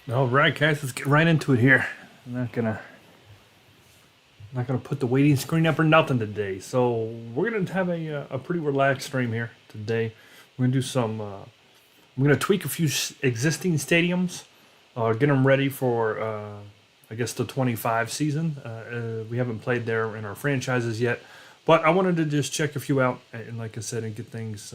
All right, guys, let's get right into it here. I'm not gonna put the waiting screen up or nothing today. So we're gonna have a pretty relaxed stream here today. We're gonna do some. I'm gonna tweak a few existing stadiums, get them ready for I guess the 25 season. We haven't played there in our franchises yet, but I wanted to just check a few out and like I said, and get things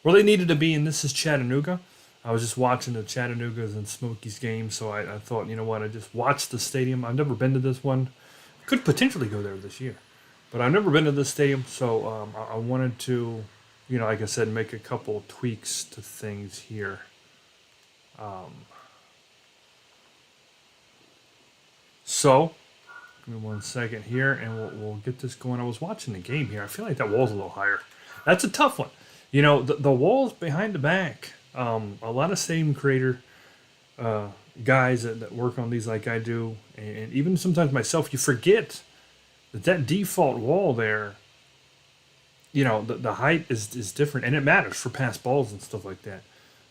where they needed to be. And this is Chattanooga. I was just watching the Chattanooga's and Smokies game, so I thought, you know what, I just watched the stadium. I've never been to this one. Could potentially go there this year, but I've never been to this stadium, so I wanted to, like I said, make a couple tweaks to things here. So, give me 1 second here, and we'll get this going. I was watching the game here. I feel like that wall's a little higher. That's a tough one. The walls behind the back. A lot of stadium creator guys that work on these like I do, and even sometimes myself, you forget that default wall there, the height is different, and it matters for pass balls and stuff like that.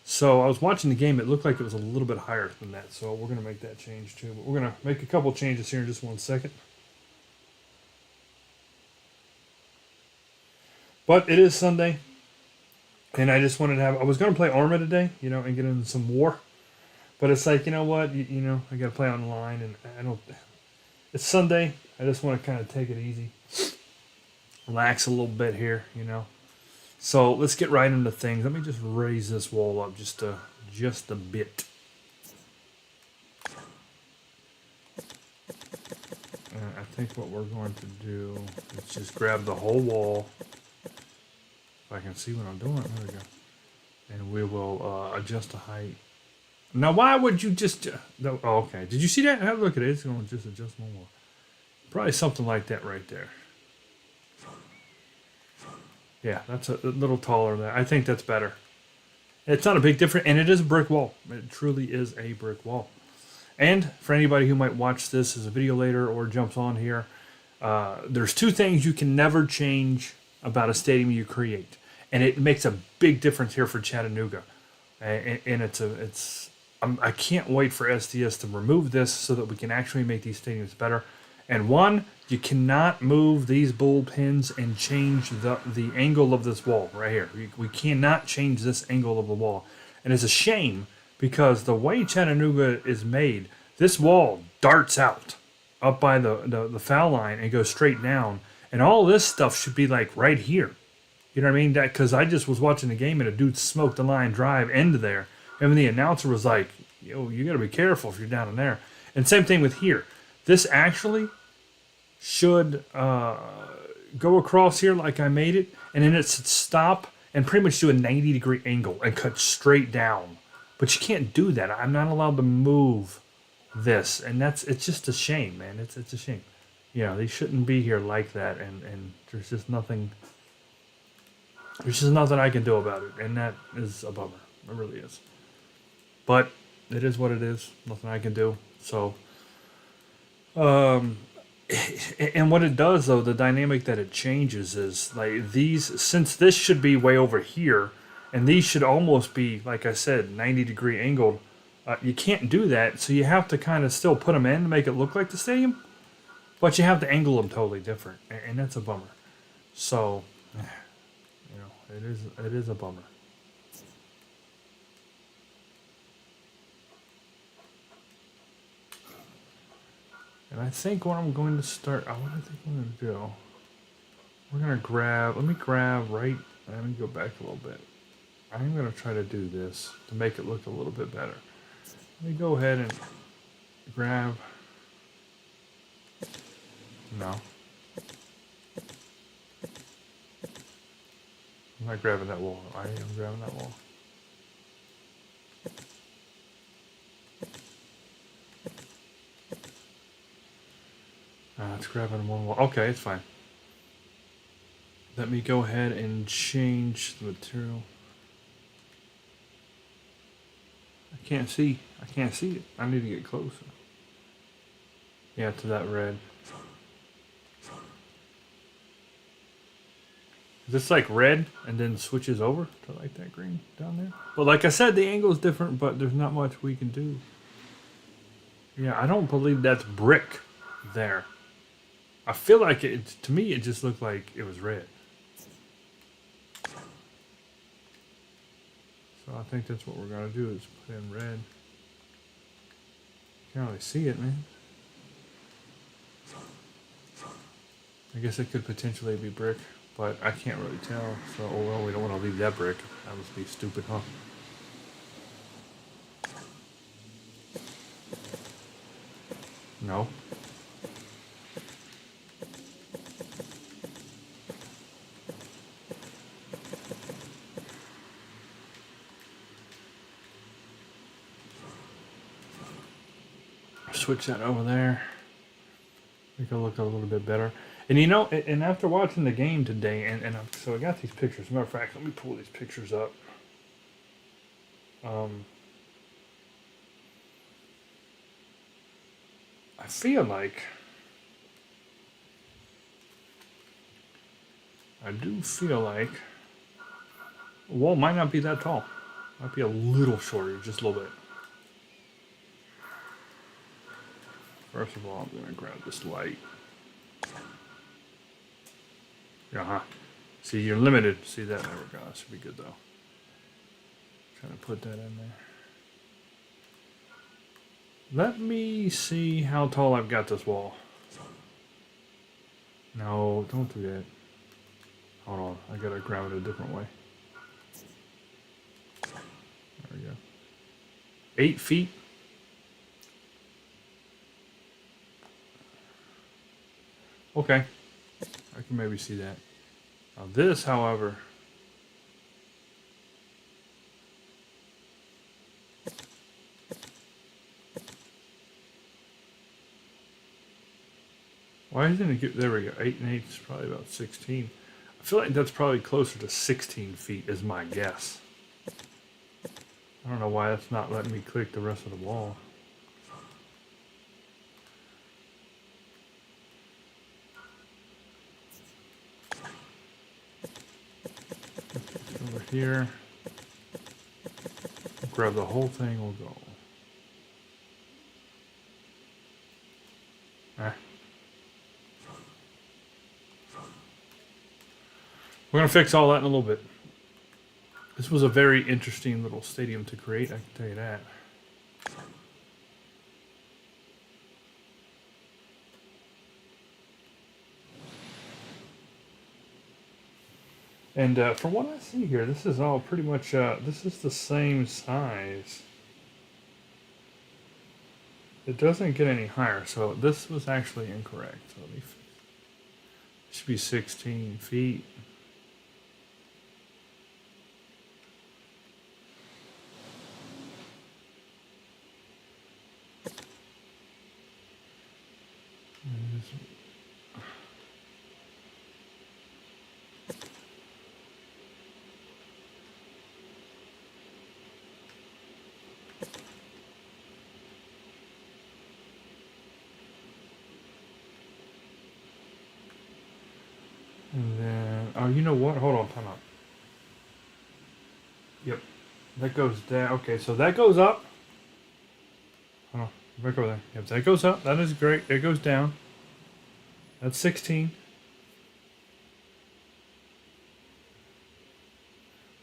So I was watching the game. It looked like it was a little bit higher than that. So we're going to make that change too. But we're going to make a couple changes here in just 1 second. But it is Sunday, and I just wanted to have. I was going to play Arma today, and get into some war. But it's like, you know what, I got to play online, and I don't. It's Sunday. I just want to kind of take it easy, relax a little bit here, So let's get right into things. Let me just raise this wall up just a bit. I think what we're going to do is just grab the whole wall. If I can see what I'm doing, there we go. And we will adjust the height. Now, why would you just? Oh, okay. Did you see that? Have a look at it. It's going to just adjust my wall. Probably something like that right there. Yeah, that's a little taller than that. I think that's better. It's not a big difference, and it is a brick wall. It truly is a brick wall. And for anybody who might watch this as a video later or jumps on here, there's two things you can never change about a stadium you create, and it makes a big difference here for Chattanooga. And I can't wait for SDS to remove this so that we can actually make these stadiums better. And one, you cannot move these bullpens and change the angle of this wall right here. We cannot change this angle of the wall. And it's a shame because the way Chattanooga is made, this wall darts out up by the foul line and goes straight down. And all this stuff should be like right here. You know what I mean? Because I just was watching the game and a dude smoked the line drive into there. And the announcer was like, yo, you got to be careful if you're down in there. And same thing with here. This actually should go across here like I made it, and then it should stop and pretty much do a 90-degree angle and cut straight down. But you can't do that. I'm not allowed to move this, and it's just a shame, man. It's a shame. They shouldn't be here like that, and there's just nothing. There's just nothing I can do about it, and that is a bummer. It really is. But it is what it is. Nothing I can do. So, and what it does, though, the dynamic that it changes is like these, since this should be way over here, and these should almost be, like I said, 90-degree angled. You can't do that, so you have to kind of still put them in to make it look like the stadium, but you have to angle them totally different, and that's a bummer. So, it is a bummer. And I think what I'm going to start, what I think I'm going to do, we're going to grab, let me go back a little bit. I'm going to try to do this to make it look a little bit better. Let me go ahead and grab, no. I'm not grabbing that wall. I am grabbing that wall. It's grabbing one wall. Okay, it's fine. Let me go ahead and change the material. I can't see it. I need to get closer. Yeah, to that red. Is this like red and then switches over to like that green down there? But like I said, the angle is different, but there's not much we can do. Yeah, I don't believe that's brick there. I feel like it, to me, it just looked like it was red. So I think that's what we're going to do is put in red. Can't really see it, man. I guess it could potentially be brick, but I can't really tell. So, oh well, we don't want to leave that brick. That would be stupid, huh? No. Switch that over there. Make it look a little bit better. And you know, and after watching the game today, so I got these pictures. As a matter of fact, let me pull these pictures up. I feel like I do feel like the wall might not be that tall. Might be a little shorter, just a little bit. First of all, I'm gonna grab this light. Uh-huh. See, you're limited. See that? There we go. That should be good though. Trying to put that in there. Let me see how tall I've got this wall. No, don't do that. Hold on. I gotta grab it a different way. There we go. 8 feet. Okay. I can maybe see that. Now this, however, why isn't it? There we go. 8 and 8 is probably about 16. I feel like that's probably closer to 16 feet, is my guess. I don't know why that's not letting me click the rest of the wall. Over here. Grab the whole thing, we'll go. Ah. We're going to fix all that in a little bit. This was a very interesting little stadium to create, I can tell you that. And from what I see here, this is all pretty much, this is the same size. It doesn't get any higher, so this was actually incorrect. So let me, it should be 16 feet. And then, oh, you know what? Hold on, time out. Yep, that goes down. Okay, so that goes up. Hold on, back over there. Yep, that goes up. That is great. It goes down. That's 16.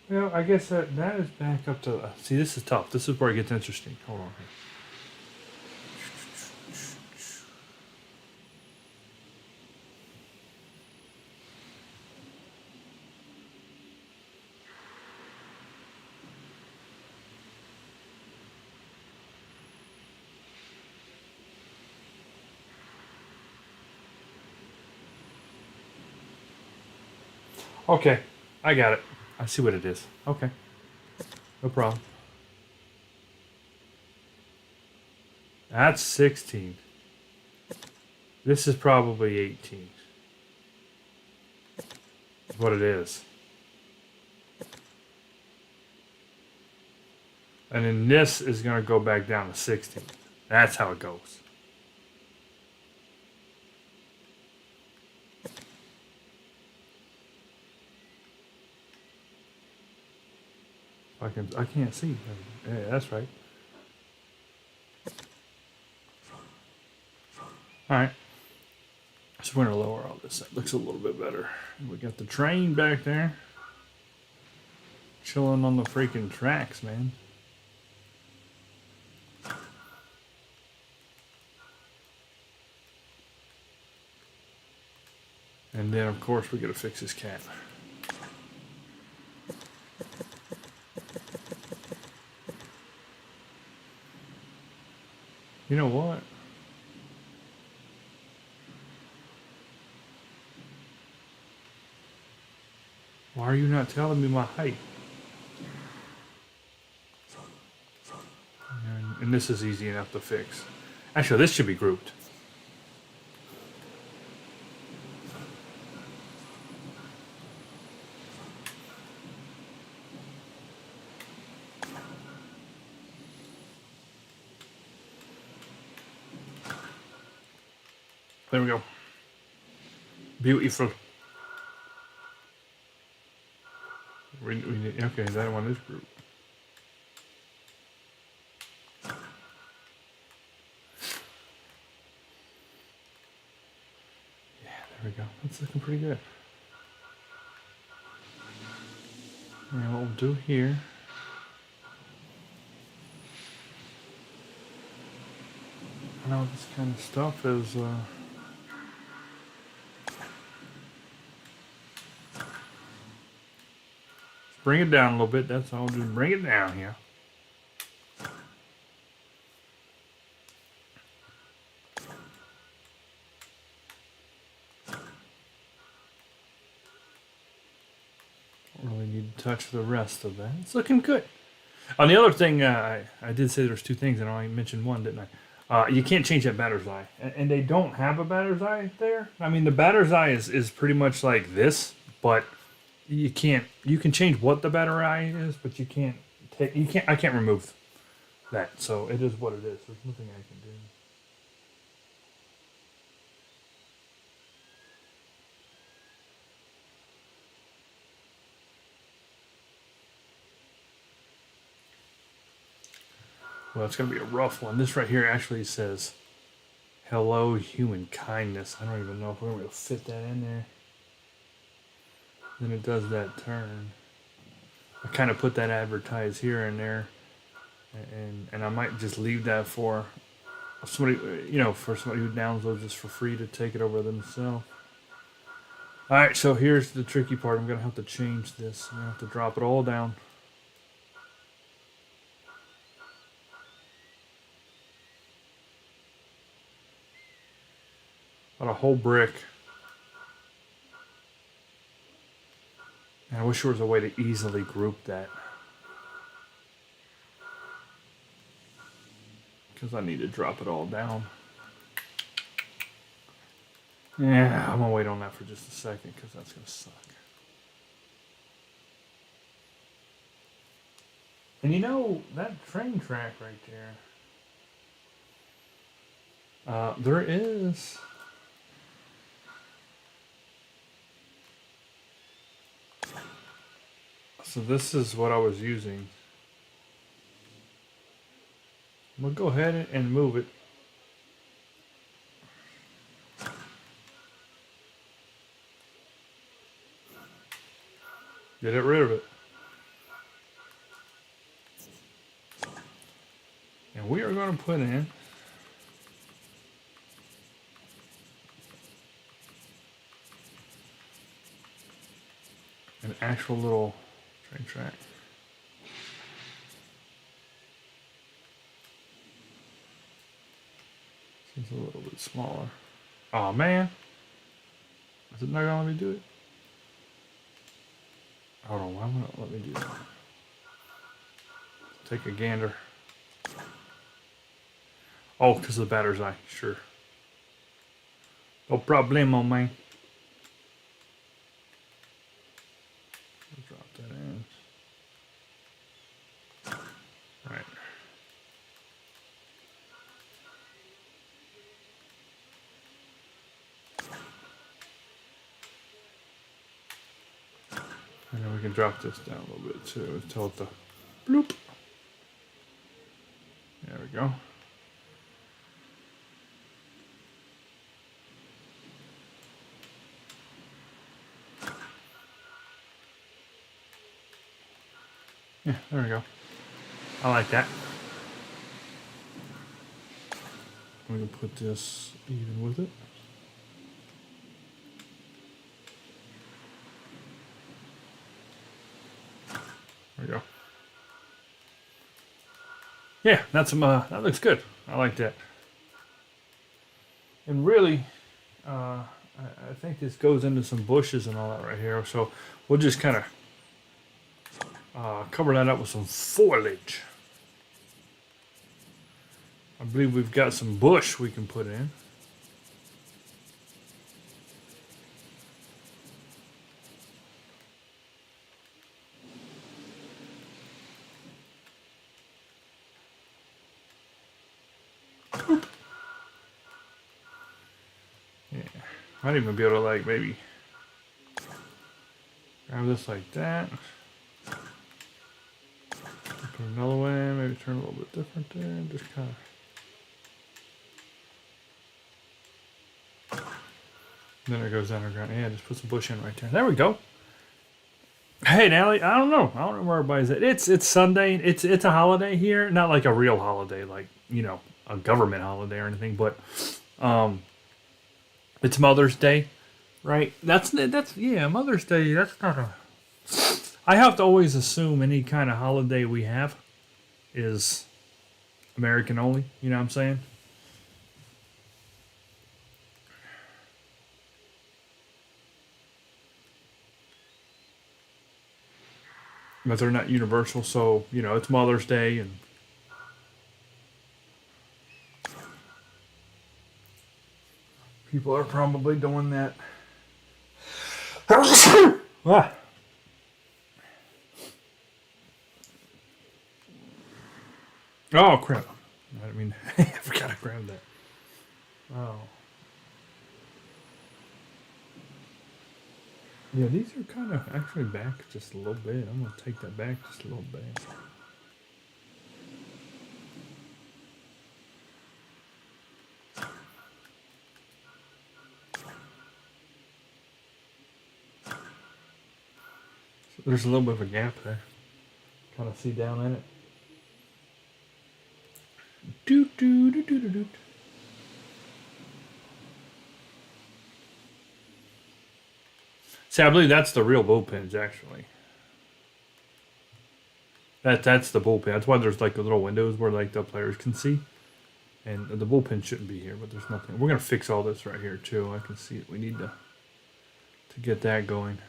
Well, I guess that is back up to. See, this is tough. This is where it gets interesting. Hold on here. Okay, I got it. I see what it is. Okay, no problem. That's 16. This is probably 18. Is what it is. And then this is going to go back down to 16. That's how it goes. I can't see. Yeah, that's right. All right. So we're going to lower all this. That looks a little bit better. We got the train back there. Chilling on the freaking tracks, man. And then, of course, we got to fix this cat. You know what? Why are you not telling me my height? And this is easy enough to fix. Actually, this should be grouped. There we go. Beautiful. Okay, that one is grouped. Yeah, there we go. That's looking pretty good. And what we'll do here. I know this kind of stuff is. Bring it down a little bit, that's all. Just bring it down here. Don't really need to touch the rest of that. It's looking good. On the other thing, I did say there's two things, and I only mentioned one, didn't I? You can't change that batter's eye. And they don't have a batter's eye there. I mean, the batter's eye is pretty much like this, but you can't. You can change what the battery eye is, but you can't take. You can't. I can't remove that. So it is what it is. There's nothing I can do. Well, it's gonna be a rough one. This right here actually says, "Hello, human kindness." I don't even know if we're gonna fit that in there. Then it does that turn. I kind of put that advertise here and there, and I might just leave that for somebody, for somebody who downloads this for free to take it over themselves. All right, so here's the tricky part. I'm gonna have to change this. I'm gonna have to drop it all down. About a whole brick. And I wish there was a way to easily group that. Because I need to drop it all down. Yeah, I'm going to wait on that for just a second because that's going to suck. And you know, that train track right there, there is... So this is what I was using. I'm going to go ahead and move it. Get rid of it. And we are going to put in an actual little train track. Seems a little bit smaller. Oh man. Is it not going to let me do it? Hold on, why won't it let me do that? Take a gander. Oh, because of the batter's eye. Sure. No problemo, man. Drop that in. Alright. And then we can drop this down a little bit too. Tell it to bloop. There we go. Yeah, there we go. I like that. I'm going to put this even with it. There we go. Yeah, that's some. That looks good. I like that. And really, I think this goes into some bushes and all that right here. So we'll just kind of cover that up with some foliage. I believe we've got some bush we can put in. Yeah, might even be able to like maybe grab this like that. Put another way, maybe turn a little bit different there. Just kind of. Then it goes underground. Yeah, just put some bush in right there. There we go. Hey, Natalie, I don't know. I don't know where everybody's at. It's Sunday. It's a holiday here. Not like a real holiday, like, you know, a government holiday or anything, but it's Mother's Day, right? That's yeah, Mother's Day. That's not a. I have to always assume any kind of holiday we have is American only. You know what I'm saying? But they're not universal, so you know it's Mother's Day, and people are probably doing that. Ah. Oh crap! I mean, I forgot to grab that. Oh. Yeah, these are kind of actually back just a little bit. I'm gonna take that back just a little bit. So there's a little bit of a gap there. Kind of see down in it. Doot doot doot doot doot. See, I believe that's the real bullpens actually. That's the bullpen. That's why there's like the little windows where like the players can see. And the bullpen shouldn't be here, but there's nothing. We're gonna fix all this right here too. I can see it. We need to get that going.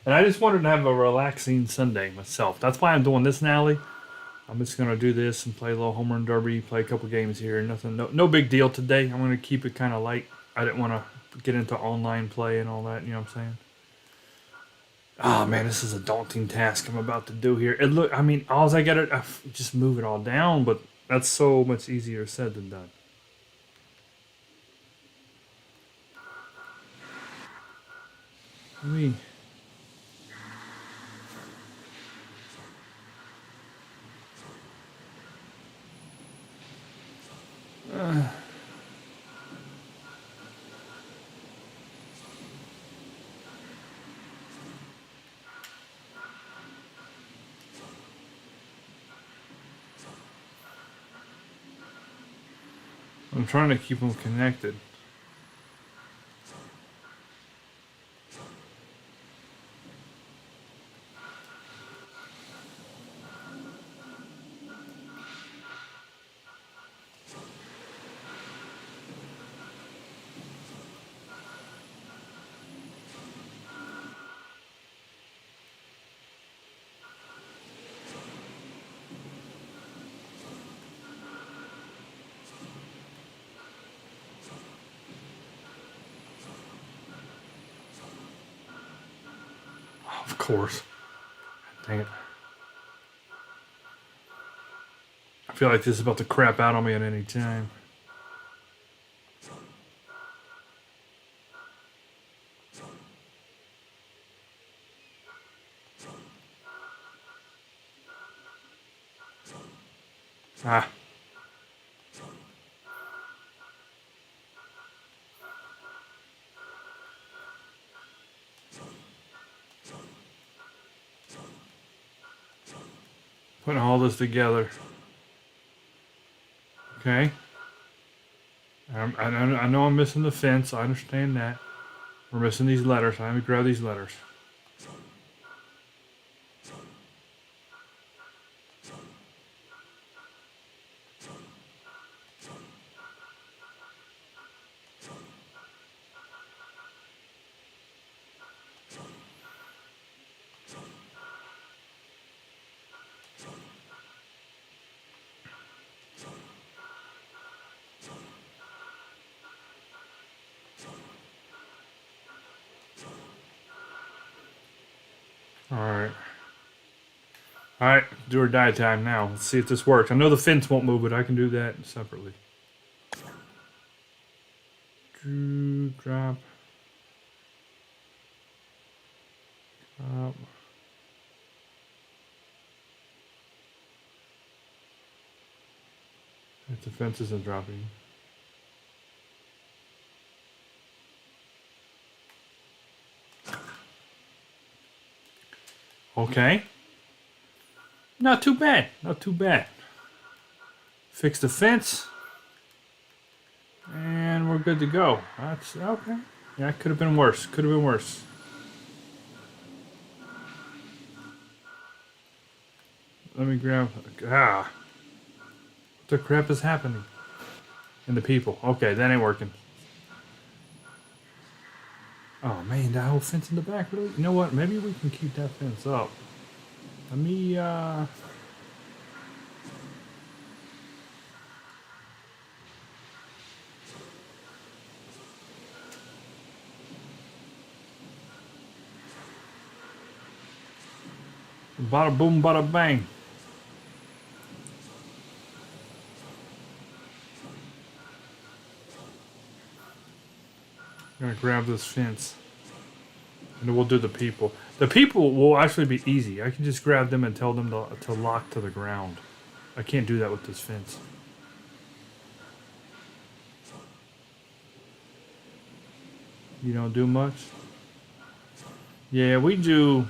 And I just wanted to have a relaxing Sunday myself. That's why I'm doing this, Nally. I'm just gonna do this and play a little home run derby, play a couple games here. Nothing, no big deal today. I'm gonna keep it kind of light. I didn't want to get into online play and all that. You know what I'm saying? Oh man, this is a daunting task I'm about to do here. I mean, all I gotta just move it all down, but that's so much easier said than done. Let me. I'm trying to keep them connected. Of course. Dang it. I feel like this is about to crap out on me at any time. Ah. Putting all this together. Okay. I know I'm missing the fence. I understand that. We're missing these letters. Let me grab these letters. Alright. Alright, do or die time now. Let's see if this works. I know the fence won't move, but I can do that separately. Drop. Drop. If the fence isn't dropping. Okay. Not too bad. Not too bad. Fix the fence. And we're good to go. That's okay. Yeah, it could have been worse. Could have been worse. Let me grab. What the crap is happening? And the people. Okay, that ain't working. Oh man, that whole fence in the back, really? You know what? Maybe we can keep that fence up. Let me, bada boom, bada bang. I'm gonna grab this fence. And then we'll do the people. The people will actually be easy. I can just grab them and tell them to lock to the ground. I can't do that with this fence. You don't do much? Yeah, we do.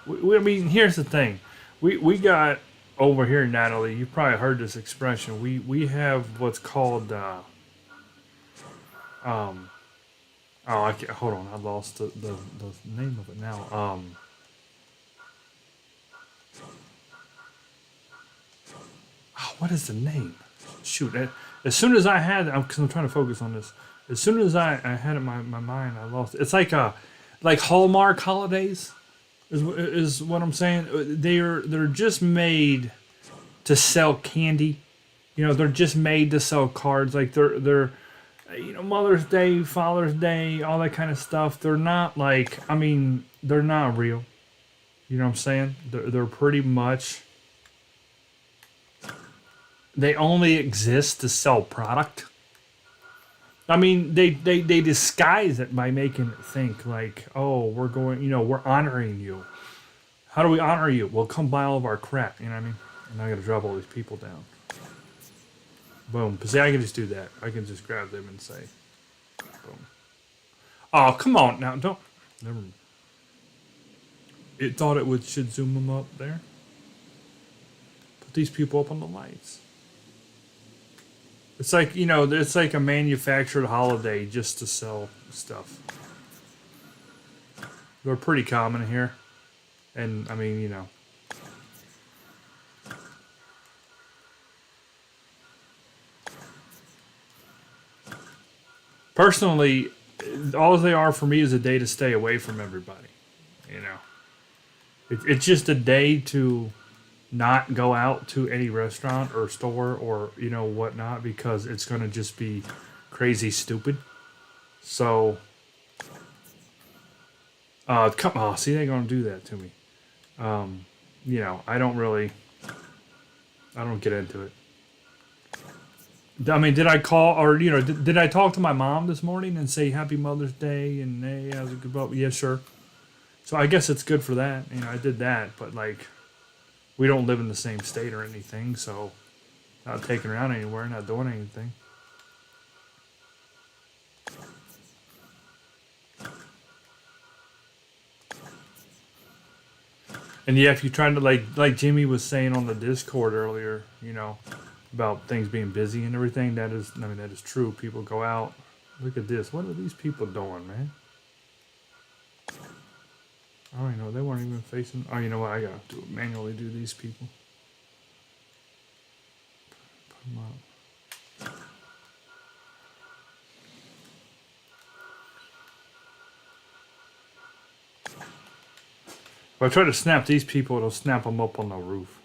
I mean, here's the thing. We got over here, Natalie. You probably heard this expression. We have what's called oh, I can't, hold on. I lost the name of it now. Oh, what is the name? Shoot. As soon as I had, because I'm trying to focus on this. As soon as I had it in my mind, I lost it. It's like Hallmark holidays is what I'm saying. They're just made to sell candy. You know, they're just made to sell cards. Like they're Mother's Day, Father's Day, all that kind of stuff. They're not like, I mean, they're not real. You know what I'm saying? They're pretty much, they only exist to sell product. I mean, they disguise it by making it think like, oh, we're honoring you. How do we honor you? Well, come buy all of our crap. You know what I mean? And I got to drop all these people down. Boom. But see, I can just do that. I can just grab them and say, boom. Oh, come on now. Don't. Never. It thought should zoom them up there. Put these people up on the lights. It's like, it's like a manufactured holiday just to sell stuff. They're pretty common here. And, I mean, personally, all they are for me is a day to stay away from everybody. It's just a day to not go out to any restaurant or store or whatnot, because it's going to just be crazy stupid. So come on, see, they're going to do that to me. I don't get into it. I mean, did I call or did I talk to my mom this morning and say Happy Mother's Day and hey, how's it go? Yeah, sure. So I guess it's good for that. I did that, but like, we don't live in the same state or anything, so not taking her out anywhere, not doing anything. And yeah, if you try to like Jimmy was saying on the Discord earlier, you know, about things being busy and everything, that is, I mean, that is true. People go out. Look at this. What are these people doing, man? Oh, you know, they weren't even facing. Oh, you know what? I gotta manually do these people. Put them up. If I try to snap these people, it'll snap them up on the roof.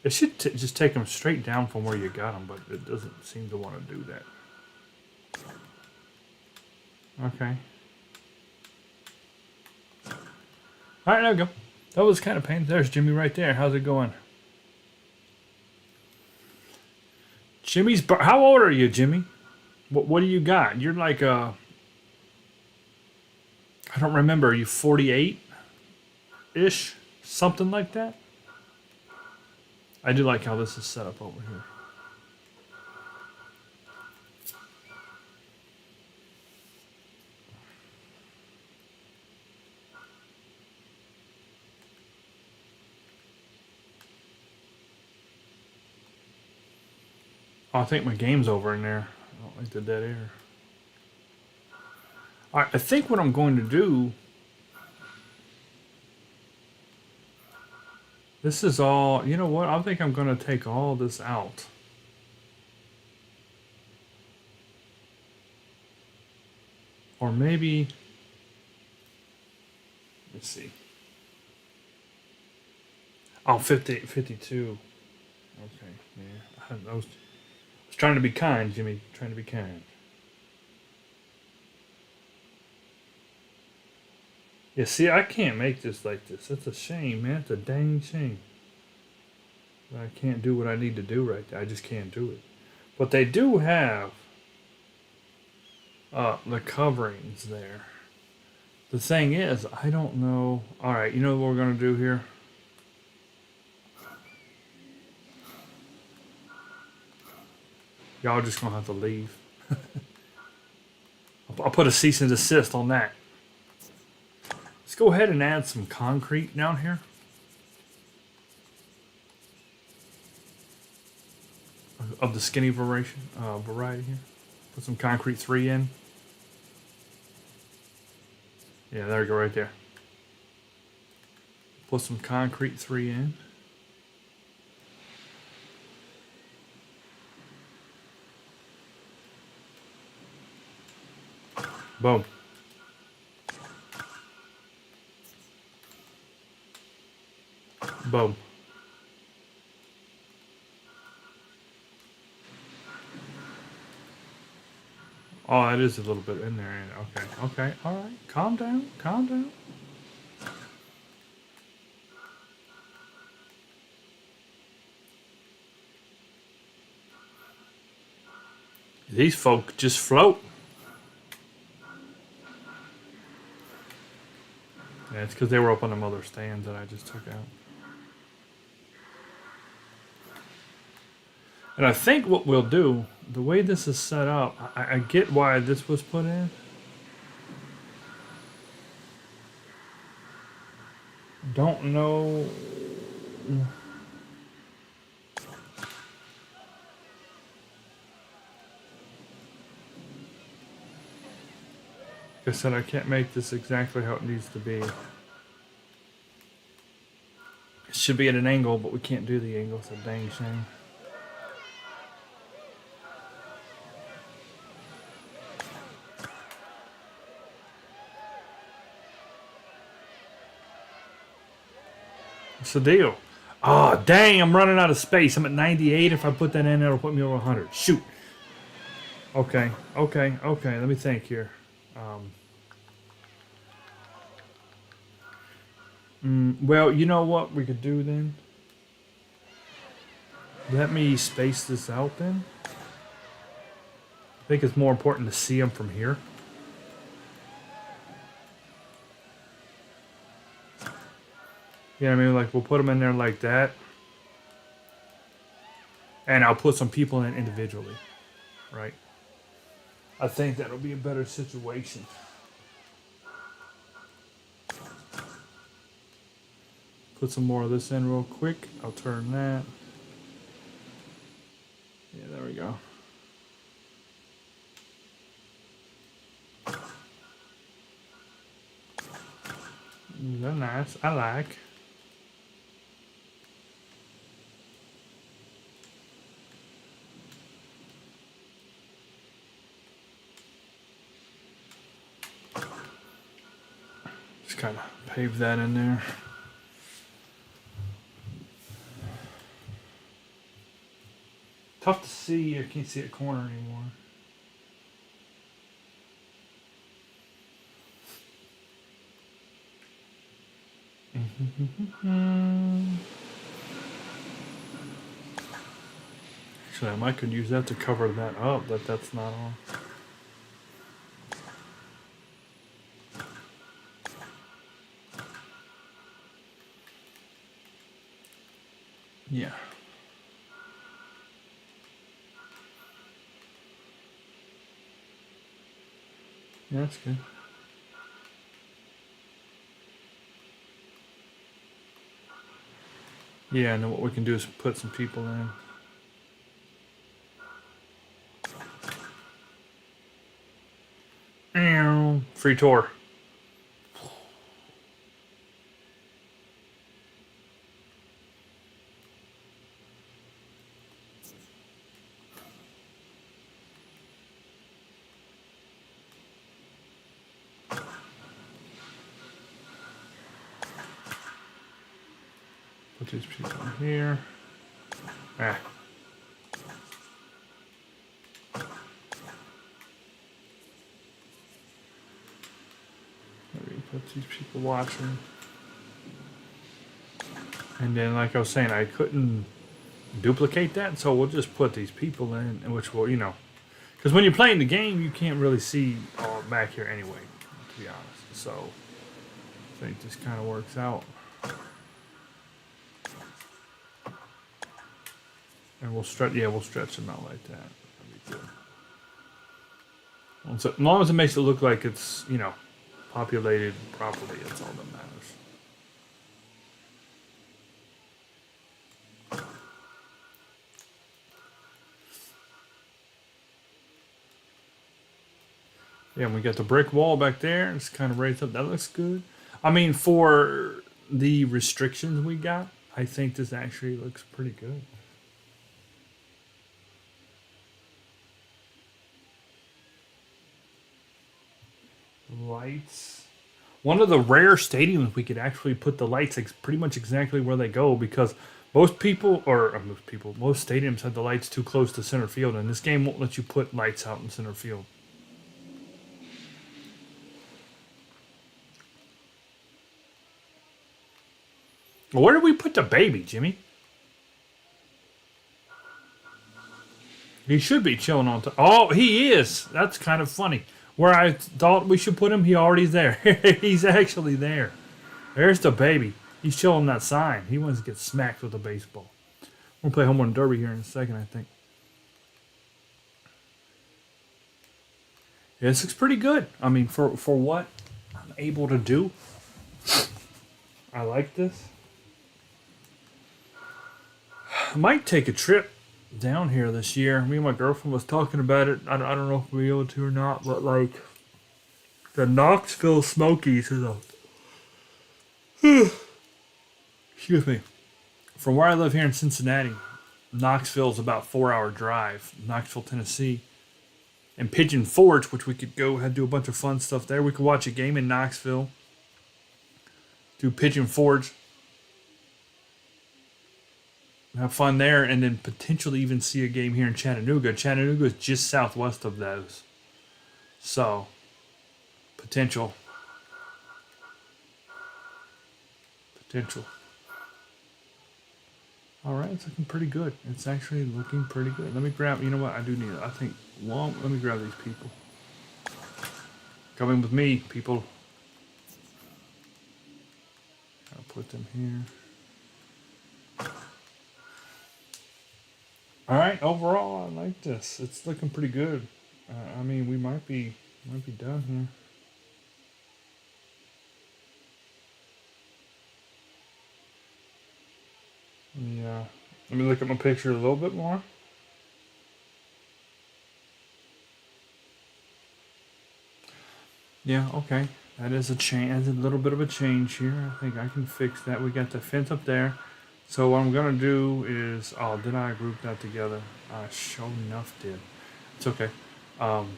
It should just take them straight down from where you got them, but it doesn't seem to want to do that. Okay. All right, there we go. That was kind of painful. There's Jimmy right there. How's it going? Jimmy's... How old are you, Jimmy? What do you got? You're like I don't remember. Are you 48-ish? Something like that? I do like how this is set up over here. Oh, I think my game's over in there. I don't like the dead air. Alright, I think what I'm going to do... This is all... You know what? I think I'm going to take all this out. Or maybe... Let's see. Oh, 52. Okay, yeah. I was trying to be kind, Jimmy. Trying to be kind. Yeah, see, I can't make this like this. That's a shame, man. It's a dang shame. I can't do what I need to do right there. I just can't do it. But they do have the coverings there. The thing is, I don't know. All right, you know what we're going to do here? Y'all just going to have to leave. I'll put a cease and desist on that. Let's go ahead and add some concrete down here. Of the skinny variety here. Put some concrete 3 in. Yeah, there we go right there. Put some concrete 3 in. Boom. Boom. Oh, it is a little bit in there. Okay, okay, all right. Calm down, calm down. These folk just float. Yeah, it's because they were up on them other stands that I just took out. And I think what we'll do, the way this is set up, I get why this was put in. Don't know. Like I said, I can't make this exactly how it needs to be. It should be at an angle, but we can't do the angle. It's a dang shame. What's the deal? Oh, dang, I'm running out of space. I'm at 98. If I put that in, it'll put me over 100. Shoot. Okay, okay, okay. Let me think here. Well, you know what we could do then? Let me space this out then. I think it's more important to see them from here. You know what I mean? Like, we'll put them in there like that. And I'll put some people in individually. Right? I think that'll be a better situation. put some more of this in real quick. I'll turn that. Yeah, there we go. They're nice. I like. Just kind of pave that in there. Tough to see. I can't see a corner anymore. Actually, I might could use that to cover that up, but that's not on. Yeah. Yeah, that's good. Yeah, and then what we can do is put some people in. Free tour. Put these people in here. Ah. Maybe put these people watching. And then, like I was saying, I couldn't duplicate that, so we'll just put these people in, which will, because when you're playing the game, you can't really see all back here anyway, to be honest. So I think this kind of works out. And we'll stretch them out like that. That'd be good. So, as long as it makes it look like it's, populated properly, that's all that matters. Yeah, and we got the brick wall back there. It's kind of raised up. That looks good. I mean, for the restrictions we got, I think this actually looks pretty good. Lights. One of the rare stadiums we could actually put the lights pretty much exactly where they go, because most stadiums have the lights too close to center field, and this game won't let you put lights out in center field. Well, where did we put the baby, Jimmy? He should be chilling on top. Oh, he is. That's kind of funny. Where I thought we should put him, he already's there. He's actually there. There's the baby. He's chilling that sign. He wants to get smacked with a baseball. We'll play home run derby here in a second, I think. Yeah, this looks pretty good. I mean, for what I'm able to do, I like this. I might take a trip down here this year. Me and my girlfriend was talking about it. I don't know if we'll be able to or not, but like the Knoxville Smokies is a excuse me. From where I live here in Cincinnati, Knoxville is about a 4-hour drive. Knoxville, Tennessee, and Pigeon Forge, which we could go do a bunch of fun stuff there. We could watch a game in Knoxville, do Pigeon Forge, have fun there, and then potentially even see a game here in Chattanooga. Chattanooga is just southwest of those. So, potential. All right, it's looking pretty good. It's actually looking pretty good. Let me grab, you know what, I do need, I think, well, let me grab these people. Coming with me, people. I'll put them here. All right, overall, I like this. It's looking pretty good. I mean, we might be done here. Yeah. Let me look at my picture a little bit more. Yeah, okay. That is a change. That's a little bit of a change here. I think I can fix that. We got the fence up there. So what I'm gonna do is, oh, did I group that together? I sure enough did. It's okay. Um,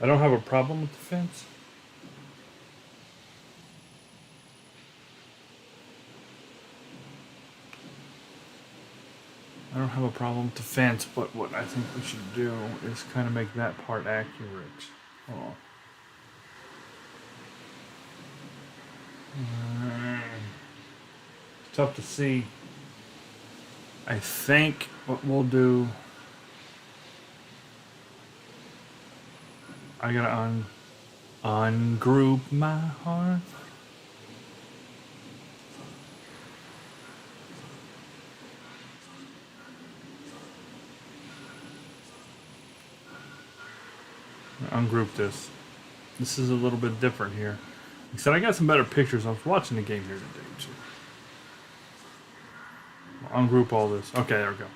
I don't have a problem with the fence. I don't have a problem with the fence, but what I think we should do is kind of make that part accurate. Hold on. It's tough to see. I think what we'll do, I gotta ungroup my heart. Ungroup this. This is a little bit different here. Like I said, I got some better pictures. I was watching the game here today too. I'll ungroup all this. Okay, there we go.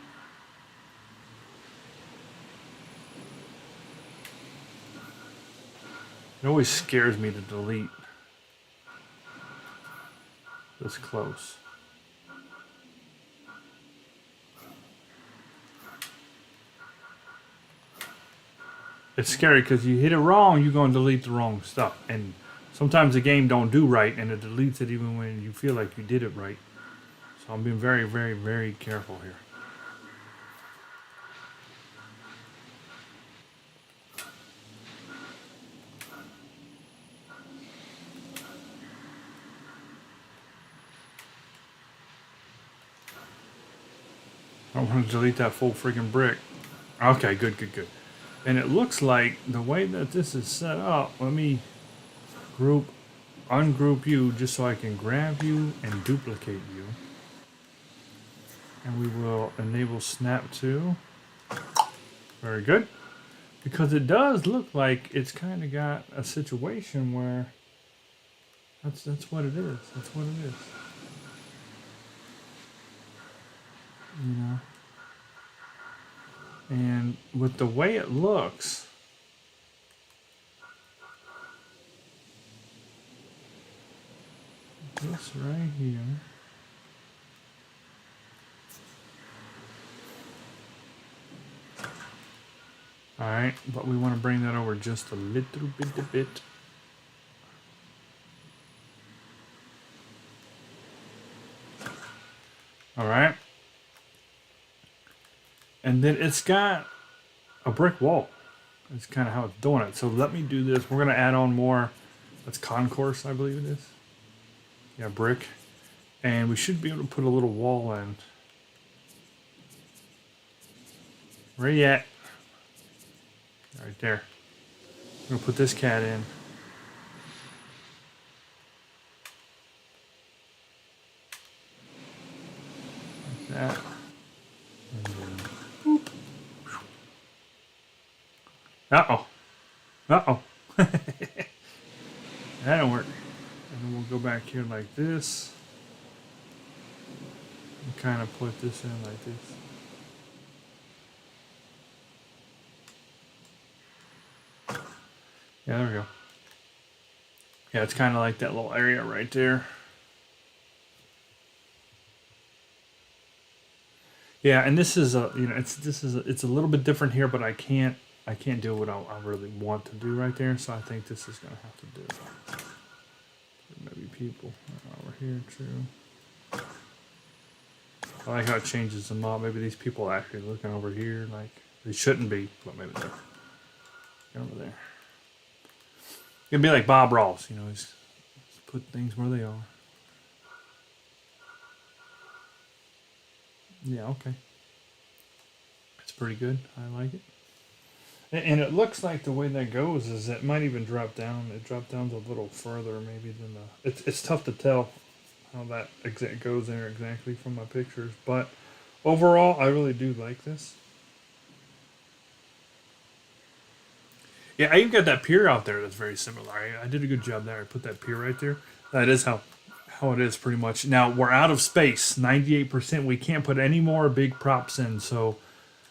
It always scares me to delete this close. It's scary because you hit it wrong, you're going to delete the wrong stuff. And sometimes the game don't do right and it deletes it even when you feel like you did it right. So I'm being very, very, very careful here. I don't want to delete that full freaking brick. Okay, good, good, good. And it looks like the way that this is set up, let me ungroup you just so I can grab you and duplicate you. And we will enable snap to. Very good. Because it does look like it's kind of got a situation where that's what it is. That's what it is. You know. And with the way it looks, this right here. Alright, but we want to bring that over just a little bit. Alright. And then it's got a brick wall. That's kind of how it's doing it. So let me do this. We're going to add on more. That's concourse, I believe it is. Yeah, brick. And we should be able to put a little wall in. Where you at? Right there. I'm going to put this cat in. Like that. And then, boop. Uh-oh. Uh-oh. That don't work. And then we'll go back here like this. And kind of put this in like this. Yeah, there we go. Yeah, it's kind of like that little area right there. Yeah, and this is a it's a little bit different here, but I can't do what I really want to do right there. So I think this is gonna have to do. Maybe people over here too. I like how it changes them up. Maybe these people are actually looking over here like they shouldn't be, but maybe they're over there. It'd be like Bob Ross, you know, he's put things where they are. Yeah, okay. It's pretty good. I like it. And it looks like the way that goes is it might even drop down. It dropped down a little further maybe than the... It's tough to tell how that goes there exactly from my pictures. But Overall, I really do like this. Yeah, I even got that pier out there that's very similar. I did a good job there. I put that pier right there. That is how it is pretty much. Now we're out of space, 98%. We can't put any more big props in, so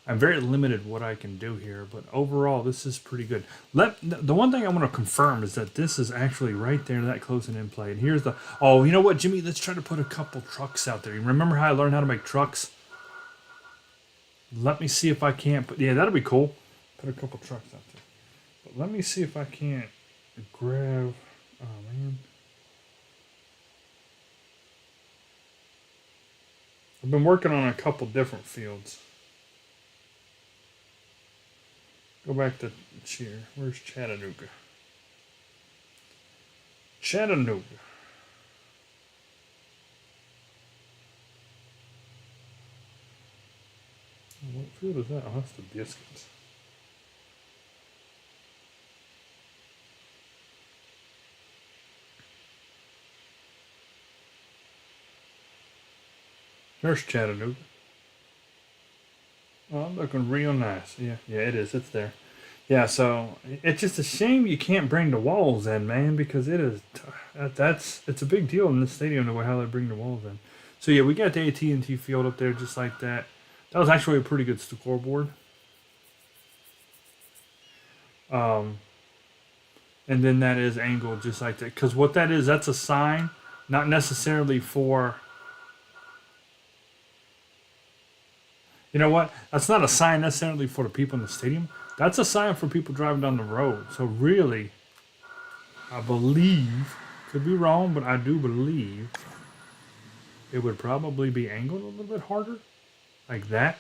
I'm very limited what I can do here. But overall, this is pretty good. The one thing I want to confirm is that this is actually right there, that close and in play. And here's the you know what, Jimmy? Let's try to put a couple trucks out there. You remember how I learned how to make trucks? Let me see if I can't put. Yeah, that'll be cool. Put a couple trucks out there. But let me see if I can't grab. Oh man. I've been working on a couple different fields. Go back to cheer. Where's Chattanooga? Chattanooga. What field is that? Oh, that's the biscuits. There's Chattanooga. Oh, looking real nice. Yeah, it is. It's there. Yeah, so it's just a shame you can't bring the walls in, man, because it is it's a big deal in this stadium the way how they bring the walls in. So yeah, we got the AT&T field up there just like that. That was actually a pretty good scoreboard. And then that is angled just like that, because what that is, that's a sign, not necessarily for. You know what? That's not a sign necessarily for the people in the stadium. That's a sign for people driving down the road. So really, I believe, could be wrong, but I do believe it would probably be angled a little bit harder, like that.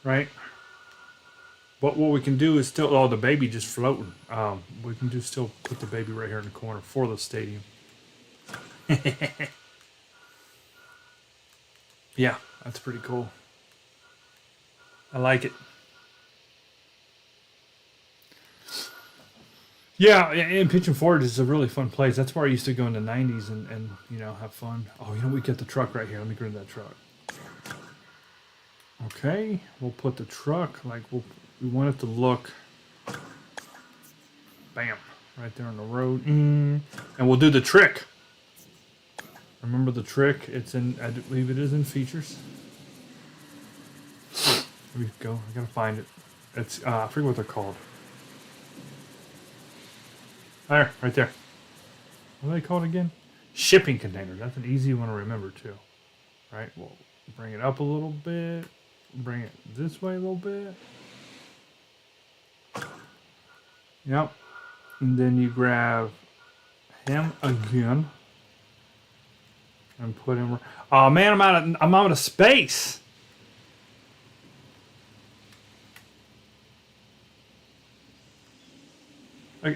Right? But what we can do is still, the baby just floating. We can just still put the baby right here in the corner for the stadium. Yeah, that's pretty cool. I like it. Yeah, and Pigeon Forge is a really fun place. That's where I used to go in the 90s and have fun. Oh, we got the truck right here. Let me grab that truck. Okay, we'll put the truck, we want it to look, bam, right there on the road. And we'll do the trick. Remember the trick? I believe it is in features. Here we go. I gotta find it. It's, I forget what they're called. There, right there. What are they called again? Shipping containers. That's an easy one to remember too. Right, we'll bring it up a little bit. Bring it this way a little bit. Yep. And then you grab him again. And put him. Oh man, I'm out of space.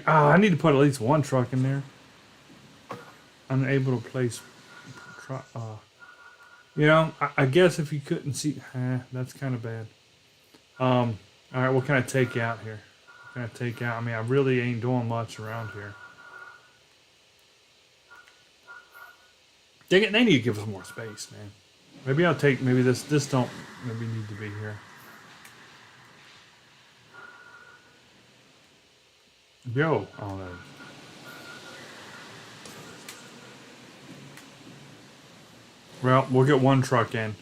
I need to put at least one truck in there. Unable to place. I guess if you couldn't see, that's kind of bad. All right, what can I take out here? What can I take out? I mean, I really ain't doing much around here. Dang it, they need to give us more space, man. Maybe I'll take, maybe this don't maybe need to be here. Yo, oh no. Well, we'll get one truck in.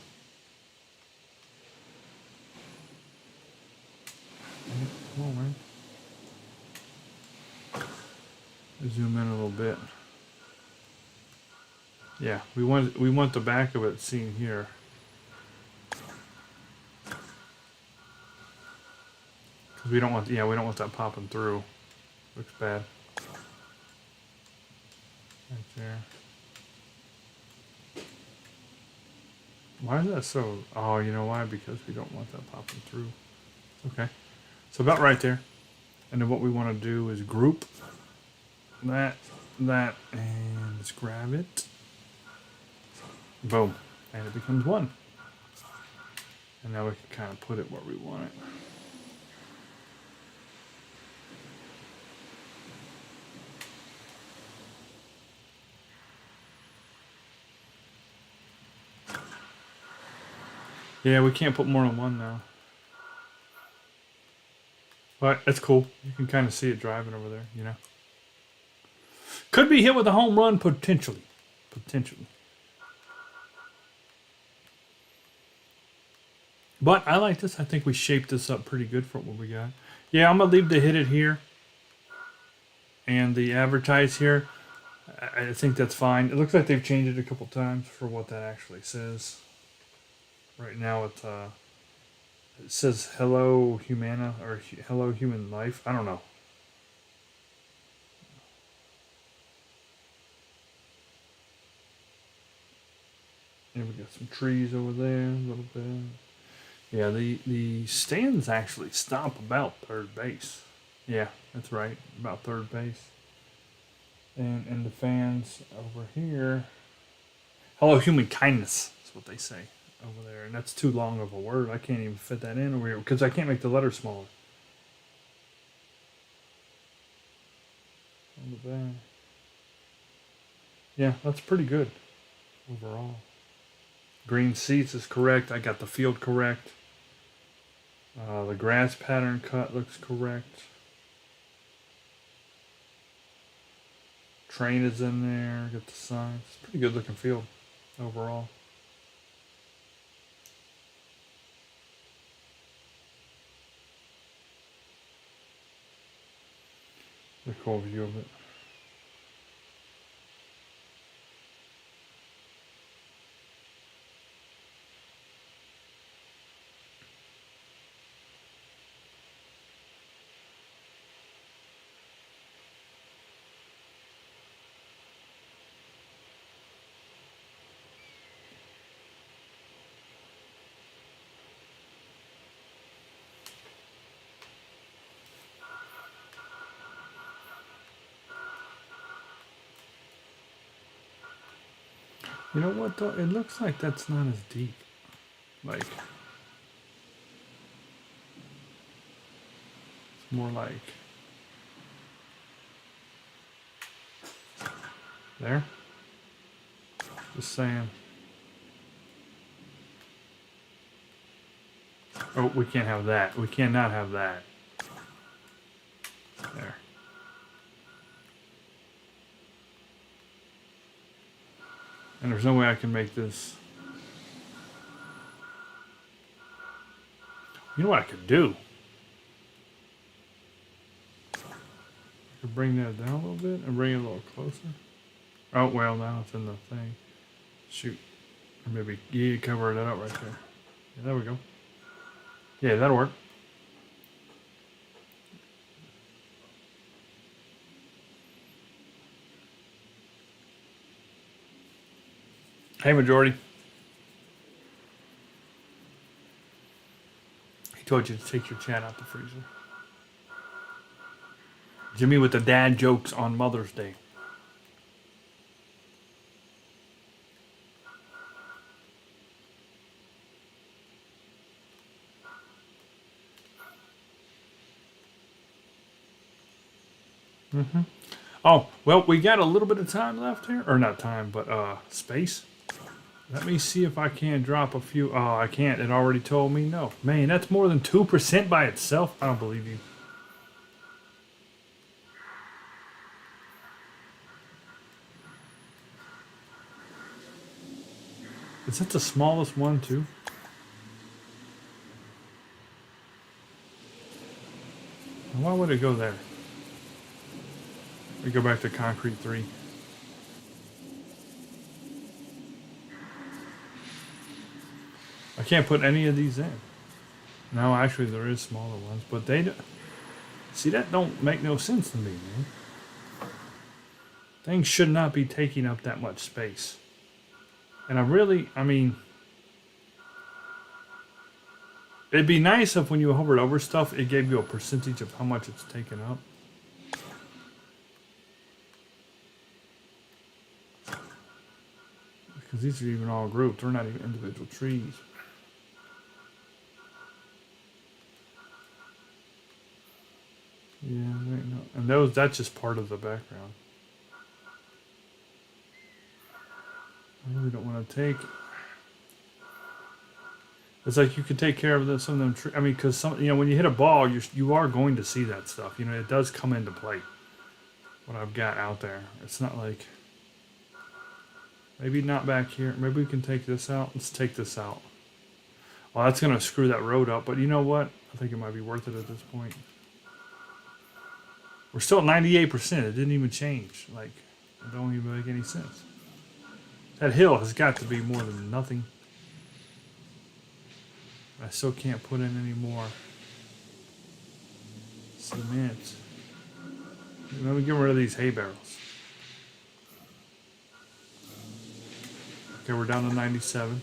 Come on, man. Zoom in a little bit. Yeah, we want the back of it seen here. Cause we don't want that popping through. Looks bad. Right there. Why is that so? Oh, you know why? Because we don't want that popping through. Okay. So about right there. And then what we want to do is group that, and let's grab it. Boom. And it becomes one. And now we can kind of put it where we want it. Yeah, we can't put more than one now. But it's cool. You can kind of see it driving over there, you know. Could be hit with a home run potentially. Potentially. But I like this. I think we shaped this up pretty good for what we got. Yeah, I'm going to leave the hit it here and the advertise here. I think that's fine. It looks like they've changed it a couple times for what that actually says. Right now it says hello humana or hello human life. I don't know. And we got some trees over there a little bit. Yeah, the stands actually stop about third base. Yeah, that's right, about third base. And the fans over here. Hello, human kindness is what they say over there, and that's too long of a word. I can't even fit that in over here because I can't make the letters smaller. On the back. Yeah, that's pretty good overall. Green seats is correct. I got the field correct. The grass pattern cut looks correct. Train is in there. Got the signs. It's a pretty good looking field overall. A cool view of it. You know what though? It looks like that's not as deep. Like, it's more like there. Just saying. Oh, we can't have that. We cannot have that. There. And there's no way I can make this. You know what I could do? I could bring that down a little bit and bring it a little closer. Oh, well, now it's in the thing. Shoot. Or maybe, yeah, cover that up right there. Yeah, there we go. Yeah, that'll work. Hey, Majority. He told you to take your chat out the freezer. Jimmy with the dad jokes on Mother's Day. Mm-hmm. Oh, well, we got a little bit of time left here. Or not time, but space. Let me see if I can drop a few. Oh, I can't. It already told me no. Man, that's more than 2% by itself. I don't believe you. Is that the smallest one, too? Why would it go there? We go back to concrete 3. I can't put any of these in. No, actually there is smaller ones, but they don't. See, that don't make no sense to me, man. Things should not be taking up that much space. And I mean, it'd be nice if when you hovered over stuff, it gave you a percentage of how much it's taken up. Because these are even all grouped. They're not even individual trees. Yeah, and that's just part of the background. I really don't want to take. It's like you could take care of some of them. I mean, because when you hit a ball, you are going to see that stuff. It does come into play. What I've got out there, it's not like maybe not back here. Maybe we can take this out. Let's take this out. Well, that's gonna screw that road up. But you know what? I think it might be worth it at this point. We're still at 98%. It didn't even change. Like, it don't even make any sense. That hill has got to be more than nothing. I still can't put in any more cement. Let me get rid of these hay barrels. Okay, we're down to 97.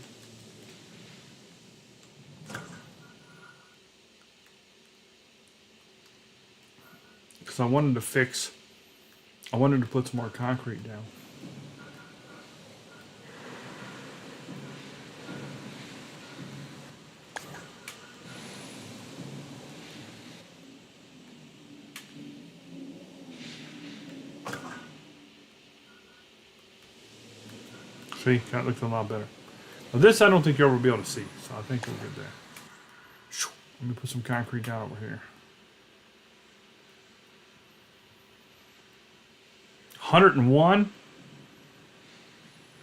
Because I wanted to put some more concrete down. See, that looks a lot better. Now this I don't think you'll ever be able to see, so I think we're good there. Let me put some concrete down over here. 101?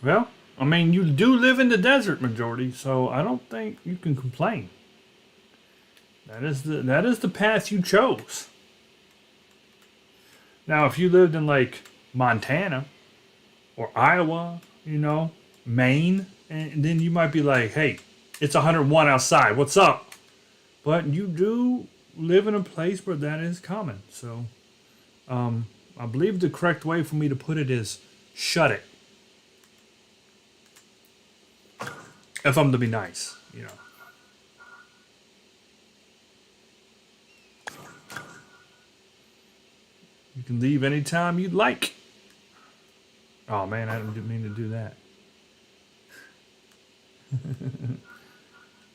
Well, I mean, you do live in the desert, majority, so I don't think you can complain. That is the path you chose. Now, if you lived in like Montana or Iowa, Maine, and then you might be like, hey, it's 101 outside. What's up? But you do live in a place where that is common. So, I believe the correct way for me to put it is shut it. If I'm to be nice, You can leave anytime you'd like. Oh man, I didn't mean to do that.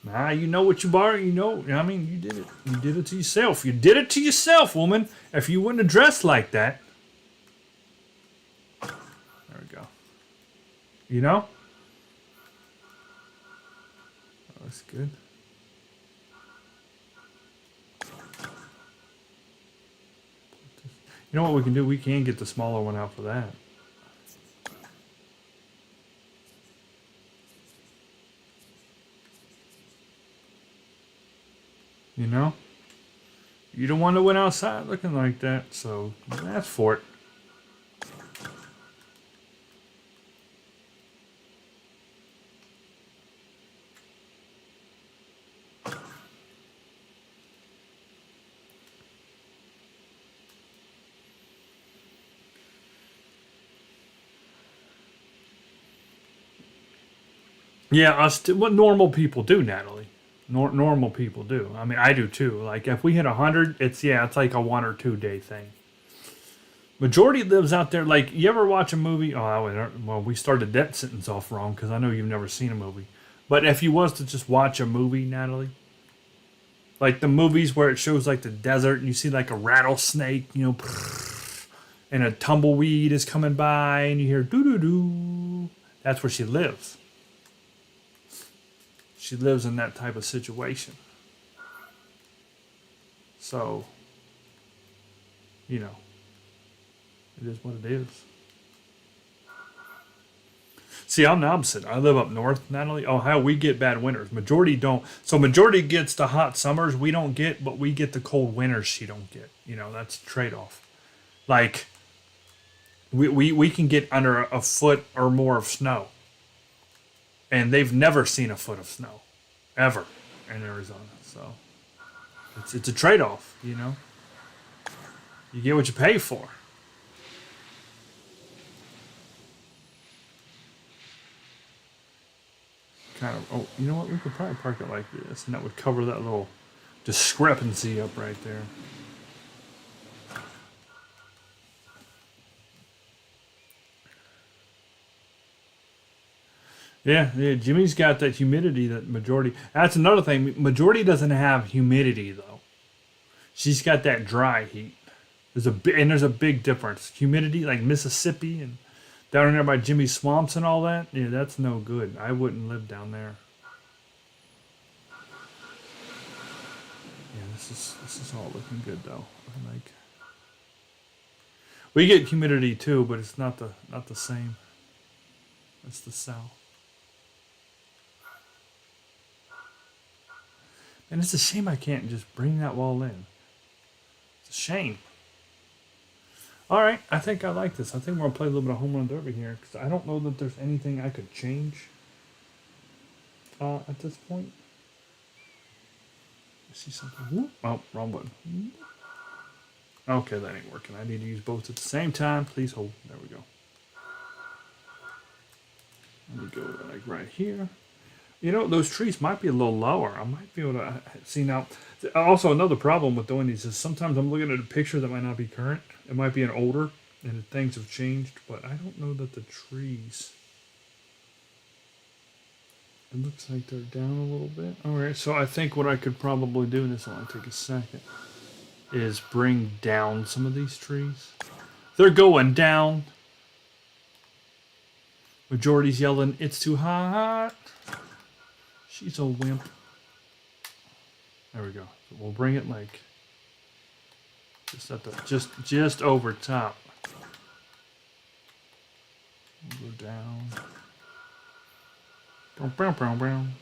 Nah, you know what you borrow, I mean, you did it. You did it to yourself. You did it to yourself, woman. If you wouldn't have dressed like that. There we go. Oh, that's good. You know what we can do? We can get the smaller one out for that. You don't want to went outside looking like that, so that's for it. Yeah, what normal people do, Natalie. Normal people do. I mean, I do too. Like, if we hit 100, it's like a 1 or 2 day thing. Majority lives out there. Like, you ever watch a movie? Well, we started that sentence off wrong because I know you've never seen a movie. But if you was to just watch a movie, Natalie, like the movies where it shows like the desert and you see like a rattlesnake, and a tumbleweed is coming by and you hear doo doo doo. That's where she lives. She lives in that type of situation. So, it is what it is. See, I'm the opposite. I live up north, Natalie. Ohio, we get bad winters. Majority don't. So majority gets the hot summers we don't get, but we get the cold winters she don't get. That's a trade-off. Like, we can get under a foot or more of snow. And they've never seen a foot of snow, ever, in Arizona. So it's a trade-off, You get what you pay for. Kind of. Oh, you know what? We could probably park it like this, and that would cover that little discrepancy up right there. Yeah, Jimmy's got that humidity that majority. That's another thing. Majority doesn't have humidity though. She's got that dry heat. There's a big difference. Humidity like Mississippi and down there by Jimmy's swamps and all that. Yeah, that's no good. I wouldn't live down there. This is all looking good though. I like. We get humidity too, but it's not the same. It's the south. And it's a shame I can't just bring that wall in. It's a shame. All right, I think I like this. I think we're gonna play a little bit of home run derby here because I don't know that there's anything I could change at this point. I see something. Whoop. Oh, wrong button. Okay, that ain't working. I need to use both at the same time. Please hold. There we go. Let me go like right here. You know, those trees might be a little lower. I might be able to see now. Also, another problem with doing these is sometimes I'm looking at a picture that might not be current. It might be an older, and things have changed, but I don't know that the trees... It looks like they're down a little bit. All right, so I think what I could probably do, and this will only take a second, is bring down some of these trees. They're going down. Majority's yelling, "It's too hot." She's a wimp. There we go. So we'll bring it like just at the just over top. We'll go down. Brown, brown, brown.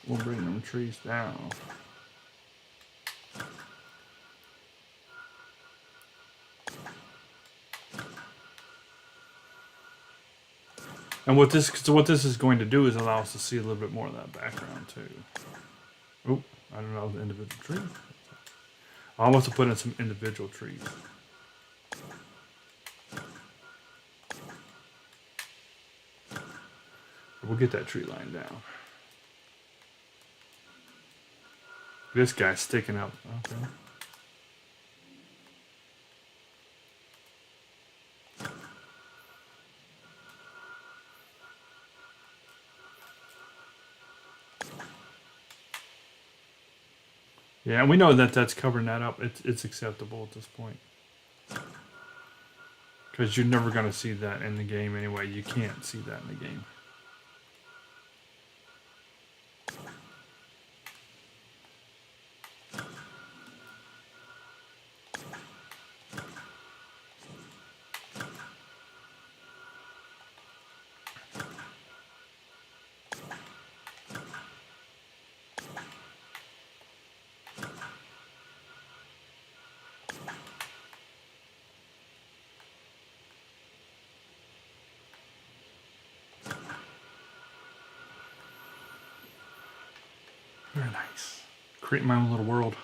We'll bring them trees down. And what this is going to do is allow us to see a little bit more of that background too. Oh, I don't know the individual tree. I want to put in some individual trees. We'll get that tree line down. This guy's sticking up. Okay. Yeah, we know that that's covering that up. It's acceptable at this point. Because you're never going to see that in the game anyway. You can't see that in the game. Very nice. Create my own little world.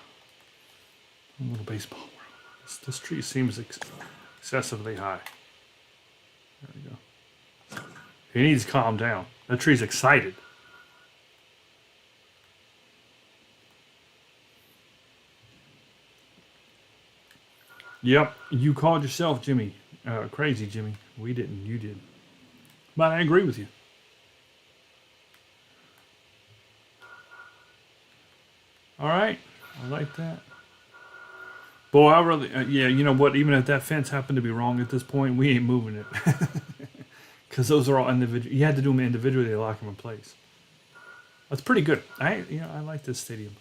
A little baseball world. This tree seems excessively high. There we go. He needs to calm down. That tree's excited. Yep, you called yourself Jimmy. Crazy Jimmy. We didn't. You did. But I agree with you. All right, I like that. Boy, I really, yeah, you know what? Even if that fence happened to be wrong at this point, we ain't moving it. Because those are all individual. You had to do them individually to lock them in place. That's pretty good. I like this stadium.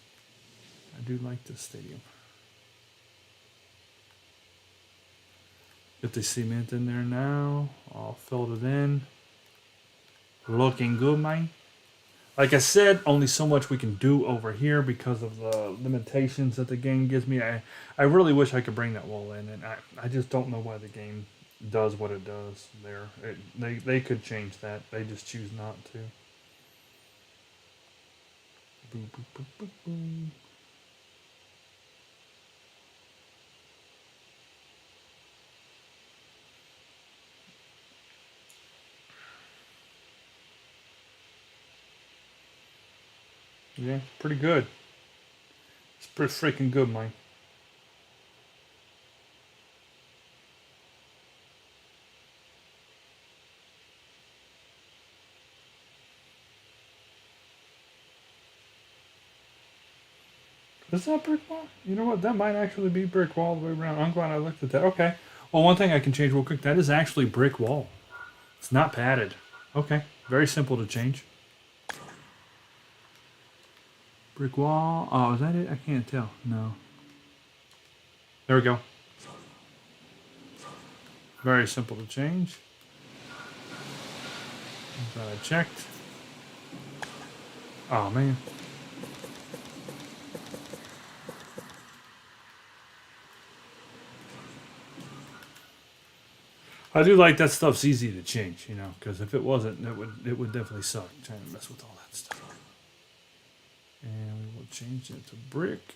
I do like this stadium. Get the cement in there now. All filled it in. Looking good, man. Like I said, only so much we can do over here because of the limitations that the game gives me. I really wish I could bring that wall in, and I just don't know why the game does what it does there. They could change that. They just choose not to. Boom, boom, boom, boom, boom. Yeah, pretty good. It's pretty freaking good, man. Is that brick wall? You know what? That might actually be brick wall all the way around. I'm glad I looked at that. Okay. Well, one thing I can change real quick. That is actually brick wall. It's not padded. Okay, very simple to change. Brick wall. Oh, is that it? I can't tell. No. There we go. Very simple to change. Glad I checked. Oh, man. I do like that stuff's easy to change, you know, because if it wasn't, it would definitely suck trying to mess with all that stuff. And we will change it to brick.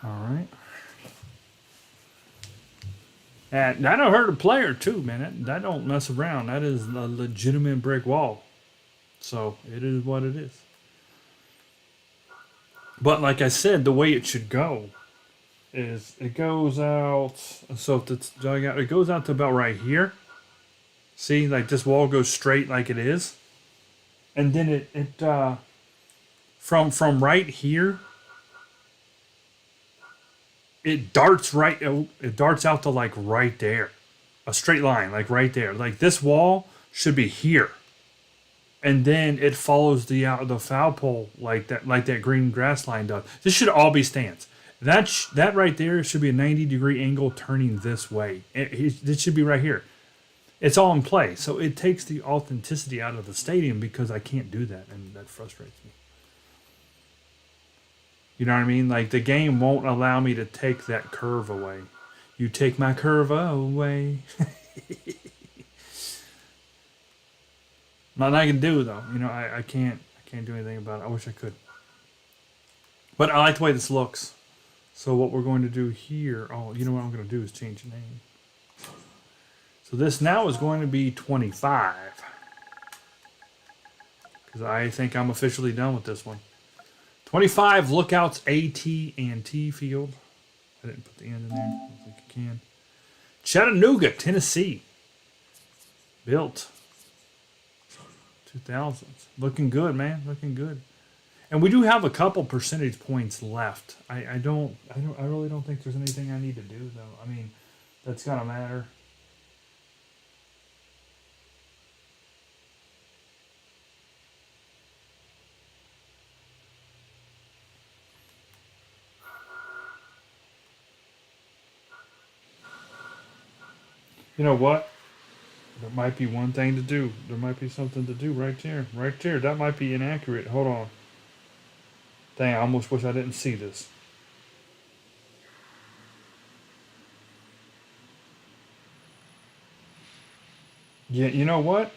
All right. And that don't hurt a player too, man. That don't mess around. That is a legitimate brick wall. So it is what it is. But like I said, the way it should go is it goes out. So if it's dug out, it goes out to about right here. See, like this wall goes straight like it is, and then it from right here, it darts right. It darts out to like right there, a straight line like right there. Like this wall should be here, and then it follows the foul pole like that green grass line does. This should all be stands. That right there should be a 90-degree angle turning this way. It should be right here. It's all in play, so it takes the authenticity out of the stadium because I can't do that, and that frustrates me. You know what I mean? Like the game won't allow me to take that curve away. You take my curve away. Nothing I can do though. You know, I can't do anything about it. I wish I could. But I like the way this looks. So what we're going to do here, oh, you know what I'm going to do is change the name. So this now is going to be 25. Because I think I'm officially done with this one. 25 Lookouts AT&T Field. I didn't put the end in there. I don't think you can. Chattanooga, Tennessee. Built 2000s. Looking good, man. Looking good. And we do have a couple percentage points left. I really don't think there's anything I need to do though. I mean, that's gonna matter. You know what? There might be one thing to do. There might be something to do right there. Right there. That might be inaccurate. Hold on. Dang, I almost wish I didn't see this. Yeah, you know what?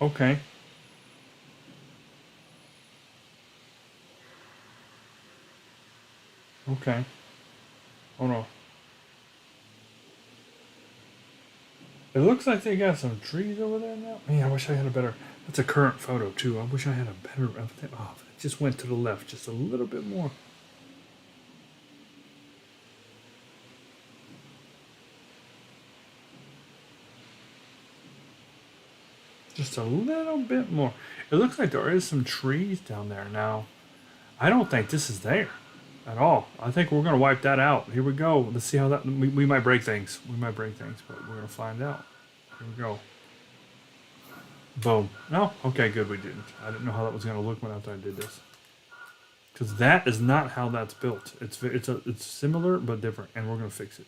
Okay. Okay. Hold on. It looks like they got some trees over there now. Man, I wish I had a better. That's a current photo too. I wish I had a better. Oh, it just went to the left just a little bit more. Just a little bit more. It looks like there is some trees down there now. I don't think this is there at all. I think we're gonna wipe that out. Here we go. Let's see how that. We might break things. We might break things, but we're gonna find out. Here we go. Boom. No? Okay, good. We didn't. I didn't know how that was gonna look when after I did this. Because that is not how that's built. It's similar but different, and we're gonna fix it.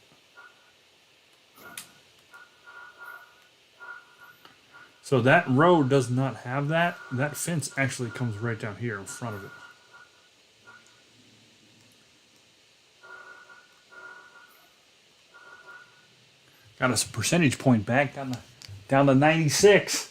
So that road does not have that. That fence actually comes right down here in front of it. Got a percentage point back down to 96.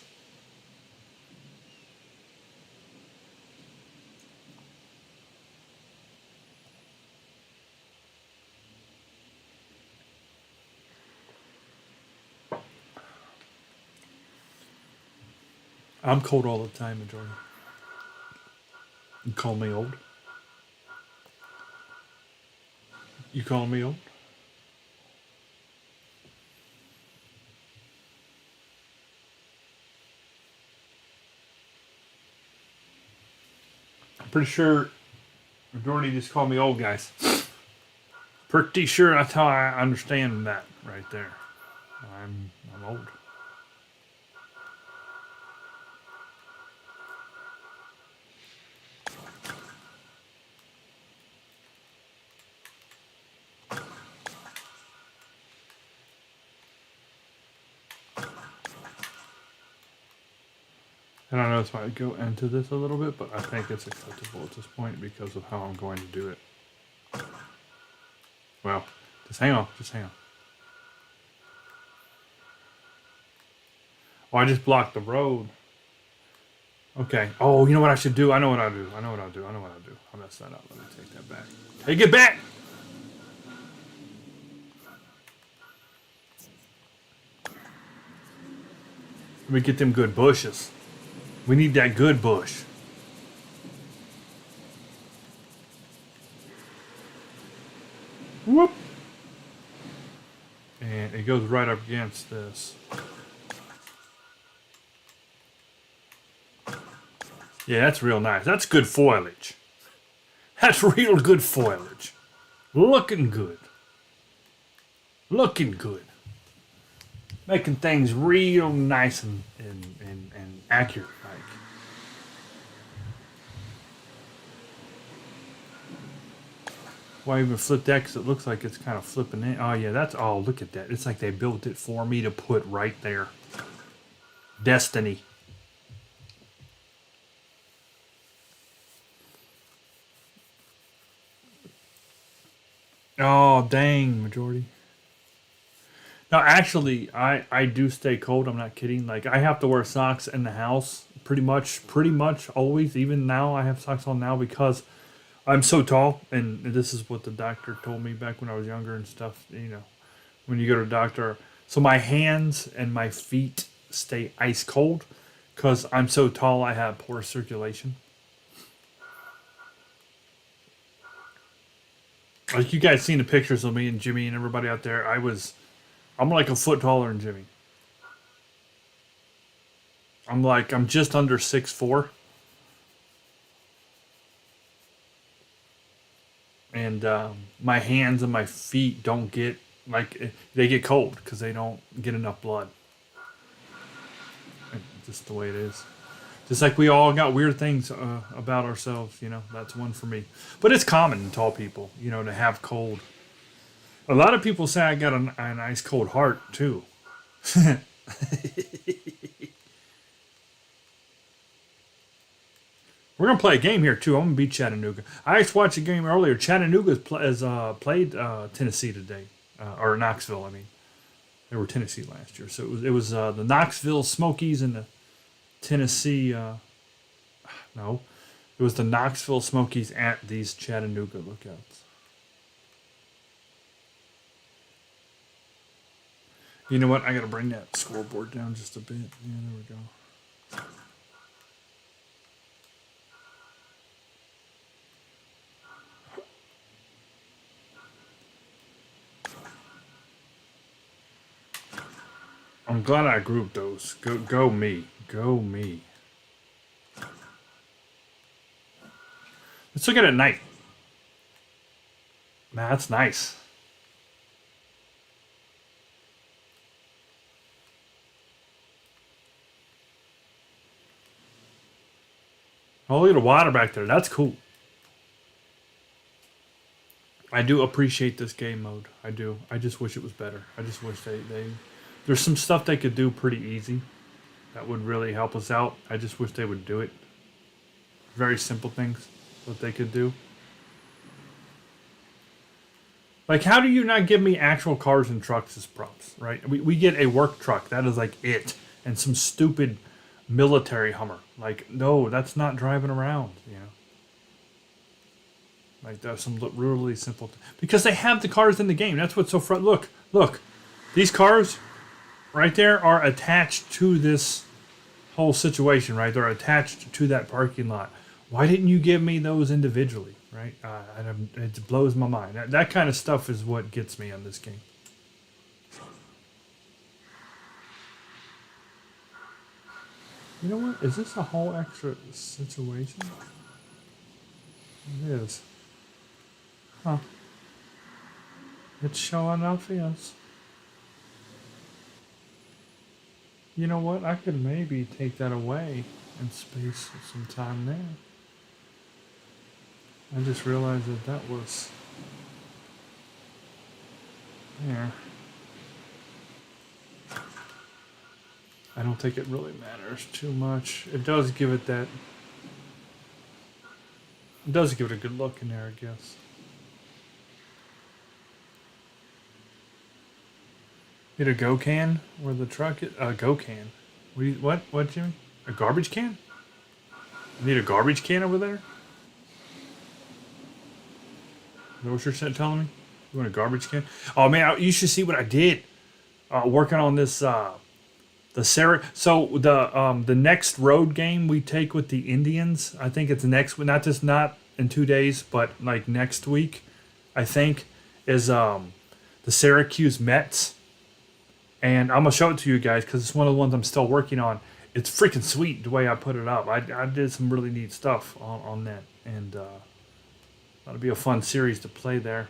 I'm cold all the time, majority. You call me old? You calling me old? I'm pretty sure Majority just call me old guys. Pretty sure that's how I understand that right there. I'm old. And I know this might go into this a little bit, but I think it's acceptable at this point because of how I'm going to do it. Well, just hang on, just hang on. Oh, I just blocked the road. Okay. Oh, you know what I should do? I know what I'll do. I know what I'll do. I know what I'll do. I'll mess that up. Let me take that back. Take it back! Let me get them good bushes. We need that good bush. Whoop! And it goes right up against this. Yeah, that's real nice. That's good foliage. That's real good foliage. Looking good. Looking good. Making things real nice and accurate. Like. Why even flip that? Because it looks like it's kind of flipping in. Oh, yeah, that's... Oh, look at that. It's like they built it for me to put right there. Destiny. Oh, dang, majority. No, actually, I do stay cold. I'm not kidding. Like, I have to wear socks in the house pretty much always. Even now, I have socks on now because I'm so tall. And this is what the doctor told me back when I was younger and stuff, you know, when you go to the doctor. So my hands and my feet stay ice cold because I'm so tall, I have poor circulation. Like you guys seen the pictures of me and Jimmy and everybody out there, I'm like a foot taller than Jimmy. I'm just under 6'4". And my hands and my feet don't get, like, they get cold because they don't get enough blood. And just the way it is. Just like we all got weird things about ourselves, you know, that's one for me. But it's common in tall people, you know, to have cold. A lot of people say I got an ice cold heart, too. We're going to play a game here, too. I'm going to beat Chattanooga. I just watched a game earlier. Chattanooga has played Tennessee today. Or Knoxville, I mean. They were Tennessee last year. So it was the Knoxville Smokies and the Tennessee... no. It was the Knoxville Smokies at these Chattanooga Lookouts. You know what? I got to bring that scoreboard down just a bit. Yeah, there we go. I'm glad I grouped those. Go me. Go me. Let's look at it at night. Man, that's nice. Oh, look at the water back there. That's cool. I do appreciate this game mode. I do. I just wish it was better. I just wish they there's some stuff they could do pretty easy that would really help us out. I just wish they would do it. Very simple things that they could do. Like, how do you not give me actual cars and trucks as props, right? We get a work truck. That is like it. And some stupid military Hummer. Like, no, that's not driving around, you know? Like, that's some really simple... Because they have the cars in the game. That's what's so front. Look. These cars right there are attached to this whole situation, right? They're attached to that parking lot. Why didn't you give me those individually, right? It blows my mind. That kind of stuff is what gets me on this game. You know what? Is this a whole extra situation? It is. Huh. It's showing up, yes. You know what? I could maybe take that away and space some time there. I just realized that that was there. I don't think it really matters too much. It does give it that. It does give it a good look in there, I guess. Need a go can where the truck is? A go can. What, Jimmy? A garbage can? You need a garbage can over there? Is that what you're telling me? You want a garbage can? Oh man, you should see what I did. Working on this the Sarah. So the next road game we take with the Indians, I think it's next. Not in 2 days, but like next week, I think is the Syracuse Mets, and I'm gonna show it to you guys because it's one of the ones I'm still working on. It's freaking sweet the way I put it up. I did some really neat stuff on that, and that'll be a fun series to play there.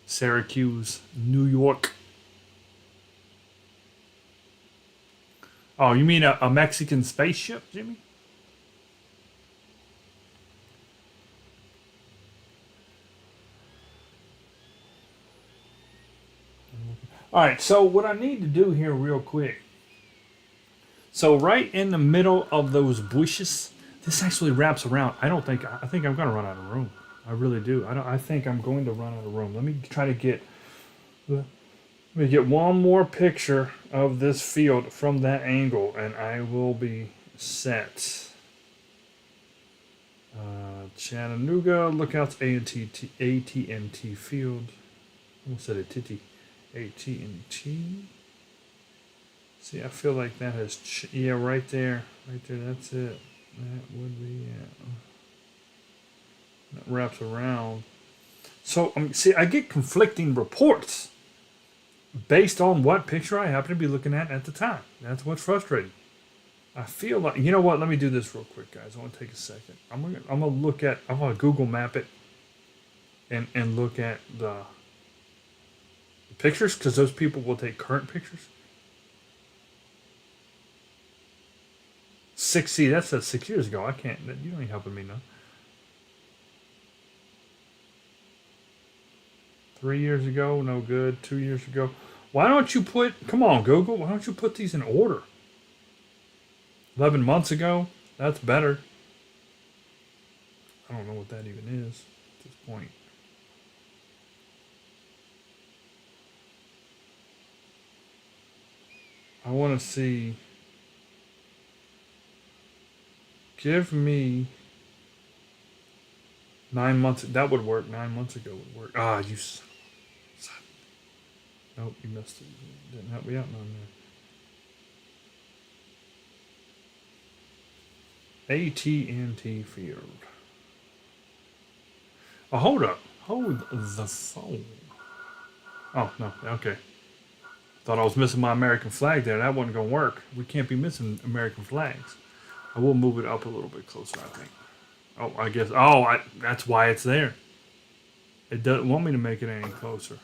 Syracuse, New York. Oh, you mean a Mexican spaceship, Jimmy? All right, so what I need to do here, real quick. So right in the middle of those bushes, this actually wraps around. I think I'm gonna run out of room. I really do. I think I'm going to run out of room. Let me try to get. Let me get one more picture of this field from that angle, and I will be set. Chattanooga, Lookouts, AT&T Field. I almost said a titty. AT&T. See, I feel like that has... yeah, right there. Right there, that's it. That would be it. That wraps around. So, see, I get conflicting reports based on what picture I happen to be looking at the time. That's what's frustrating. I feel like... you know what? Let me do this real quick, guys. I want to take a second. I'm gonna Google map it and look at the pictures, because those people will take current pictures. 6C, that's 6 years ago. I can't, you ain't helping me now. 3 years ago, no good. 2 years ago. Why don't you put, come on, Google, why don't you put these in order? 11 months ago, that's better. I don't know what that even is at this point. I want to see. Give me 9 months. That would work. 9 months ago would work. Ah, you. Nope, you missed it. Didn't help me out on there. AT&T Field. Oh, hold up. Hold the phone. Oh, no. Okay. Thought I was missing my American flag there. That wasn't going to work. We can't be missing American flags. I will move it up a little bit closer, I think. Oh, I guess. Oh, that's why it's there. It doesn't want me to make it any closer.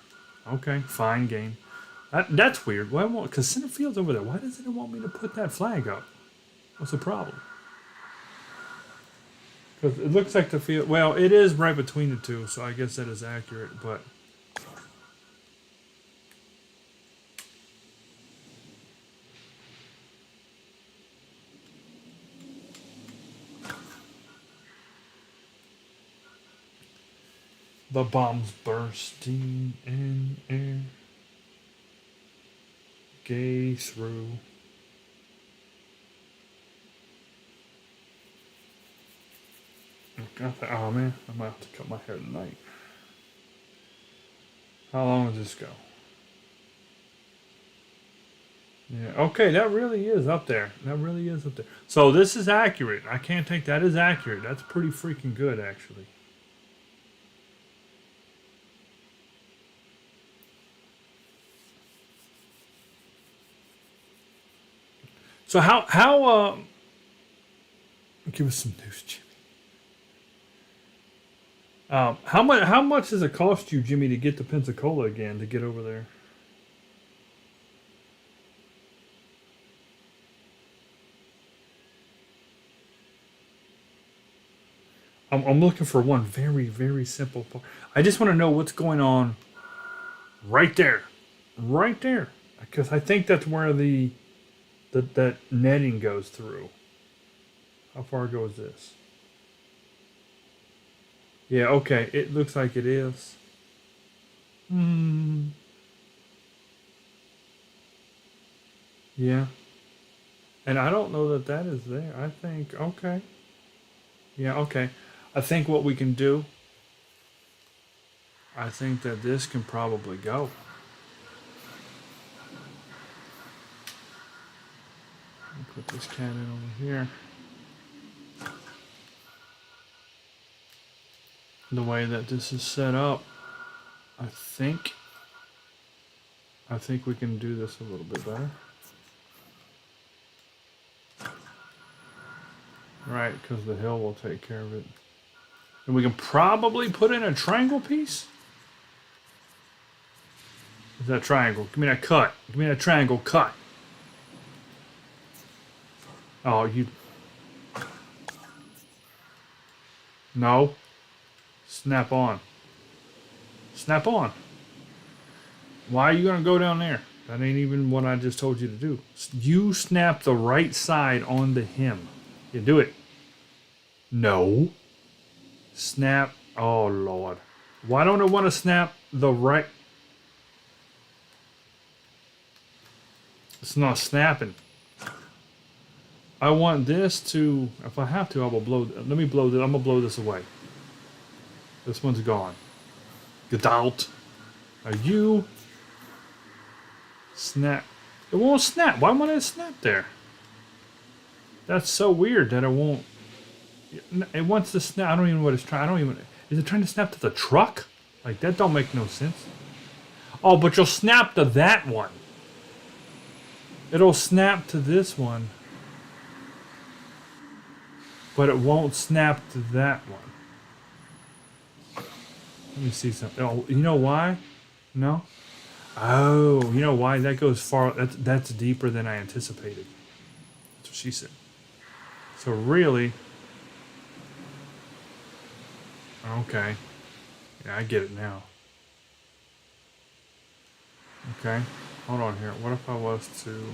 Okay, fine game. That's weird. Why won't? Because center field's over there. Why doesn't it want me to put that flag up? What's the problem? Because it looks like the field. Well, it is right between the two, so I guess that is accurate. But the bombs bursting in air. Gay through. Oh man, I might have to cut my hair tonight. How long does this go? Yeah, okay, that really is up there. That really is up there. So this is accurate. I can't take that as accurate. That's pretty freaking good, actually. So give us some news, Jimmy. How much does it cost you, Jimmy, to get to Pensacola again to get over there? I'm looking for one very, very simple part. I just want to know what's going on right there, right there, because I think that's where that netting goes through. How far goes this? Yeah, okay. It looks like it is. Hmm. Yeah, and I don't know that that is there. I think okay. Yeah, okay. I think what we can do. I think that this can probably go. Put this cat in over here. The way that this is set up, I think I think we can do this a little bit better. Right, because the hill will take care of it. And we can probably put in a triangle piece. Is that triangle? Give me that cut. Give me that triangle cut. Oh, you. No. Snap on. Snap on. Why are you going to go down there? That ain't even what I just told you to do. You snap the right side onto him. You do it. No. Snap. Oh, Lord. Why don't I want to snap the right? It's not snapping. I want this to, if I have to, I will blow. Let me blow this. I'm going to blow this away. This one's gone. Get out. Are you? Snap. It won't snap. Why won't it snap there? That's so weird that it won't. It wants to snap. I don't even know what it's trying. I don't even. Is it trying to snap to the truck? Like, that don't make no sense. Oh, but you'll snap to that one. It'll snap to this one. But it won't snap to that one. Let me see something. Oh, you know why? No? Oh, you know why? That goes far. That's deeper than I anticipated. That's what she said. So really... Okay. Yeah, I get it now. Okay. Hold on here. What if I was to...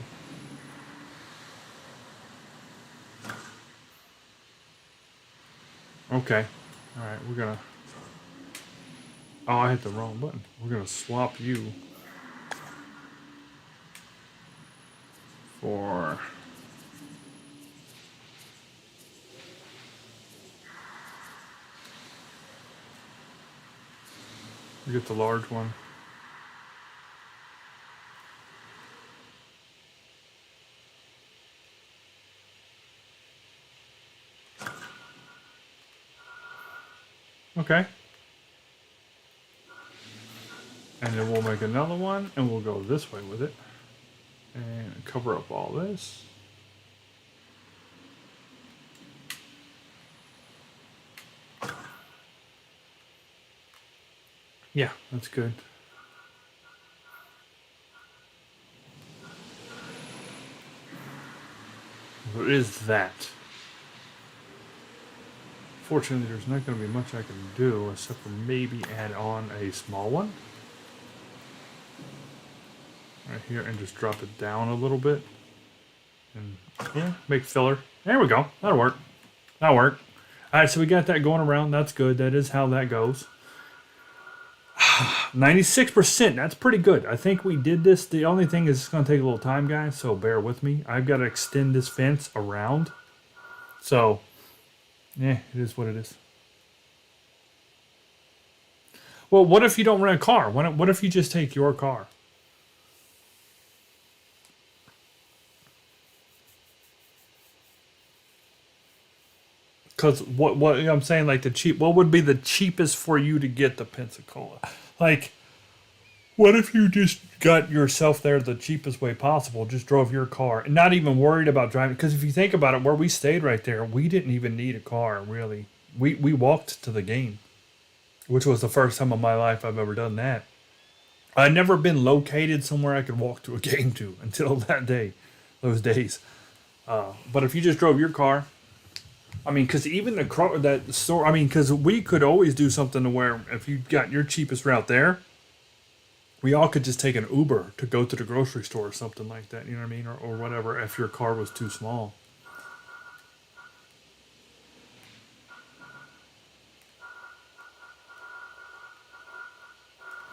Okay. Alright, we're gonna... Oh, I hit the wrong button. We're gonna swap you for... We get the large one. Okay. And then we'll make another one, and we'll go this way with it. And cover up all this. Yeah, that's good. What is that? Fortunately, there's not going to be much I can do except for maybe add on a small one. Right here, and just drop it down a little bit. And yeah, make filler. There we go. That'll work. That'll work. Alright, so we got that going around. That's good. That is how that goes. 96%. That's pretty good. I think we did this. The only thing is it's going to take a little time, guys, so bear with me. I've got to extend this fence around. So, yeah, it is what it is. Well, what if you don't rent a car? What if you just take your car? Because what I'm saying, like what would be the cheapest for you to get to Pensacola? Like, what if you just got yourself there the cheapest way possible? Just drove your car and not even worried about driving. Because if you think about it, where we stayed right there, we didn't even need a car really. We walked to the game. which was the first time in my life I've ever done that. I'd never been located somewhere I could walk to a game to until that day, those days. But if you just drove your car, I mean, because even that store, I mean, because we could always do something to where if you got your cheapest route there, we all could just take an Uber to go to the grocery store or something like that. You know what I mean, or whatever. If your car was too small.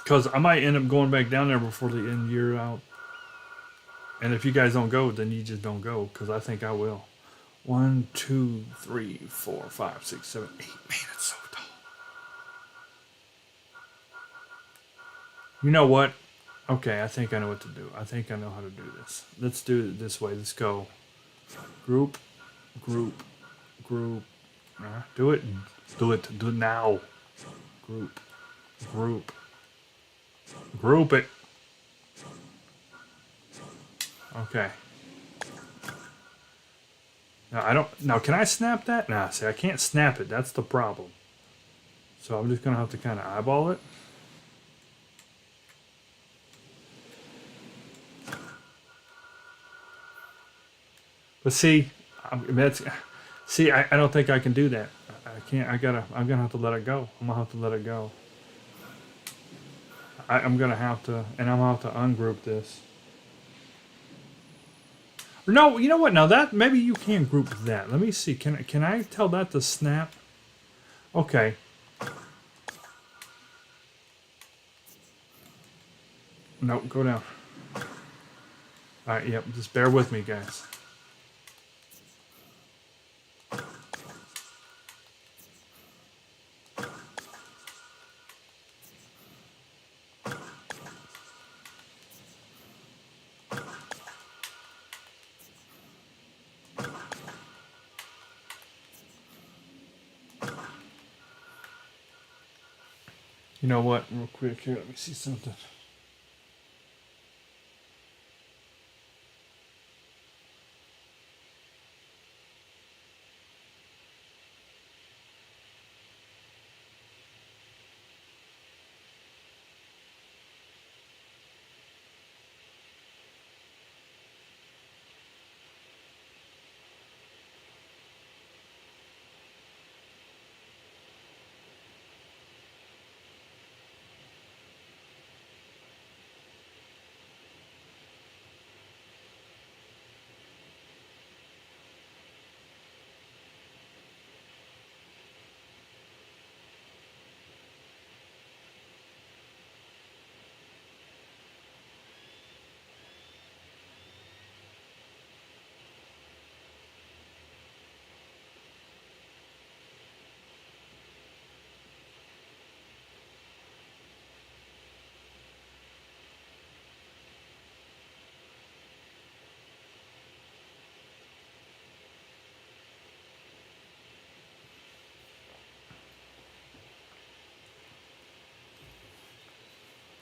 Because I might end up going back down there before the end year out. And if you guys don't go, then you just don't go. Because I think I will. 1, 2, 3, 4, 5, 6, 7, 8. Man, it's so tall. You know what? Okay, I think I know what to do. I think I know how to do this. Let's do it this way. Let's go. Group, group, group. Do it. Do it. Do it now. Group, group. Group it. Okay. Now I don't. Now can I snap that? Nah. See, I can't snap it. That's the problem. So I'm just gonna have to kind of eyeball it. But see, that's. See, I don't think I can do that. I can't. I'm gonna have to let it go. I'm gonna have to let it go. I'm gonna have to, and I'm gonna have to ungroup this. No, you know what? Now that maybe you can group that. Let me see. Can I tell that to snap? Okay. No, go down. All right. Yep. Just bear with me, guys. You know what? Real quick here. Let me see something.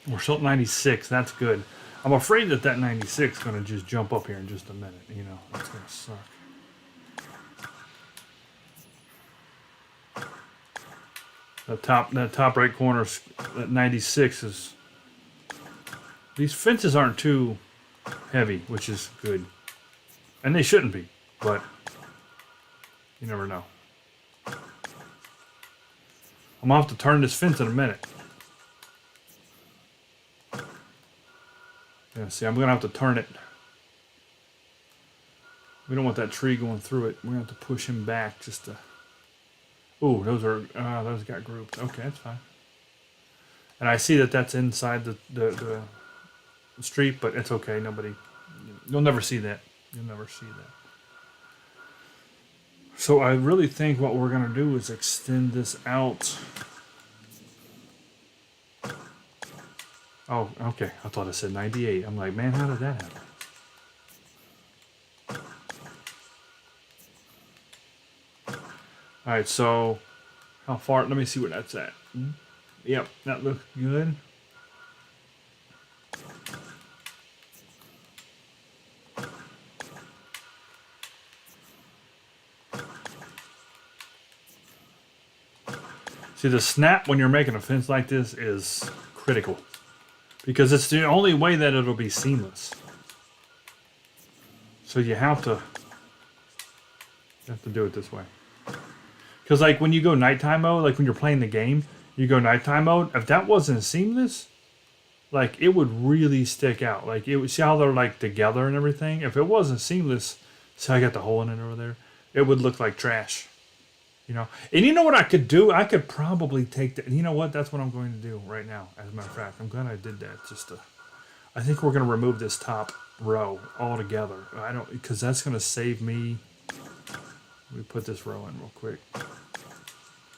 We're still at 96. That's good. I'm afraid that 96 is going to just jump up here in just a minute. You know, that's going to suck. That top right corner, that 96 is. These fences aren't too heavy, which is good, and they shouldn't be, but you never know. I'm gonna have to turn this fence in a minute. Yeah, see, I'm gonna have to turn it. We don't want that tree going through it. We're gonna have to push him back just to. Oh, those got grouped. Okay, that's fine. And I see that that's inside the street, but it's okay. You'll never see that. You'll never see that. So I really think what we're gonna do is extend this out. Oh, okay. I thought it said 98. I'm like, man, how did that happen? All right, so how far? Let me see where that's at. Yep, that looks good. See, the snap when you're making a fence like this is critical. Because it's the only way that it'll be seamless. So you have to do it this way. Because like when you go nighttime mode, like when you're playing the game, you go nighttime mode. If that wasn't seamless, like it would really stick out. Like it would, see how they're like together and everything. If it wasn't seamless, see how I got the hole in it over there, it would look like trash. You know, and you know what I could do? I could probably take that. You know what? That's what I'm going to do right now. As a matter of fact, I'm glad I did that. I think we're going to remove this top row altogether. I don't, because that's going to save me. Let me put this row in real quick.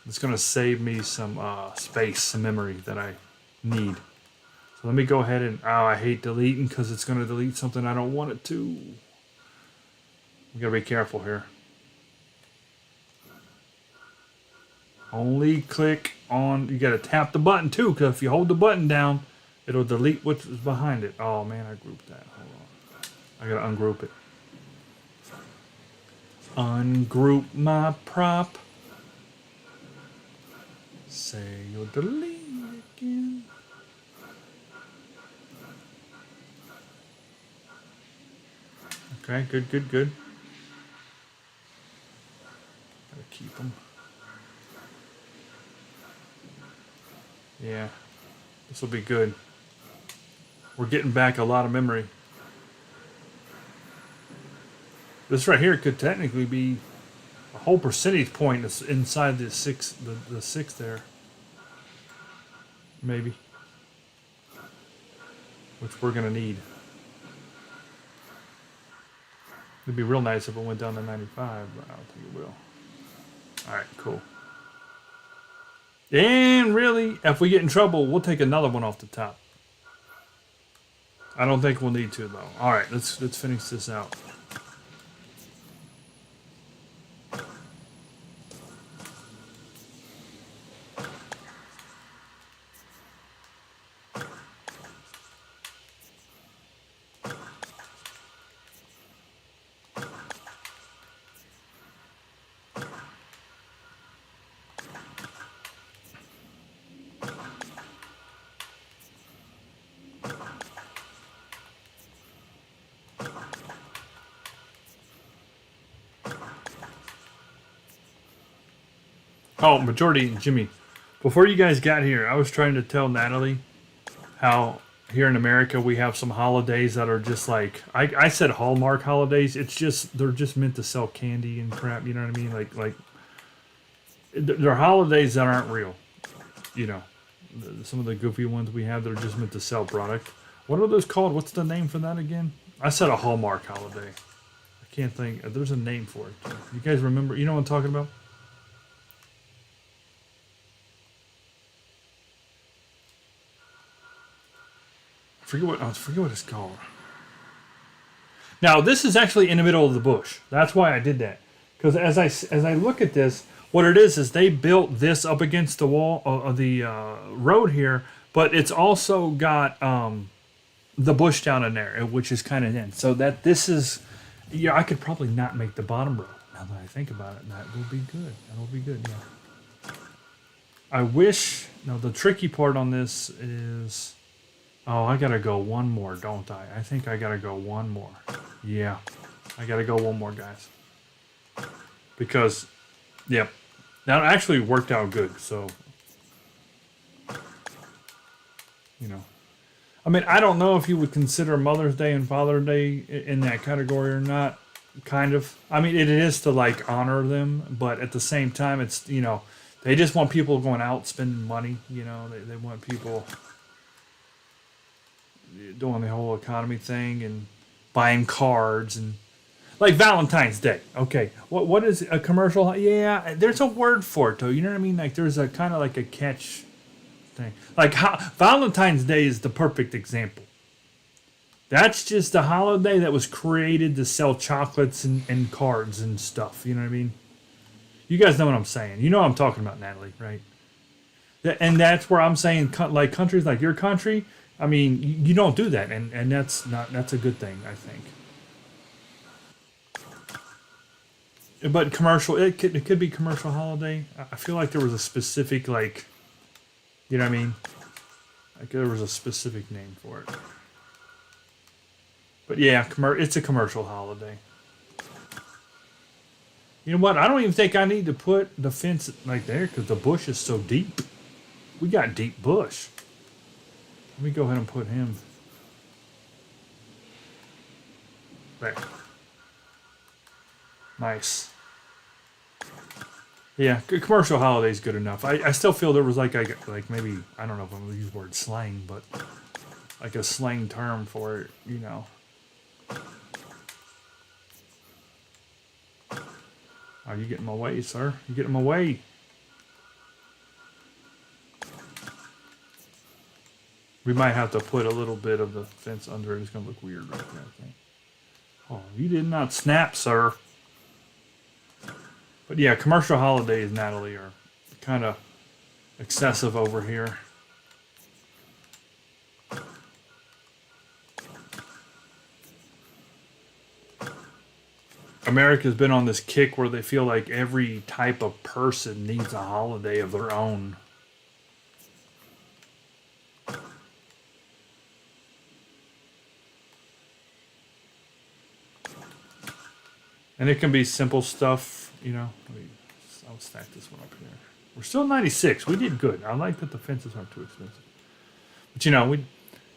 It's going to save me some space, some memory that I need. So let me go ahead and, I hate deleting because it's going to delete something I don't want it to. We got to be careful here. Only click on, you got to tap the button too, because if you hold the button down, it'll delete what's behind it. Oh man, I grouped that. Hold on. I got to ungroup it. Ungroup my prop. Say you'll delete it again. Okay, good. Gotta keep them. Yeah, this will be good. We're getting back a lot of memory. This right here could technically be a whole percentage point that's inside the six there. Maybe. Which we're gonna need. It'd be real nice if it went down to 95, but I don't think it will. Alright, cool. And really, if we get in trouble, we'll take another one off the top. I don't think we'll need to though. Alright, let's finish this out. Oh, majority, Jimmy. Before you guys got here, I was trying to tell Natalie how here in America we have some holidays that are just like, I said Hallmark holidays. It's just, they're just meant to sell candy and crap. You know what I mean? Like they're holidays that aren't real. You know, some of the goofy ones we have that are just meant to sell product. What are those called? What's the name for that again? I said a Hallmark holiday. I can't think. There's a name for it. You guys remember? You know what I'm talking about? I forget what it's called. Now this is actually in the middle of the bush. That's why I did that. Because as I look at this, what it is they built this up against the wall of the road here, but it's also got the bush down in there, which is kind of in. So that this is, yeah, I could probably not make the bottom row. Now that I think about it, that will be good. That will be good. Yeah. I wish. Now the tricky part on this is. Oh, I gotta go one more, don't I? I think I gotta go one more. Yeah, I gotta go one more, guys. Because, yep, that actually worked out good. So, you know, I mean, I don't know if you would consider Mother's Day and Father's Day in that category or not. Kind of. I mean, it is to like honor them, but at the same time, it's, you know, they just want people going out spending money. You know, they want people doing the whole economy thing and buying cards and like Valentine's Day. Okay, what is a commercial? Yeah, there's a word for it though. You know what I mean? Like there's a kind of like a catch thing. Like Valentine's Day is the perfect example. That's just a holiday that was created to sell chocolates and cards and stuff. You know what I mean? You guys know what I'm saying. You know what I'm talking about, Natalie, right? And that's where I'm saying, like countries like your country. I mean, you don't do that, and that's a good thing, I think. but commercial. It could be commercial holiday. I feel like there was a specific like, you know what I mean? Like there was a specific name for it. But yeah, it's a commercial holiday. You know what? I don't even think I need to put the fence like there because the bush is so deep. We got deep bush. Let me go ahead and put him there. Nice. Yeah, commercial holiday is good enough. I still feel there was like maybe, I don't know if I'm going to use the word slang, but like a slang term for it, you know. Oh, you getting my way, sir? You getting my way? We might have to put a little bit of the fence under it. It's going to look weird right there, I think. Oh, you did not snap, sir. But yeah, commercial holidays, Natalie, are kind of excessive over here. America's been on this kick where they feel like every type of person needs a holiday of their own. And it can be simple stuff, you know. I'll stack this one up here. We're still 96. We did good. I like that the fences aren't too expensive. But you know,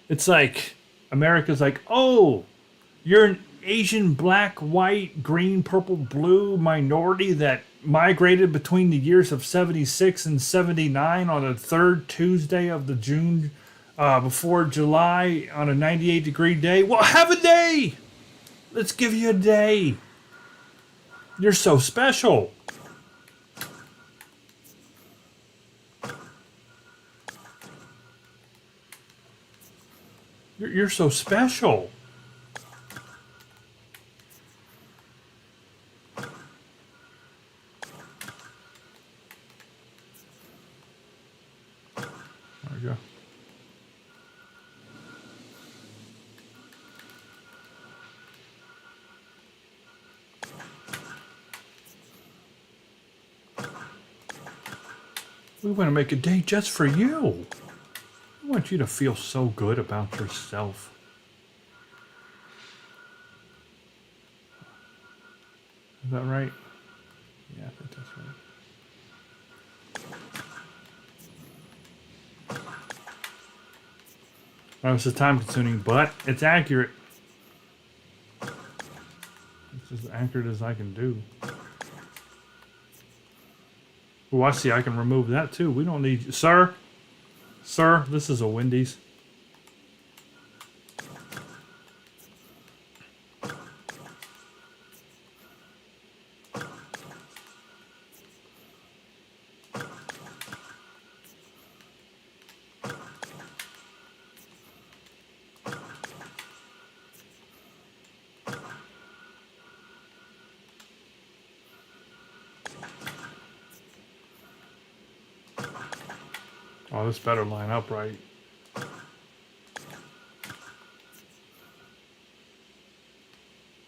it's like America's like, oh, you're an Asian, black, white, green, purple, blue minority that migrated between the years of 76 and 79 on the third Tuesday of the June before July on a 98-degree day. Well, have a day. Let's give you a day. You're so special. You're so special. There we go. We want to make a day just for you. I want you to feel so good about yourself. Is that right? Yeah, I think that's right. Well, this is time consuming, but it's accurate. It's as accurate as I can do. Oh, I see. I can remove that too. We don't need you. Sir, this is a Wendy's. Oh, this better line up right.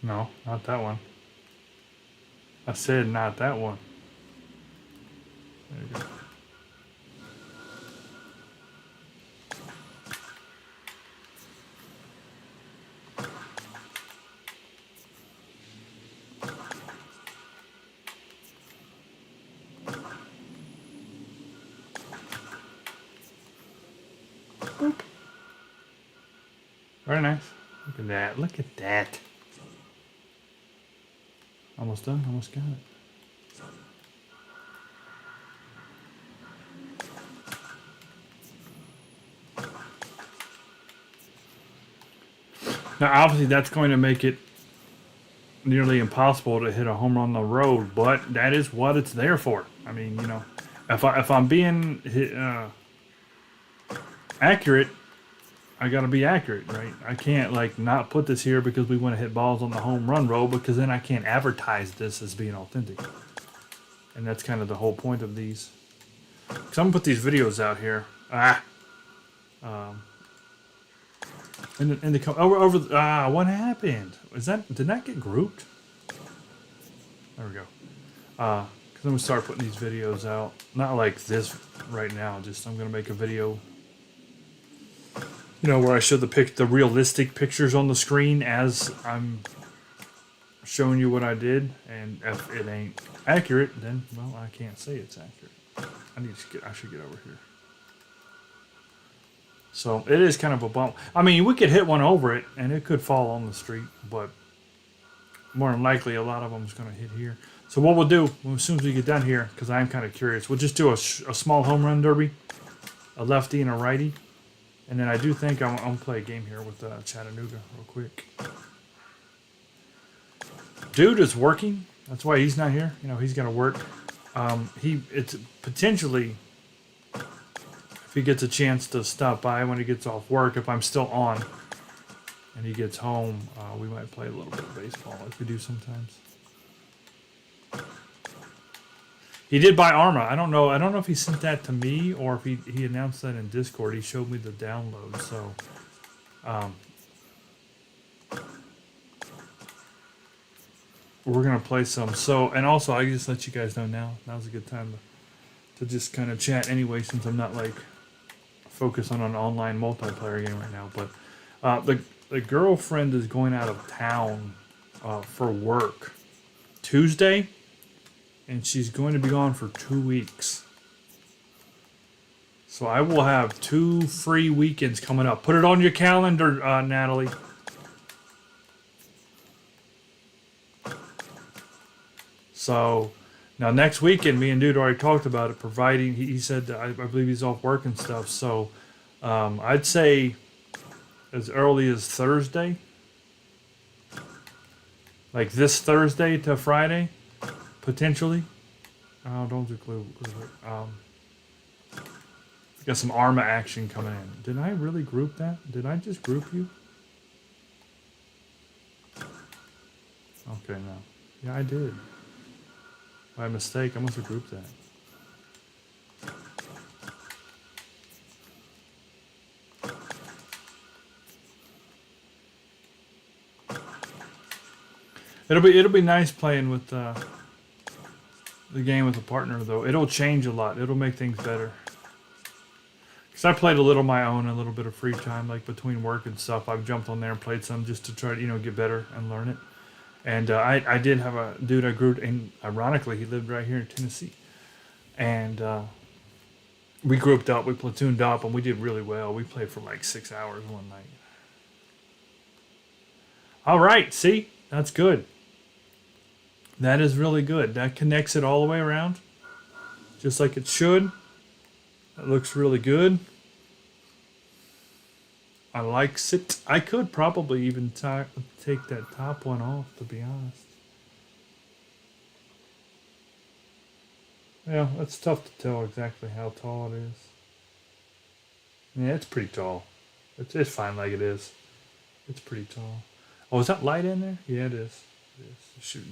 No, not that one. I said not that one. There you go. Boop. Very nice. Look at that. Look at that. Almost done. Almost got it. Now, obviously, that's going to make it nearly impossible to hit a home run on the road, but that is what it's there for. I mean, you know, if I'm being accurate, I gotta be accurate, right? I can't like not put this here because we want to hit balls on the home run roll, because then I can't advertise this as being authentic. And that's kind of the whole point of these. Because I'm gonna put these videos out here. What happened? Did that get grouped? There we go. Because I'm going to start putting these videos out. Not like this right now, just I'm going to make a video, you know, where I show the realistic pictures on the screen as I'm showing you what I did. And if it ain't accurate, then, well, I can't say it's accurate. I should get over here. So it is kind of a bump. I mean, we could hit one over it and it could fall on the street, but more than likely a lot of them is going to hit here. So what we'll do, as soon as we get done here, because I'm kind of curious, we'll just do a small home run derby, a lefty and a righty. And then I do think I'm going to play a game here with Chattanooga real quick. Dude is working. That's why he's not here. You know, he's going to work. It's potentially, if he gets a chance to stop by when he gets off work, if I'm still on and he gets home, we might play a little bit of baseball like we do sometimes. He did buy Arma. I don't know if he sent that to me or if he announced that in Discord. He showed me the download, so we're gonna play some. So, and also I just let you guys know now's a good time to just kind of chat anyway, since I'm not like focused on an online multiplayer game right now. But the girlfriend is going out of town for work Tuesday. And she's going to be gone for 2 weeks. So I will have 2 free weekends coming up. Put it on your calendar, Natalie. So now next weekend, me and Dude already talked about it, providing, he said, I believe he's off work and stuff. So I'd say as early as Thursday. Like this Thursday to Friday. Potentially. Oh, don't do glue. Got some Arma action coming in. Did I really group that? Did I just group you? Okay, no. Yeah, I did. By mistake, I must have grouped that. It'll be nice playing with the game with a partner, though. It'll change a lot. It'll make things better. Because I played a little my own, a little bit of free time, like between work and stuff. I've jumped on there and played some just to try to, you know, get better and learn it. And I did have a dude I grew, and ironically, he lived right here in Tennessee. And we grouped up, we platooned up, and we did really well. We played for like 6 hours one night. All right, see? That's good. That is really good. That connects it all the way around, just like it should. That looks really good. I likes it. I could probably even take that top one off, to be honest. Yeah, it's tough to tell exactly how tall it is. Yeah, it's pretty tall. It's fine like it is. It's pretty tall. Oh, is that light in there? Yeah, it is.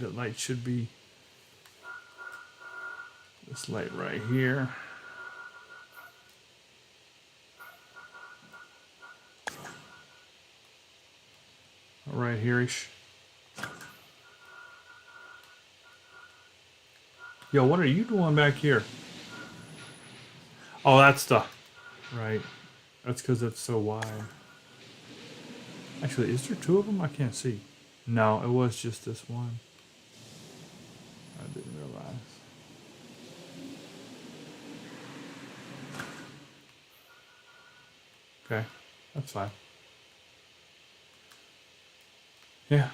That light should be this light right here. Right here-ish. Yo, what are you doing back here? Oh, that's the... Right. That's because it's so wide. Actually, is there 2 of them? I can't see. No, it was just this one. I didn't realize. Okay, that's fine. Yeah.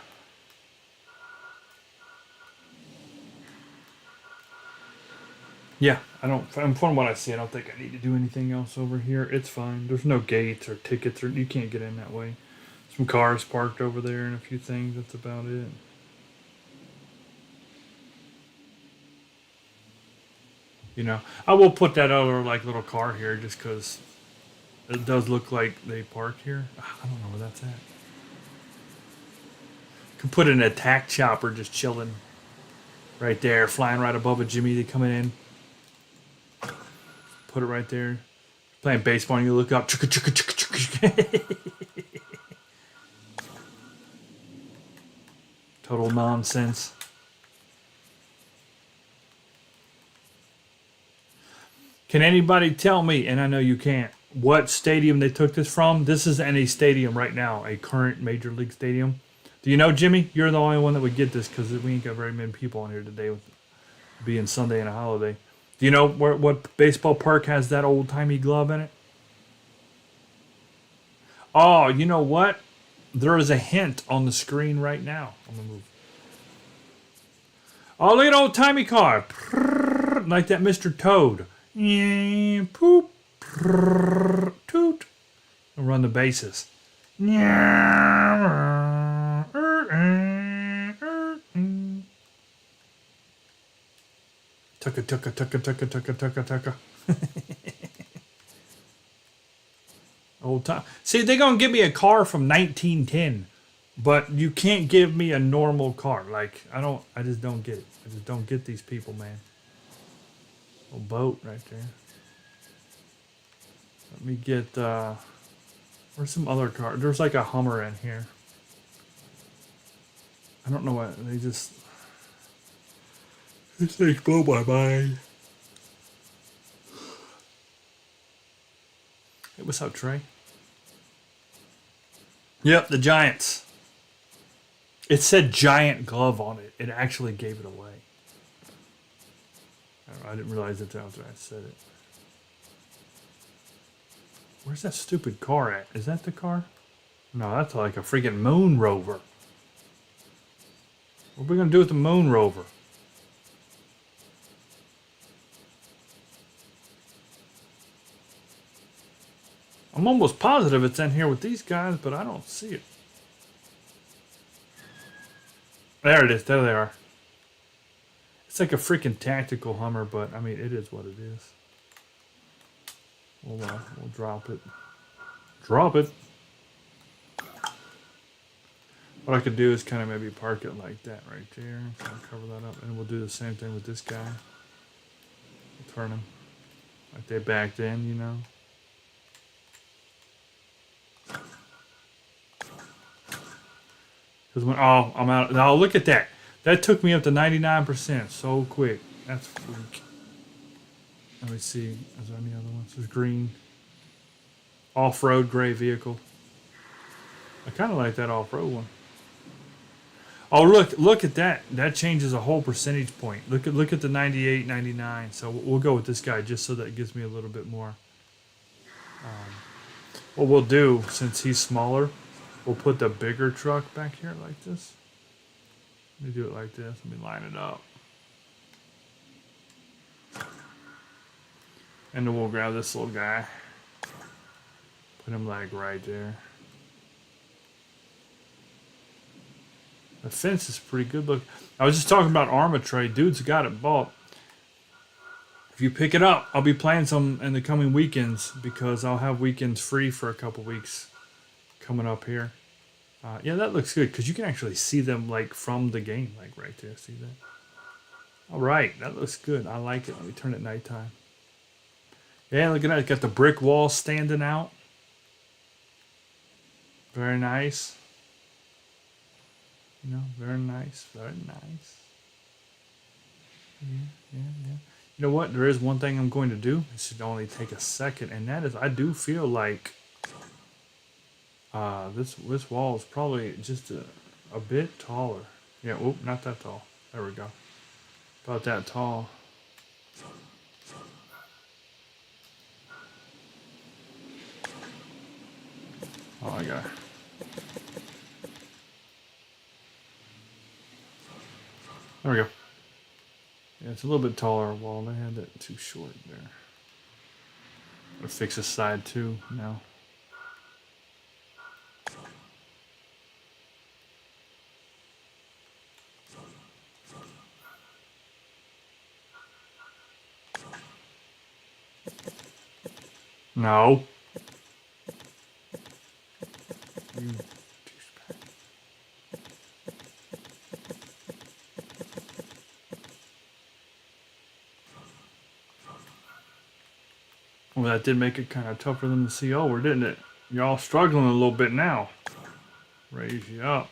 Yeah, I don't. From what I see, I don't think I need to do anything else over here. It's fine. There's no gates or tickets, or you can't get in that way. Some cars parked over there and a few things. That's about it. You know, I will put that other like little car here just because it does look like they parked here. I don't know where that's at. Could put an attack chopper just chilling right there, flying right above a Jimmy. They coming in. Put it right there. Playing baseball and you look up. Total nonsense. Can anybody tell me, and I know you can't, what stadium they took this from? This is any stadium right now, a current Major League stadium. Do you know, Jimmy? You're the only one that would get this because we ain't got very many people on here today with being Sunday and a holiday. Do you know what baseball park has that old-timey glove in it? Oh, you know what? There is a hint on the screen right now. I'm going to move. Oh, look at old-timey car. Like that Mr. Toad. Poop. Toot. And run the bases. Tucka, tucka, tucka, tucka, tucka, tucka, tucka. Old time. See, they're gonna give me a car from 1910, but you can't give me a normal car. Like I just don't get it. I just don't get these people, man. Little boat right there. Let me get. Where's some other car? There's like a Hummer in here. I don't know what they just. These things blow my mind. Hey, what's up, Trey? Yep, the Giants. It said Giant Glove on it. It actually gave it away. I didn't realize it after I said it. Where's that stupid car at? Is that the car? No, that's like a freaking moon rover. What are we going to do with the moon rover? I'm almost positive it's in here with these guys, but I don't see it. There it is. There they are. It's like a freaking tactical Hummer, but I mean, it is what it is. We'll drop it. Drop it. What I could do is kind of maybe park it like that right there. Kind of cover that up. And we'll do the same thing with this guy. We'll turn him like they backed in, you know. Because when, oh, I'm out. Now look at that. That took me up to 99% so quick. That's freak. Let me see. Is there any other ones? There's green. Off-road gray vehicle. I kind of like that off-road one. Oh, look at that. That changes a whole percentage point. Look at the 98, 99. So we'll go with this guy just so that gives me a little bit more. What we'll do, since he's smaller, we'll put the bigger truck back here like this. Let me do it like this. Let me line it up. And then we'll grab this little guy. Put him like right there. The fence is pretty good look. I was just talking about Armatrade. Dude's got it bought. If you pick it up, I'll be playing some in the coming weekends because I'll have weekends free for a couple weeks coming up here. Yeah, that looks good because you can actually see them like from the game, like right there. See that? All right, that looks good. I like it. Let me turn it nighttime. Yeah, look at that. It's got the brick wall standing out. Very nice. You know, very nice. Very nice. Yeah. You know what? There is one thing I'm going to do. It should only take a second, and that is I do feel like this wall is probably just a bit taller. Yeah, oop, not that tall. There we go. About that tall. Oh, I got it. There we go. Yeah, it's a little bit taller wall. They had that too short there. Gotta fix this side too now. No. You douchebag. Well, that did make it kind of tough for them to see over, didn't it? You're all struggling a little bit now. Raise you up.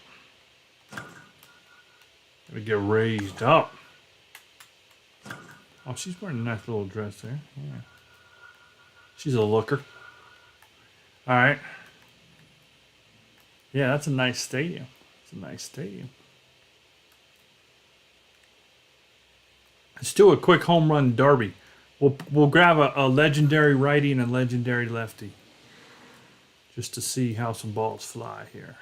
Gotta get raised up. Oh, she's wearing a nice little dress there. Yeah. She's a looker. All right. Yeah, that's a nice stadium. It's a nice stadium. Let's do a quick home run derby. We'll grab a legendary righty and a legendary lefty, just to see how some balls fly here.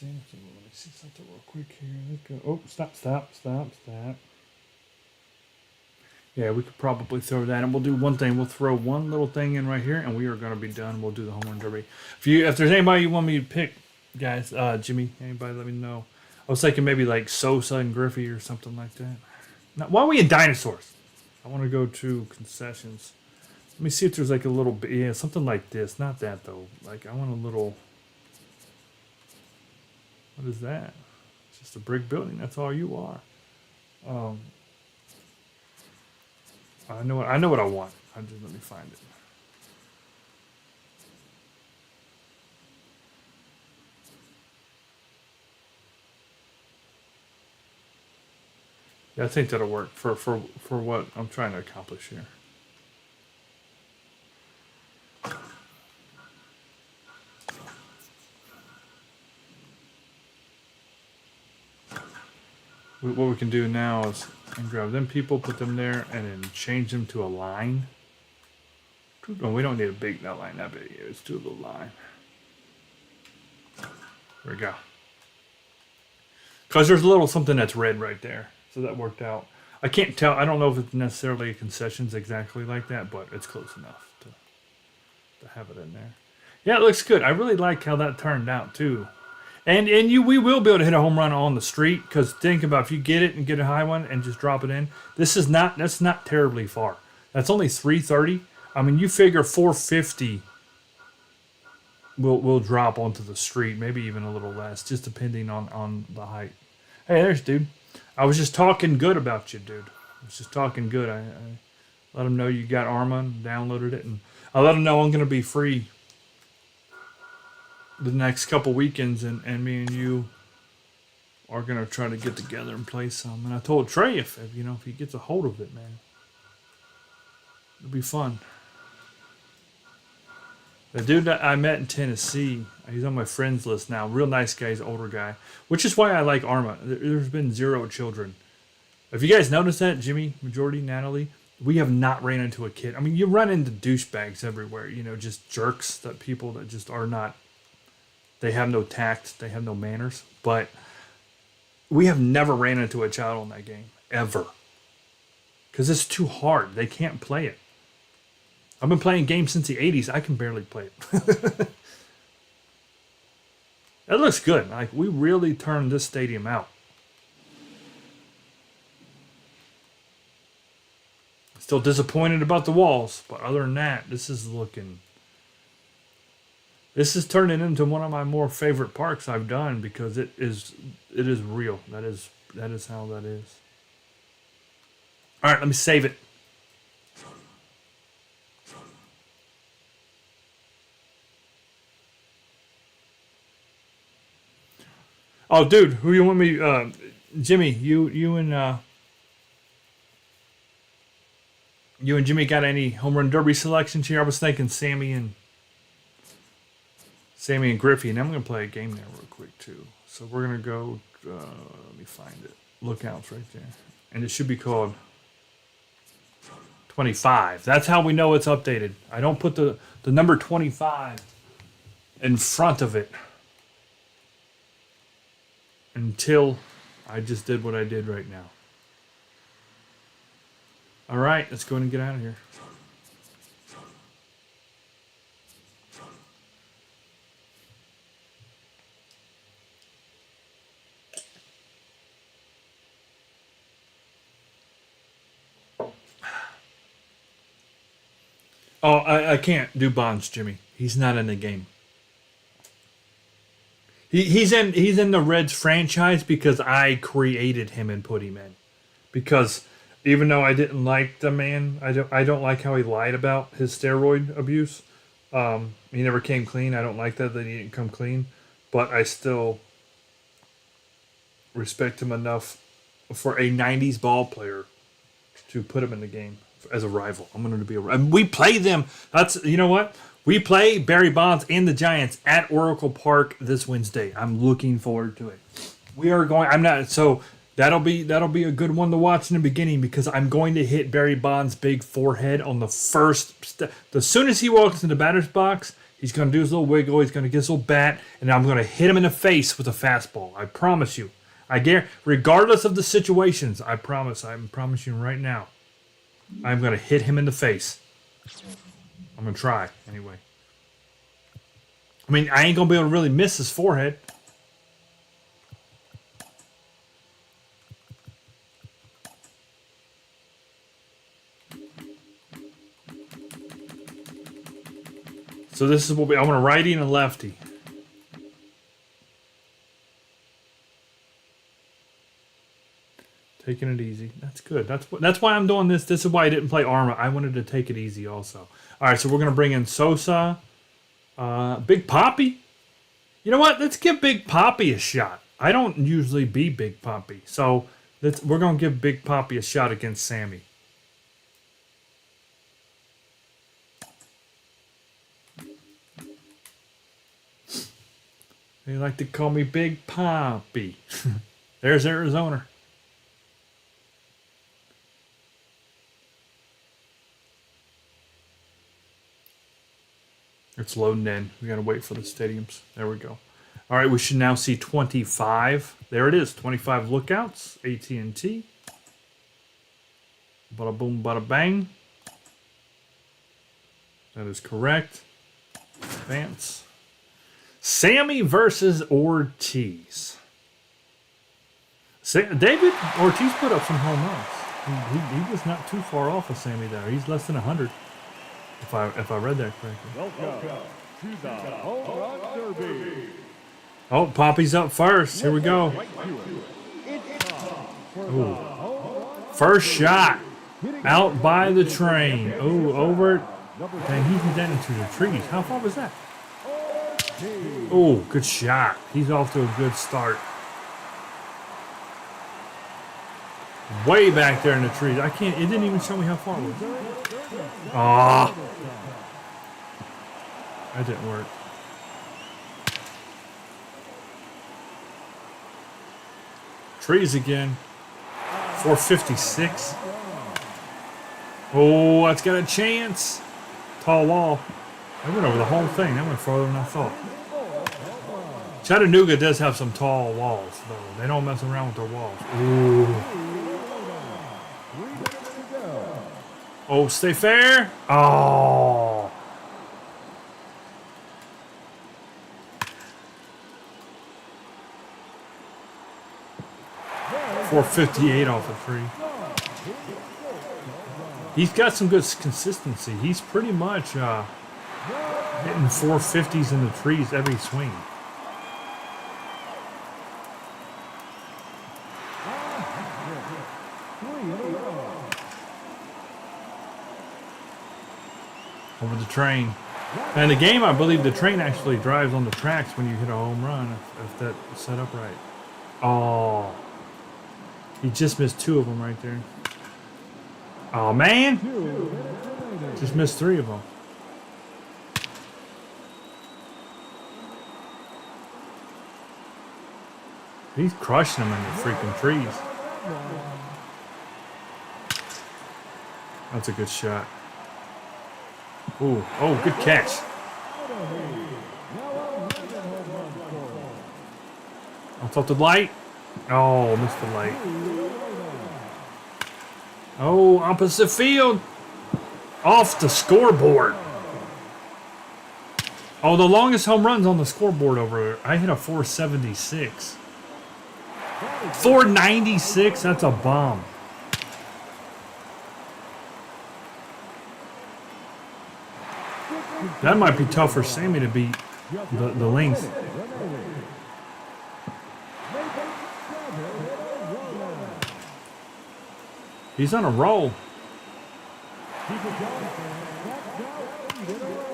Let me see something real quick here. Let's go. Oh, stop. Yeah, we could probably throw that, and we'll do one thing. We'll throw one little thing in right here, and we are going to be done. We'll do the home run derby. If there's anybody you want me to pick, guys, Jimmy, anybody, let me know. I was thinking maybe like Sosa and Griffey or something like that. Now, why are we in dinosaurs? I want to go to concessions. Let me see if there's like a little bit, yeah, something like this. Not that though. Like I want a little. What is that? It's just a brick building. That's all you are. I know what I want. Let me find it. Yeah, I think that'll work for what I'm trying to accomplish here. What we can do now is grab them people, put them there, and then change them to a line. No, we don't need a big that line that big. Let's do a little line. There we go. Because there's a little something that's red right there. So that worked out. I can't tell. I don't know if it's necessarily a concessions exactly like that, but it's close enough to have it in there. Yeah, it looks good. I really like how that turned out too. And we will be able to hit a home run on the street, because think about if you get it and get a high one and just drop it in. That's not terribly far. That's only 330. I mean, you figure 450 will drop onto the street, maybe even a little less, just depending on the height. Hey, there's dude. I was just talking good about you, dude. I was just talking good. I let him know you got Arma and downloaded it, and I let him know I'm going to be free the next couple weekends, and me and you are going to try to get together and play some. And I told Trey if he gets a hold of it, man, it'll be fun. The dude that I met in Tennessee, he's on my friends list now. Real nice guy, he's an older guy, which is why I like Arma. There's been 0 children. If you guys notice that, Jimmy, Majority, Natalie, we have not ran into a kid. I mean, you run into douchebags everywhere, just jerks, that people that just are not, they have no tact, they have no manners. But we have never ran into a child on that game, ever. Because it's too hard. They can't play it. I've been playing games since the 80s. I can barely play it. It looks good. Like, we really turned this stadium out. Still disappointed about the walls, but other than that, this is turning into one of my more favorite parks I've done, because it is real. That is how that is. All right, let me save it. Oh, dude, who you want me? Jimmy, you and Jimmy got any home run derby selections here? I was thinking Sammy and Griffey, and I'm gonna play a game there real quick too. So we're gonna go. Let me find it. Lookouts right there, and it should be called 25. That's how we know it's updated. I don't put the number 25 in front of it until I just did what I did right now. All right, let's go ahead and get out of here. Oh, I can't do Bonds, Jimmy. He's not in the game. He's in the Reds franchise because I created him and put him in. Because even though I didn't like the man, I don't like how he lied about his steroid abuse. He never came clean. I don't like that he didn't come clean, but I still respect him enough for a 90s ball player to put him in the game as a rival. I'm going to be and we play them. That's, you know what? We play Barry Bonds and the Giants at Oracle Park this Wednesday. I'm looking forward to it. We are going. I'm not. So that'll be a good one to watch in the beginning because I'm going to hit Barry Bonds' big forehead on the first step. As soon as he walks in the batter's box, he's going to do his little wiggle. He's going to get his little bat, and I'm going to hit him in the face with a fastball. I promise you. I guarantee, regardless of the situations, I promise. I'm promising right now. I'm going to hit him in the face. I'm going to try, anyway. I mean, I ain't going to be able to really miss his forehead. So this is what I'm going to righty and a lefty. Taking it easy. That's good. That's why I'm doing this. This is why I didn't play Arma. I wanted to take it easy also. All right, so we're going to bring in Sosa. Big Papi. You know what? Let's give Big Papi a shot. I don't usually be Big Papi. So we're going to give Big Papi a shot against Sammy. They like to call me Big Papi. There's Arizona. It's loading in. We got to wait for the stadiums. There we go. All right, we should now see 25. There it is, 25 lookouts, AT&T. Bada boom, bada bang. That is correct. Advance. Sammy versus Ortiz. David Ortiz put up some home runs. He was not too far off of Sammy there. He's less than 100. If I read that correctly. Welcome to the Home Run Derby. Oh, Poppy's up first. Here we go. Ooh. First shot. Out by the train. Oh, over. Dang, he hit that into the trees. How far was that? Oh, good shot. He's off to a good start. Way back there in the trees. It didn't even show me how far it was. Ah. That didn't work. Trees again. 456. Oh, that's got a chance. Tall wall. I went over the whole thing. That went farther than I thought. Chattanooga does have some tall walls, though. They don't mess around with their walls. Ooh. Oh, stay fair. Oh. .458 off a tree. He's got some good consistency. He's pretty much hitting 450s in the trees every swing. Over the train. And the game, I believe the train actually drives on the tracks when you hit a home run, if that's set up right. Oh. He just missed 2 of them right there. Oh, man. Just missed 3 of them. He's crushing them in the freaking trees. That's a good shot. Ooh, oh, good catch. Off the light. Oh, missed the light. Oh, opposite field. Off the scoreboard. Oh, the longest home run's on the scoreboard over there. I hit a 476. 496? That's a bomb. That might be tough for Sammy to beat the length. He's on a roll.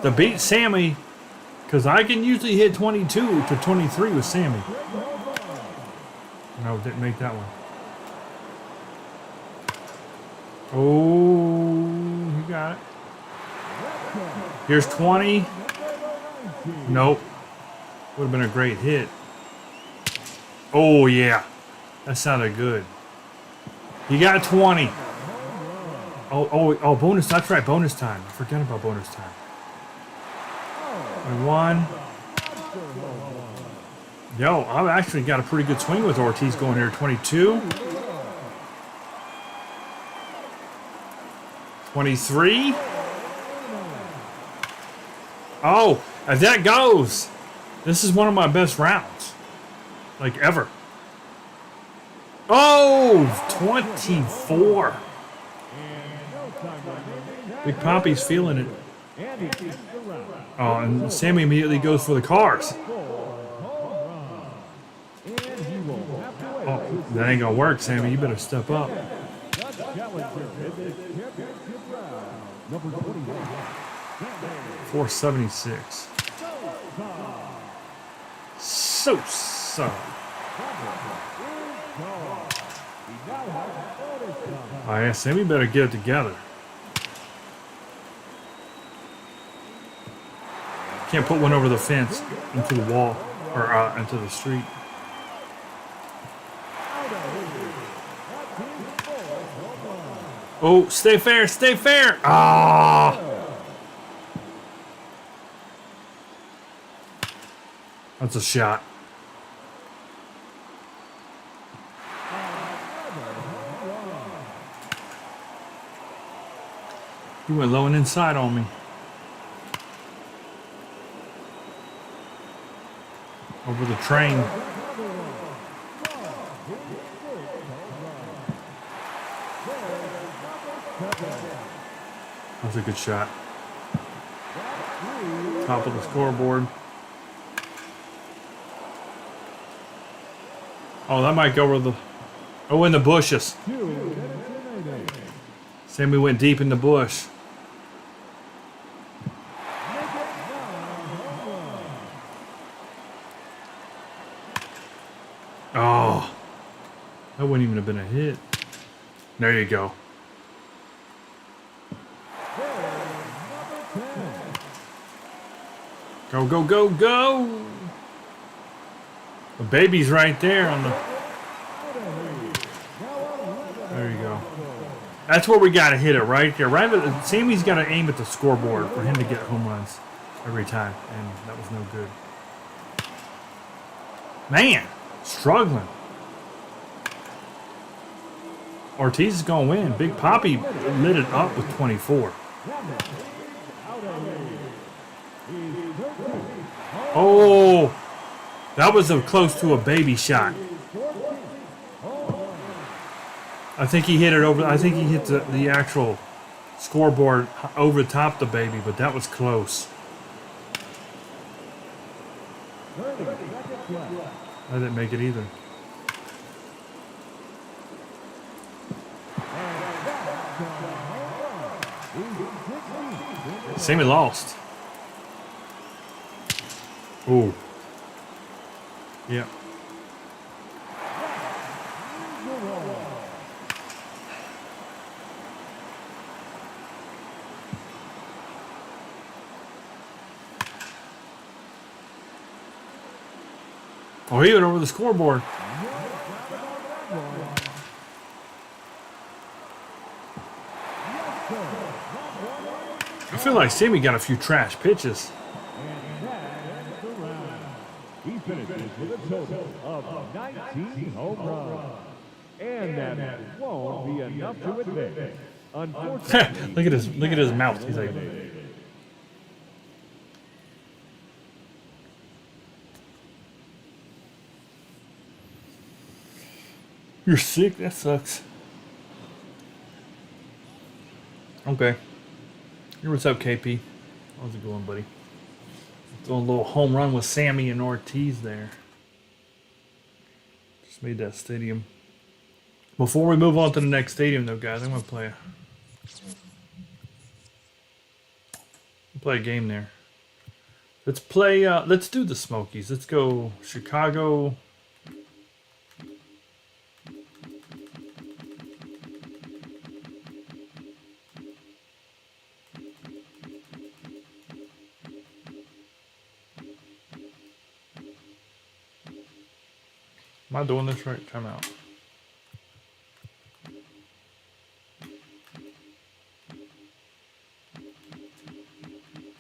To beat Sammy, because I can usually hit 22 to 23 with Sammy. No, didn't make that one. Oh, he got it. Here's 20. Nope. Would have been a great hit. Oh, yeah. That sounded good. He got 20. Oh, bonus. That's right, bonus time. I forgot about bonus time. 1. Yo, I've actually got a pretty good swing with Ortiz going here. 22. 23. Oh, if that goes, this is one of my best rounds. Like ever. Oh, 24. Big Poppy's feeling it. Oh, and Sammy immediately goes for the cars. Oh, that ain't gonna work, Sammy. You better step up. 476. So. Oh yeah, Sammy better get it together. Can't put one over the fence into the wall or into the street. Oh, stay fair, stay fair. Ah. That's a shot. He went low and inside on me. Over the train. That's a good shot. Top of the scoreboard. Oh, that might go over the... Oh, in the bushes. Sammy went deep in the bush. Oh. That wouldn't even have been a hit. There you go. Go, go, go, go! The baby's right there on the... There you go. That's where we gotta hit it, right there. Sammy's gotta aim at the scoreboard for him to get home runs every time, and that was no good. Man, struggling. Ortiz is gonna win. Big Poppy lit it up with 24. Oh, that was close to a baby shot. I think he hit it over. I think he hit the actual scoreboard over the top the baby, but that was close. I didn't make it either. Sammy lost. Ooh. Yeah. Oh, he went over the scoreboard. I feel like Sammy got a few trash pitches. He finishes with a total of 19 home runs. And that won't be enough to advance. Unfortunately, look at his mouth. He's like, you're sick? That sucks. Okay. Here, what's up, KP? How's it going, buddy? Doing a little home run with Sammy and Ortiz there. Just made that stadium. Before we move on to the next stadium, though, guys, I'm gonna play a game there. Let's play. Let's do the Smokies. Let's go Chicago. Am I doing this right? Time out.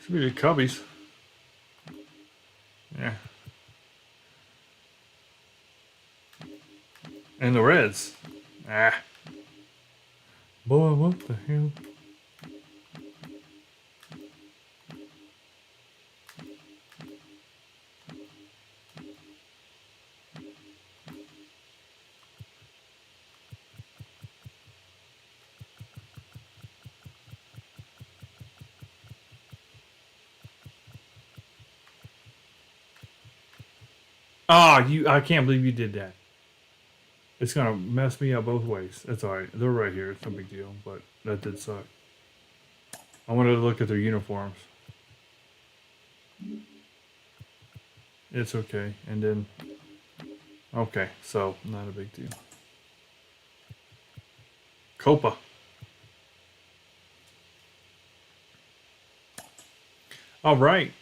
Should be the Cubbies. Yeah. And the Reds. Ah. Boy, what the hell? Ah, I can't believe you did that. It's gonna mess me up both ways. That's alright. They're right here. It's no big deal, but that did suck. I wanted to look at their uniforms. It's okay. And then, okay, so not a big deal. Copa. All right.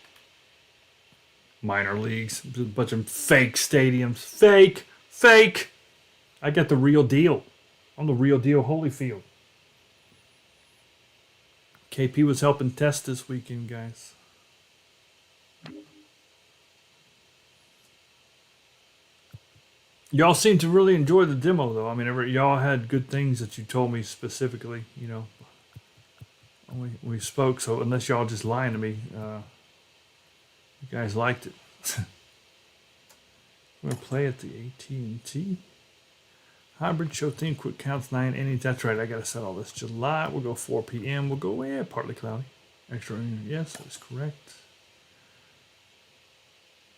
Minor leagues, a bunch of fake stadiums. Fake. I got the real deal. I'm the real deal Holyfield. KP was helping test this weekend, guys. Y'all seem to really enjoy the demo, though. I mean, y'all had good things that you told me specifically, you know. We spoke, so unless y'all just lying to me, you guys liked it. We're going to play at the AT&T. Hybrid show theme, quick counts, 9 innings. That's right, I got to set all this. July, we'll go 4 p.m. We'll go, partly cloudy. Extra inning, yes, that's correct.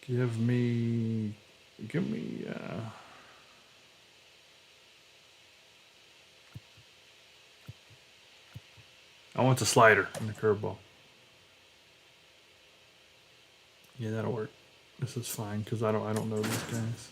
Give me, I want the slider and the curveball. Yeah, that'll work. This is fine because I don't know these guys.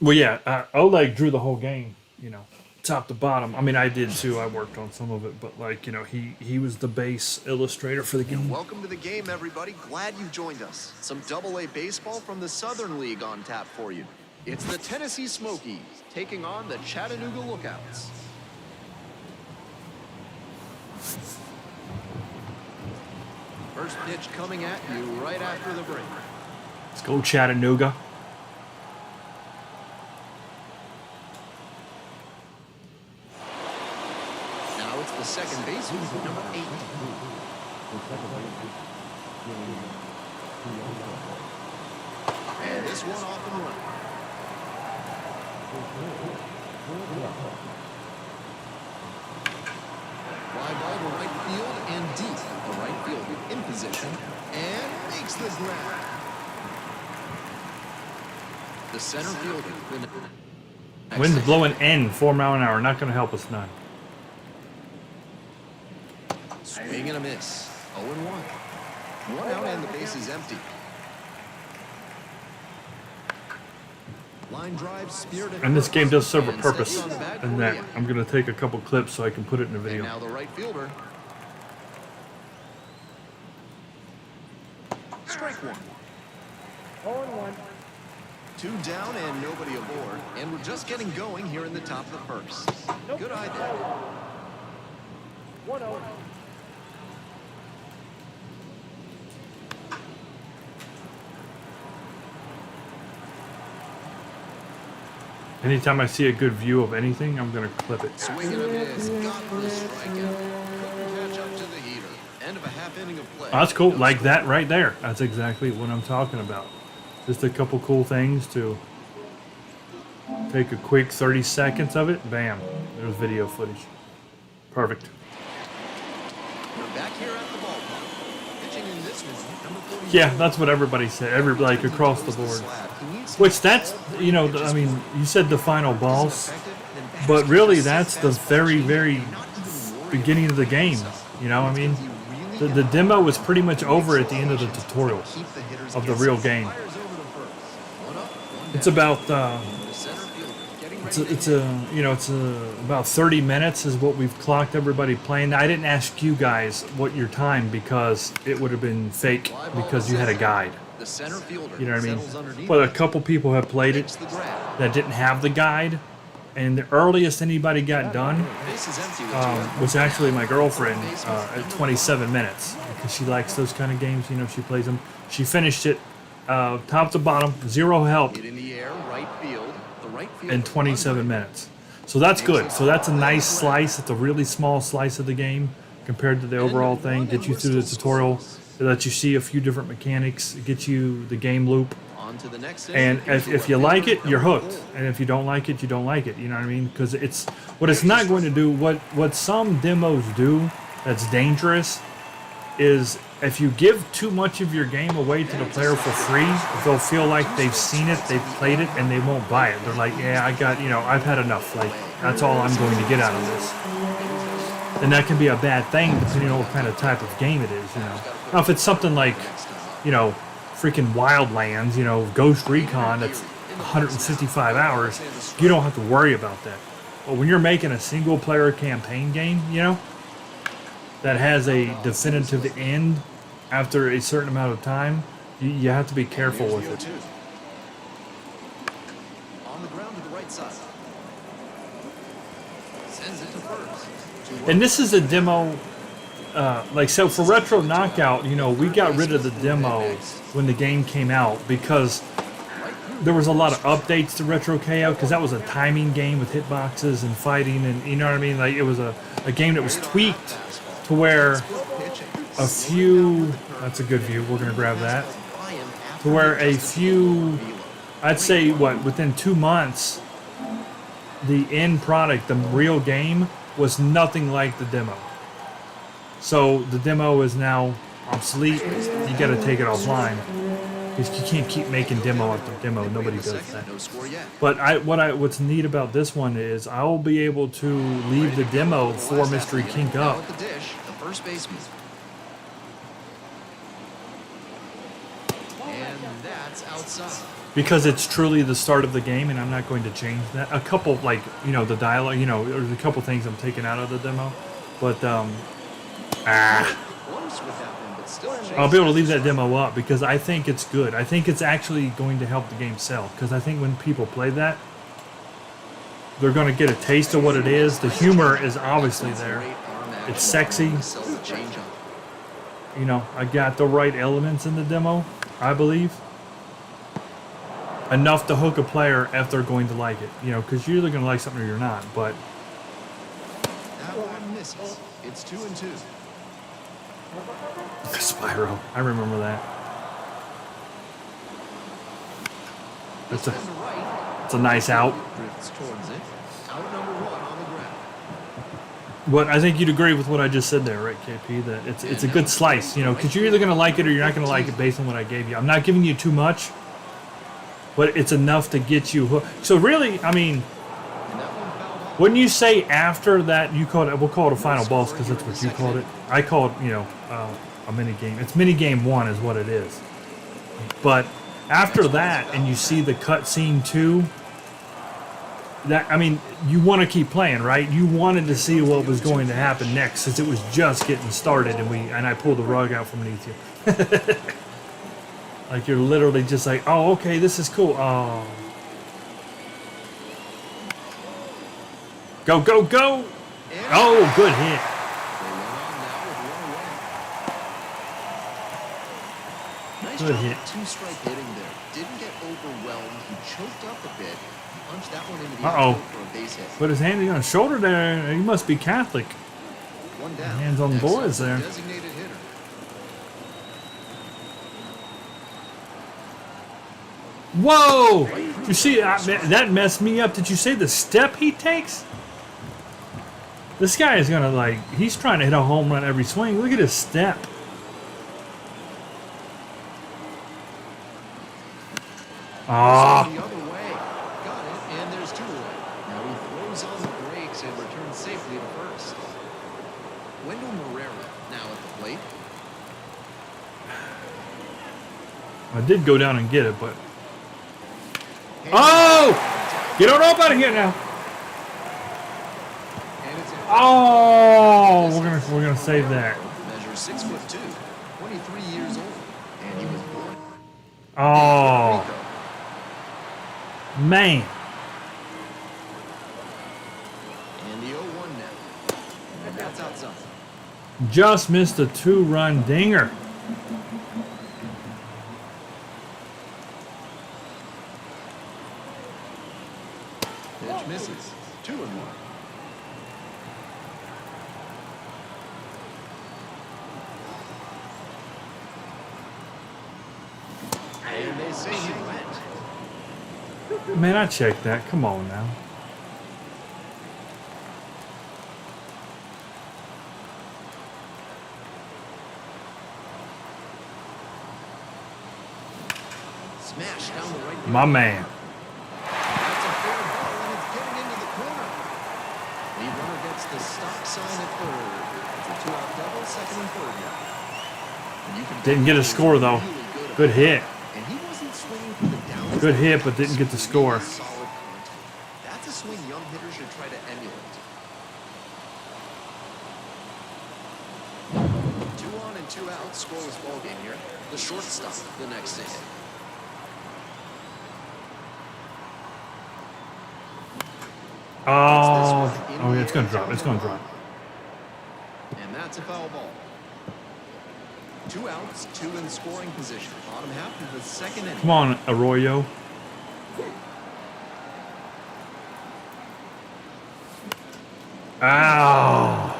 Well, yeah, Oleg drew the whole game, you know, top to bottom. I mean, I did too. I worked on some of it, but like, you know, he was the base illustrator for the game. Welcome to the game, everybody. Glad you joined us. Some Double-A baseball from the Southern League on tap for you. It's the Tennessee Smokies taking on the Chattanooga Lookouts. First pitch coming at you right after the break. Let's go, Chattanooga. Now it's the second baseman, number 8. And this one off and running. Fly ball to right field and deep. The right fielder in position and makes the grab. The center fielder. Wind's blowing N, 4 mile an hour. Not going to help us none. Swing and a miss. 0-1. 1 out and the base is empty. Line drive, speared And this game does serve a purpose in that I'm going to take a couple clips so I can put it in a video. And now the right fielder. Strike one. 0-1. 2 down and nobody aboard. And we're just getting going here in the top of the first. Good eye there. 1-0. Anytime I see a good view of anything, I'm going to clip it. Swing and a miss. Got the strikeout. Couldn't catch up to the heater. End of a half inning of play. Oh, that's cool. Like that right there. That's exactly what I'm talking about. Just a couple cool things to take a quick 30 seconds of it. Bam. There's video footage. Perfect. We're back here at the ballpark. Pitching in this one, number 40. Yeah, that's what everybody said. Like across the board. Which that's, you know, I mean, you said the final balls, but really that's the very, very beginning of the game. You know, I mean, the demo was pretty much over at the end of the tutorial of the real game. It's about it's about 30 minutes is what we've clocked everybody playing. I didn't ask you guys what your time because it would have been fake because you had a guide. The center fielder You know what I settles mean? underneath But a it, couple people have played makes it the grab. that didn't have the guide, and the earliest anybody got done Base is empty with 2 outs. was actually my girlfriend at 27 minutes because she likes those kind of games. You know, she plays them. She finished it top to bottom, zero help Hit in the air, right field. The right field in 27 minutes. So that's good. So that's a nice slice. It's a really small slice of the game compared to the overall thing. Get you through the tutorial. It lets you see a few different mechanics. It gets you the game loop. On to the next And if you like it, you're hooked. And if you don't like it, you don't like it. You know what I mean? Because it's what it's not going to do. What some demos do that's dangerous is if you give too much of your game away to the player for free, they'll feel like they've seen it, they've played it, and they won't buy it. They're like, yeah, I got, I've had enough. Like, that's all I'm going to get out of this. And that can be a bad thing depending on what kind of type of game it is, Now, if it's something like, freaking Wildlands, Ghost Recon, that's 155 hours, you don't have to worry about that. But when you're making a single-player campaign game, that has a definitive end after a certain amount of time, you have to be careful with it. On the ground to the right side. Sends it to first. And this is a demo, so for Retro Knockout, we got rid of the demo when the game came out because there was a lot of updates to Retro KO because that was a timing game with hitboxes and fighting and, you know what I mean? Like, it was a game that was tweaked to where a few, that's a good view, we're going to grab that, to where a few, I'd say, within 2 months, the end product, the real game, was nothing like the demo. So the demo is now obsolete. You got to take it offline because you can't keep making demo after demo. Nobody does that. But what's neat about this one is I'll be able to leave the demo for Mystery Kink up. The dish, the first baseman. And that's outside. Because it's truly the start of the game, and I'm not going to change that. A couple, the dialogue, there's a couple things I'm taking out of the demo. But, I'll be able to leave that demo up because I think it's good. I think it's actually going to help the game sell. Because I think when people play that, they're going to get a taste of what it is. The humor is obviously there. It's sexy. I got the right elements in the demo, I believe. Enough to hook a player if they're going to like it. Because you're either going to like something or you're not. But That one misses. It's 2-2. Spyro, I remember that. That's a nice out. Drifts towards it. Out number 1 on the ground. But I think you'd agree with what I just said there, right, KP? That it's a good slice, because you're either going to like it or you're not going to like it based on what I gave you. I'm not giving you too much, but it's enough to get you hooked. So really, I mean, wouldn't you say after that you call it? We'll call it a final boss because that's what you called it. I call it, a mini game. It's mini game 1 is what it is. But after that, and you see the cutscene 2. You want to keep playing, right? You wanted to see what was going to happen next, since it was just getting started, and I pulled the rug out from underneath you. Like you're literally just like, oh, okay, this is cool. Oh, go, go, go! Oh, good hit. Good hit. 2-strike hitting there. Didn't get overwhelmed. He choked up a bit. Punched that one into the Uh-oh. outfield for a base hit. Put his hand on his shoulder there. He must be Catholic. One down. Hands on the Next boys up, there. Designated hitter. Whoa! Did you see that messed me up? Did you see the step he takes? This guy is gonna he's trying to hit a home run every swing. Look at his step. Ah. The other way. Got it, and there's 2 away. Now he throws on the brakes and returns safely to first. Wendell Moreira now at the plate. I did go down and get it, but oh! Get on up out of here now. And it's in. Oh, we're gonna save that. Measures 6'2", 23 years old, and he was born. Oh, man. And the 0-1 now. And that's outside. Just missed a 2-run dinger. Pitch misses. 2-1. And they say he went. Man, I checked that. Come on now. Smash down the right. My man. That's a fair ball, and it's getting into the corner. Lead runner gets the stop sign at third. It's a 2-out double, second and third now. And you can Didn't get a score, though. really Good hit. And he wasn't swinging for the downside. Good hit, but didn't get the score. Solid contact. That's a swing young hitters should try to emulate. 2 on and 2 out, scoreless ball game here. The shortstop, the next inning. Oh, oh yeah, it's gonna drop. It's gonna drop. And that's a foul ball. 2 outs, 2 in scoring position. Bottom half of the second inning. Come on, Arroyo. Ow.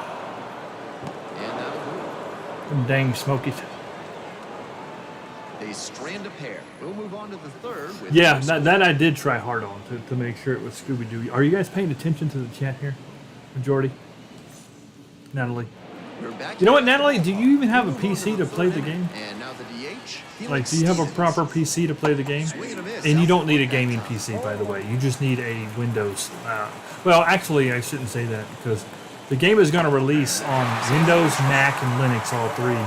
And that'll do it. Them dang Smokies. They strand a pair. We'll move on to the third. With Yeah, no that I did try hard on to make sure it was Scooby-Doo. Are you guys paying attention to the chat here? Majority? Natalie. We're back You know what, here. Natalie? Do you even have a PC to play the game? And now the DH. Like, do you have a proper PC to play the game? And you don't need a gaming PC, by the way. You just need a Windows. Well, actually, I shouldn't say that because the game is going to release on Windows, Mac, and Linux, all three.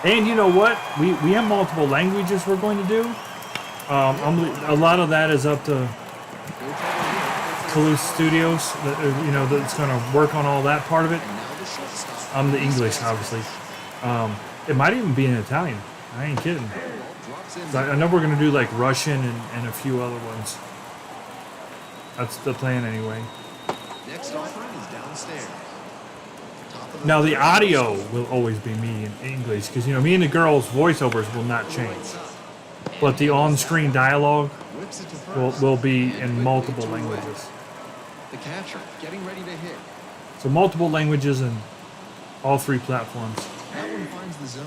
And you know what? We have multiple languages we're going to do. A lot of that is up to Toulouse Studios. That's going to work on all that part of it. The English, obviously. It might even be in Italian. I ain't kidding. I know we're going to do like Russian and a few other ones. That's the plan anyway. Next offering is downstairs. Now the audio will always be me in English because me and the girls' voiceovers will not change, but the on-screen dialogue will be in multiple languages. The catcher getting ready to hit. So multiple languages and all 3 platforms. That one finds the zone.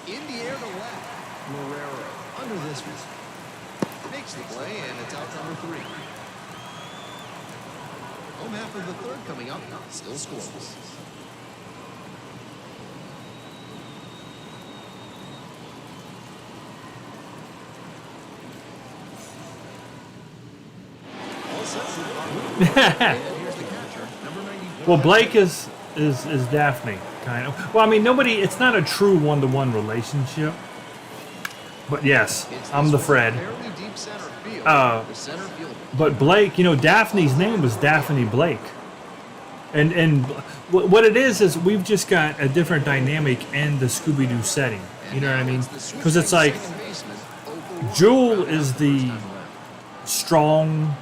In the air to left. Marrero under this one. Makes the play, and it's out number 3. Home half of the third coming up. Still scoreless. All set for the bottom. And here's the catcher, number 94. Well, Blake is Daphne, kind of. Well, I mean, it's not a true one-to-one relationship. But yes, It's I'm this the one, Fred. fairly deep center field. The center fielder. But Blake, Daphne's name was Daphne Blake. And what it is we've just got a different dynamic in the Scooby-Doo setting. You know what I mean? Because it's like Jewel is the strong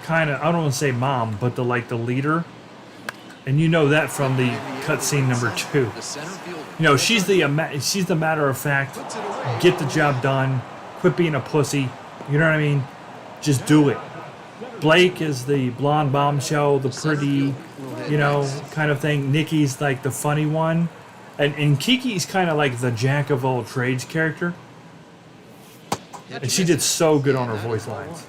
kind of, I don't want to say mom, but the leader. And you know that from the cutscene number 2. The center fielder. She's the matter of fact, get the job done, quit being a pussy. You know what I mean? Just do it. Blake is the blonde bombshell, the pretty, kind of thing. Nikki's like the funny one. And Kiki's kind of like the jack of all trades character. And she did so good on her voice lines.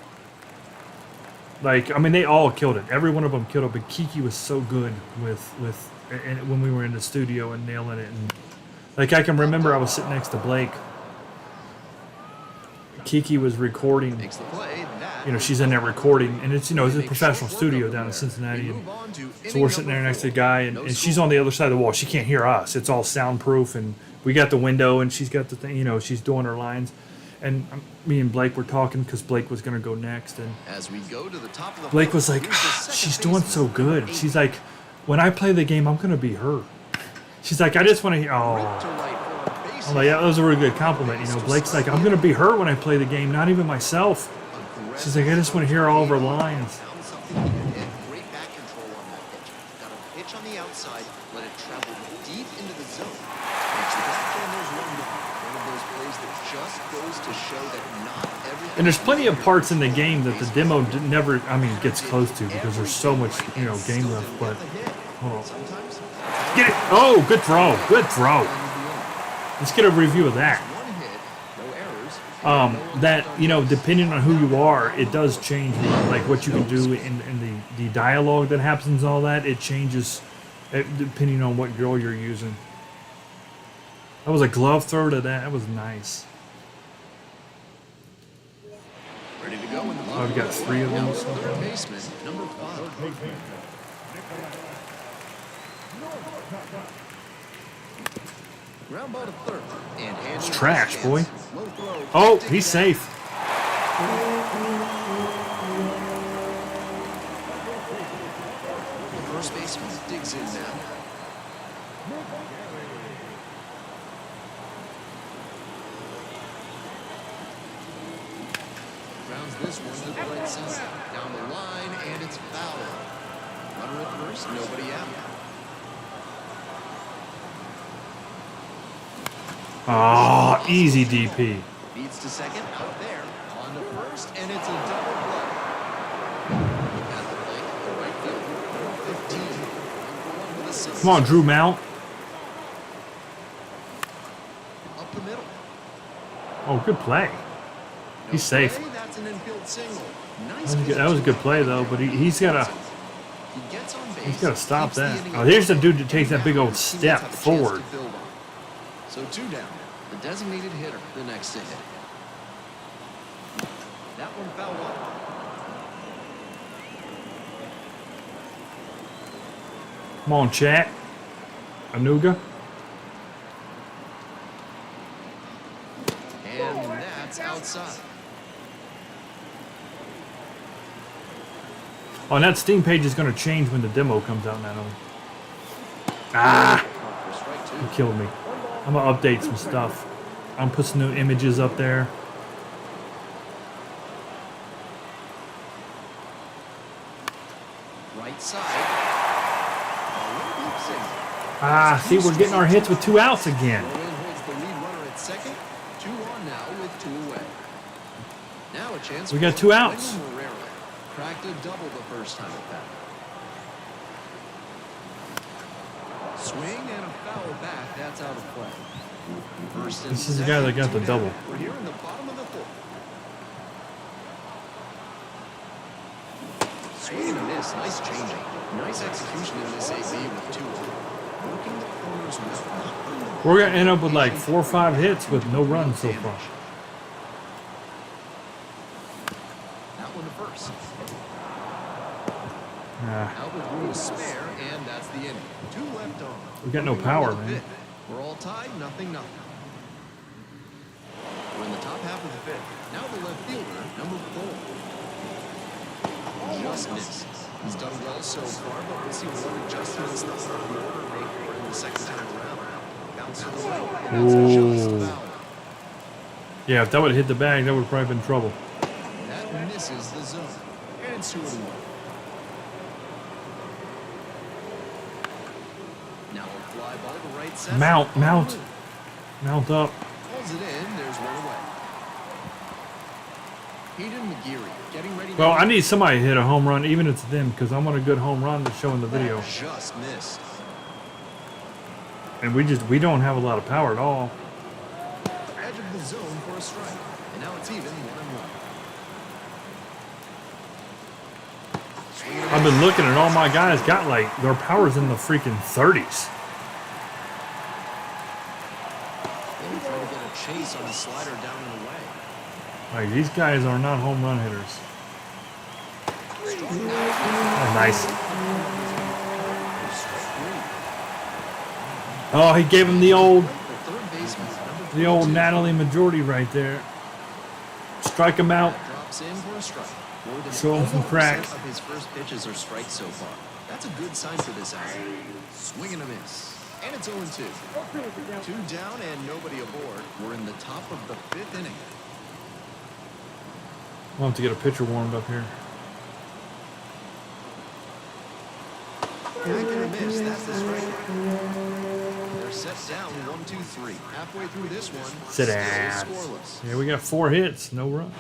Like, I mean, they all killed it. Every one of them killed it, but Kiki was so good with and when we were in the studio and nailing it. And like, I can remember I was sitting next to Blake. Kiki was recording. Makes the play. She's in there recording, and it's it's a professional studio down in Cincinnati, and so we're sitting there next to the guy, and she's on the other side of the wall. She can't hear us. It's all soundproof, and we got the window, and she's got the thing. She's doing her lines, and me and Blake were talking because Blake was gonna go next, and As we go to the top of the Blake was like, here's the second "She's doing so baseman, good." number She's like, when I play the game, I'm gonna be her. She's like, I just want to hear. Ripped Oh, to right for a base I'm like, hit. yeah, that was a really good compliment. You know, Blake's like, I'm gonna be her when I play the game, not even myself. She's like, I just want to hear all of her lines. Found something he could hit. Great back control on that pitch. Got a pitch on the outside, let it travel deep into the zone. Makes the catch, and there's one down. One of those plays that just goes to show that not everything. And there's plenty of parts in the game that the demo never, I mean, gets close to because there's so much, you know, game left. But hold on, Sometimes get it. Oh, good throw, good throw. Let's get a review of that. one hit, no errors. That, you know, depending on who you are, it does change, like what you can do in the dialogue that happens and all that. It changes depending on what girl you're using. That was a glove throw to that. That was nice. Ready to go in the Oh, I've got 3 of them. now third baseman, number 5. Ground ball to third. And It's trash, boy. Low throw. Oh, he's safe. The first baseman digs in now. Grounds this one to the right side. Down the line, and it's foul. Runner at first, nobody out. Oh, easy DP. Beats to second, out there. On to first, and it's a double play. At the plate, the right field, number 15. One with a single. Come on, Drew Mount. Up the middle. Oh, good play. No He's safe. play, that's an infield single. Nice That was a good play though, but he's got to He gets on base. he's got to stop keeps the that. inning Oh, here's the alive. dude that takes that big old Now, step teammates have a chance forward. to build on. So 2 down. The designated hitter, the next to hit. That one fouled off. Come on, chat. Anuga. And that's outside. Oh, and that Steam page is going to change when the demo comes out now. Ah, For strike 2. you killed me. I'm going to update some stuff. I'm put some new images up there. Right side. A little loop single. Ah, see, we're getting our hits with 2 outs again. Throw in holds the lead runner at second. 2 on now with 2 away. Now a chance. We for got 2 outs. Wendell Moreira. Cracked a double the first time at bat. Swing and a foul back. That's out of play. First and This is the guy that got the 2 down. double. We're here in the bottom of the 4th. Swing and a miss. Nice changing. Nice execution in this AB with 2 on. Working the corners well. Not putting the We're going to end up with like 4 or 5 hits with no runs so far. That one to first. Ah, Out with room to spare, and that's the inning. 2 left on. We got no Moving power, on to the man. 5th. We're all tied, 0-0. We're in the top half of the 5th. Now the left fielder, number 4. Just missed. He's done well so far, but we'll see what adjustments the order make for him the second time around. Bounce to the right, and that's just Ooh. foul. yeah, if that would have hit the bag, that would have probably been trouble. That misses the zone. And it's 2-1. Now a fly ball to right center. Mount up. Pulls it in. There's one away. Hayden McGeary getting ready to Well, I need somebody to hit a home run, even if it's them, because I want a good home run to show in the video. just missed. And we don't have a lot of power at all. Edge of the zone for a strike. And now it's even 1-1. Swing and a I've miss. been looking at all my guys got like their power's in the freaking 30s. Maybe try to get a chase on a slider down and away. Like these guys are not home run hitters. Oh, nice. Oh, he gave him the old The third baseman, number the old 42. Natalie majority right there. Strike him out. Drops in for a strike. More than Show him some 80% crack. of his first pitches are strikes so far. That's a good sign for this out. Swing and a miss. And it's 0-2. 2 down and nobody aboard. We're in the top of the 5th inning. We'll have to get a pitcher warmed up here. Back and a miss. That's the strike. They're set down 1-2-3. Halfway through this one, Sit still down. scoreless. Yeah, we got 4 hits, no run.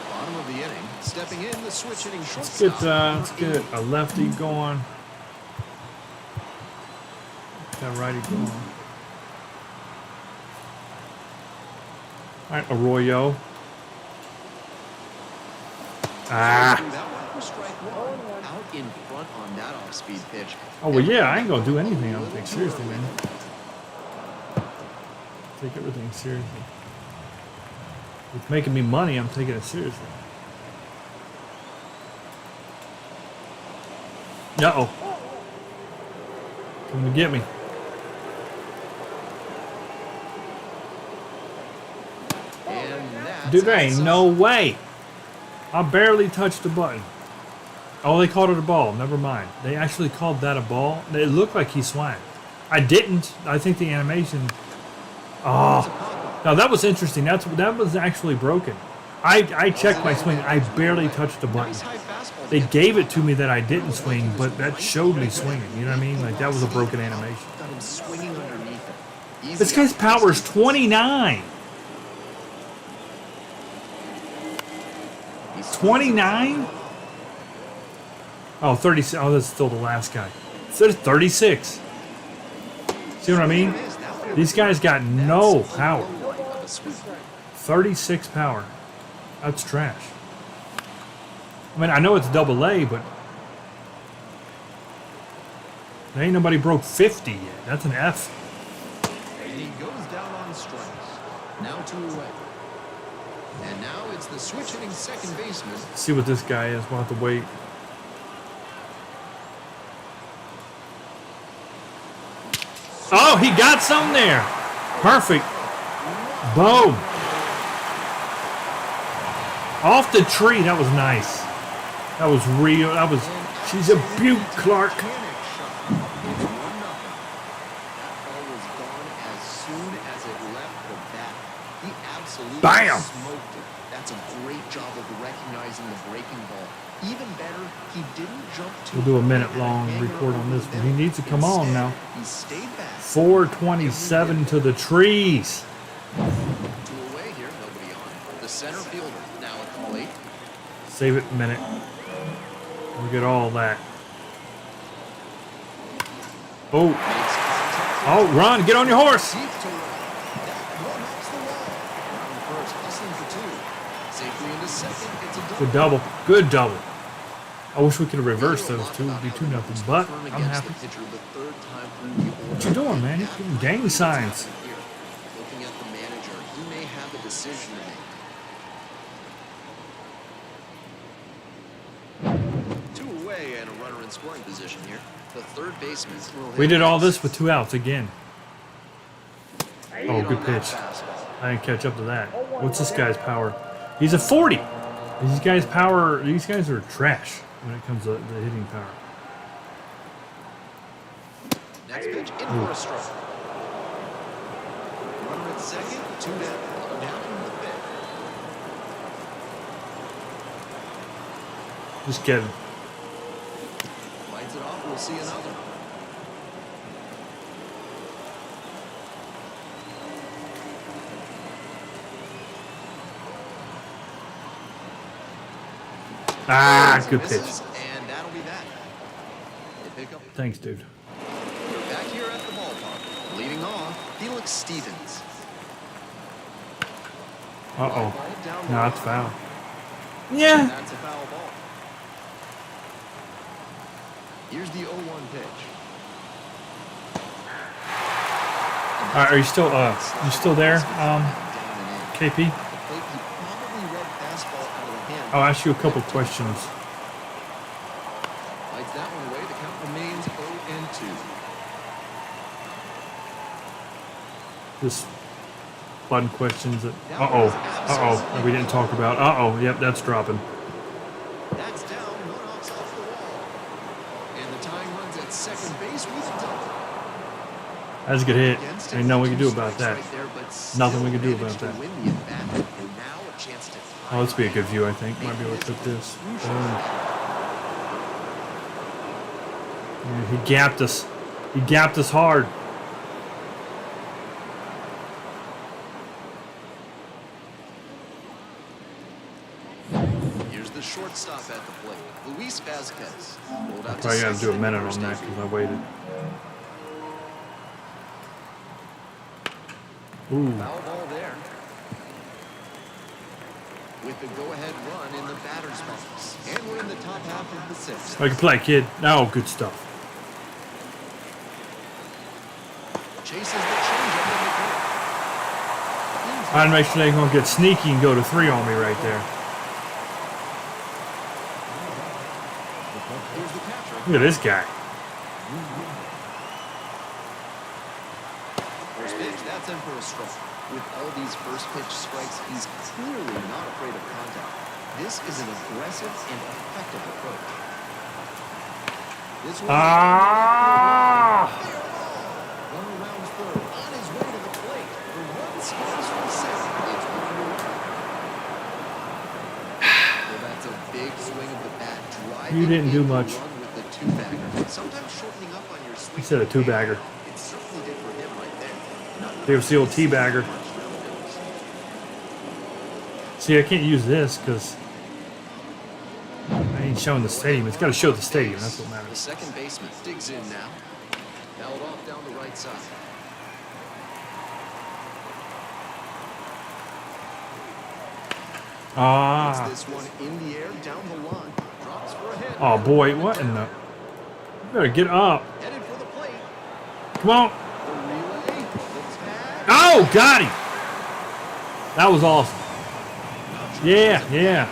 Bottom of the inning. Stepping in, the switch hitting Let's shortstop. get a lefty going. That righty going. All right, Arroyo. Ah. That one for strike 1. Out in front on that off-speed pitch. Oh, well, yeah, I ain't going to do anything, I don't think. Seriously, man. Take everything seriously. It's making me money, I'm taking it seriously. Uh-oh. Coming to get me. And that's Dude, there ain't outside. no way. I barely touched the button. Oh, they called it a ball. Never mind. They actually called that a ball. It looked like he swung. I didn't. I think the animation... Oh. Now, that was interesting. That was actually broken. I checked my swing. I barely touched the button. Nice high fastball. They gave it to me that I didn't swing, but that showed me swinging. You know what I mean? Like, that was a broken animation. Got him swinging underneath it. Easy This guy's up. power is 29. He's 29? Oh, 36. Oh, that's still the last guy. So it's 36. See what I mean? These guys got no power. Of a swing. 36 power. That's trash. I mean, I know it's double A, but there ain't nobody broke 50 yet. That's an F. And he goes down on strikes. Now 2 away. And now it's the switch hitting second baseman. Let's see what this guy is. We'll have to wait. Oh, he got some there. Perfect. Boom. Off the tree. That was nice. That was real. That was. She's a beaut, Clark. It's 1-0. That ball was gone as soon as it left the bat. He absolutely Bam! smoked it. That's a great job of recognizing the breaking ball. Even better, he didn't jump too We'll do a high minute-long and report hang on this over one. He the needs to come middle. on now. Instead, He stayed back. 427 to the trees. 2 away here, nobody on. The center fielder now at the plate. Save it a minute. We'll get all that. Oh. Makes contact. Oh, run. Get on your horse. Deep to right. That one hits the wall. Around first, hustling for 2. Safely into second. It's a double. Good double. Good double. I wish we could have reversed those two. It'd be 2-0, but I'm happy. What you doing, man? You're getting gang signs. Looking at the manager, he may have a decision to make. 2 away and a runner in scoring position here. The third baseman. We did all this with 2 outs again. Oh, good pitch. I didn't catch up to that. What's this guy's power? He's a 40. These guys' power, these guys are trash when it comes to the hitting power. Next pitch, in for a strike. Runner at second, 2 down. Down in the 5th. Just kidding. Lights it off, we'll see another. Ah, good pitch. Misses, and that'll be that. They pick up. Thanks, dude. We're back here at the ballpark. Leading off, Felix Stevens. Uh-oh. Ball down No, low. that's foul. Yeah. That's a foul ball. Here's the 0-1 pitch. All right, are you still there, Down and in. KP? The plate, he probably read fastball out of the hand. I'll ask you a couple questions. Lights that one away. The count remains 0-2. Just fun questions that. That we didn't talk about. Yep, that's dropping. That's down. No knocks off the wall. And the tying run That's a good hit. Against Ain't it, nothing we can do 2 about strikes that. right there, but Nothing we still can do managed about to that. win the at-bat. And now a chance to Oh, this would be a good tie view, I think. Might be able to put this. Boom. Yeah, he gapped us. He gapped us hard. Here's the shortstop at the plate, Luis Vazquez. Rolled out to Probably got to do a second minute first on that inning. because I waited. Ooh. Foul ball there. With the go-ahead run in the batter's box. And we're in the top half of the sixth. I can play, kid. Oh, good stuff. Chases the changeup in the plate. I'd make sure they're going to get sneaky and go to 3 on me right there. Here's the catcher. Look at this guy. First pitch, that's in for a strike. With all these first pitch strikes, he's clearly not afraid of contact. This is an aggressive and effective approach. This one runner rounds third, on his way to the plate. The run scores from second. It's 1-1. Well, that's a big swing of the bat. Driving You didn't do in the much. run with the two-bagger. Sometimes shortening up on your swing. He said a 2-bagger. It certainly did for him right there. Not There's the old teabagger. See, I can't use this because I ain't showing the stadium. It's got to show the stadium. That's what The matters. second baseman digs in now. Fouled off down the right side. Ah. Puts this one in the air down the line. Drops for a hit. Oh, boy. What in the... You better get up. Headed for the plate. Come on. The relay. The tag. Oh, got him. That was awesome. Yeah.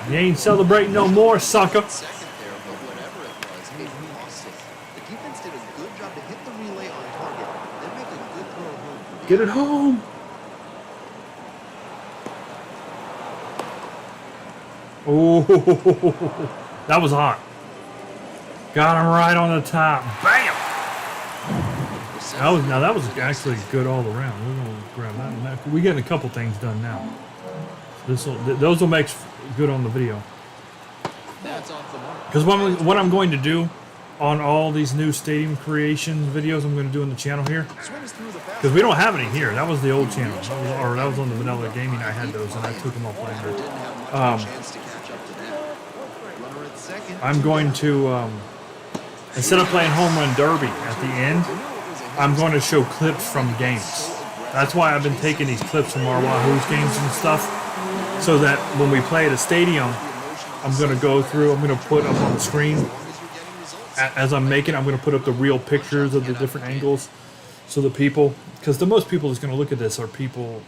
You ain't celebrating no more, sucker. Second there, but whatever it was, it lost it. The defense did a good job to hit the relay on target, then make a good throw home. Get it home. Oh, that was hot. Got him right on the top. Bam! That was actually good all around. We're gonna grab that one. We're getting a couple things done now. Those will make good on the video. That's off the mark. Because what I'm going to do on all these new stadium creation videos, I'm going to do on the channel here. Swings through the fast. Because we don't have any here. That was the old channel. That was on the Vanilla Gaming. I had those and I took them off Didn't later. have much of a chance to catch up to that. Runner at second. I'm going to, instead of playing Home Run Derby at the end, I'm going to show clips from games. That's why I've been taking these clips from our Wahoo's games and stuff, so that when we play at a stadium, I'm going to go through, I'm going to put up on the screen, as I'm making, I'm going to put up the real pictures of the different angles, so the people, because the most people that's going to look at this are people,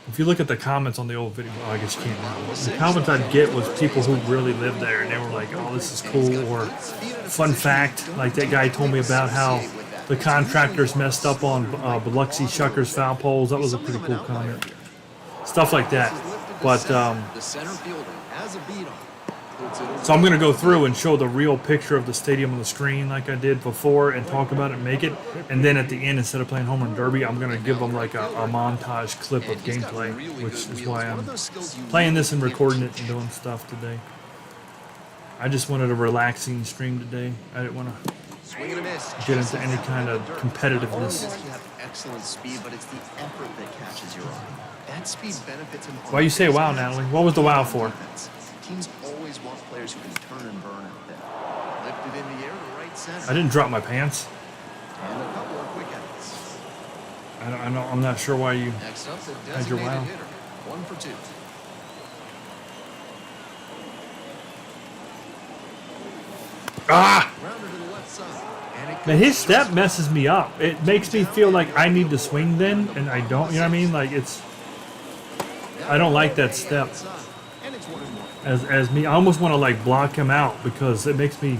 if you look at the comments on the old video, well, I guess you can't now. The comments I'd get was people who really lived there, and they were like, oh, this is cool, or fun fact, like that guy told me about how the contractors messed up on Biloxi Shuckers foul poles. That was a pretty cool comment. Stuff like that. But, The center fielder has a beat on. so I'm going to go through and show the real picture of the stadium on the screen like I did before and talk about it and make it. And then at the end, instead of playing Home Run Derby, I'm going to give them like a montage clip of gameplay, which is why I'm playing this and recording it and doing stuff today. I just wanted a relaxing stream today. I didn't want to Swing and a miss. get into any kind of competitiveness. You have excellent speed, but it's the effort that catches your eye. That speed benefits him. Why you say wow, Natalie? What was the wow for? Teams always want players who can turn and burn out there. Lifted in the air to right center. I didn't drop my pants. And a couple of quick outs. I'm not sure why you... Next up, the How's your designated wow? hitter. 1 for 2. Ah! Rounder to the left side. And it Now goes his step messes me up. It makes me feel like I need to swing then, and I don't. You know what I mean? Like it's... I don't like that step. And it's 1-1. As me, I almost want to like block him out because it makes me...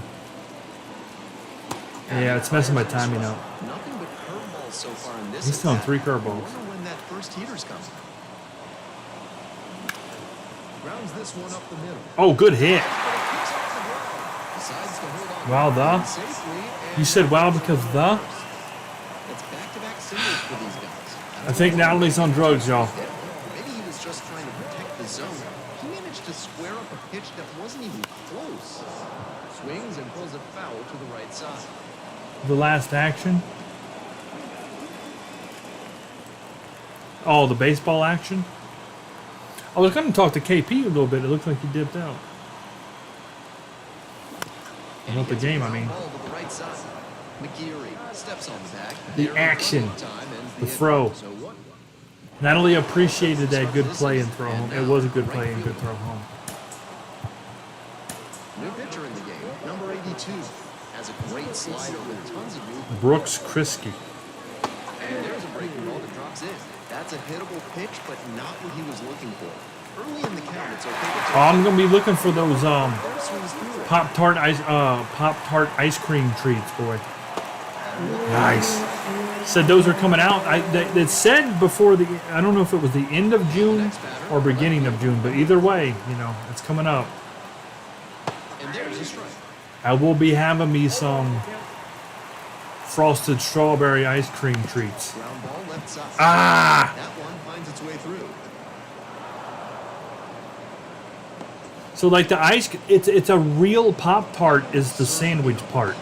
Yeah, it's messing my timing up. Nothing but curveballs so far in this. He's throwing attack. 3 I curveballs. wonder when that first heater's coming. Grounds this one up the middle. Oh, good hit. But it kicks off the ground. Decides to hold on Wow, the? safely and You said wow because the? it's back-to-back singles for these guys. I think Natalie's on drugs, y'all. Maybe he was just trying to protect the zone. He managed to square up a pitch that wasn't even close. Swings and pulls it foul to the right side. The last action. Oh, the baseball action. I was going to talk to KP a little bit. It looked like he dipped out. Not the game, I mean. Ball to the right side. McGeary steps on the bag. The action. The throw. So what? Natalie appreciated that good play and throw home. It was a good play and good throw home. New pitcher in the game, number 82, has a great slider with tons of movement. Brooks Krisky. And there's a breaking ball that drops in. That's a hittable pitch, but not what he was looking for. Early in the count, it's okay to I'm gonna be looking for those swings through it. Pop-Tart ice cream treats, boy. Nice. Said those are coming out. It said before the, I don't know if it was the end of June or beginning of June, but either way, you know, it's coming up. And there's a strike. I will be having me some frosted strawberry ice cream treats. Ground ball left side. Ah! That one finds its way through. So like the ice, it's a real Pop-Tart is the sandwich part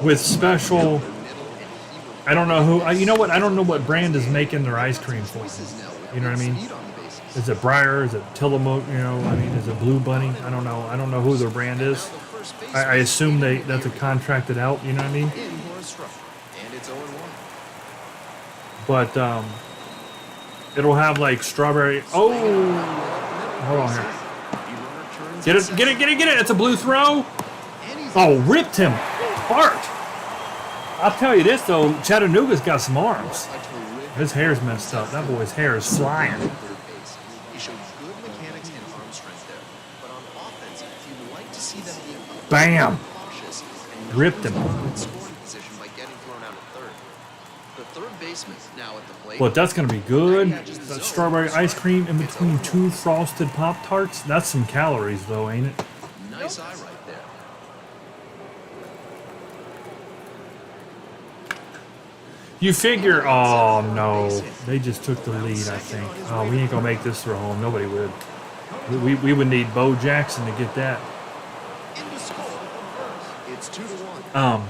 with special. I don't know who. You know what? I don't know what brand is making their ice cream for them. You know what I mean? Is it Breyer? Is it Tillamook? You know, I mean, is it Blue Bunny? I don't know. I don't know who their brand is. I assume that's a contracted out. You know what I mean? In for a strike. And it's 0-1. But it'll have like strawberry. Oh, hold on here. Get it, get it, get it, get it. It's a blue throw. Oh, ripped him. Bart. I'll tell you this, though. Chattanooga's got some arms. His hair's messed up. That boy's hair is flying. He showed good mechanics and arm strength there. But on offense, you'd like to see them being Bam. cautious and Ripped him. in scoring position by getting thrown out at third. The third baseman now at the plate. But that's going to be good. That strawberry ice cream in between two frosted Pop-Tarts. That's some calories, though, ain't it? Nice eye right there. You figure, oh no, they just took the lead, I think. Oh, we ain't going to make this throw home. Nobody would. We would need Bo Jackson to get that. In to score. It's 2-1.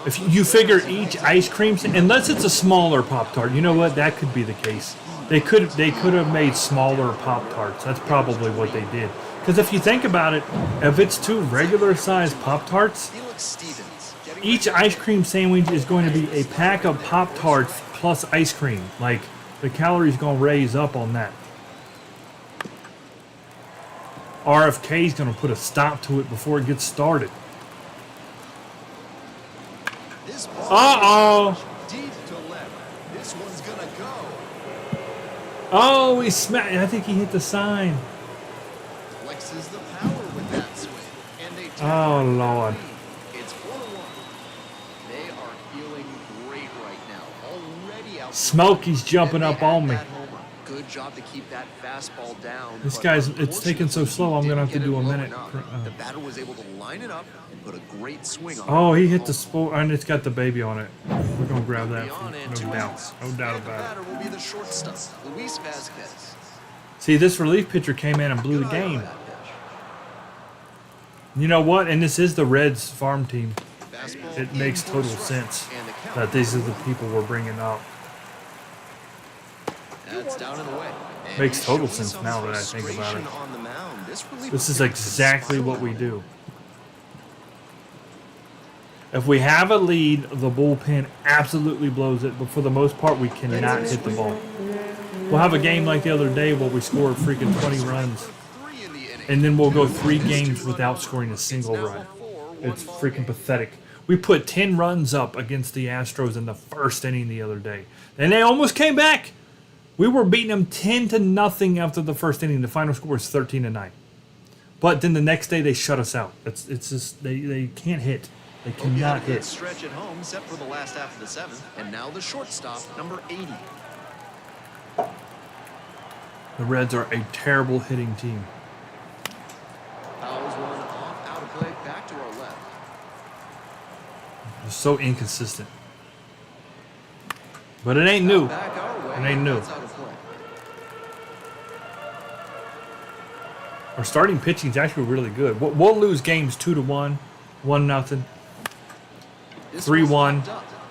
If you figure each ice cream, unless it's a smaller Pop-Tart, you know what? That could be the case. They could have made smaller Pop-Tarts. That's probably what they did. Because if you think about it, if it's two regular sized Pop-Tarts, Felix Stevens. each ice cream sandwich is going to be a pack of Pop-Tarts plus ice cream. Like, the calories going to raise up on that. RFK is going to put a stop to it before it gets started. This Uh-oh. deep to left. This one's gonna go. Oh, he smacked. I think he hit the sign. Flexes the power with that swing. And they Oh, Lord. It's 4-1. They are feeling great right now. Already out. Smokey's jumping up on me. Good job to keep that fastball down. This but guy's, it's taking so slow, I'm going to have to didn't do a get it minute. low enough. The batter was able to line it up and put a great swing on Oh, it. he hit the sport, and it's got the baby on it. We're going to grab that. Beyond and No two doubt. outs. No doubt And the about batter will be the shortstop, Luis Vasquez. it. See, this relief pitcher came in and blew the Good eye on game. that pitch. You know what? And this is the Reds farm team. Fastball It in makes for a total strike. sense And the count that these are the people we're bringing up. That's down and away. And Makes he's total showing sense some now that I think about it. frustration on the mound. This relief This is pitcher exactly what we spiraling. do. If we have a lead, the bullpen absolutely blows it, but for the most part, we cannot hit the ball. We'll have a game like the other day where we scored freaking 20 runs, Three in the inning. and then we'll go 3 games without scoring a single run. It's freaking pathetic. We put 10 runs up against the Astros in the first inning the other day, and they almost came back. We were beating them 10-0 after the first inning. The final score was 13-9. But then the next day they shut us out. It's just they can't hit. They Hope you had cannot a good hit. stretch at home, set for the last half of the seventh, and now the shortstop, number 80. The Reds are a terrible hitting team. Fouls one off, out of play, back to our left. They're so inconsistent. But it ain't new. Back our way, It ain't new. that's out of play. Our starting pitching's actually really good. We'll lose games 2-1, 1-0, This 3-1. one's locked up.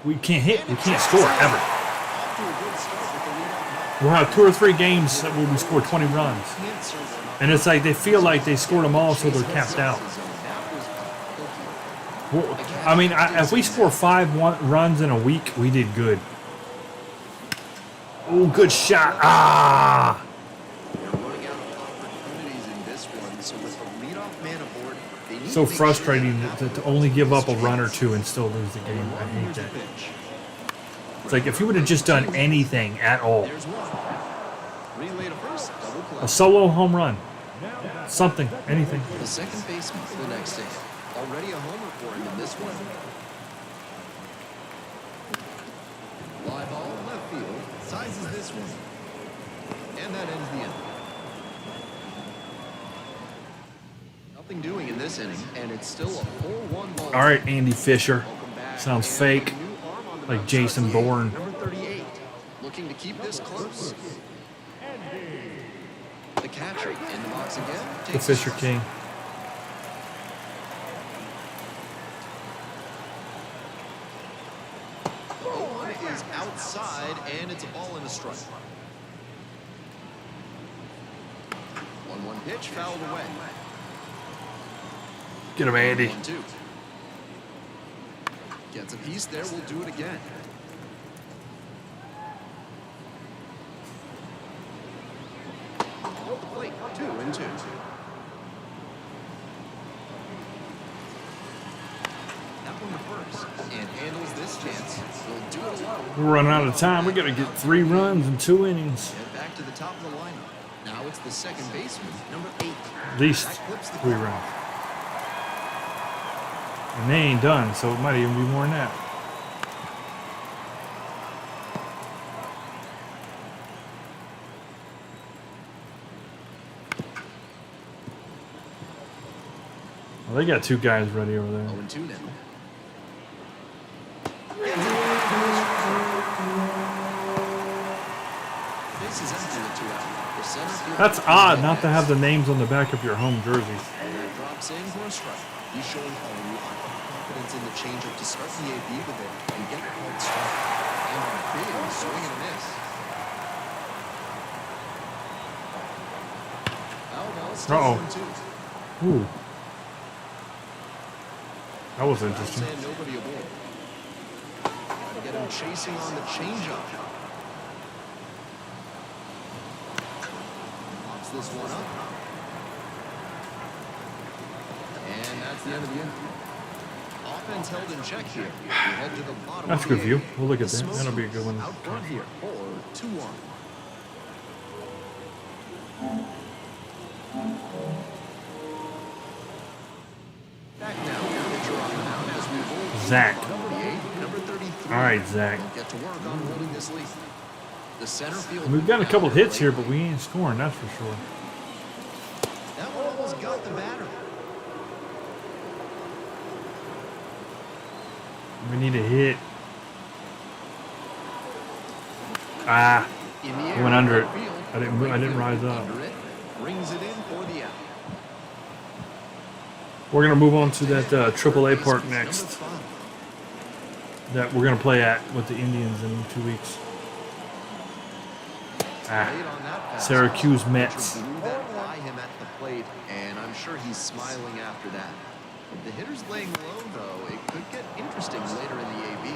We can't hit. We can't score ever. Off to a good start with the leadoff knock. We'll have 2 or 3 games where we score 20 runs. Can't serve them up. And it's like they feel like they scored them all, so they're capped out. That was a cookie. Well, I mean, if we score 5 runs in a week, we did good. Oh, good shot. Ah! They're running out of opportunities in this one, so with the leadoff man aboard, they need So to make frustrating sure they have to only give up a this run or chance. 2 and still lose the game. I hate Here's the that. pitch. It's like if you would have just done anything at all, There's one. Relay to first, double play. a solo home run, something, anything. The second baseman for the next inning. Already a homer for him in this one. Fly ball left field. Sizes this one. And that ends the inning. Nothing doing in this inning, and it's still a 4-1 ball. All right, Andy Fisher. Welcome back. Sounds And fake, a new arm on the like mound Jason starts the Bourne. eighth, Number 38. Looking to keep this close. The catcher in the box again. The Takes Fisher a shot. King. The 0-1 is outside, and it's a ball and a strike. 1-1 pitch fouled away. Get him, Andy. 1-2. Gets a piece there. We'll do it again. Plate 2-2. That one to first, and handles this chance. He'll do it alone. We're running out of time. We got to get 3 runs in 2 innings. And back to the top of the lineup. Now it's the second baseman, number 8. At least That clips the 3 runs. And they ain't done, so it might even be more than that. Well, they got 2 guys ready over there. 0-2 now. Base is empty with 2 out. The center field That's odd not to have the names on the back of your home jerseys. And that drops in for a strike. He's showing a lot of confidence in the changeup to start the AB with it and get the called strike. And a big swing and a miss. Foul ball, still 1-2. Ooh. That was Foul interesting. and nobody aboard. Try to get him chasing on the changeup. Pops this one up. And that's the end of the inning. Offense held in check here. We head to the bottom That's of a the good view. eighth. We'll look at The that. That'll be a good one. Out front here for 2-1. Back now. Pitcher on the mound as we roll. Zach. Number 8, number 33. All right, Zach. They'll get to work on holding this lead. The center field. We've got a couple out there hits here, late. but we ain't scoring, that's for sure. That one almost got the batter. We need a hit. Ah, In the I air, went under it. right field. I didn't rise up. Under it. Brings it in for the out. We're gonna move on to that AAA park Number next. 5. That we're gonna play at with the Indians in 2 weeks. Ah, Late on that pass. Syracuse Pitcher Mets. blew that by him at the plate, and I'm sure he's smiling after that. If the hitter's laying low, though, it could get interesting later in the AB.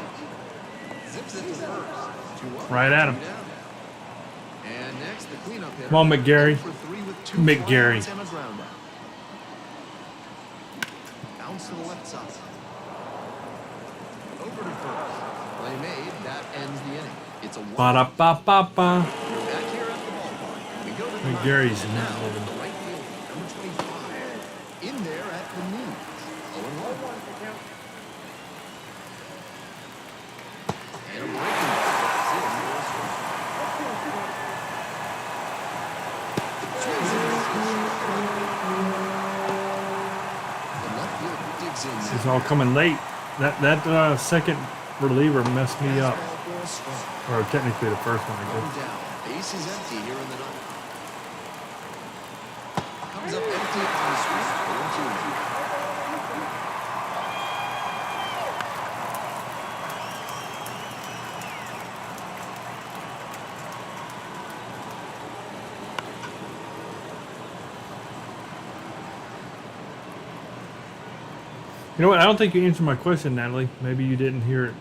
Zips it to first. 2 up, Right at him. 2 down. And next, the cleanup hitter. Come on, McGarry. 0 for 3 with 2 McGarry. fly outs and a ground out. Bounce to the left side. Over to first. Play made. That ends the inning. It's a 1. Ba-da-ba-ba-ba. We're back here at the ballpark. We go to the McGarry's ninth, and not now living. the right field, number 25, in there at the knees. 0-1. And a breaking ball drops in for a strike. Swings and misses. The left fielder digs in It's now. all coming late. That second reliever messed me up. Fastball for a strike. Or technically the first one, I One guess. down. Base is empty here in the ninth. Comes up empty on the swing. 0-2. You know what? I don't think you answered my question, Natalie. Maybe you didn't hear it.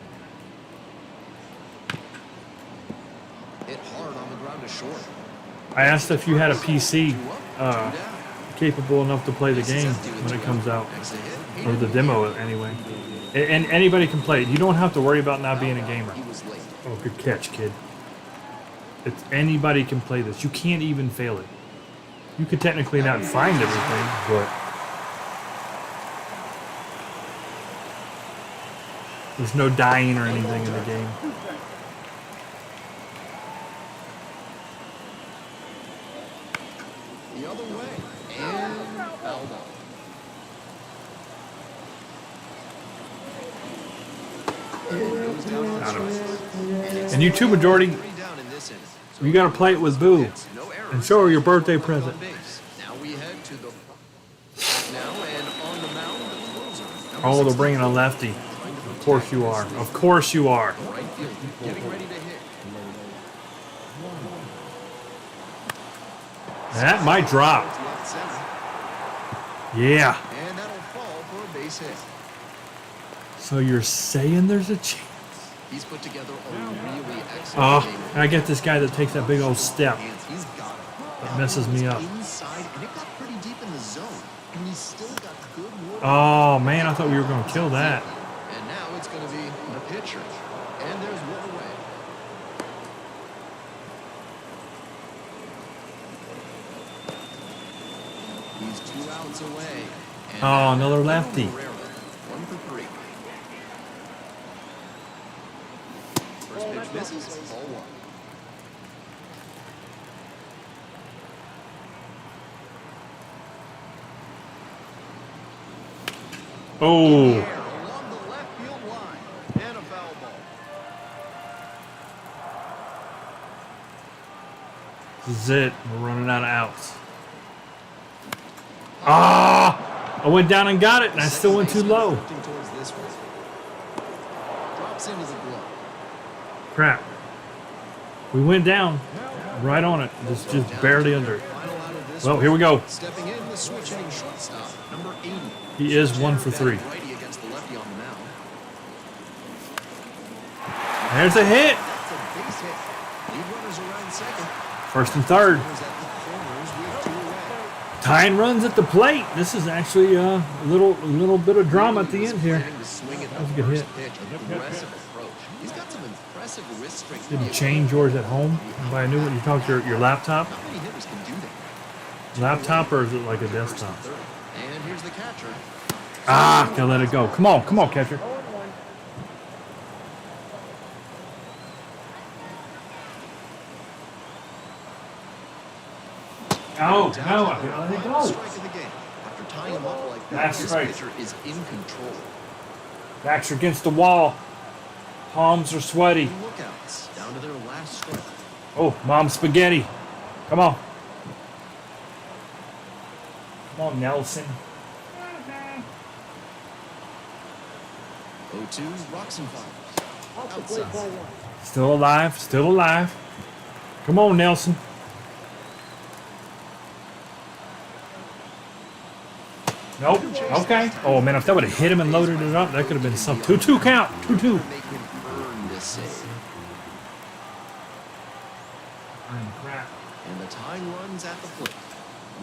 Hit hard on the ground to short. I asked if you had a PC 2 up, 2 down. capable enough to play the game when it comes out, Exit hit. or the demo anyway. And anybody can play it. You don't have to worry about not being a gamer. He was late. Oh, good catch, kid. It's anybody can play this. You can't even fail it. You could technically not find everything, but there's no dying or anything in the game. The other way. And fouled out. Goes down on Got him. strikes. And you too, majority, 3 down in this inning. So you got to play it with Boo. no errors. And show her your birthday Runners on present. base. Now we head to the now and on the mound the closer. Number Oh, they're 16. bringing a lefty. Of course you are. Of course you are. Right field, getting ready to hit. That might drop. Left center, Yeah. and that'll fall for a base hit. So you're saying there's a chance? He's put together a really excellent Oh, game. I get this guy that takes that big old step. Hands, he's got it. That messes me up. Inside, and it got pretty deep in the zone, and he's still got good work. Oh, man, I thought we were going to kill that. And now it's going to be the pitcher. And there's one away. He's 2 outs away. And Oh, another lefty. 1 for 3. First pitch misses. Ball 1. Oh, Along the left field line. And a foul ball. this is it. We're running out of outs. Ah, I went down and got it, and I still went too low. Drifting towards this one. Drops into the glove. Crap. We went down right on it, just barely under it. Final out of this Well, one. here we go. Stepping in, the switch hitting shortstop, number 80. He is 1 for 3. Righty against the lefty on the mound. There's a hit. That's a base hit. Lead runners around second. First and third. Runners at the corners with 2 away. Tying runs at the plate. This is actually a little bit of drama at the end here. Planning to swing at the That was a good first hit. pitch, aggressive approach. He's got some impressive wrist strength. Did you change yours at home and buy a new one? You talked your laptop? Not many hitters can do that. Laptop, or is it like a First and desktop? third. And here's the catcher. Ah, gotta let it go. Come on, catcher. Oh, no, I gotta let it go. Strike of the game. After tying him up like that, That's this right. pitcher is in control. Backs are against the wall. Palms are sweaty. Lookouts down to their last strike. Oh, mom spaghetti. Come on. Come on, Nelson. 0-2, rocks and fires. Outside. Still alive, still alive. Come on, Nelson. Nope. Okay. Oh, man, if that would have hit him and loaded it up, that could have been something. 2-2 count. 2-2. Make him earn this save. Crap. And the tying runs at the plate.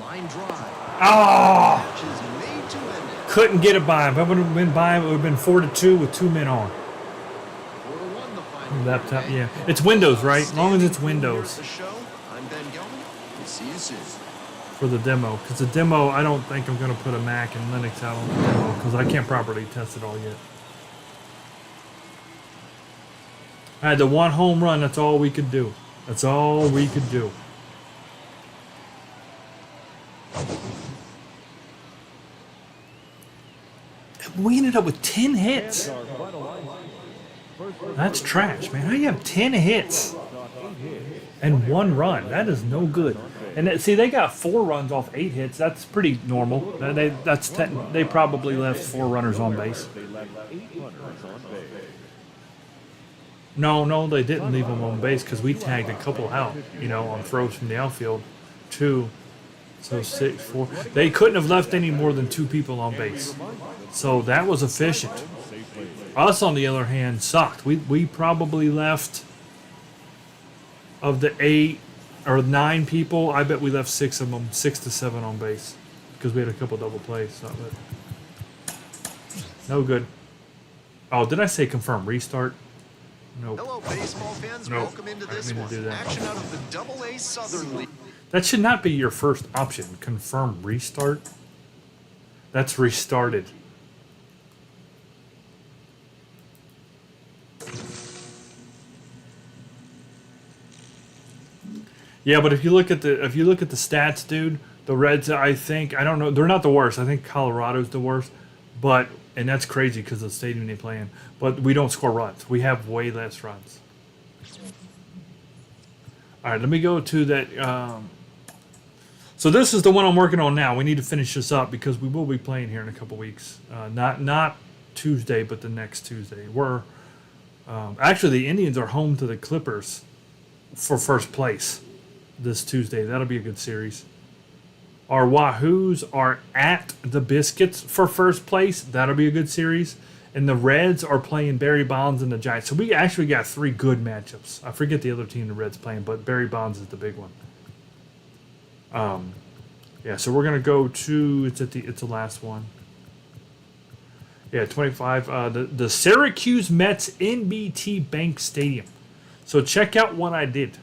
Line drive. Oh! Match is made to end it. Couldn't get it by him. If I would have been by him, it would have been 4-2 with 2 men on. 4-1 the final. Laptop, yeah. It's Windows, right? As long as it's Windows The show. I'm Ben Gelman. We'll see you soon. for the demo. Because the demo, I don't think I'm going to put a Mac and Linux out on the demo because I can't properly test it all yet. I had the 1 home run. That's all we could do. That's all we could do. We ended up with 10 hits. That's trash, man. How do you have 10 hits and 1 run? That is no good. And see, they got 4 runs off 8 hits. That's pretty normal. They probably left 4 runners on base. No, they didn't leave them on base because we tagged a couple out, on throws from the outfield. 2, so 6, 4. They couldn't have left any more than 2 people on base. So that was efficient. Us, on the other hand, sucked. We probably left, of the 8 or 9 people, I bet we left 6 of them, 6 to 7 on base because we had a couple double plays. No good. Oh, did I say confirm restart? Nope. Hello, baseball fans. Nope. Welcome into I didn't this mean one. to do that. Action out of the Double-A Southern League. That should not be your first option. Confirm restart. That's restarted. Yeah, but if you look at the stats, dude, the Reds, I don't know, they're not the worst. I think Colorado's the worst, and that's crazy because of the stadium they play in. But we don't score runs. We have way less runs. All right, let me go to that. So this is the one I'm working on now. We need to finish this up because we will be playing here in a couple weeks. Not Tuesday, but the next Tuesday. We're actually, the Indians are home to the Clippers for first place this Tuesday. That'll be a good series. Our Wahoos are at the Biscuits for first place. That'll be a good series. And the Reds are playing Barry Bonds and the Giants. So we actually got 3 good matchups. I forget the other team the Reds playing, but Barry Bonds is the big one. Yeah, so we're gonna go to it's the last one. Yeah, 25. The Syracuse Mets NBT Bank Stadium. So check out what I did.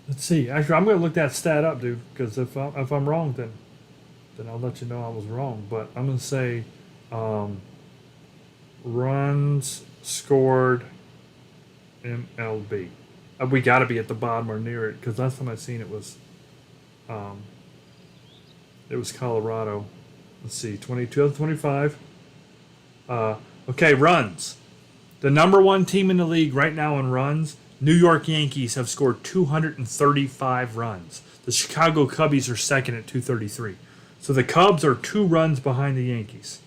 Let's see. Actually, I'm gonna look that stat up, dude. Because if I'm wrong, then I'll let you know I was wrong. But I'm gonna say runs scored MLB. We got to be at the bottom or near it because last time I seen it was Colorado. Let's see, 2025. Okay, runs. The number 1 team in the league right now in runs, New York Yankees, have scored 235 runs. The Chicago Cubbies are second at 233. So the Cubs are 2 runs behind the Yankees.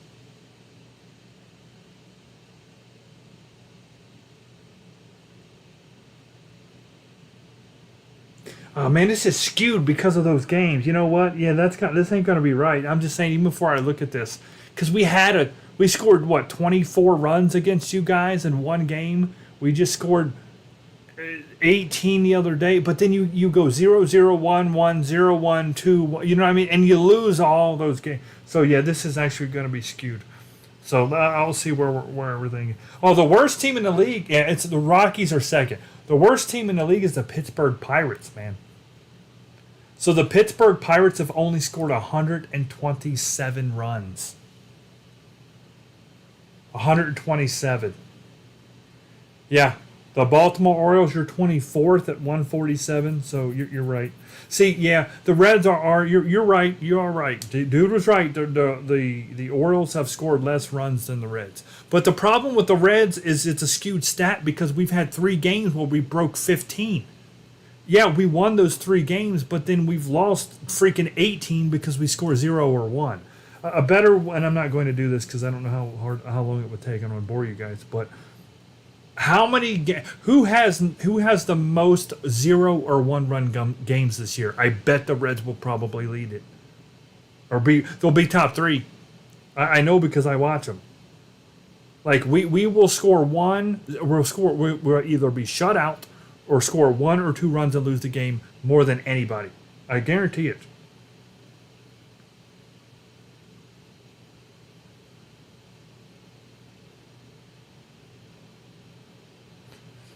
Oh, man, this is skewed because of those games. You know what? Yeah, this ain't gonna be right. I'm just saying, even before I look at this, because we scored 24 runs against you guys in one game. We just scored 18 the other day, but then you go 0-0-1-1, 0-1-2. You know what I mean? And you lose all those games. So yeah, this is actually gonna be skewed. So I'll see where everything. Oh, the worst team in the league. Yeah, it's the Rockies are second. The worst team in the league is the Pittsburgh Pirates, man. So the Pittsburgh Pirates have only scored 127 runs. 127. Yeah, the Baltimore Orioles, you're 24th at 147. So you're right. See, yeah, the Reds are you're right. You are right. Dude was right. The Orioles have scored less runs than the Reds. But the problem with the Reds is it's a skewed stat because we've had 3 games where we broke 15. Yeah, we won those 3 games, but then we've lost freaking 18 because we score 0 or 1. A better, and I'm not going to do this because I don't know how long it would take. I'm going to bore you guys, but who has the most 0 or 1 run games this year? I bet the Reds will probably lead it, or they'll be top 3. I know because I watch them. Like we will score 1. We'll either be shut out or score 1 or 2 runs and lose the game more than anybody. I guarantee it.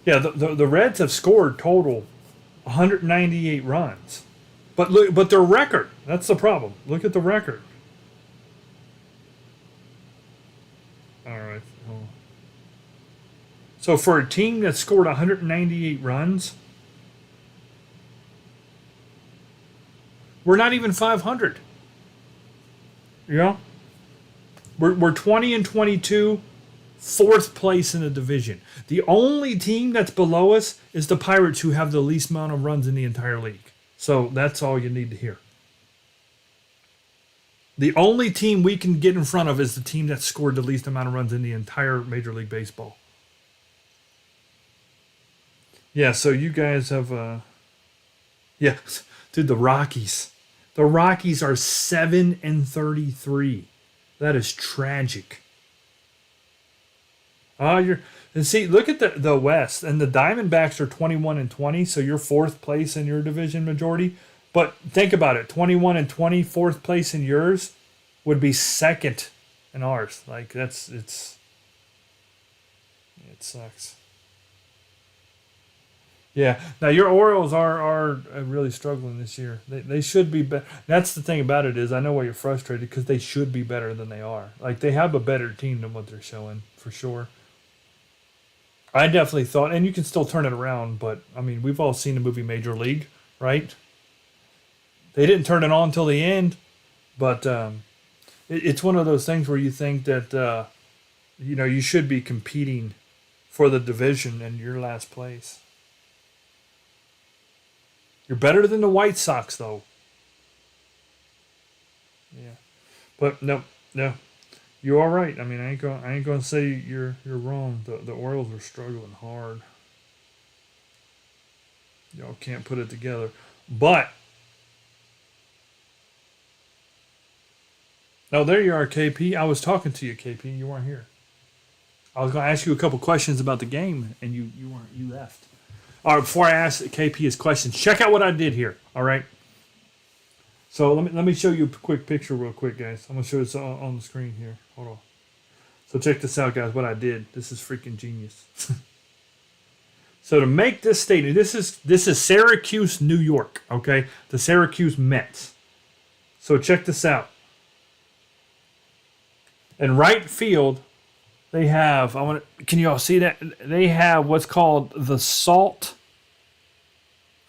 Yeah, the Reds have scored total 198 runs. But their record, that's the problem. Look at the record. All right. So for a team that scored 198 runs, we're not even 500. You know? We're 20 and 22 4th place in the division. The only team that's below us is the Pirates, who have the least amount of runs in the entire league. So that's all you need to hear. The only team we can get in front of is the team that scored the least amount of runs in the entire Major League Baseball. Yeah, so you guys have, yeah, dude, the Rockies. The Rockies are 7-33. That is tragic. And see, look at the West, and the Diamondbacks are 21-20, so you're 4th place in your division majority. But think about it, 21-20, 4th place in yours would be 2nd in ours. Like it sucks. Yeah. Now your Orioles are really struggling this year. They should be better. That's the thing about it is I know why you're frustrated, because they should be better than they are. Like they have a better team than what they're showing for sure. I definitely thought, and you can still turn it around, but I mean we've all seen the movie Major League, right? They didn't turn it on until the end, but it's one of those things where you think that you should be competing for the division and you're last place. You're better than the White Sox, though. Yeah, but no, you're all right. I mean, I ain't gonna say you're wrong. The Orioles are struggling hard. Y'all can't put it together, but. Oh, there you are, KP. I was talking to you, KP. You weren't here. I was going to ask you a couple questions about the game, and you weren't. You left. All right, before I ask KP his questions, check out what I did here. All right. So let me show you a quick picture real quick, guys. I'm going to show this on the screen here. Hold on. So check this out, guys, what I did. This is freaking genius. So to make this stadium, this is Syracuse, New York, okay? The Syracuse Mets. So check this out. In right field, they have, can you all see that? They have what's called the Salt,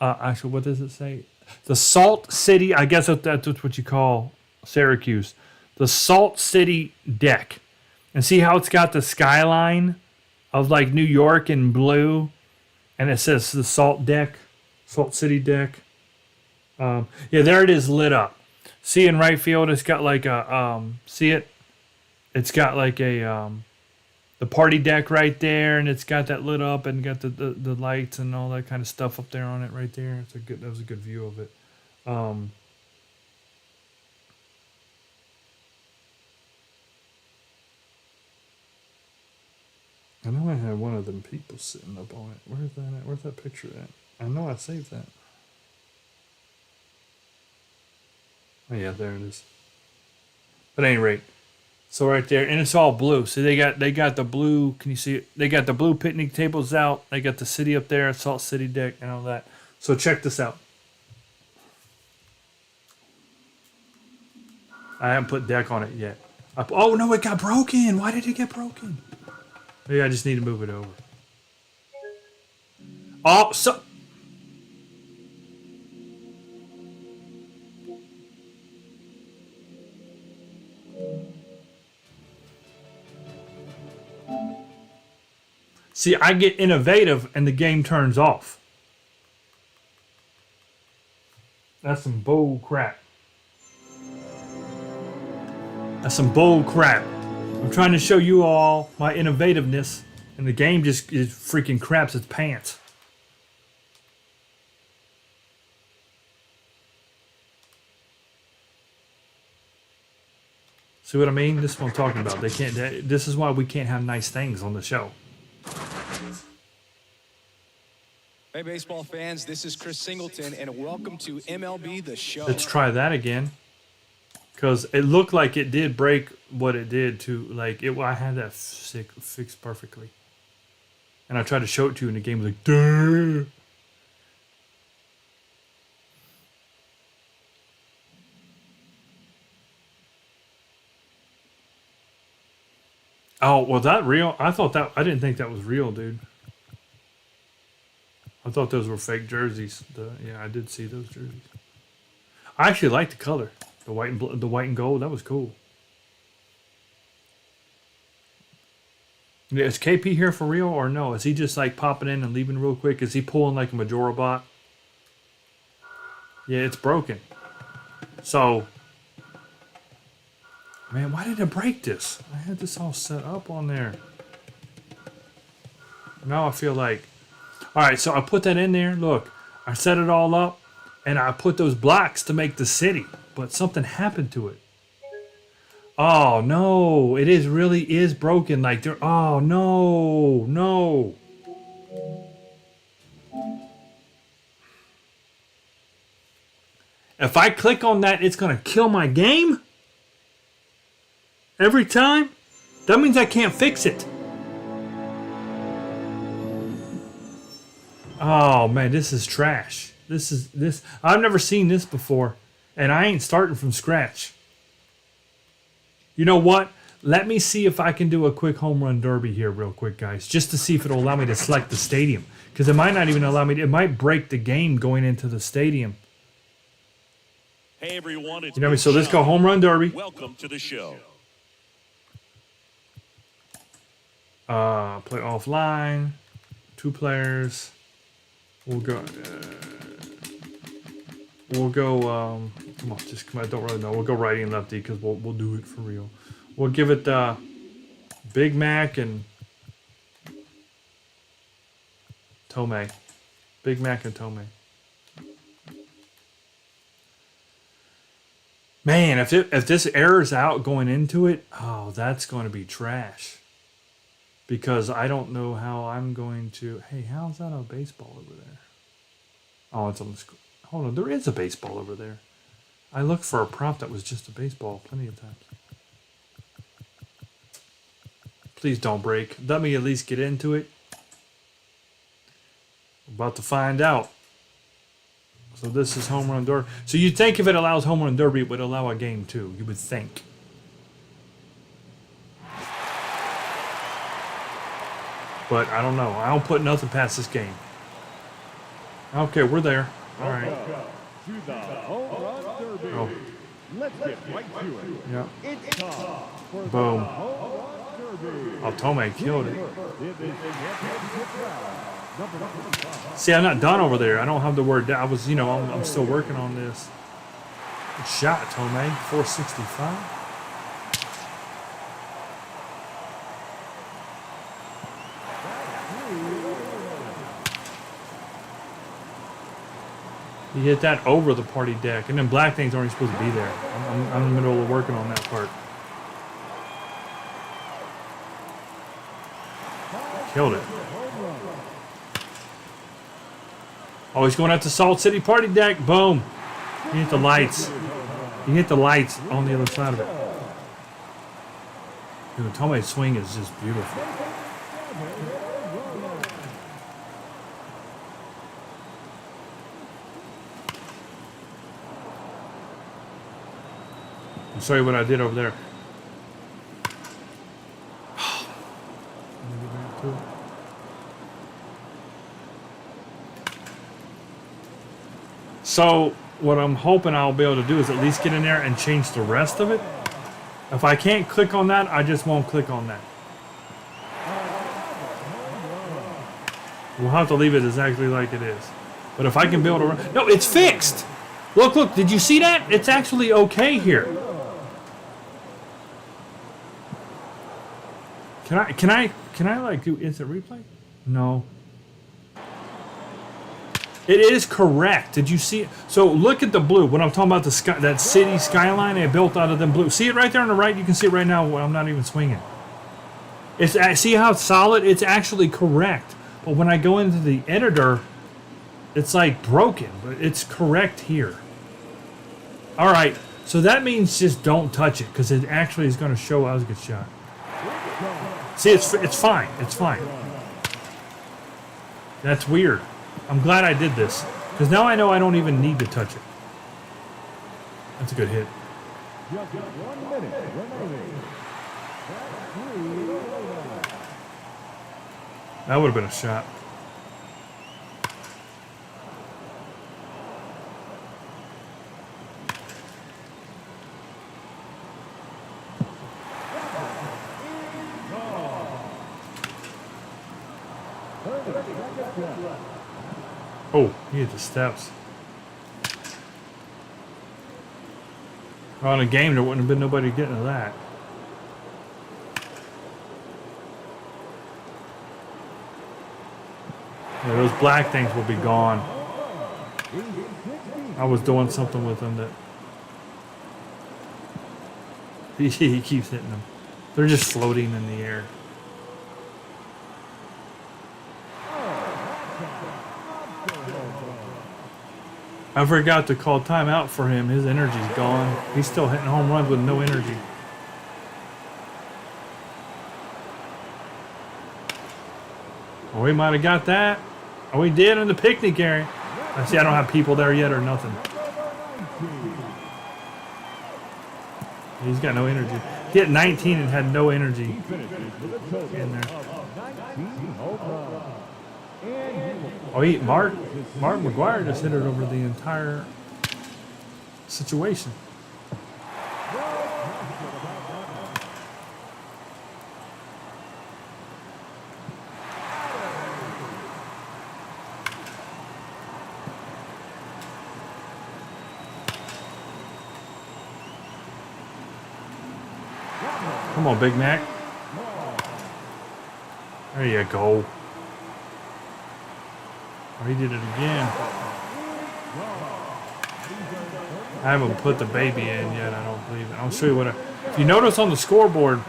actually, what does it say? The Salt City, I guess that's what you call Syracuse. The Salt City deck. And see how it's got the skyline of like New York in blue? And it says the Salt deck, Salt City deck. Yeah, there it is lit up. See in right field, it's got like a, see it? It's got like a the party deck right there, and it's got that lit up and got the lights and all that kind of stuff up there on it right there. That was a good view of it. I know I had one of them people sitting up on it. Where's that at? Where's that picture at? I know I saved that. Oh yeah, there it is. But at any rate. So right there, and it's all blue. So they got the blue. Can you see it? They got the blue picnic tables out. They got the city up there, Salt City deck, and all that. So check this out. I haven't put deck on it yet. Oh no, it got broken. Why did it get broken? Maybe I just need to move it over. Oh, so. See, I get innovative and the game turns off. That's some bull crap. That's some bull crap. I'm trying to show you all my innovativeness, and the game just freaking craps its pants. See what I mean? This is what I'm talking about. This is why we can't have nice things on the show. Hey, baseball fans, this is Chris Singleton, and welcome to MLB The Show. Let's try that again. Because it looked like it did break what it did to, like, I had that fixed perfectly. And I tried to show it to you, and the game was like, duh. Oh, was that real? I didn't think that was real, dude. I thought those were fake jerseys. Yeah, I did see those jerseys. I actually like the color, the white and gold. That was cool. Is KP here for real or no? Is he just like popping in and leaving real quick? Is he pulling like a Majora bot? Yeah, it's broken. So, man, why did it break this? I had this all set up on there. Now I feel like... Alright, so I put that in there. Look, I set it all up. And I put those blocks to make the city. But something happened to it. Oh, no. It really is broken. Like, there... Oh, no. No. If I click on that, it's going to kill my game? Every time? That means I can't fix it. Oh, man, this is trash. This. I've never seen this before. And I ain't starting from scratch. You know what? Let me see if I can do a quick home run derby here real quick, guys. Just to see if it'll allow me to select the stadium. Because it might not even allow me to... It might break the game going into the stadium. Hey everyone, it's You know what I mean? So let's go home run derby. Welcome to the show. Play offline. 2 players. We'll go... come on, just come on. I don't really know. We'll go righty and lefty because we'll do it for real. We'll give it Big Mac and Tomei. Big Mac and Tomei. Man, if this errors out going into it, oh, that's going to be trash. Because I don't know how I'm going to... Hey, how's that a baseball over there? Oh, it's on the screen. Hold on, there is a baseball over there. I looked for a prop that was just a baseball plenty of times. Please don't break. Let me at least get into it. We're about to find out. So this is home run derby. So you'd think if it allows home run derby, it would allow a game too. You would think. But I don't know. I don't put nothing past this game. Okay, we're there. All right. To the home run derby. Oh, Let's get right to it. yeah. It's time for the Boom. home run derby. Oh, Tomei killed it. It is the championship round. Number 25. See, I'm not done over there. I don't have the word down. I was, I'm still working on this. Good shot, Tomei. 465. He hit that over the party deck. And then black things aren't supposed to be there. I'm in the middle of working on that part. Killed it. Oh, he's going out to Salt City party deck. Boom. He hit the lights. He hit the lights on the other side of it. Dude, Tomei's swing is just beautiful. I'll show you what I did over there. So what I'm hoping I'll be able to do is at least get in there and change the rest of it. If I can't click on that, I just won't click on that. We'll have to leave it exactly like it is. But if I can build a... No, it's fixed! Look, did you see that? It's actually okay here. Can I like do instant replay? No. It is correct. Did you see it? So look at the blue. When I'm talking about the sky, that city skyline they built out of them blue. See it right there on the right? You can see it right now when I'm not even swinging. See how it's solid? It's actually correct. But when I go into the editor, it's like broken. But it's correct here. All right. So that means just don't touch it because it actually is going to show. That was a good shot. See, it's fine. It's fine. That's weird. I'm glad I did this. Because now I know I don't even need to touch it. That's a good hit. Just 1 minute remaining. That would have been a shot. Oh, he hit the steps. Well, in a game, there wouldn't have been nobody getting to that. Yeah, those black things will be gone. I was doing something with them that he keeps hitting them. They're just floating in the air. I forgot to call timeout for him. His energy's gone. He's still hitting home runs with no energy. Oh, we might have got that. Oh, we did in the picnic area. I see I don't have people there yet or nothing. He's got no energy. He hit 19 and had no energy in there. Oh, Mark McGuire just hit it over the entire situation. Come on, Big Mac. There you go. Oh, he did it again. I haven't put the baby in yet, I don't believe it. I'll show you what if you notice on the scoreboard,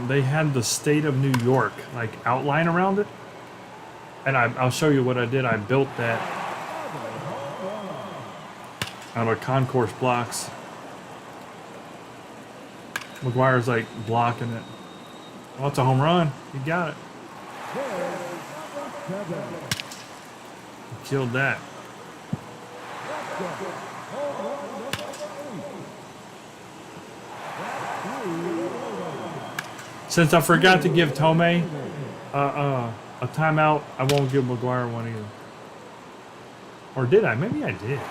they had the state of New York like outline around it. And I'll show you what I did. I built that out of concourse blocks. McGuire's like blocking it. Oh, it's a home run. He got it. He killed that. Since I forgot to give Tomei a timeout, I won't give McGuire one either. Or did I? Maybe I did.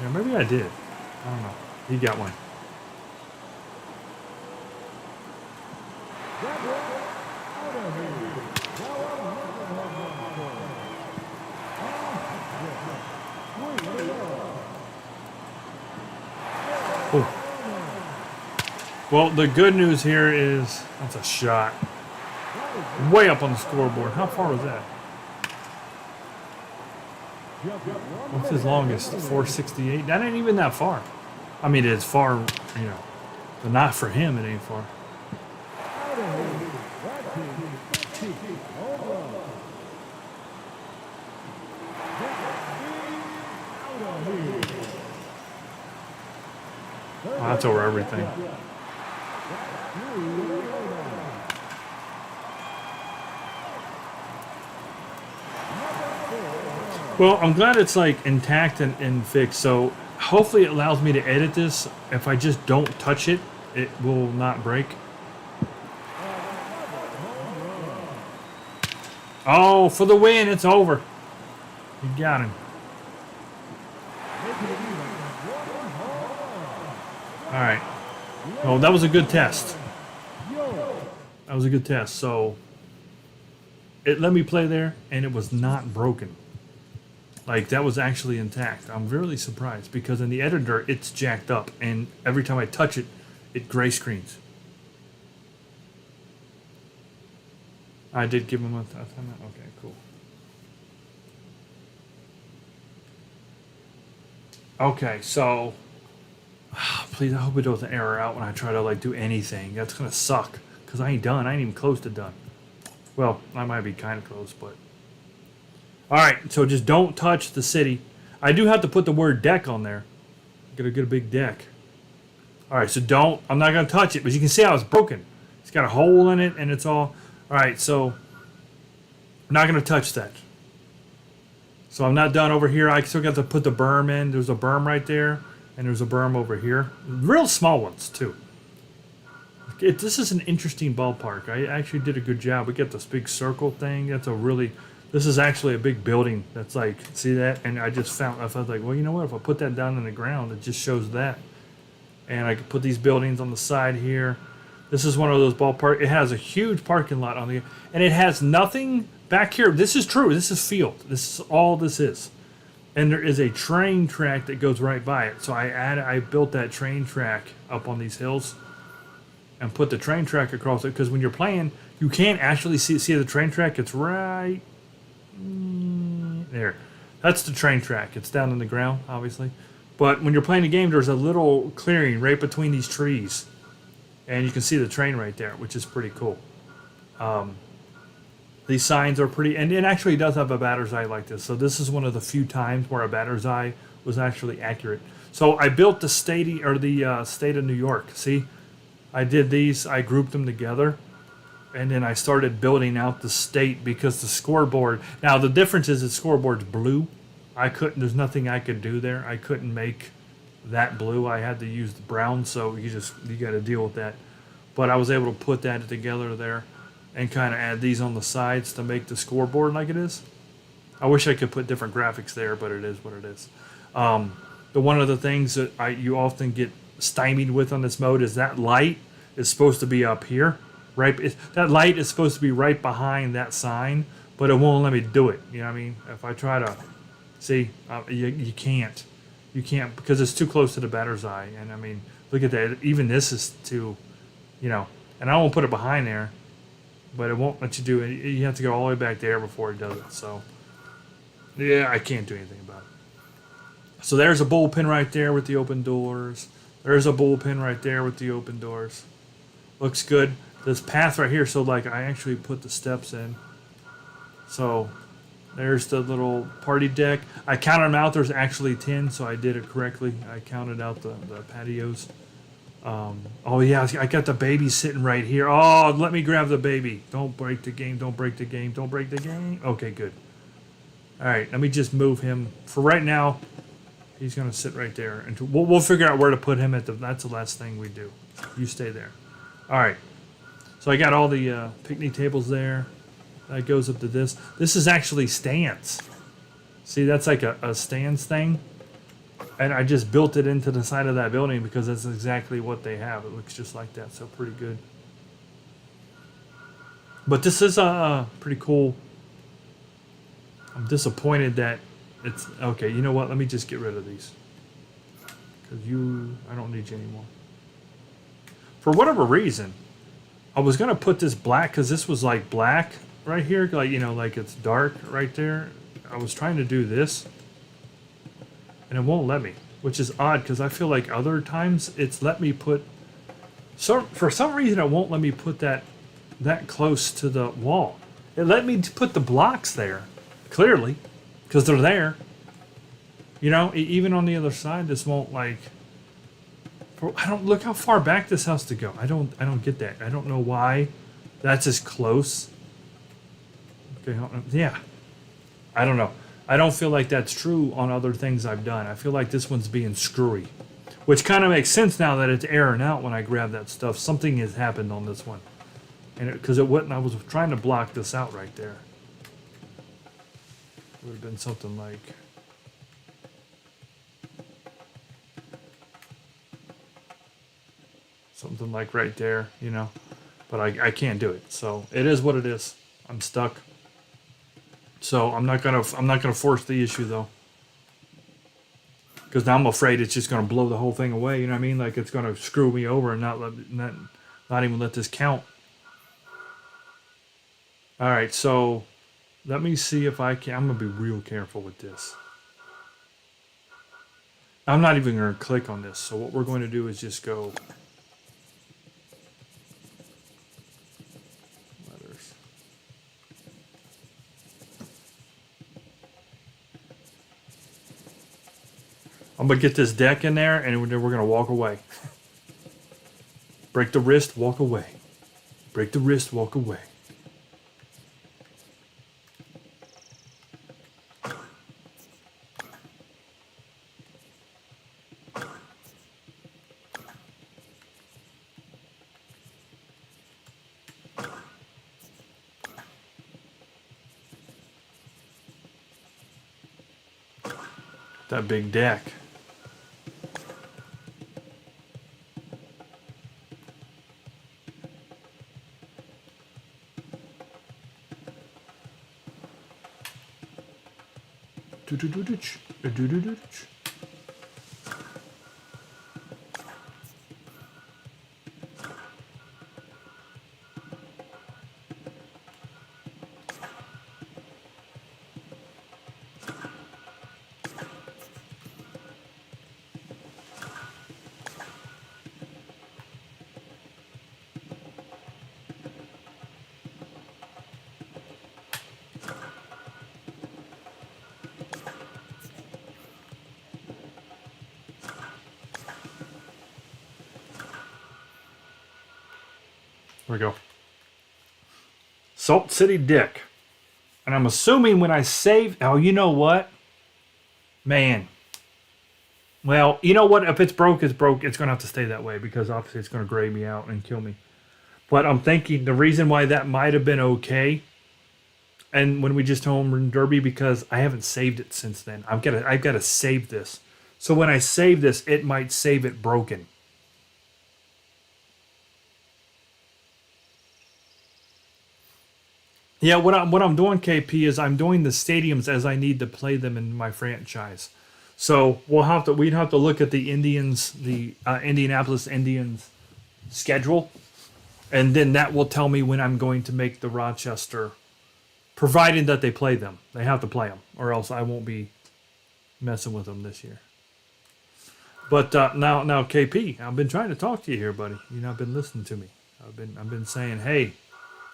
Yeah, maybe I did. I don't know. He got one. Oh. Well, the good news here is that's a shot. Way up on the scoreboard. How far was that? What's his longest? 468? That ain't even that far. I mean, it's far, you know, but not for him, it ain't far. Oh, that's over everything. Well, I'm glad it's like intact and fixed. So hopefully it allows me to edit this. If I just don't touch it, it will not break. Oh, for the win, it's over. You got him. All right. Oh, that was a good test. That was a good test. So it let me play there, and it was not broken. Like, that was actually intact. I'm really surprised because in the editor, it's jacked up, and every time I touch it, it gray screens. I did give him a timeout. Okay, cool. Okay, so please, I hope it doesn't error out when I try to like do anything. That's gonna suck because I ain't done. I ain't even close to done. Well, I might be kind of close, but all right. So just don't touch the city. I do have to put the word deck on there. Gotta get a big deck. All right, so don't. I'm not gonna touch it, but you can see how it's broken. It's got a hole in it, and it's all. All right, so I'm not gonna touch that. So I'm not done over here. I still got to put the berm in. There's a berm right there, and there's a berm over here. Real small ones, too. This is an interesting ballpark. I actually did a good job. We got this big circle thing. This is actually a big building. That's like, see that? And I was like, well, you know what? If I put that down in the ground, it just shows that. And I could put these buildings on the side here. This is one of those ballpark. It has a huge parking lot on the, and it has nothing back here. This is true. This is field. This is all this is, and there is a train track that goes right by it. So I built that train track up on these hills, and put the train track across it because when you're playing, you can't actually see the train track. It's right there. That's the train track. It's down in the ground, obviously. But when you're playing the game, there's a little clearing right between these trees. And you can see the train right there, which is pretty cool. These signs are pretty... And it actually does have a batter's eye like this. So this is one of the few times where a batter's eye was actually accurate. So I built the state of New York. See? I did these. I grouped them together. And then I started building out the state because the scoreboard... Now, the difference is the scoreboard's blue. There's nothing I could do there. I couldn't make that blue. I had to use the brown, so you got to deal with that. But I was able to put that together there and kind of add these on the sides to make the scoreboard like it is. I wish I could put different graphics there, but it is what it is. The one of the things that you often get stymied with on this mode is that light is supposed to be up here. Right, that light is supposed to be right behind that sign, but it won't let me do it. You know what I mean? If I try to, see, you can't because it's too close to the batter's eye. And I mean, look at that. Even this is too, and I won't put it behind there, but it won't let you do it. You have to go all the way back there before it does it. So, yeah, I can't do anything about it. So there's a bullpen right there with the open doors. There's a bullpen right there with the open doors. Looks good. This path right here, so like I actually put the steps in. So there's the little party deck. I counted them out. There's actually 10, so I did it correctly. I counted out the patios. Oh yeah, I got the baby sitting right here. Oh, let me grab the baby. Don't break the game. Don't break the game. Don't break the game. Okay, good. All right, let me just move him. For right now, he's gonna sit right there, and we'll figure out where to put him that's the last thing we do. You stay there. All right. So I got all the picnic tables there. That goes up to this. This is actually stands. See, that's like a stands thing. And I just built it into the side of that building because that's exactly what they have. It looks just like that, so pretty good. But this is pretty cool. I'm disappointed that it's... Okay, you know what? Let me just get rid of these. Because I don't need you anymore. For whatever reason... I was gonna put this black because this was like black right here, like like it's dark right there. I was trying to do this, and it won't let me, which is odd because I feel like other times it's let me put. So for some reason, it won't let me put that close to the wall. It let me put the blocks there, clearly, because they're there. Even on the other side, this won't like. I don't look how far back this has to go. I don't get that. I don't know why that's as close. Okay, yeah. I don't know. I don't feel like that's true on other things I've done. I feel like this one's being screwy, which kind of makes sense now that it's airing out when I grab that stuff. Something has happened on this one, and because it wouldn't. I was trying to block this out right there. It would have been something like. Something like right there, but I can't do it. So it is what it is. I'm stuck. So I'm not gonna force the issue though, because now I'm afraid it's just gonna blow the whole thing away. You know what I mean? Like it's gonna screw me over and not even let this count. All right, so let me see if I can. I'm gonna be real careful with this. I'm not even gonna click on this. So what we're going to do is just go. I'm going to get this deck in there, and then we're going to walk away. Break the wrist, walk away. Break the wrist, walk away. That big deck. There we go. Salt City Dick. And I'm assuming when I save... Oh, you know what? Man. Well, you know what? If it's broke, it's broke. It's going to have to stay that way because obviously it's going to gray me out and kill me. But I'm thinking the reason why that might have been okay, and when we just home run derby, because I haven't saved it since then. I've got to save this. So when I save this, it might save it broken. Yeah, what I'm doing, KP, is I'm doing the stadiums as I need to play them in my franchise. So we'd have to look at the Indians, the Indianapolis Indians schedule, and then that will tell me when I'm going to make the Rochester, providing that they play them. They have to play them, or else I won't be messing with them this year. But now, KP, I've been trying to talk to you here, buddy. You've not been listening to me. I've been saying, hey,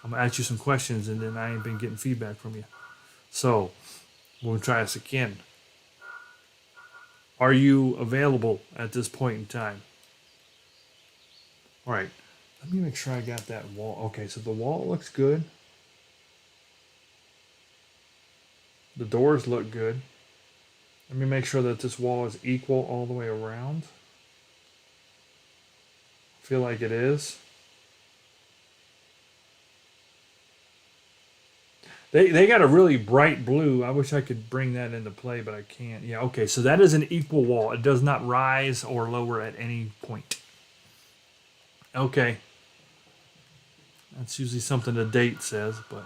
I'm gonna ask you some questions, and then I ain't been getting feedback from you. So we'll try this again. Are you available at this point in time? All right. Let me make sure I got that wall. Okay, so the wall looks good. The doors look good. Let me make sure that this wall is equal all the way around. I feel like it is. They got a really bright blue. I wish I could bring that into play, but I can't. Yeah, okay, so that is an equal wall. It does not rise or lower at any point. Okay. That's usually something the date says, but...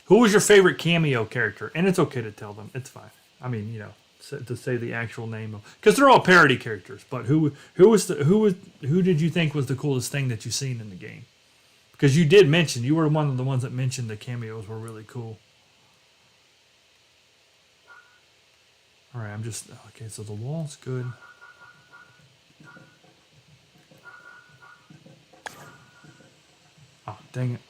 Who was your favorite cameo character? And it's okay to tell them. It's fine. I mean, you know, to say the actual name of... Because they're all parody characters, but who did you think was the coolest thing that you've seen in the game? Because you did mention, you were one of the ones that mentioned the cameos were really cool. All right, okay, so the wall's good. Oh, dang it.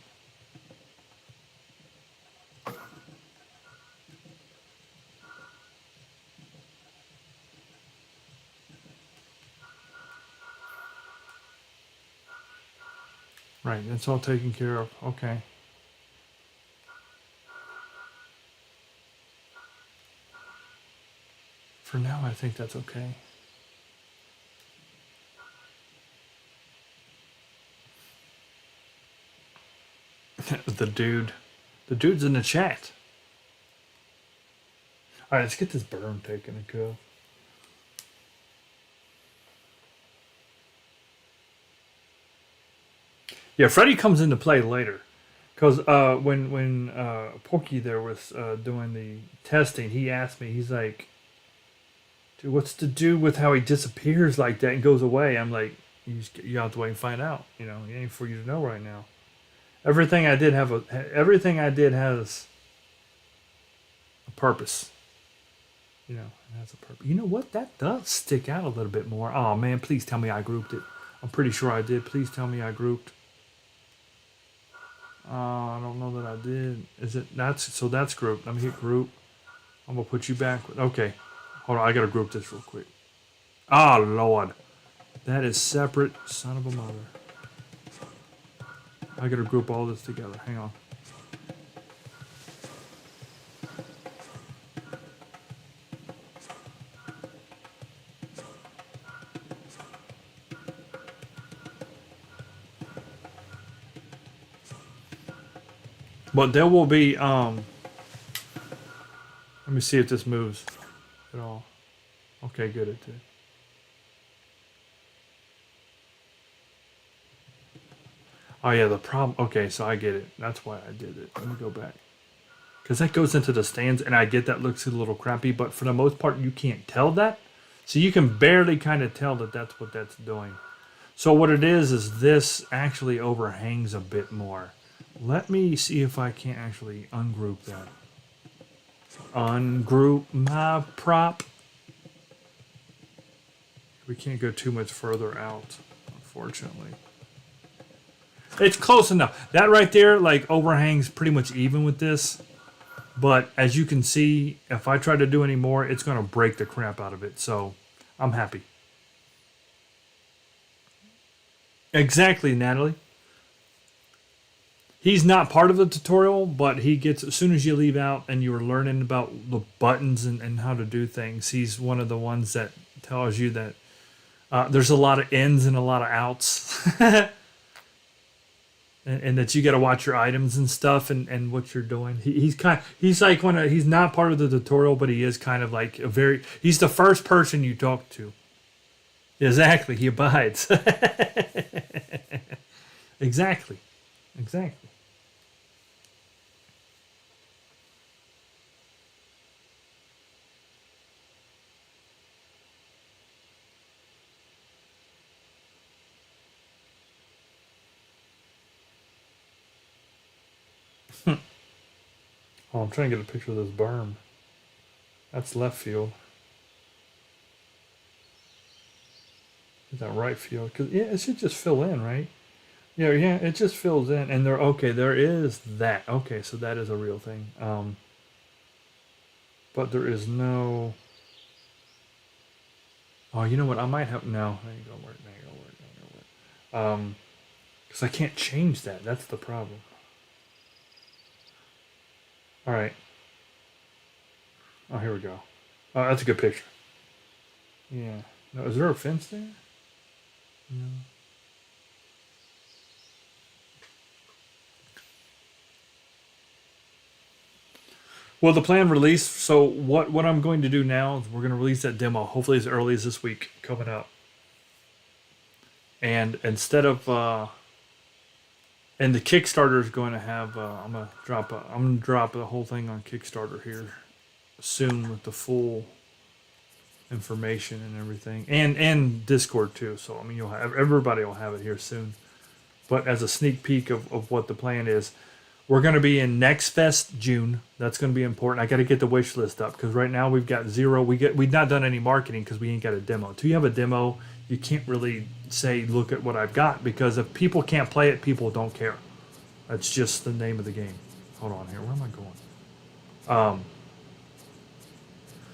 Right, that's all taken care of. Okay. For now, I think that's okay. The dude's in the chat. All right, let's get this berm taken care of. Yeah, Freddy comes into play later, because when Porky there was doing the testing, he asked me, he's like, "Dude, what's to do with how he disappears like that and goes away?" I'm like, "You have to wait and find out. You know, it ain't for you to know right now. Everything I did has a purpose. You know, it has a purpose. You know what? That does stick out a little bit more. Oh man, please tell me I grouped it. I'm pretty sure I did. Please tell me I grouped. I don't know that I did. That's grouped. Let me hit group. I'm gonna put you back. Okay, hold on. I gotta group this real quick. Oh Lord, that is separate. Son of a mother. I gotta group all this together. Hang on. But there will be, let me see if this moves at all. Okay, good, it did. Oh yeah, the problem, okay, so I get it. That's why I did it. Let me go back. because that goes into the stands, and I get that looks a little crappy, but for the most part, you can't tell that. So you can barely kind of tell that that's what that's doing. So what it is this actually overhangs a bit more. Let me see if I can actually ungroup that. Ungroup my prop. We can't go too much further out, unfortunately. It's close enough. That right there, like, overhangs pretty much even with this. But as you can see, if I try to do any more, it's going to break the crap out of it. So I'm happy. Exactly, Natalie. He's not part of the tutorial, but he gets, as soon as you leave out and you were learning about the buttons and how to do things, he's one of the ones that tells you that there's a lot of ins and a lot of outs. and that you got to watch your items and stuff and what you're doing. He's like he's not part of the tutorial, but he is kind of like he's the first person you talk to. Exactly, he abides. Exactly. Oh, I'm trying to get a picture of this berm. That's left field. Is that right field? Cause yeah, it should just fill in, right? Yeah, it just fills in, and there is that. Okay, so that is a real thing. But there is no. Oh, you know what? I might have no. That ain't gonna work. Because I can't change that. That's the problem. All right. Oh, here we go. Oh, that's a good picture. Yeah. No, is there a fence there? No. Well, the plan release. So what I'm going to do now is we're going to release that demo. Hopefully as early as this week coming up. And instead of and the Kickstarter is going to have I'm gonna drop the whole thing on Kickstarter here soon with the full information and everything, and Discord too. So I mean, everybody will have it here soon. But as a sneak peek of what the plan is, we're going to be in Next Fest June. That's going to be important. I got to get the wish list up because right now we've got zero. We've not done any marketing because we ain't got a demo. Till you have a demo, you can't really say look at what I've got, because if people can't play it, people don't care. That's just the name of the game. Hold on here. Where am I going?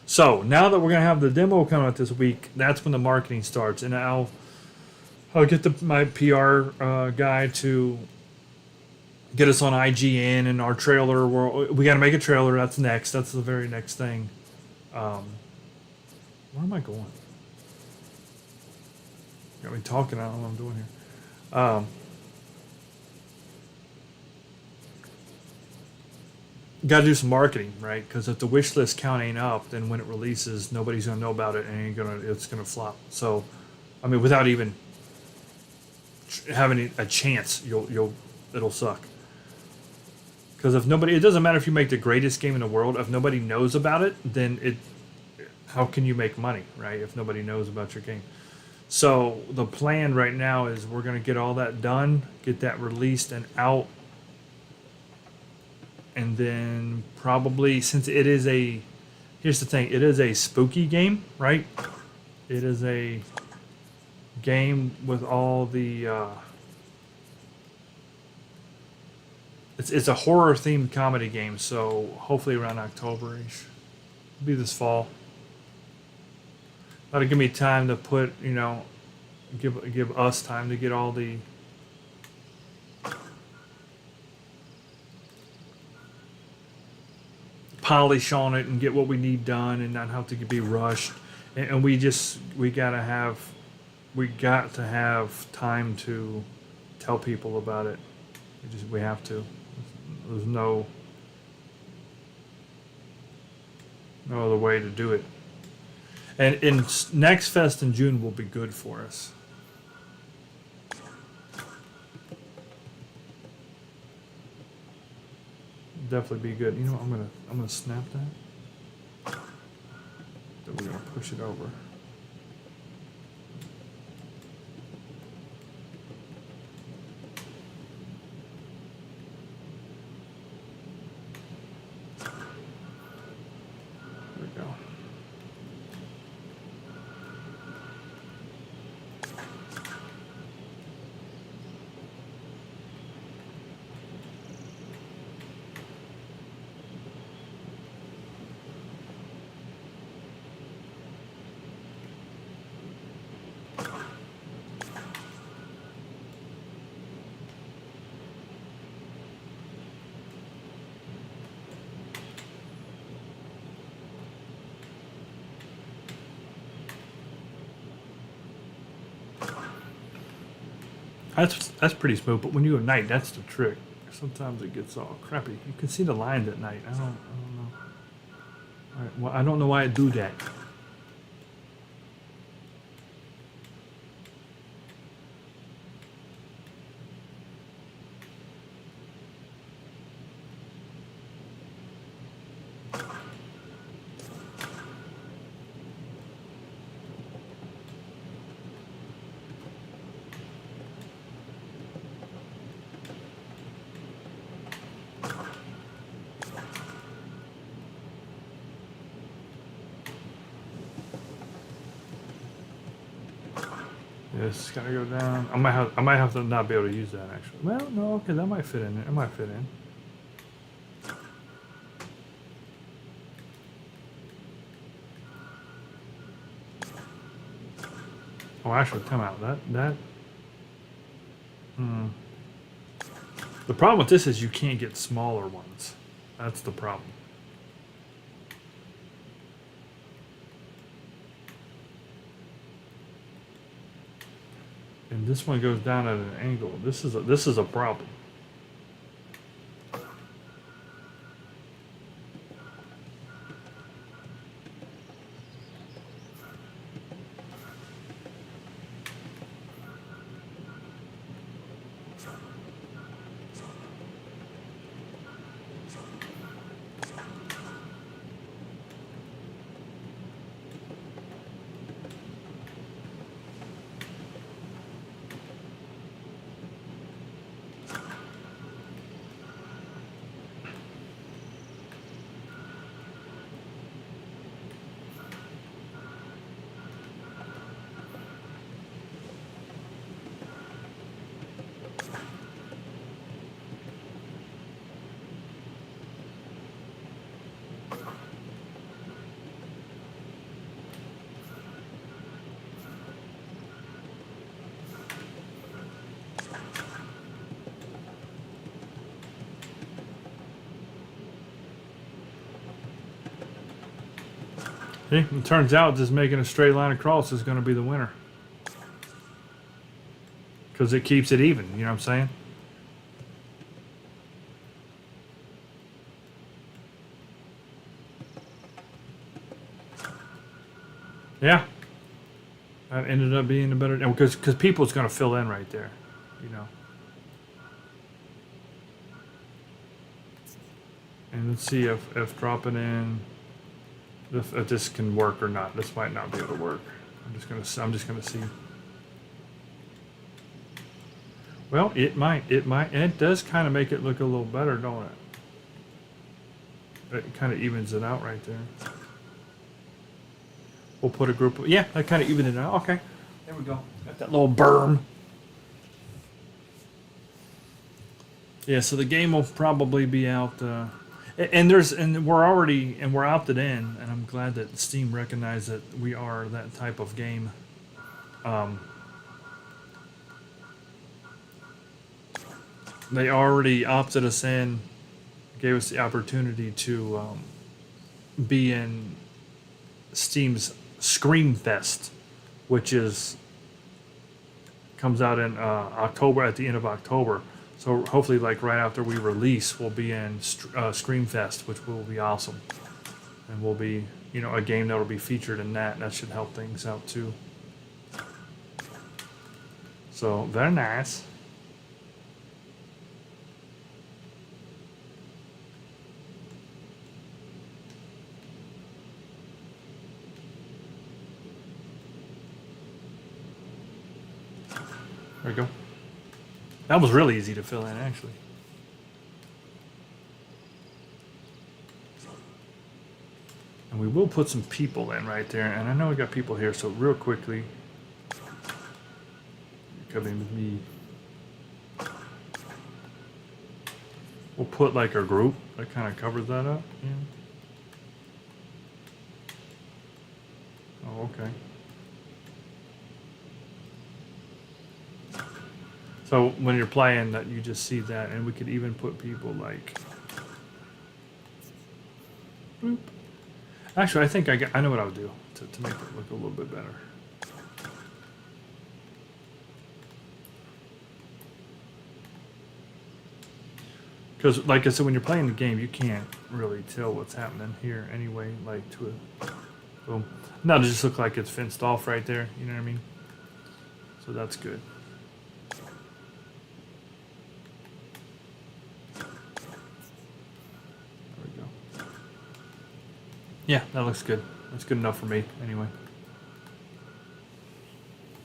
So now that we're gonna have the demo coming out this week, that's when the marketing starts, and I'll get my PR guy to get us on IGN and our trailer. We got to make a trailer. That's next. That's the very next thing. Where am I going? Got me talking. I don't know what I'm doing here. Got to do some marketing, right? Because if the wish list count ain't up, then when it releases, nobody's gonna know about it, and it's gonna flop. So, I mean, without even having a chance, it'll suck. Because if nobody, it doesn't matter if you make the greatest game in the world. If nobody knows about it, then how can you make money, right? If nobody knows about your game. So the plan right now is we're gonna get all that done, get that released and out. And then probably, since it is here's the thing, it is a spooky game, right? It is a game with all the, it's a horror themed comedy game. So hopefully around October-ish, it'll be this fall. That'll give me time to put, give us time to get all the polish on it and get what we need done and not have to be rushed. And we got to have time to tell people about it. We have to. There's no other way to do it. And in Next Fest in June will be good for us. definitely be good. You know, I'm gonna snap that. Then we're gonna push it over. There we go. That's pretty smooth, but when you go night, that's the trick. Sometimes it gets all crappy. You can see the lines at night. I don't know. All right, well, I don't know why it do that. This gotta go down. I might have to not be able to use that actually. Well, no, okay, that might fit in there. It might fit in. Oh, actually, come out. That. The problem with this is you can't get smaller ones. That's the problem. And this one goes down at an angle. This is a problem. See, it turns out just making a straight line across is going to be the winner. Because it keeps it even, you know what I'm saying? Yeah. That ended up being the better, because people's going to fill in right there, you know. And let's see if dropping in, if this can work or not. This might not be able to work. I'm just gonna see. Well, it might. And it does kind of make it look a little better, don't it? It kind of evens it out right there. We'll put a group of, yeah, that kind of evened it out. Okay, there we go. Got that little berm. Yeah, so the game will probably be out. And we're opted in, and I'm glad that Steam recognized that we are that type of game. They already opted us in, gave us the opportunity to be in Steam's Scream Fest, which comes out in October, at the end of October. So hopefully, like right after we release, we'll be in Scream Fest, which will be awesome, and we'll be, a game that will be featured in that. That should help things out too. So very nice. There we go. That was really easy to fill in, actually. And we will put some people in right there. And I know we got people here, so real quickly. Come in with me. We'll put like our group. That kind of covers that up. Yeah. Oh, okay. So when you're playing that, you just see that, and we could even put people like. Boop. Actually, I think I know what I would do to make it look a little bit better. Because, like I said, when you're playing the game, you can't really tell what's happening here anyway. Like to a boom. Now it just look like it's fenced off right there. You know what I mean? So that's good. Yeah, that looks good. That's good enough for me, anyway.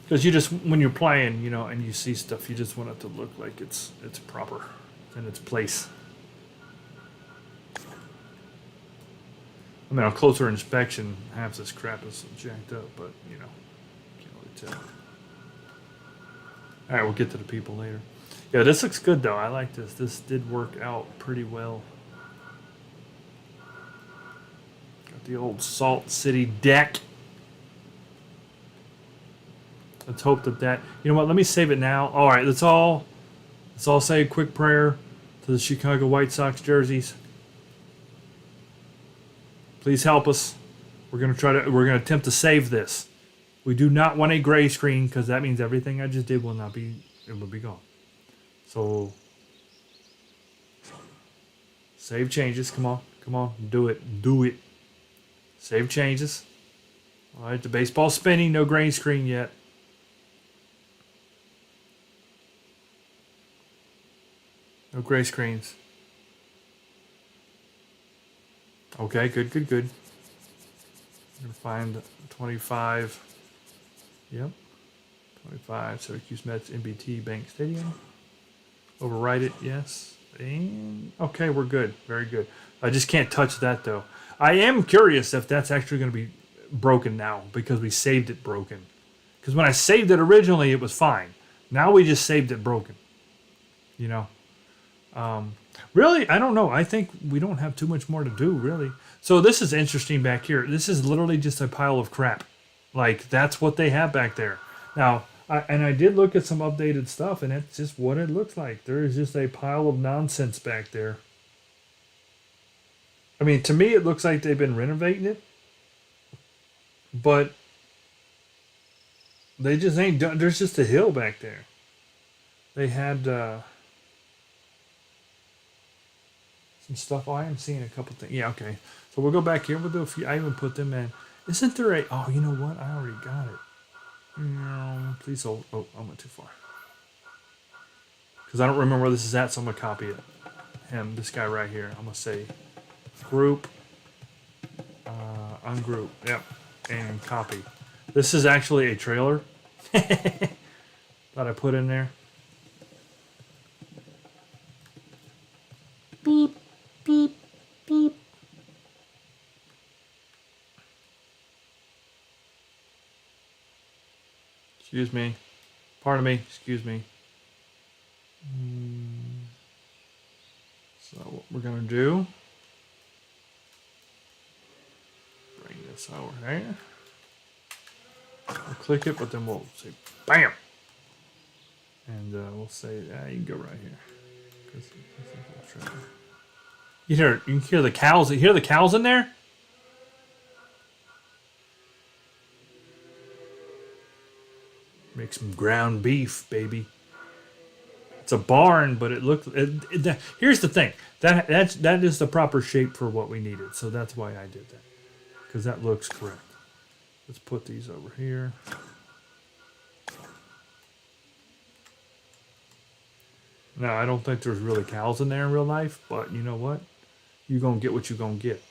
Because you just, when you're playing, you know, and you see stuff, you just want it to look like it's proper in its place. I mean, on closer inspection, half this crap is jacked up, but, you know, can't really tell. All right, we'll get to the people later. Yeah, this looks good, though. I like this. This did work out pretty well. The old Salt City deck. Let's hope that you know what, let me save it now. All right, let's all say a quick prayer to the Chicago White Sox jerseys. Please help us. We're going to attempt to save this. We do not want a gray screen because that means everything I just did will be gone. So save changes. Come on, do it. Save changes. All right, the baseball's spinning. No green screen yet. No gray screens. Okay, good. I'm going to find 25. Yep. 25, Syracuse Mets, NBT Bank Stadium. Overwrite it, yes. And, okay, we're good. Very good. I just can't touch that, though. I am curious if that's actually going to be broken now because we saved it broken. Because when I saved it originally, it was fine. Now we just saved it broken. You know? Really, I don't know. I think we don't have too much more to do, really. So this is interesting back here. This is literally just a pile of crap. Like, that's what they have back there. Now, I did look at some updated stuff, and that's just what it looks like. There is just a pile of nonsense back there. I mean, to me, it looks like they've been renovating it. But they just ain't done. There's just a hill back there. They had some stuff. Oh, I am seeing a couple things. Yeah, okay. So we'll go back here. We'll do a few. I even put them in. Isn't there a... Oh, you know what? I already got it. No, please hold. Oh, I went too far. Because I don't remember where this is at, so I'm going to copy it. This guy right here. I'm going to say group, ungroup. Yep. And copy. This is actually a trailer that I put in there. Beep, beep, beep. Excuse me. Pardon me. Excuse me. So what we're going to do, bring this over there. We'll click it, but then we'll say BAM! And we'll say, you can go right here. You can hear the cows. You hear the cows in there? Make some ground beef, baby. It's a barn, but it looks. Here's the thing. That is the proper shape for what we needed. So that's why I did that, because that looks correct. Let's put these over here. Now, I don't think there's really cows in there in real life, but you know what? You're going to get what you're going to get.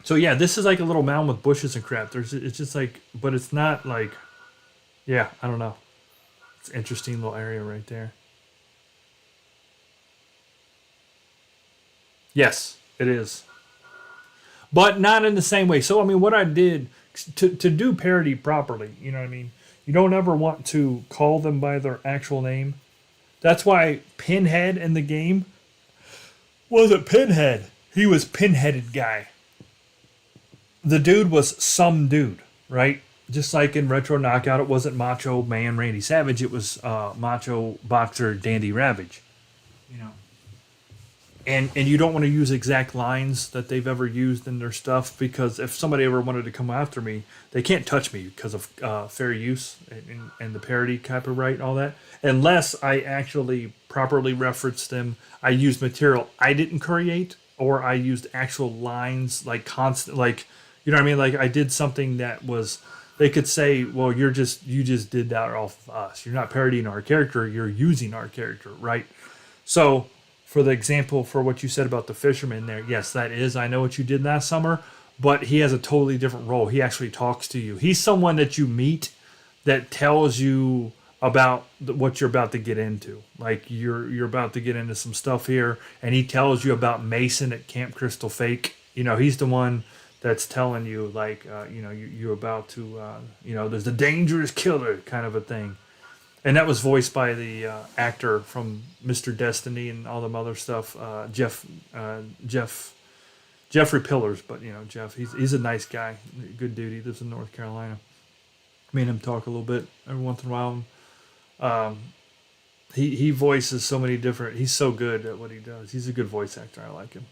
So, yeah, this is like a little mound with bushes and crap. It's just like, but it's not like, Yeah, I don't know. It's an interesting little area right there. Yes, it is. But not in the same way. So, I mean, what I did to do parody properly, you know what I mean? You don't ever want to call them by their actual name. That's why Pinhead in the game wasn't Pinhead. He was Pinheaded Guy. The dude was some dude, right? Just like in Retro Knockout, it wasn't Macho Man Randy Savage. It was Macho Boxer Dandy Ravage. You know, and you don't want to use exact lines that they've ever used in their stuff, because if somebody ever wanted to come after me, they can't touch me because of fair use and the parody copyright and all that, unless I actually properly reference them. I used material I didn't create, or I used actual lines like constant, like, you know what I mean, like I did something that was, they could say, well, you just did that off of us, you're not parodying our character, you're using our character, right? So, for the example for what you said about the fisherman there, yes, that is, I know what you did last summer, but he has a totally different role. He actually talks to you. He's someone that you meet that tells you about what you're about to get into. Like you're about to get into some stuff here, and he tells you about Mason at Camp Crystal Fake. You know, he's the one that's telling you, like, you know, you're about to, you know, there's a dangerous killer kind of a thing. And that was voiced by the actor from Mr. Destiny and all the other stuff, Jeffrey Pillars. But you know, Jeff, he's a nice guy, good dude. He lives in North Carolina. Me and him talk a little bit every once in a while. He voices so many different. He's so good at what he does. He's a good voice actor. I like him.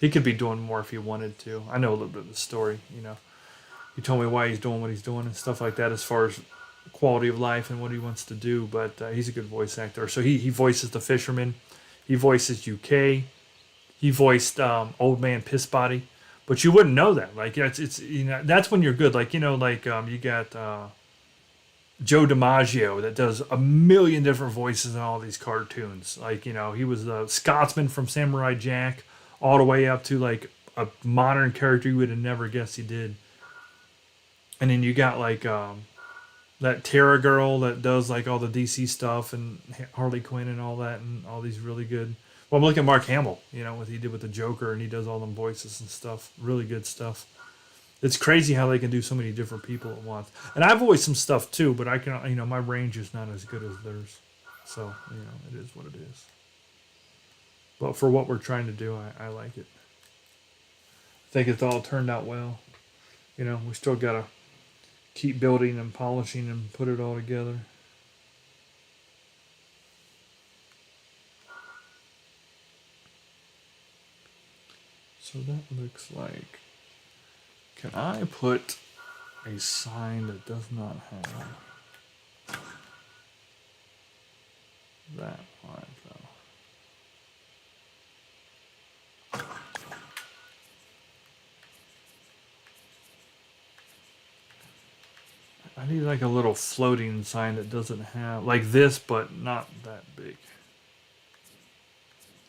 He could be doing more if he wanted to. I know a little bit of the story. You know, he told me why he's doing what he's doing and stuff like that, as far as quality of life and what he wants to do. But he's a good voice actor. So he voices the fisherman. He voices UK. He voiced Old Man Pissbody. But you wouldn't know that. Like, it's you know, that's when you're good. Like, you know, like you got Joe DiMaggio that does a million different voices in all these cartoons. Like, you know, he was the Scotsman from Samurai Jack, all the way up to like a modern character you would have never guessed he did. And then you got like that Terra girl that does like all the DC stuff, and Harley Quinn and all that, and all these really good. Well, I'm looking at Mark Hamill, you know, what he did with the Joker, and he does all them voices and stuff. Really good stuff. It's crazy how they can do so many different people at once. And I've voiced some stuff too, but I can, you know, my range is not as good as theirs. So, you know, it is what it is. But for what we're trying to do, I like it. I think it's all turned out well. You know, we still got to keep building and polishing and put it all together. So that looks like, can I put a sign that does not have that line though? I need like a little floating sign that doesn't have, like this, but not that big.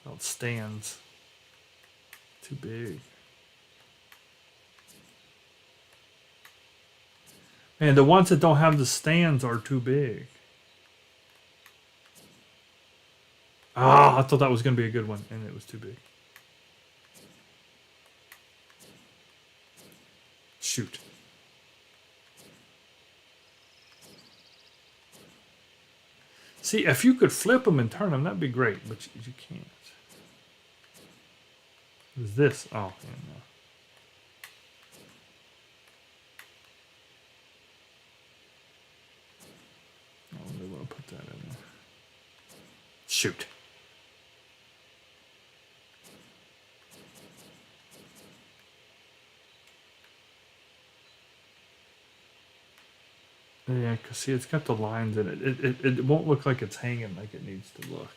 So it stands. Too big. And the ones that don't have the stands are too big. Ah, I thought that was going to be a good one, and it was too big. Shoot. See, if you could flip them and turn them, that'd be great, but you can't. Who's this? Oh, yeah, no. I really want to put that in there. Shoot. Yeah, because see, it's got the lines in it. It won't look like it's hanging like it needs to look.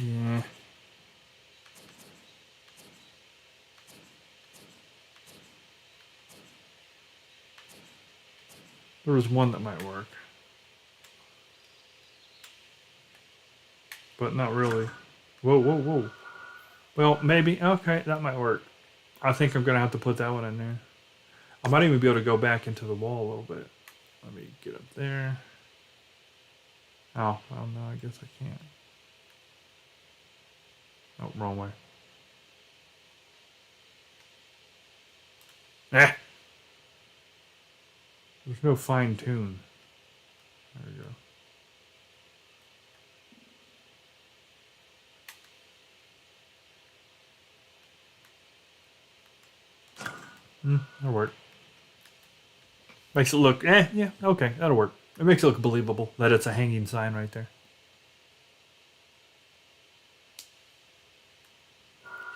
Yeah. There was one that might work. But not really. Whoa, whoa, whoa. Well, maybe. Okay, that might work. I think I'm gonna have to put that one in there. I might even be able to go back into the wall a little bit. Let me get up there. Oh, well, no, I guess I can't. Oh, wrong way. Eh. There's no fine tune. There we go. That'll work. Makes it look, yeah, okay, that'll work. It makes it look believable that it's a hanging sign right there.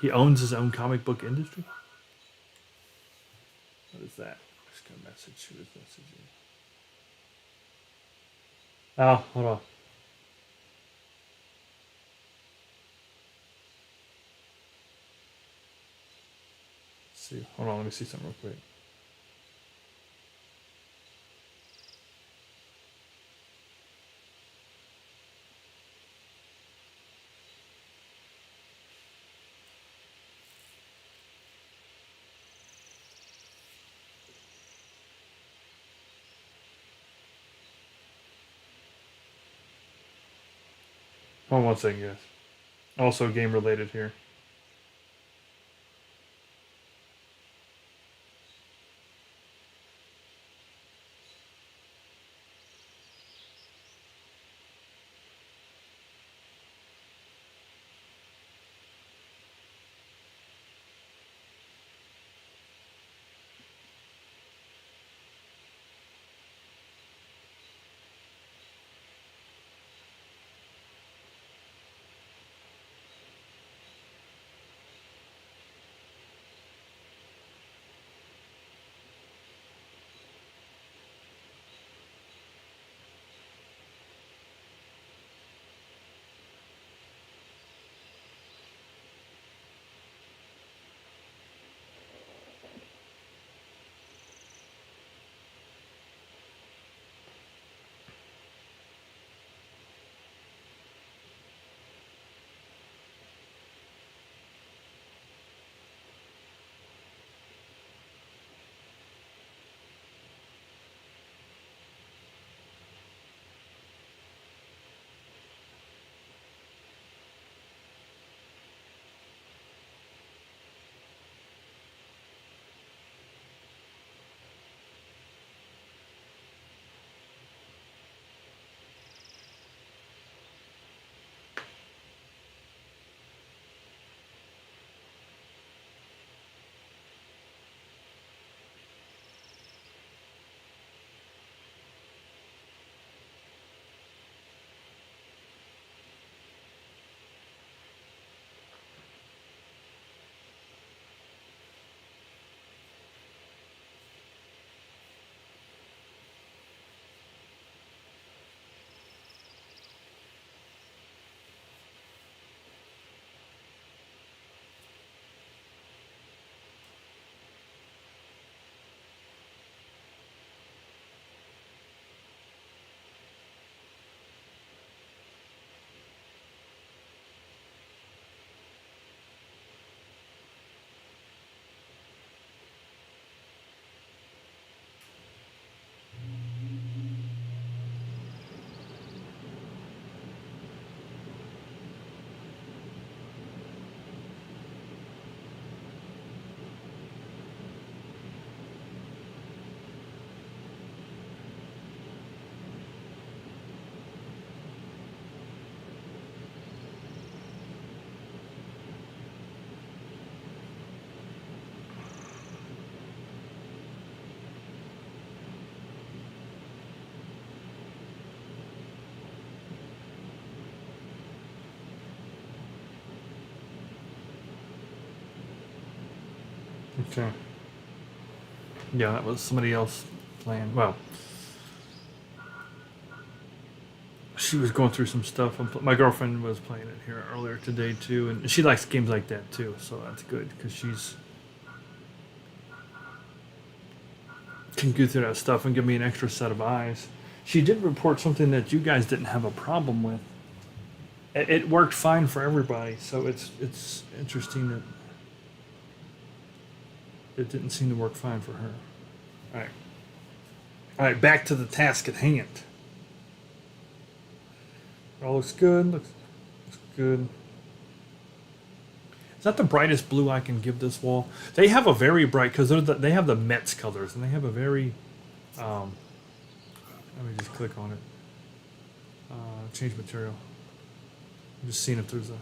He owns his own comic book industry? What is that? Just got a message. Who is messaging? Oh, hold on. Let's see. Hold on, let me see something real quick. Hold on one second, guys. Also game related here. Okay. Yeah, that was somebody else playing. Well, she was going through some stuff. My girlfriend was playing it here earlier today too, and she likes games like that too. So that's good because she's can go through that stuff and give me an extra set of eyes. She did report something that you guys didn't have a problem with. It worked fine for everybody, so it's interesting that it didn't seem to work fine for her. All right. All right, back to the task at hand. All looks good. Looks good. Is that the brightest blue I can give this wall? They have a very bright, because they have the Mets colors, and they have a very, let me just click on it. Change material. I'm just seeing if there's a...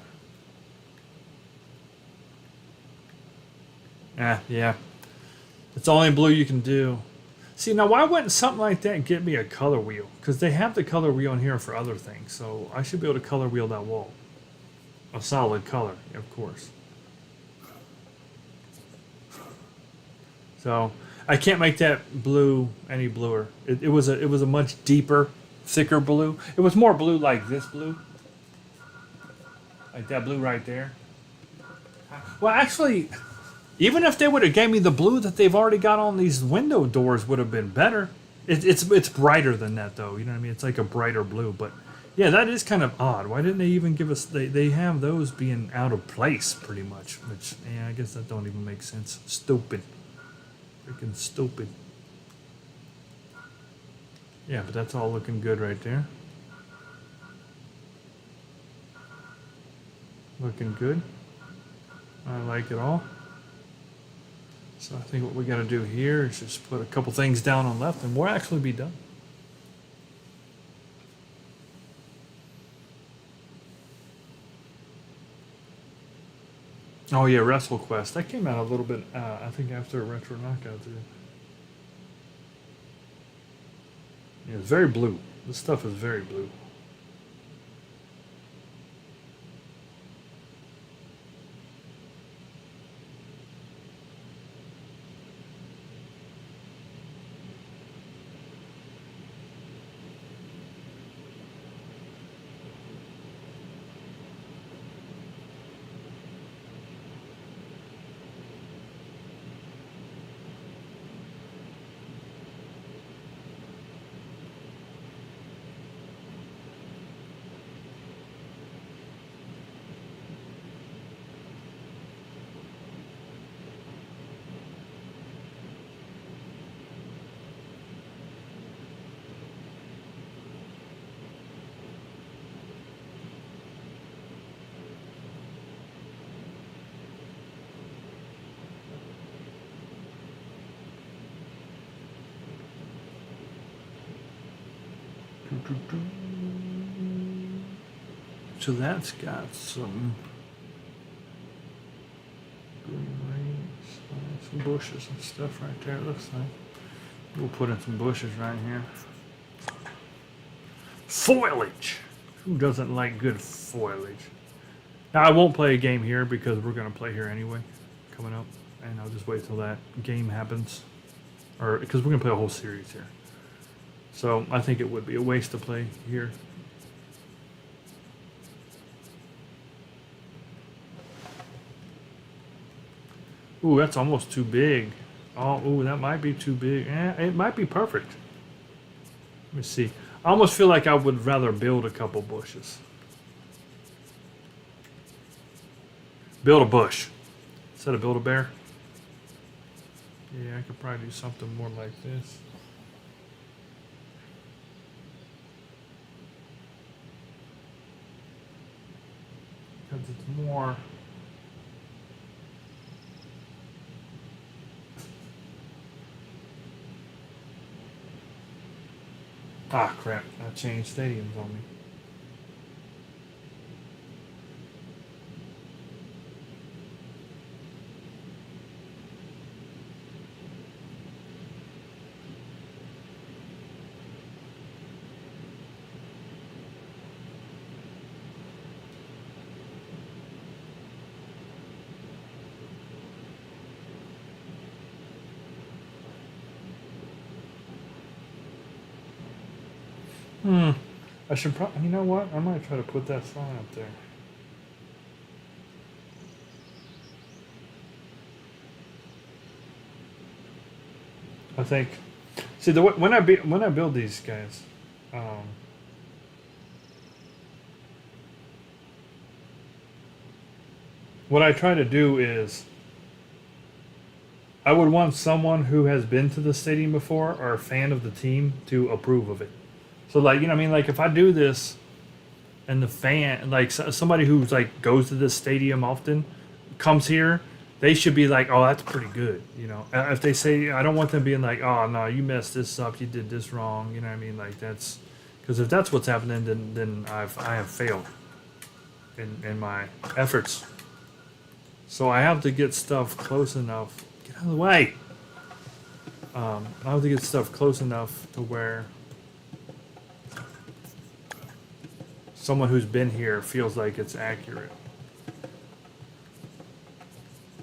yeah. It's the only blue you can do. See, now why wouldn't something like that get me a color wheel? Because they have the color wheel in here for other things, so I should be able to color wheel that wall. A solid color, of course. So I can't make that blue any bluer. It was a much deeper, thicker blue. It was more blue like this blue, like that blue right there. Well, actually, even if they would have gave me the blue that they've already got on these window doors, would have been better. It's brighter than that though. You know what I mean? It's like a brighter blue, but yeah, that is kind of odd. Why didn't they even give us? They have those being out of place pretty much. Which yeah, I guess that don't even make sense. Stupid. Freaking stupid. Yeah, but that's all looking good right there. Looking good. I like it all. So I think what we got to do here is just put a couple things down on left and we'll actually be done. Oh yeah, WrestleQuest. That came out a little bit, I think after Retro Knockout did. Yeah, it's very blue. This stuff is very blue. So that's got some some bushes and stuff right there, it looks like. We'll put in some bushes right here. Foliage! Who doesn't like good foliage? Now, I won't play a game here because we're going to play here anyway, coming up. And I'll just wait till that game happens. Or, because we're going to play a whole series here. So, I think it would be a waste to play here. Ooh, that's almost too big. Oh, ooh, that might be too big. It might be perfect. Let me see. I almost feel like I would rather build a couple bushes. Build a bush instead of build a bear. Yeah, I could probably do something more like this. Because it's more... Ah, crap. I changed stadiums on me. I should probably, you know what? I might try to put that sign up there. I think. See, when I build these guys, what I try to do is I would want someone who has been to the stadium before or a fan of the team to approve of it. So like, you know what I mean? Like if I do this and the fan, like somebody who's like goes to this stadium often comes here, they should be like, oh, that's pretty good. You know, if they say, I don't want them being like, oh, no, you messed this up. You did this wrong. You know what I mean? Like that's, because if that's what's happening, then I have failed in my efforts. So I have to get stuff close enough. Get out of the way. I have to get stuff close enough to where someone who's been here feels like it's accurate.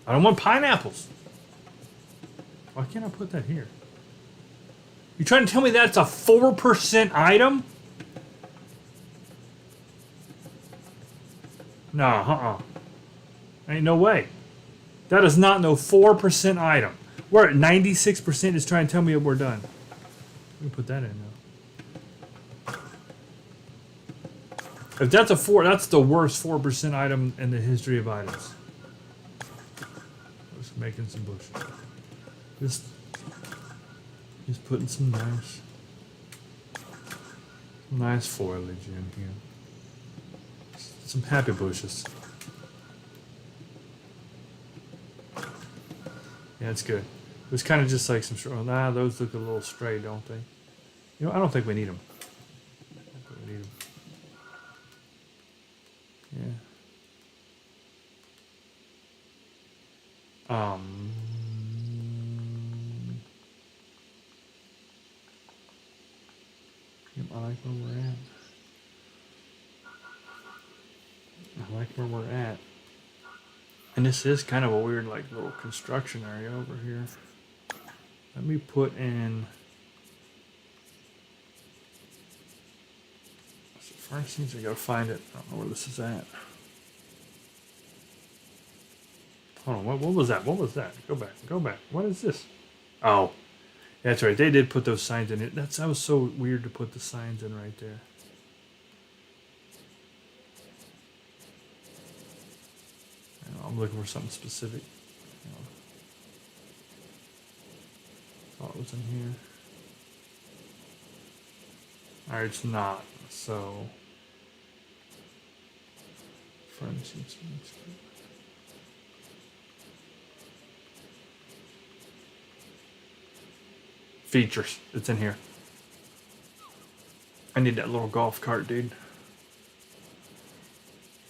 I don't want pineapples. Why can't I put that here? You trying to tell me that's a 4% item? No, ain't no way. That is not no 4% item. We're at 96%. Is trying to tell me that we're done. Let me put that in now. If that's a 4, that's the worst 4% item in the history of items. Just making some bullshit. Just putting some nice foliage in here. Some happy bushes. Yeah, it's good. It was kind of just like some. Nah, those look a little stray, don't they? You know, I don't think we need them. I don't think we need them. Yeah. I like where we're at. I like where we're at. And this is kind of a weird, like, little construction area over here. Let me put in. So first things I gotta find it. I don't know where this is at. Hold on, what was that? What was that? Go back. What is this? Oh, that's right. They did put those signs in it. That was so weird to put the signs in right there. I'm looking for something specific. Thought it was in here. Alright, it's not. So, furnishings. Features. It's in here. I need that little golf cart, dude.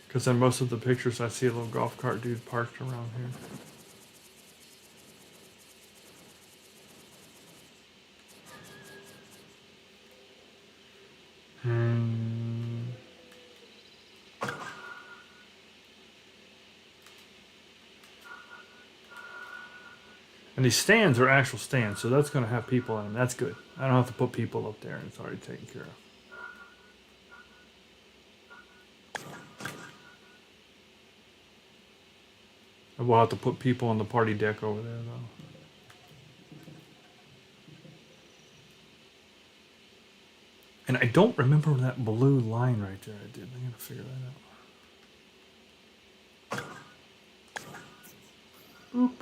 Because in most of the pictures, I see a little golf cart dude parked around here. And these stands are actual stands, so that's going to have people in them. That's good. I don't have to put people up there. It's already taken care of. I will have to put people on the party deck over there, though. And I don't remember that blue line right there. I did. I'm going to figure that out. Boop.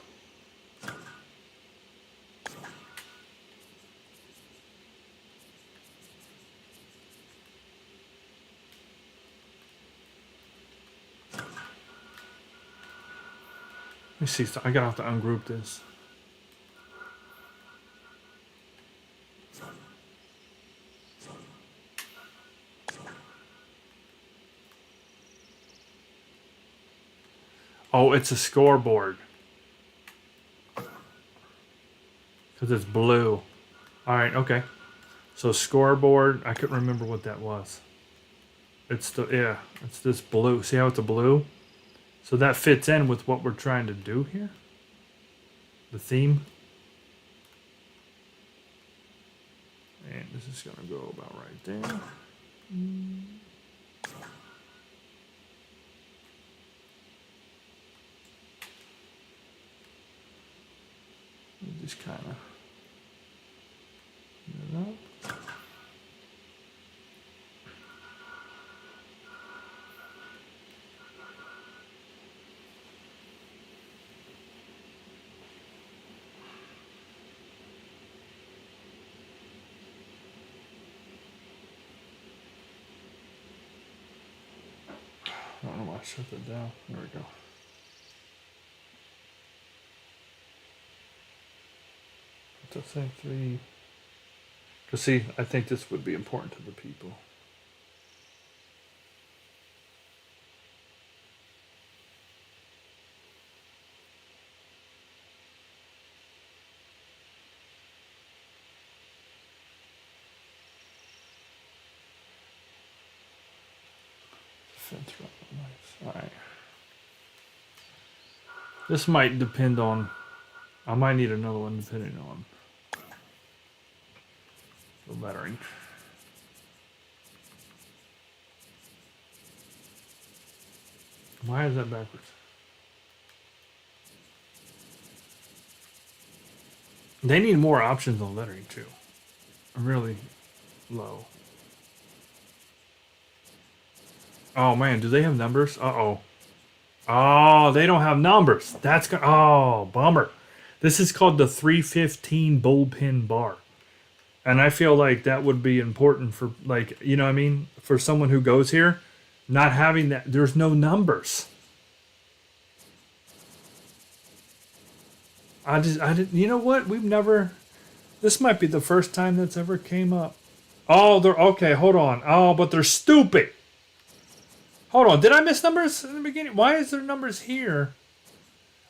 Let me see. I gotta have to ungroup this. Oh, it's a scoreboard. Because it's blue. Alright, okay. So scoreboard, I couldn't remember what that was. It's this blue. See how it's a blue? So that fits in with what we're trying to do here. The theme. And this is going to go about right there. Just kind of. don't know why I shut that down. There we go. What's that say? 3. Because see, I think this would be important to the people. Fence right, nice. All right. This might depend on. I might need another one depending on the lettering. Why is that backwards? They need more options on lettering too. Really low. Oh man, do they have numbers? Uh-oh. Oh, they don't have numbers. That's good. Oh, bummer. This is called the 315 bullpen bar. And I feel like that would be important for, like, you know what I mean? For someone who goes here, not having that, there's no numbers. I didn't, you know what? We've never, this might be the first time that's ever came up. Oh, they're, okay, hold on. Oh, but they're stupid. Hold on, did I miss numbers in the beginning? Why is there numbers here?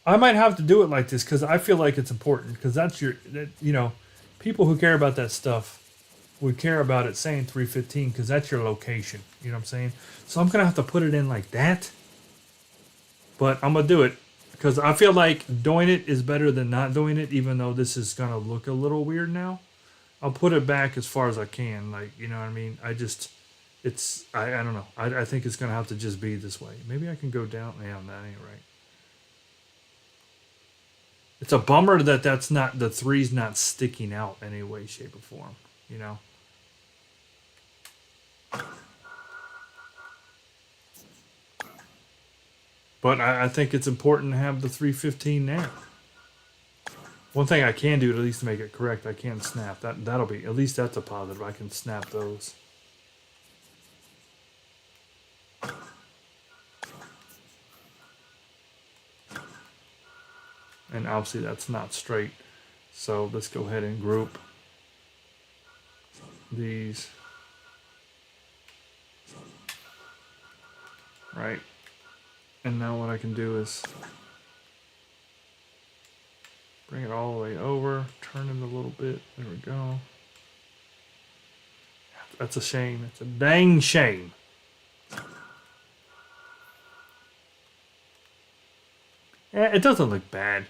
I might have to do it like this because I feel like it's important because that's your, you know, people who care about that stuff would care about it saying 315 because that's your location. You know what I'm saying? So I'm going to have to put it in like that. But I'm going to do it because I feel like doing it is better than not doing it, even though this is going to look a little weird now. I'll put it back as far as I can. Like, you know what I mean? It's, I don't know. I think it's going to have to just be this way. Maybe I can go down. Yeah, that ain't right. It's a bummer that that's not, the 3's not sticking out any way, shape, or form. You know? But I think it's important to have the 315 there. One thing I can do to at least make it correct, I can snap. That'll be, at least that's a positive. I can snap those. And obviously that's not straight. So let's go ahead and group these. Right. And now what I can do is bring it all the way over, turn it a little bit. There we go. That's a shame. It's a dang shame. Yeah, it doesn't look bad.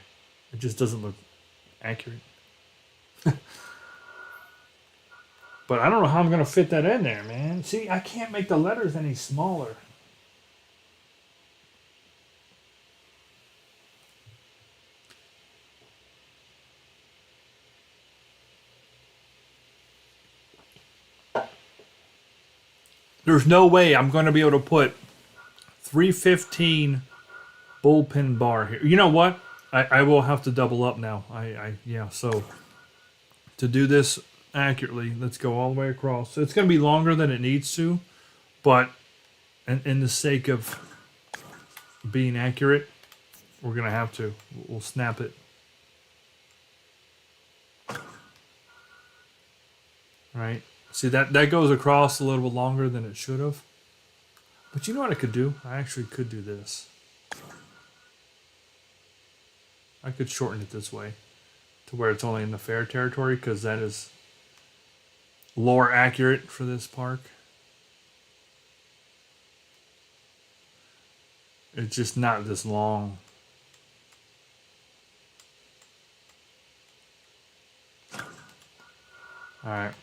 It just doesn't look accurate. But I don't know how I'm going to fit that in there, man. See, I can't make the letters any smaller. There's no way I'm going to be able to put 315 bullpen bar here. You know what? I will have to double up now. Yeah, so to do this accurately, let's go all the way across. So it's going to be longer than it needs to, but in the sake of being accurate, we're going to have to. We'll snap it. Right? See, that goes across a little bit longer than it should have. But you know what I could do? I actually could do this. I could shorten it this way to where it's only in the fair territory because that is lore accurate for this park. It's just not this long. Alright.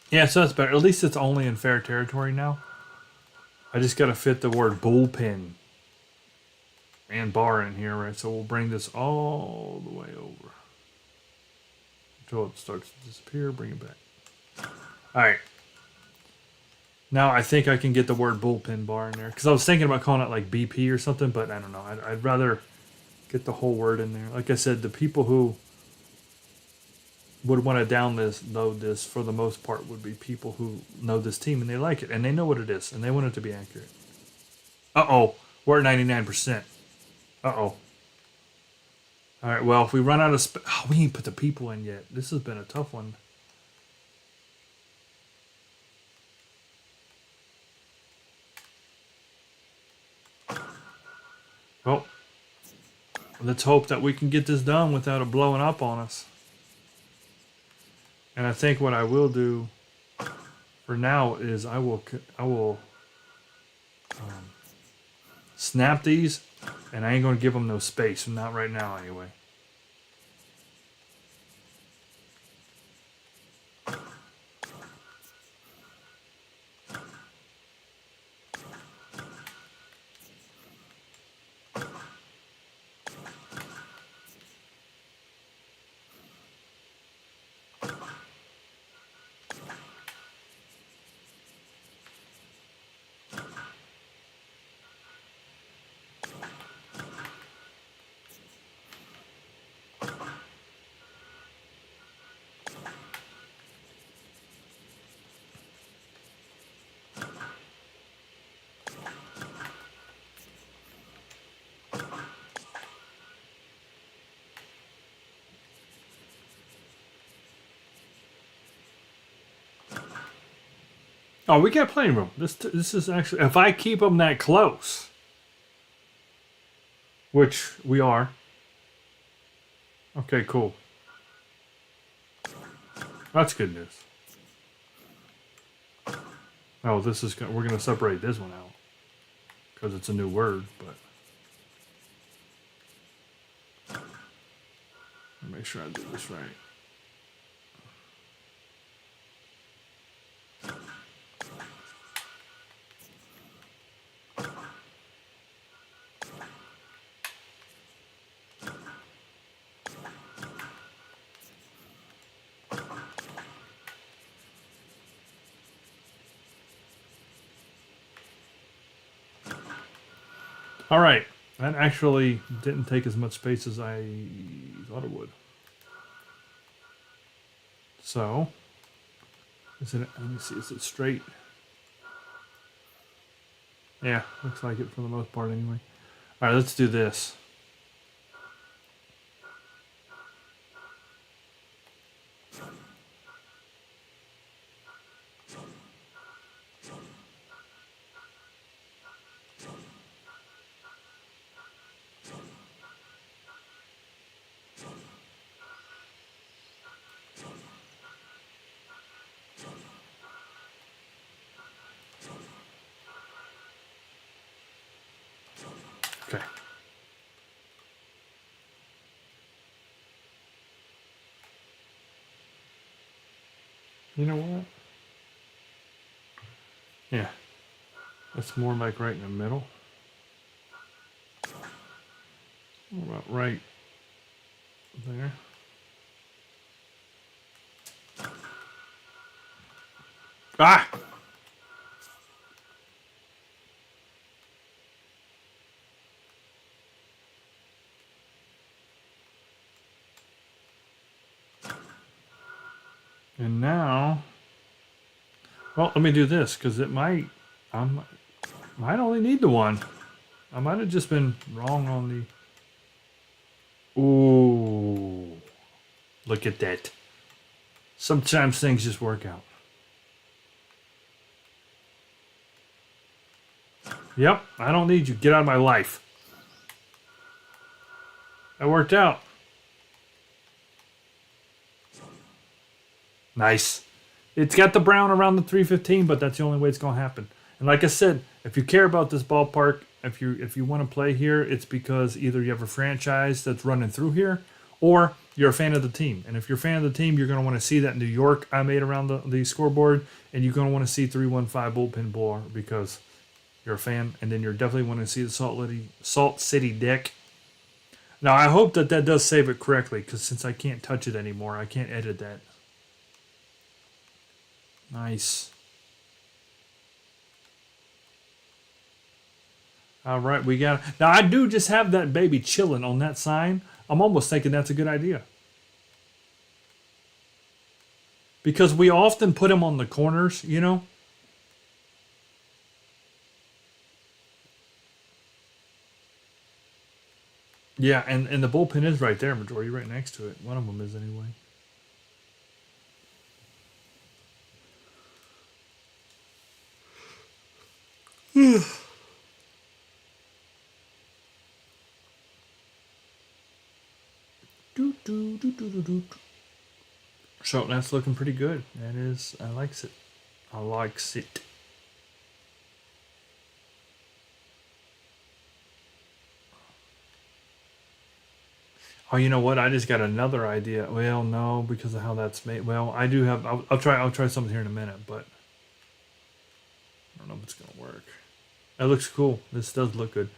Yeah, so that's better. At least it's only in fair territory now. I just got to fit the word bullpen and bar in here, right? So we'll bring this all the way over until it starts to disappear. Bring it back. All right. Now I think I can get the word bullpen bar in there because I was thinking about calling it like BP or something, but I don't know. I'd rather get the whole word in there. Like I said, the people who would want to download this for the most part would be people who know this team and they like it and they know what it is and they want it to be accurate. Uh-oh. We're at 99%. Uh-oh. All right, well, if we run out of space... Oh, we ain't put the people in yet. This has been a tough one. Well, let's hope that we can get this done without it blowing up on us. And I think what I will do for now is I will snap these, and I ain't going to give them no space. Not right now, anyway. Oh, we got plenty of room. This is actually, if I keep them that close, which we are. Okay, cool. That's good news. Oh, this is we're gonna separate this one out because it's a new word, but make sure I do this right. All right, that actually didn't take as much space as I thought it would. So, is it? Let me see. Is it straight? Yeah, looks like it for the most part, anyway. All right, let's do this. Okay. You know what? Yeah. That's more like right in the middle. What about right there? Ah! And now, well, let me do this because it might, might only need the one. I might have just been wrong on the. Ooh, look at that. Sometimes things just work out. Yep, I don't need you. Get out of my life. That worked out. Nice. It's got the brown around the 315, but that's the only way it's going to happen. And like I said, if you care about this ballpark, if you want to play here, it's because either you have a franchise that's running through here, or you're a fan of the team. And if you're a fan of the team, you're going to want to see that New York I made around the scoreboard, and you're going to want to see 315 bullpen blower because you're a fan, and then you're definitely want to see the Salt City deck. Now, I hope that does save it correctly, because since I can't touch it anymore, I can't edit that. Nice. All right, we got... Now, I do just have that baby chilling on that sign. I'm almost thinking that's a good idea. Because we often put them on the corners, you know? Yeah, and the bullpen is right there, majority right next to it. One of them is anyway. Do, do, do, do, do, do. So that's looking pretty good. That is, I likes it. I likes it. Oh, you know what? I just got another idea. Well, no, because of how that's made. Well, I do have. I'll try. I'll try something here in a minute, but I don't know if it's gonna work. That looks cool. This does look good.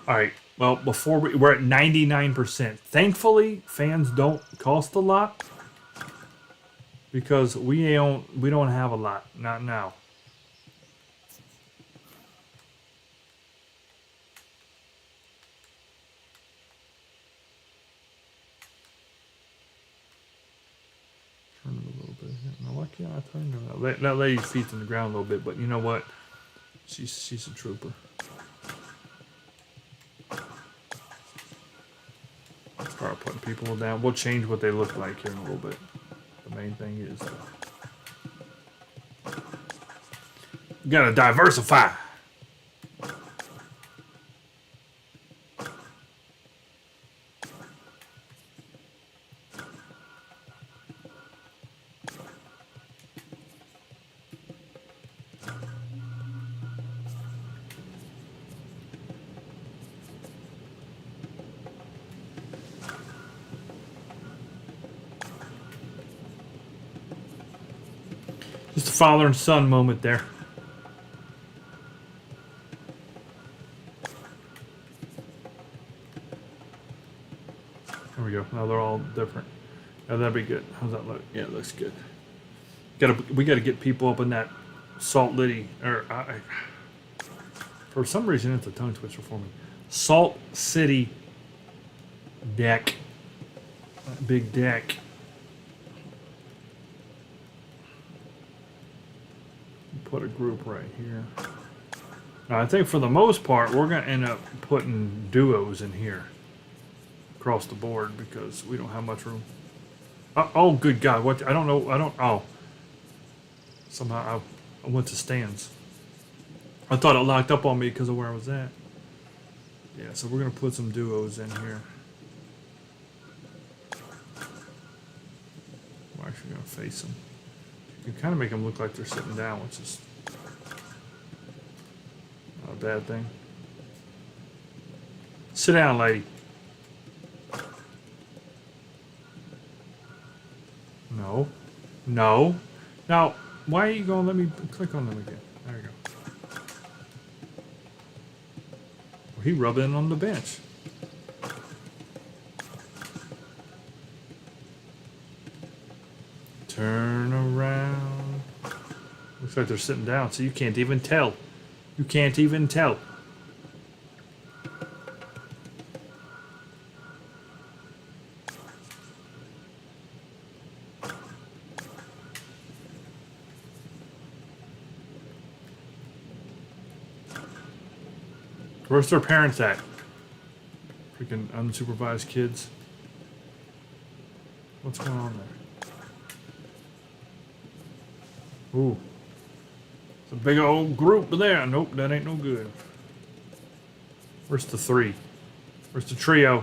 All right. Well, before we're at 99%. Thankfully, fans don't cost a lot because we don't have a lot. Not now. Turn it a little bit. Now, why can't I turn it? That lady's feet's in the ground a little bit, but you know what? She's a trooper. Start putting people down. We'll change what they look like here in a little bit. The main thing is you gotta diversify. Just a father and son moment there. There we go. Now they're all different. Now that'd be good. How's that look? Yeah, it looks good. We gotta get people up in that Salt City, or for some reason it's a tongue twister for me. Salt City deck. That big deck. Put a group right here. Now, I think for the most part, we're going to end up putting duos in here across the board because we don't have much room. Oh, good God. What? I don't know. Oh. Somehow I went to stands. I thought it locked up on me because of where I was at. Yeah, so we're going to put some duos in here. We're actually going to face them. You can kind of make them look like they're sitting down, which is not a bad thing. Sit down, lady. No. No. Now, why are you going to let me click on them again? There you go. Well, he rubbed in on the bench. Turn around. Looks like they're sitting down, so you can't even tell. You can't even tell. Where's their parents at? Freaking unsupervised kids. What's going on there? Ooh. It's a big old group there. Nope, that ain't no good. Where's the three? Where's the trio?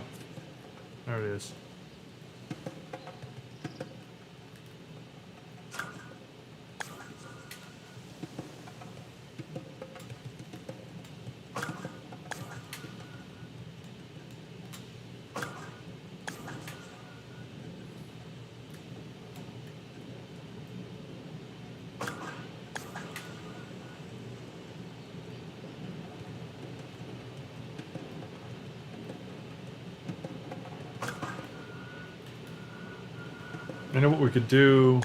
There it is. You know what we could do?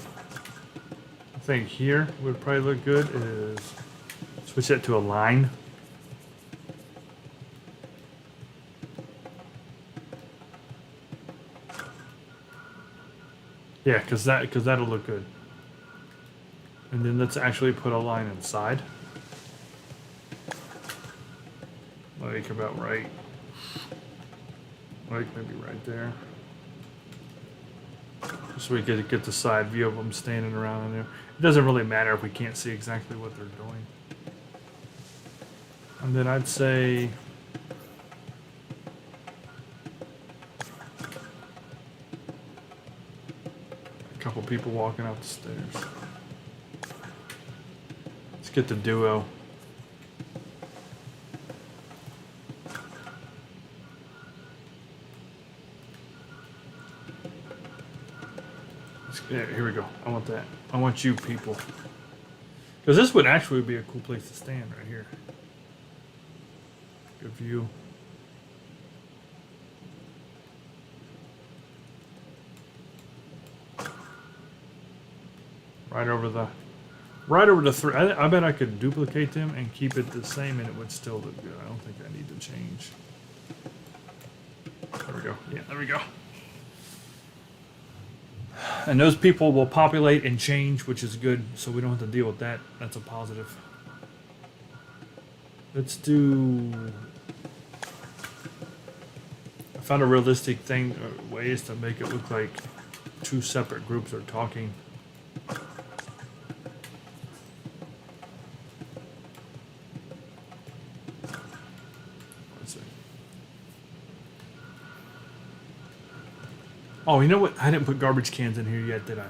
I think here would probably look good is switch that to a line. Yeah, because that'll look good. And then let's actually put a line inside. Like about right. Like maybe right there. So we could get the side view of them standing around in there. It doesn't really matter if we can't see exactly what they're doing. And then I'd say a couple people walking up the stairs. Let's get the duo. Yeah, here we go. I want that. I want you people. Because this would actually be a cool place to stand right here. Good view. Right over the three. I bet I could duplicate them and keep it the same and it would still look good. I don't think I need to change. There we go. Yeah, there we go. And those people will populate and change, which is good, so we don't have to deal with that. That's a positive. Let's do... I found a realistic thing, ways to make it look like two separate groups are talking. Let's see. Oh, you know what? I didn't put garbage cans in here yet, did I?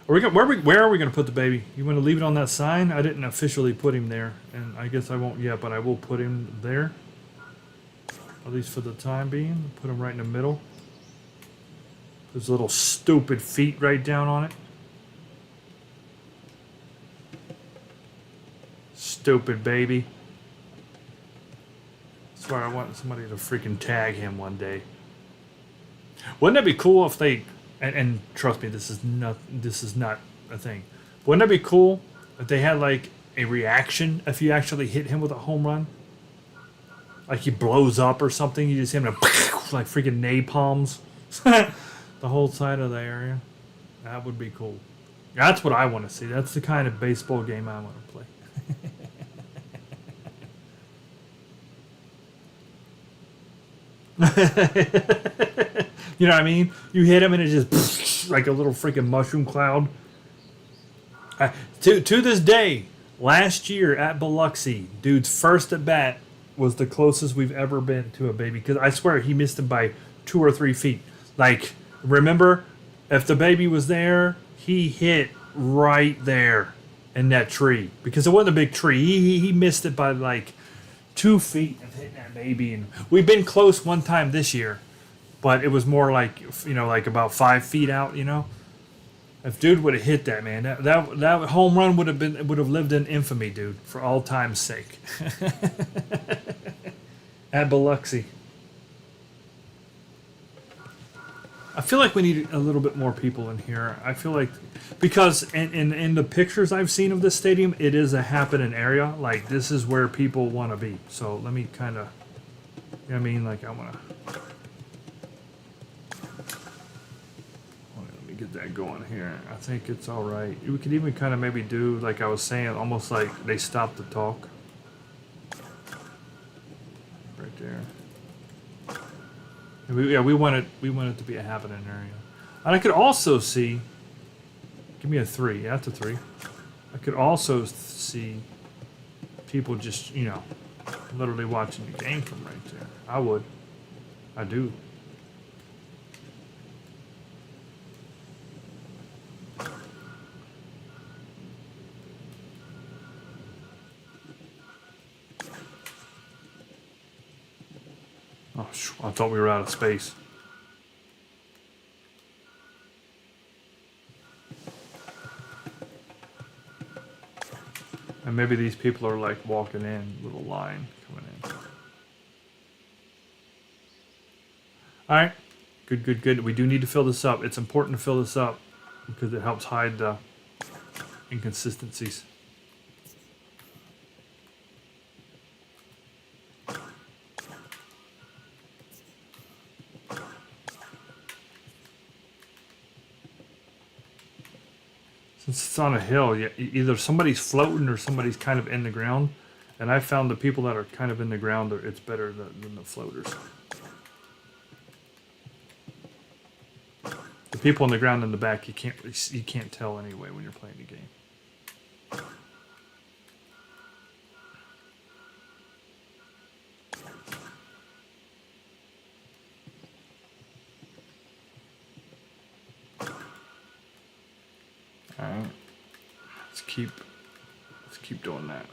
Are we gonna, where are we going to put the baby? You want to leave it on that sign? I didn't officially put him there, and I guess I won't yet, but I will put him there. At least for the time being. Put him right in the middle. Those little stupid feet right down on it. Stupid baby. That's why I want somebody to freaking tag him one day. Wouldn't that be cool if they... And trust me, this is not a thing. Wouldn't that be cool if they had like a reaction if you actually hit him with a home run? Like he blows up or something, you just hit him like freaking napalms the whole side of the area. That would be cool. That's what I want to see. That's the kind of baseball game I want to play. You know what I mean? You hit him and it just like a little freaking mushroom cloud. To this day, last year at Biloxi, dude's first at bat was the closest we've ever been to a baby. Because I swear he missed him by 2 or 3 feet. Like, remember, if the baby was there, he hit right there in that tree. Because it wasn't a big tree. He missed it by like 2 feet of hitting that baby. And we've been close one time this year. But it was more like, you know, like about 5 feet out, you know. If dude would have hit that, man, that home run would have lived in infamy, dude, for all time's sake. At Biloxi. I feel like we need a little bit more people in here. I feel like, because in the pictures I've seen of this stadium, it is a happening area. Like, this is where people want to be. So let me kind of, you know what I mean? Like, I want to... get that going here. I think it's all right. We could even kind of maybe do, like I was saying, almost like they stopped the talk. Right there. And we want it to be a happening area. And I could also see, give me a 3. Yeah, that's a 3. I could also see people just, you know, literally watching the game from right there. I would. I do. Oh, I thought we were out of space. And maybe these people are like walking in, little line coming in. All right, good. We do need to fill this up. It's important to fill this up because it helps hide the inconsistencies. Since it's on a hill, either somebody's floating or somebody's kind of in the ground. And I found the people that are kind of in the ground, it's better than the floaters. The people on the ground in the back, you can't tell anyway when you're playing the game. All right, let's keep doing that.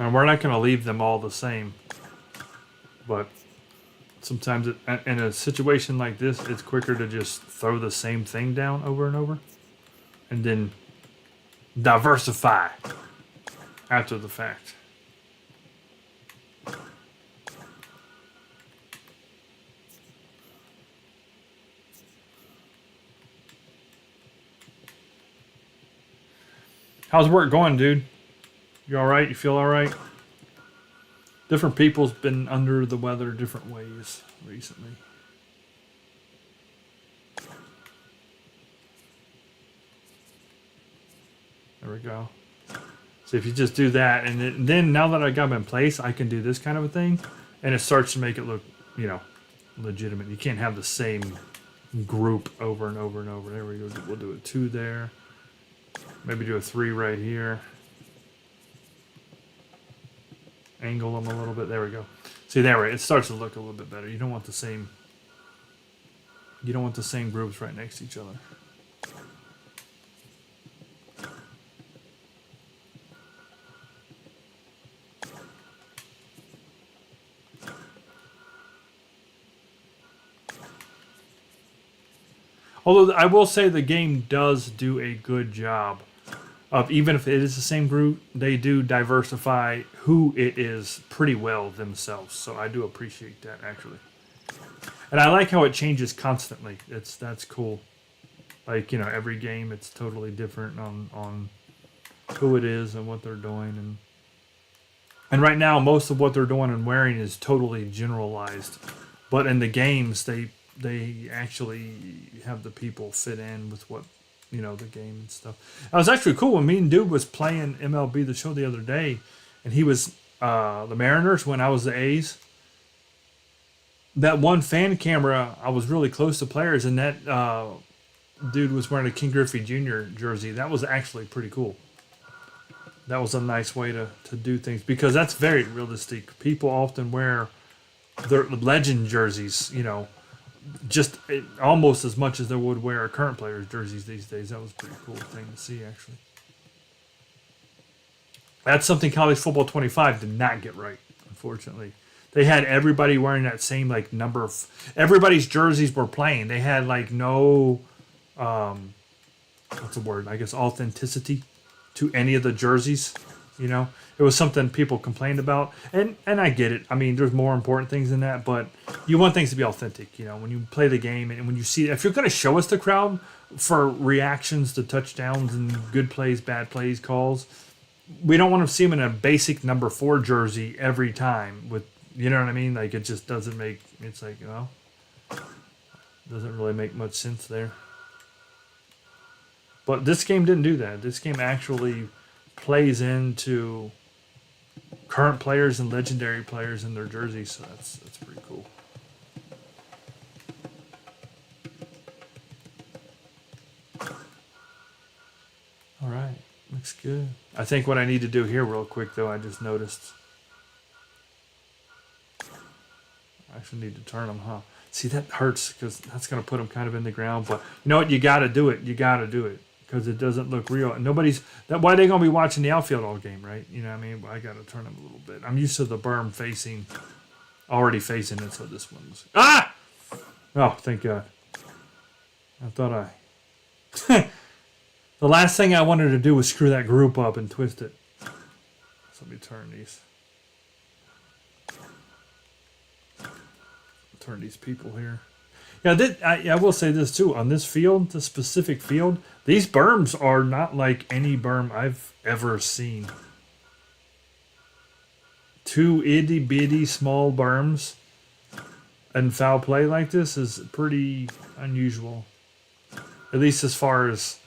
And we're not going to leave them all the same. But sometimes in a situation like this, it's quicker to just throw the same thing down over and over. And then diversify after the fact. How's work going, dude? You all right? You feel all right? Different people's been under the weather different ways recently. There we go. So if you just do that, and then now that I got them in place, I can do this kind of a thing, and it starts to make it look, legitimate. You can't have the same group over and over and over. There we go. We'll do a 2 there. Maybe do a 3 right here. Angle them a little bit. There we go. See, there, it starts to look a little bit better. You don't want the same groups right next to each other. Although I will say the game does do a good job of, even if it is the same group, they do diversify who it is pretty well themselves. So I do appreciate that, actually. And I like how it changes constantly. That's cool. Like, every game it's totally different on who it is and what they're doing. And right now, most of what they're doing and wearing is totally generalized. But in the games, they actually have the people fit in with what, the game and stuff. It was actually cool when me and Dude was playing MLB The Show the other day, and he was the Mariners when I was the A's. That one fan camera, I was really close to players, and that dude was wearing a King Griffey Jr. jersey. That was actually pretty cool. That was a nice way to do things, because that's very realistic. People often wear their legend jerseys, just almost as much as they would wear current players' jerseys these days. That was a pretty cool thing to see, actually. That's something College Football 25 did not get right, unfortunately. They had everybody wearing that same number of... Everybody's jerseys were plain. They had no... what's the word? I guess authenticity to any of the jerseys. It was something people complained about, and I get it. I mean, there's more important things than that, but you want things to be authentic. When you play the game and when you see, if you're going to show us the crowd for reactions to touchdowns and good plays, bad plays, calls, we don't want to see them in a basic number 4 jersey every time. With what I mean? Like, it just doesn't make. It's like, doesn't really make much sense there. But this game didn't do that. This game actually plays into current players and legendary players in their jerseys, so that's pretty cool. All right, looks good. I think what I need to do here real quick, though, I just noticed. I actually need to turn them, huh? See, that hurts because that's going to put them kind of in the ground, but you know what? You got to do it. You got to do it. Because it doesn't look real. Nobody's... Why are they going to be watching the outfield all game, right? You know what I mean? I got to turn them a little bit. I'm used to the berm already facing it, so this one's... Ah! Oh, thank God. I thought the last thing I wanted to do was screw that group up and twist it. So let me turn these. turn these people here. Yeah, I will say this too. On this field, this specific field, these berms are not like any berm I've ever seen. Two itty bitty small berms and foul play like this is pretty unusual. At least as far as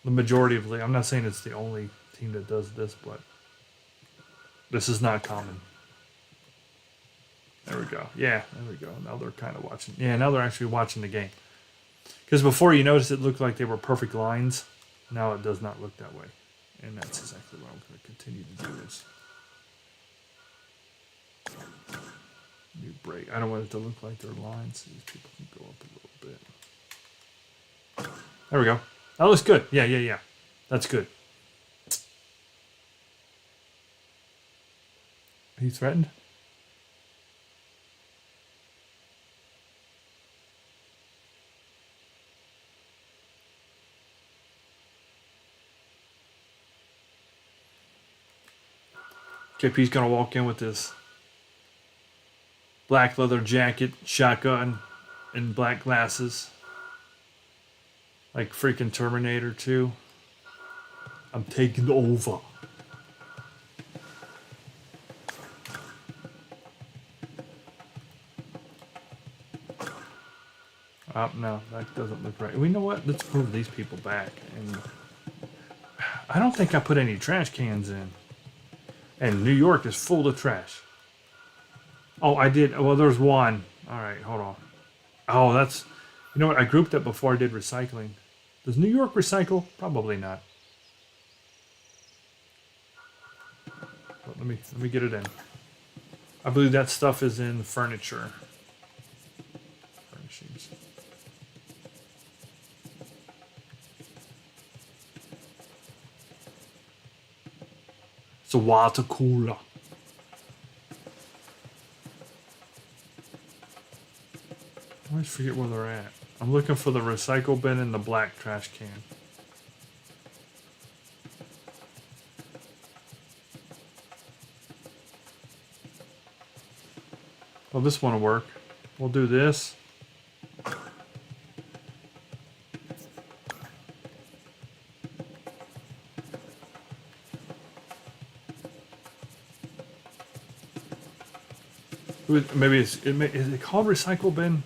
the majority of league. I'm not saying it's the only team that does this, but this is not common. There we go. Yeah, there we go. Now they're kind of watching. Yeah, now they're actually watching the game. Because before you noticed it looked like they were perfect lines. Now it does not look that way. And that's exactly why I'm going to continue to do this. New break. I don't want it to look like they're lines. These people can go up a little bit. There we go. That looks good. Yeah. That's good. He threatened? KP's gonna walk in with this black leather jacket, shotgun, and black glasses. Like freaking Terminator 2. I'm taking over. Oh, no, that doesn't look right. We know what? Let's move these people back. And I don't think I put any trash cans in. And New York is full of trash. Oh, I did. Well, there's one. All right, hold on. Oh, that's... You know what? I grouped that before I did recycling. Does New York recycle? Probably not. But let me get it in. I believe that stuff is in furniture. Furnishings. It's a water cooler. I always forget where they're at. I'm looking for the recycle bin and the black trash can. Well, this one will work. We'll do this. Maybe is it called recycle bin?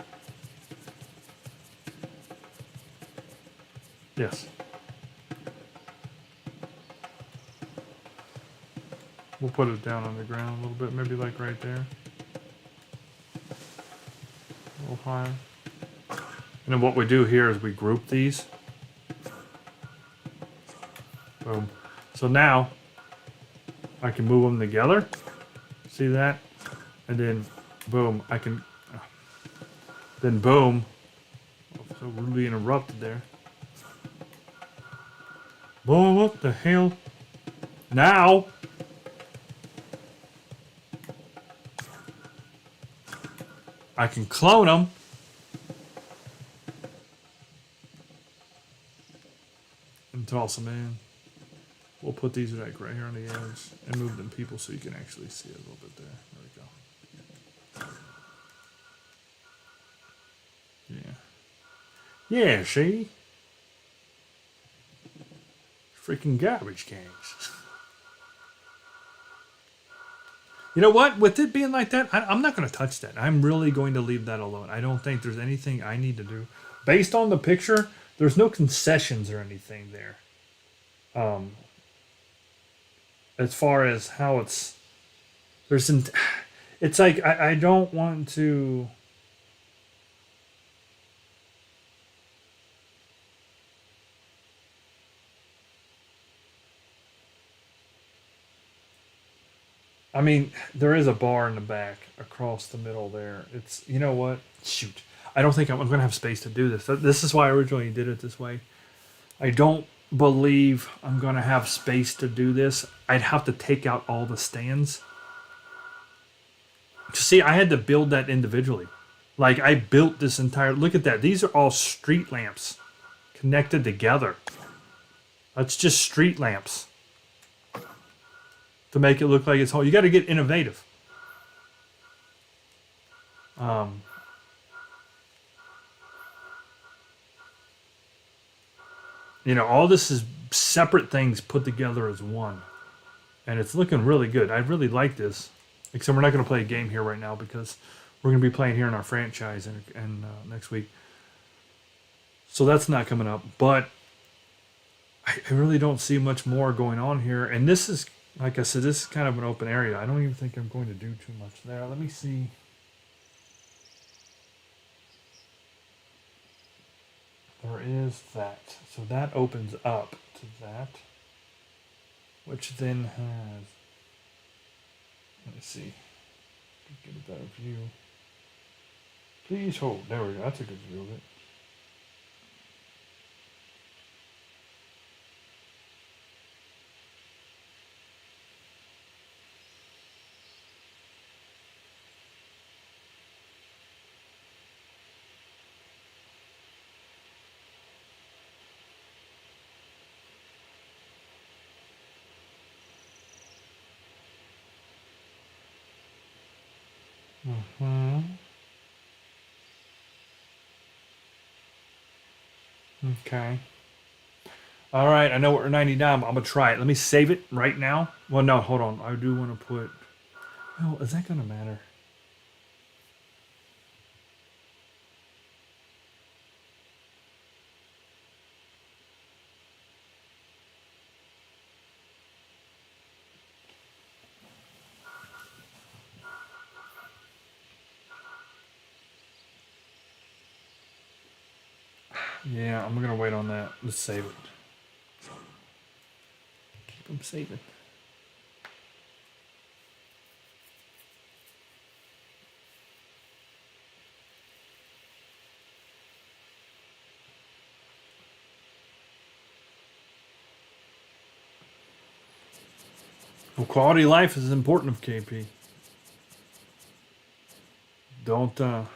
Yes. We'll put it down on the ground a little bit, maybe like right there. A little higher. And then what we do here is we group these. Boom. So now I can move them together. See that? And then boom, I can then boom. So rudely interrupted there. Boom, what the hell? Now I can clone them. And toss them in. We'll put these like right here on the edge and move them people so you can actually see it a little bit there. There we go. Yeah. Yeah, see? Freaking garbage cans. You know what? With it being like that, I'm not going to touch that. I'm really going to leave that alone. I don't think there's anything I need to do. Based on the picture, there's no concessions or anything there. As far as how it's... It's like, I don't want to... I mean, there is a bar in the back across the middle there. It's, you know what? Shoot. I don't think I'm going to have space to do this. This is why I originally did it this way. I don't believe I'm going to have space to do this. I'd have to take out all the stands. See, I had to build that individually. Like, I built this entire... Look at that. These are all street lamps connected together. That's just street lamps. To make it look like it's whole. You got to get innovative. All this is separate things put together as one. And it's looking really good. I really like this. Except we're not going to play a game here right now because we're going to be playing here in our franchise and next week. So that's not coming up. But I really don't see much more going on here. And this is, like I said, this is kind of an open area. I don't even think I'm going to do too much there. Let me see. There is that. So that opens up to that. Which then has, let me see, get a better view. Please hold. There we go. That's a good view of it. Okay. All right. I know we're 99. But I'm gonna try it. Let me save it right now. Well, no, hold on. I do want to put. Well, is that gonna matter? Yeah, I'm gonna wait on that. Let's save it. Keep them saving. Well, quality of life is important of KP. Don't.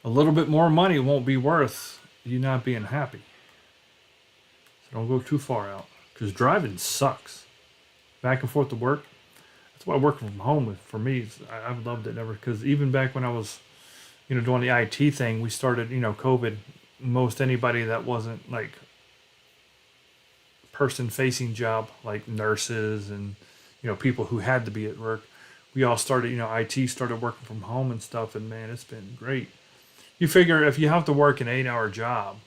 A little bit more money won't be worth you not being happy. So don't go too far out. Because driving sucks. Back and forth to work. That's why working from home, for me, I've loved it ever. Because even back when I was, doing the IT thing, we started, COVID. Most anybody that wasn't like person-facing job, like nurses and, people who had to be at work, we all started, IT started working from home and stuff. And man, it's been great. You figure if you have to work an 8-hour job,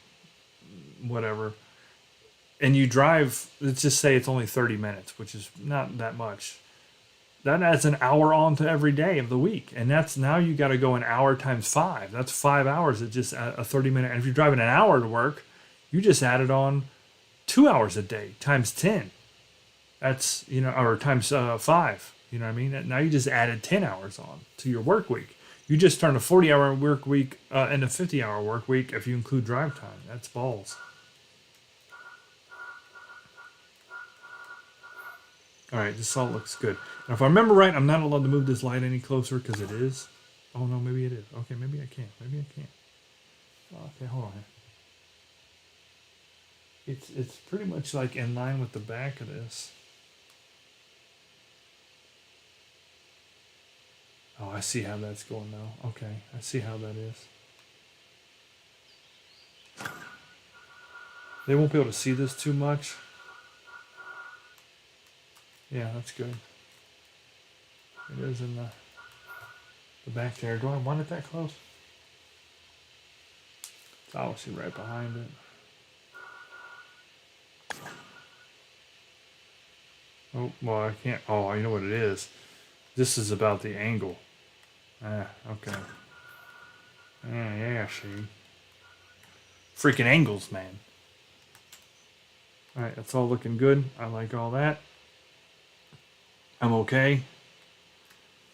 whatever, and you drive, let's just say it's only 30 minutes, which is not that much. That adds an hour on to every day of the week. And that's now you got to go an hour times 5. That's 5 hours at just a 30-minute. And if you're driving an hour to work, you just added on 2 hours a day times 10. That's, or times 5. You know what I mean? Now you just added 10 hours on to your work week. You just turned a 40-hour work week into a 50-hour work week if you include drive time. That's balls. All right, this all looks good. Now, if I remember right, I'm not allowed to move this light any closer because it is. Oh, no, maybe it is. Okay, maybe I can't. Maybe I can't. Okay, hold on here. It's pretty much like in line with the back of this. Oh, I see how that's going now. Okay, I see how that is. They won't be able to see this too much. Yeah, that's good. It is in the back there. Do I want it that close? It's obviously right behind it. Oh, well, I can't. Oh, you know what it is. This is about the angle. Okay. Yeah, see. Freaking angles, man. Alright, that's all looking good. I like all that. I'm okay.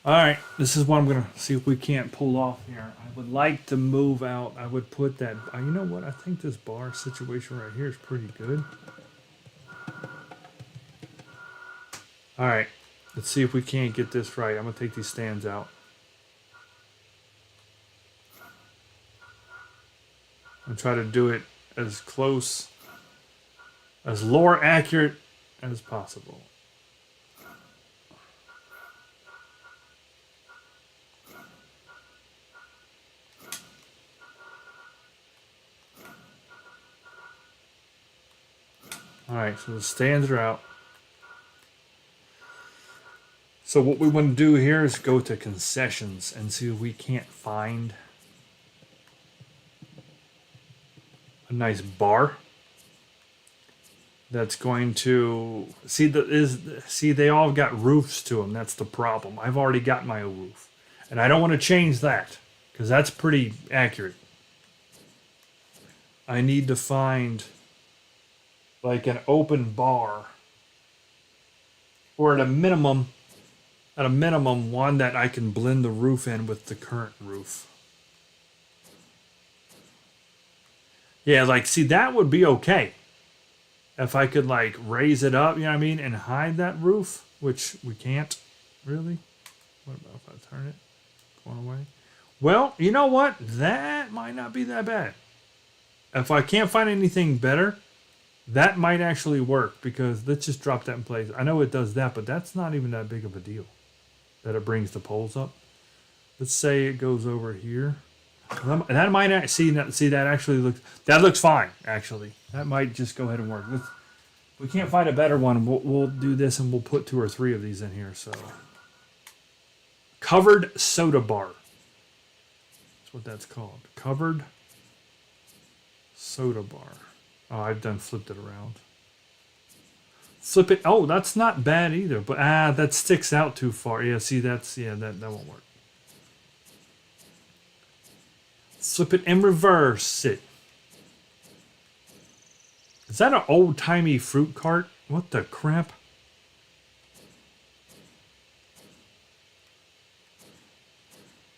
Alright, this is what I'm going to see if we can't pull off here. I would like to move out. I would put that... you know what? I think this bar situation right here is pretty good. Alright, let's see if we can't get this right. I'm going to take these stands out. And try to do it as close, as lore accurate as possible. Alright, so the stands are out. So what we want to do here is go to concessions and see if we can't find a nice bar that's going to see they all got roofs to them. That's the problem. I've already got my roof, and I don't want to change that because that's pretty accurate. I need to find like an open bar, or at a minimum one that I can blend the roof in with the current roof. Yeah, like, see, that would be okay if I could like raise it up, you know what I mean, and hide that roof, which we can't really. What about if I turn it going away? Well, you know what, that might not be that bad. If I can't find anything better, that might actually work, because let's just drop that in place. I know it does that, but that's not even that big of a deal that it brings the poles up. Let's say it goes over here. That might see that actually looks fine. Actually, that might just go ahead and work. If we can't find a better one, we'll do this, and we'll put 2 or 3 of these in here. So, covered soda bar. That's what that's called. Covered soda bar. Oh, I've done flipped it around. Flip it. Oh, that's not bad either. But that sticks out too far. Yeah, see, that won't work. Flip it and reverse it. Is that an old-timey fruit cart? What the crap?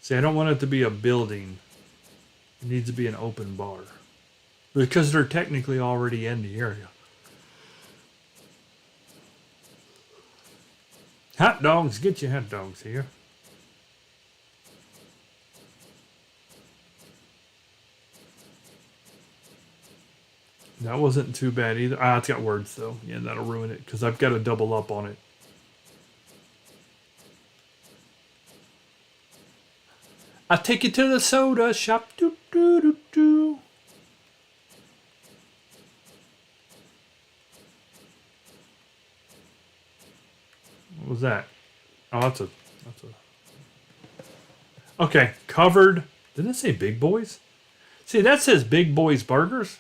See, I don't want it to be a building. It needs to be an open bar. Because they're technically already in the area. Hot dogs, get your hot dogs here. That wasn't too bad either. It's got words though. Yeah, that'll ruin it because I've got to double up on it. I'll take you to the soda shop. Doo, doo, doo, doo. What was that? Oh, that's a. Okay, covered. Didn't it say Big Boys? See, that says Big Boys Burgers.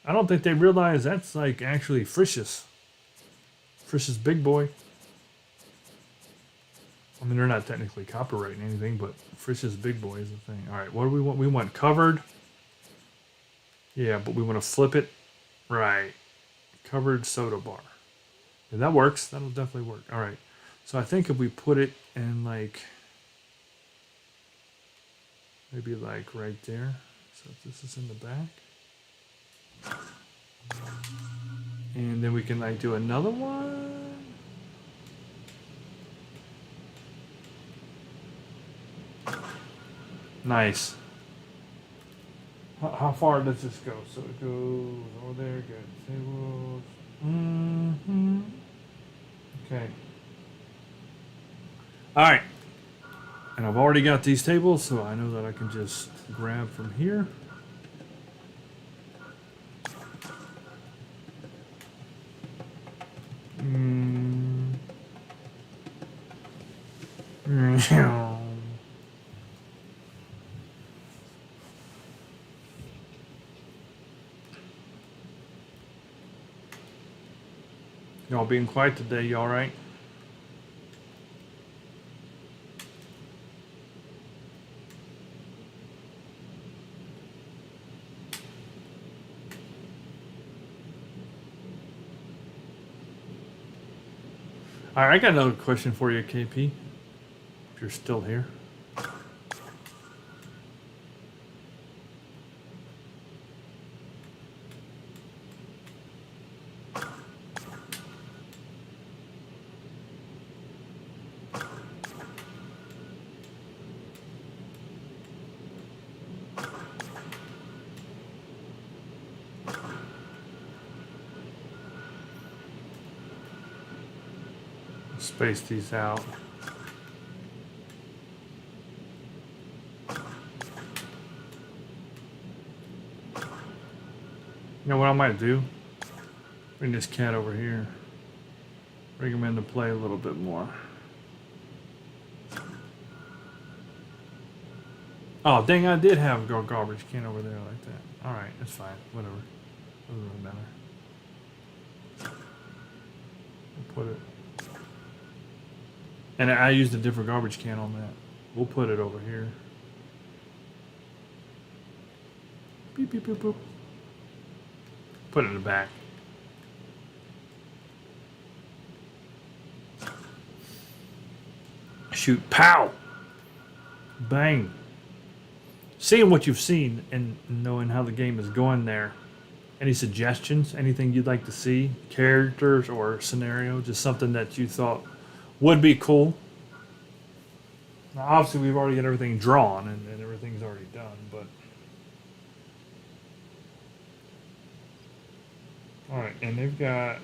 I don't think they realize that's like actually Frisch's. Frisch's Big Boy. I mean, they're not technically copyrighting anything, but Frisch's Big Boy is the thing. All right, what do we want? We want covered. Yeah, but we want to flip it. Right. Covered soda bar. Yeah, that works. That'll definitely work. All right. So I think if we put it in like, maybe like right there. So if this is in the back. And then we can like do another one. Nice. How far does this go? So it goes over there. Good. Tables. Mm-hmm. Okay. All right. And I've already got these tables, so I know that I can just grab from here. Y'all being quiet today, y'all right? All right, I got another question for you, KP. If you're still here. Space these out. You know what I might do? Bring this cat over here. Bring him into play a little bit more. Oh, dang, I did have a garbage can over there like that. Alright, that's fine. Whatever. Doesn't really matter. We'll put it. And I used a different garbage can on that. We'll put it over here. Beep, beep, boop, boop. Put it in the back. Shoot. Pow! Bang. Seeing what you've seen and knowing how the game is going there, any suggestions? Anything you'd like to see? Characters or scenario? Just something that you thought would be cool? Now, obviously, we've already got everything drawn and everything's already done, but... Alright, and they've got...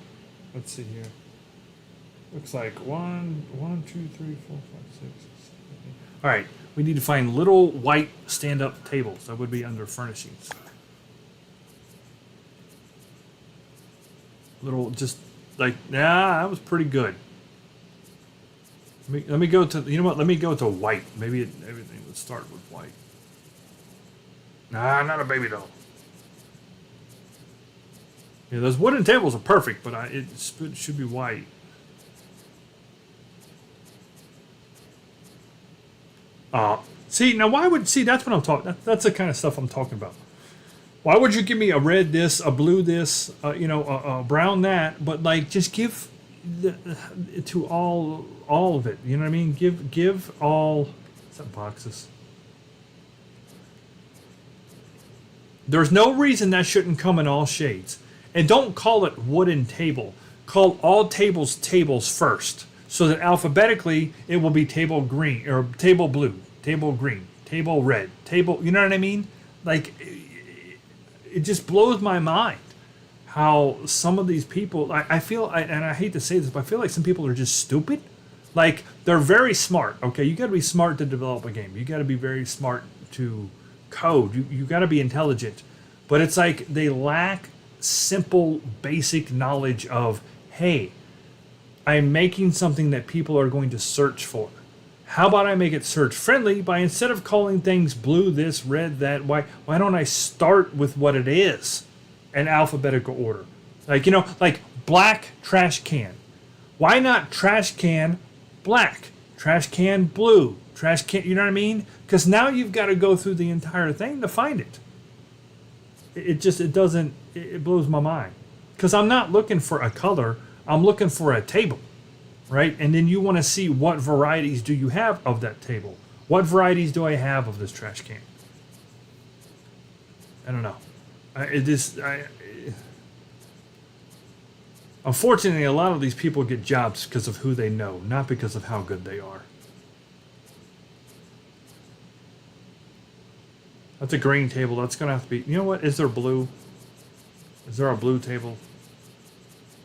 Let's see here. Looks like 1, 2, 3, 4, 5, 6, 7, 8. Alright, we need to find little white stand-up tables. That would be under furnishings. Little, just like, yeah, that was pretty good. Let me go to, you know what? Let me go to white. Maybe everything would start with white. Nah, not a baby doll. Yeah, those wooden tables are perfect, but it should be white. See, now why would, see, that's what I'm talking, that's the kind of stuff I'm talking about. Why would you give me a red this, a blue this, you know, a brown that, but like just give to all of it, you know what I mean? Give all, what's that, boxes? There's no reason that shouldn't come in all shades. And don't call it wooden table. Call all tables tables first, so that alphabetically it will be table green, or table blue, table green, table red, table, you know what I mean? Like, it just blows my mind how some of these people, I feel, and I hate to say this, but I feel like some people are just stupid. Like, they're very smart, okay? You gotta be smart to develop a game. You gotta be very smart to code. You gotta be intelligent. But it's like they lack simple, basic knowledge of, hey, I'm making something that people are going to search for. How about I make it search friendly by, instead of calling things blue, this, red, that, why don't I start with what it is in alphabetical order? Like, you know, like black trash can. Why not trash can black, trash can blue, trash can, you know what I mean? Because now you've got to go through the entire thing to find it. It blows my mind. Because I'm not looking for a color, I'm looking for a table, right? And then you want to see what varieties do you have of that table. What varieties do I have of this trash can? I don't know. Unfortunately, a lot of these people get jobs because of who they know, not because of how good they are. That's a green table. That's going to have to be... You know what? Is there blue? Is there a blue table?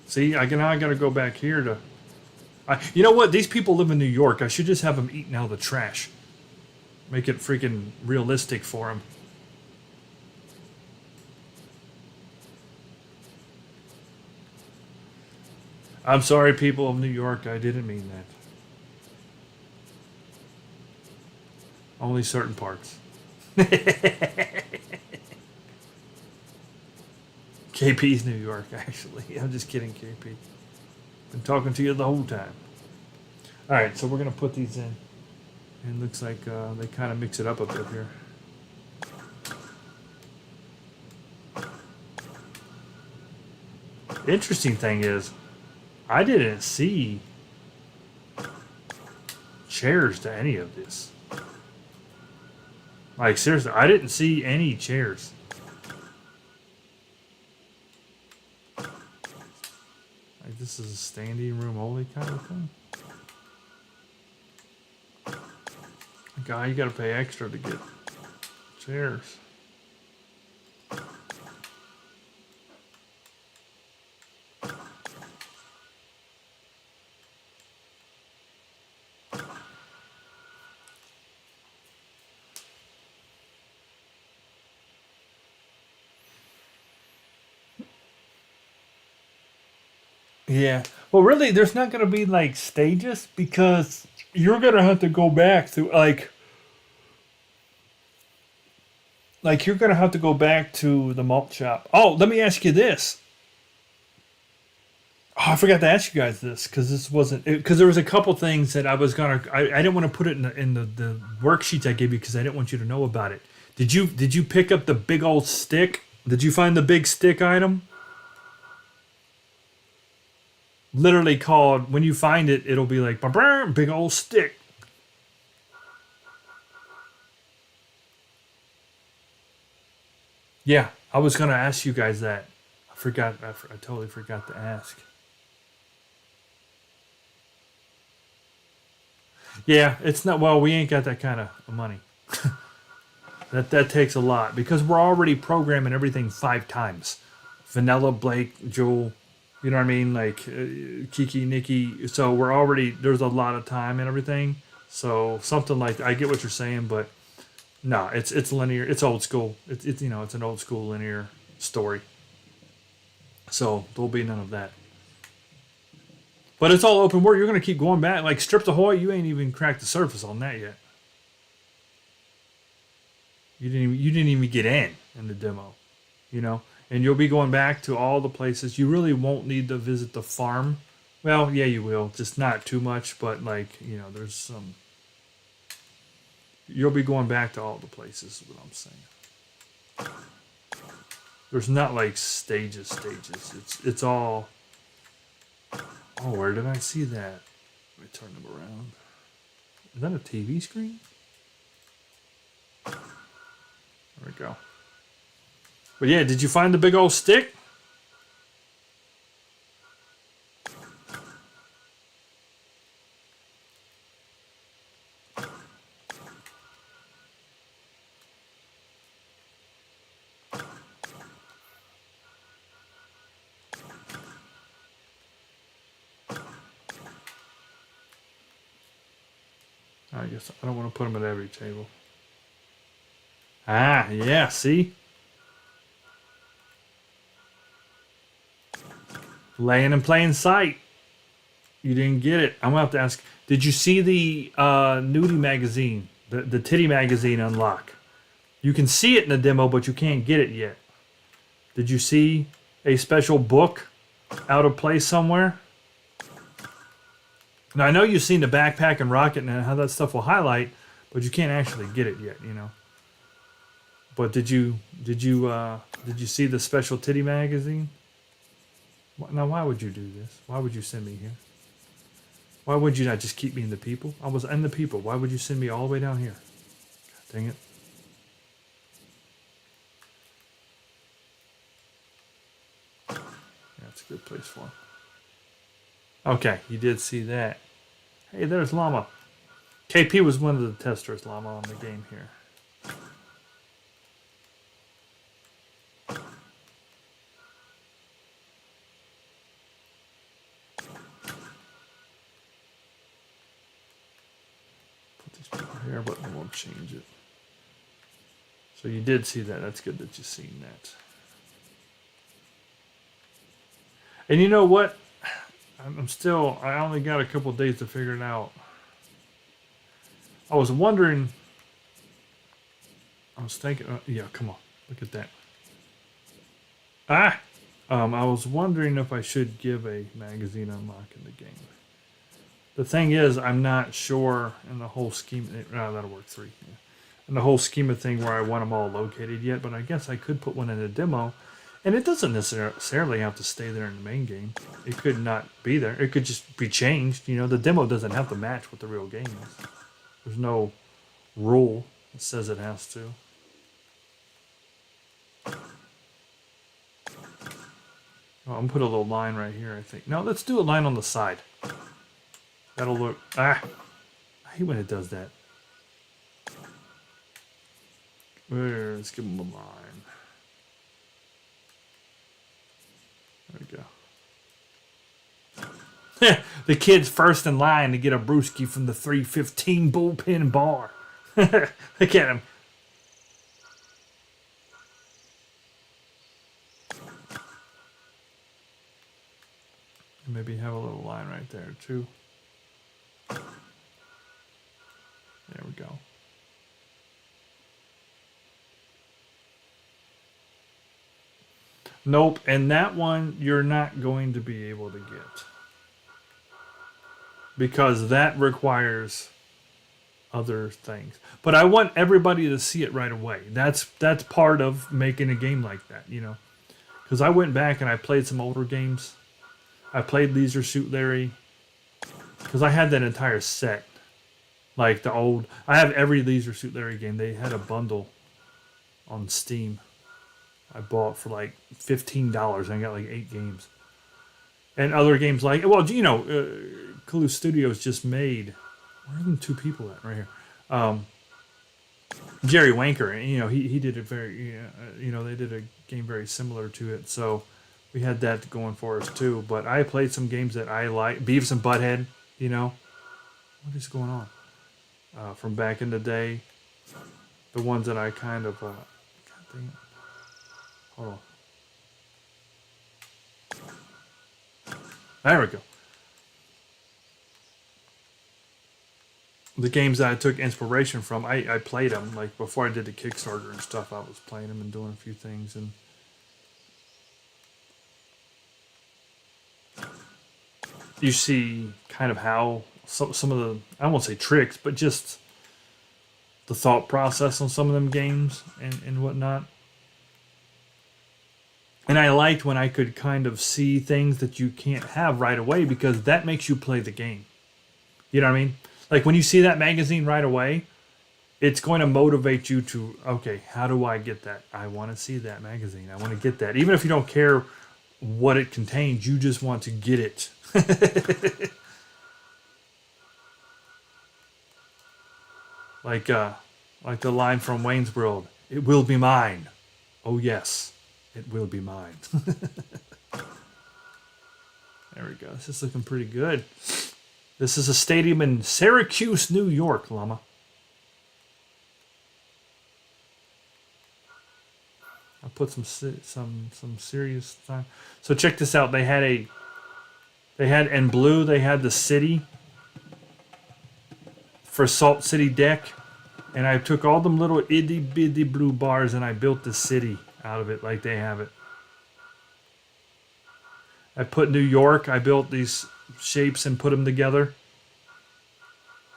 See, now I got to go back here to... you know what? These people live in New York. I should just have them eating out of the trash. Make it freaking realistic for them. I'm sorry, people of New York. I didn't mean that. Only certain parts. KP's New York, actually. I'm just kidding, KP. Been talking to you the whole time. Alright, so we're going to put these in. And it looks like they kind of mix it up a bit here. Interesting thing is, I didn't see chairs to any of this. Like, seriously, I didn't see any chairs. Like, this is a standing room only kind of thing. Guy, you gotta pay extra to get chairs. Yeah. Well, really, there's not going to be like stages because you're going to have to go back to like you're going to have to go back to the malt shop. Oh, let me ask you this. Oh, I forgot to ask you guys this because this wasn't because there was a couple things that I was gonna. I didn't want to put it in the worksheets I gave you because I didn't want you to know about it. Did you pick up the big old stick? Did you find the big stick item? Literally called when you find it, it'll be like "Ba-brr, big old stick. Yeah, I was gonna ask you guys that. I forgot. I totally forgot to ask. Yeah, it's not. Well, we ain't got that kind of money. That takes a lot because we're already programming everything 5 times. Vanilla, Blake, Jewel, you know what I mean? Like Kiki, Nikki. So we're already there's a lot of time and everything. So something like I get what you're saying, but no, it's linear. It's old school. It's it's an old school linear story. So there'll be none of that. But it's all open world. You're gonna keep going back. Like Strip the Hoy, you ain't even cracked the surface on that yet. You didn't even get in the demo, and you'll be going back to all the places. You really won't need to visit the farm. Well, yeah, you will, just not too much, but like there's some. You'll be going back to all the places. Is what I'm saying. There's not like stages. It's all. Oh, where did I see that? Let me turn them around. Is that a TV screen? There we go. But yeah, did you find the big old stick? I guess I don't want to put them at every table. Ah, yeah, see? Laying in plain sight. You didn't get it. I'm going to have to ask. Did you see the nudie magazine? The titty magazine unlock? You can see it in the demo, but you can't get it yet. Did you see a special book out of place somewhere? Now, I know you've seen the backpack and rocket and how that stuff will highlight, but you can't actually get it yet, But did you see the special titty magazine? Now, why would you do this? Why would you send me here? Why would you not just keep me in the people? I was in the people. Why would you send me all the way down here? God dang it. Yeah, that's a good place for him. Okay, you did see that. Hey, there's Llama. KP was one of the testers, Llama, on the game here. Put these people here, but I won't change it. So you did see that. That's good that you've seen that. And you know what? I only got a couple days to figure it out. I was wondering, I was thinking, yeah, come on, look at that. I was wondering if I should give a magazine unlock in the game. The thing is, I'm not sure in the whole scheme, that'll work 3. Yeah. In the whole scheme of thing where I want them all located yet, but I guess I could put one in a demo. And it doesn't necessarily have to stay there in the main game. It could not be there. It could just be changed. The demo doesn't have to match what the real game is. There's no rule that says it has to. Oh, I'm going to put a little line right here, I think. No, let's do a line on the side. That'll look... I hate when it does that. Let's give them a line. There we go. The kid's first in line to get a brewski from the 315 bullpen bar. Look at him. Maybe have a little line right there too. There we go. Nope, and that one you're not going to be able to get. Because that requires other things. But I want everybody to see it right away. That's part of making a game like that, you know. Because I went back and I played some older games. I played Leisure Suit Larry. Because I had that entire set. Like the old... I have every Leisure Suit Larry game. They had a bundle on Steam. I bought for like $15 and I got like 8 games. And other games like... Well, you know, Clue Studios just made... Where are them 2 people at? Right here. Jerry Wanker, you know, he did it very... you know, they did a game very similar to it. So we had that going for us too. But I played some games that I like. Beavis and Butthead, you know. What is going on? From back in the day. The ones that I kind of... God dang it. Hold on. There we go. The games that I took inspiration from, I played them. Like before I did the Kickstarter and stuff, I was playing them and doing a few things. And you see kind of how some of the, I won't say tricks, but just the thought process on some of them games and whatnot. And I liked when I could kind of see things that you can't have right away because that makes you play the game. You know what I mean? Like when you see that magazine right away, it's going to motivate you to, okay, how do I get that? I want to see that magazine. I want to get that. Even if you don't care what it contains, you just want to get it. Like the line from Wayne's World, "It will be mine. Oh yes, it will be mine." There we go. This is looking pretty good. This is a stadium in Syracuse, New York, Llama. I put some serious time. So check this out. They had in blue. They had the city for Salt City Deck, and I took all them little itty bitty blue bars and I built the city out of it like they have it. I put New York. I built these shapes and put them together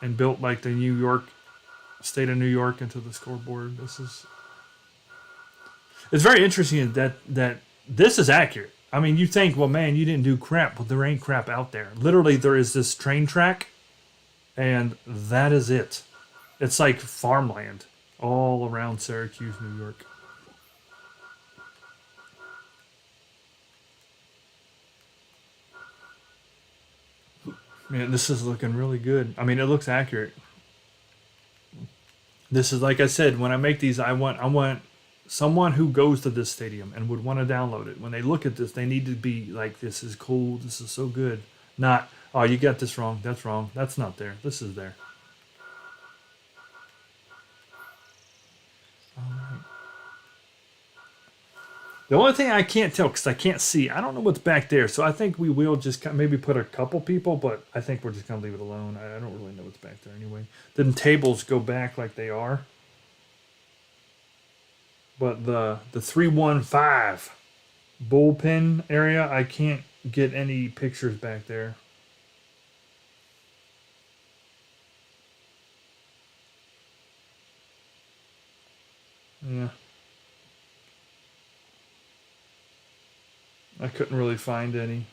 and built like the New York, state of New York into the scoreboard. It's very interesting that this is accurate. I mean, you think, well, man, you didn't do crap, but there ain't crap out there. Literally, there is this train track, and that is it. It's like farmland all around Syracuse, New York. Man, this is looking really good. I mean, it looks accurate. This is, like I said, when I make these, I want someone who goes to this stadium and would want to download it. When they look at this, they need to be like, this is cool, this is so good. Not, oh, you got this wrong, that's not there, this is there. All right. The only thing I can't tell, because I can't see, I don't know what's back there, so I think we will just maybe put a couple people, but I think we're just going to leave it alone. I don't really know what's back there anyway. Then tables go back like they are. But the 315 bullpen area, I can't get any pictures back there. Yeah. I couldn't really find any.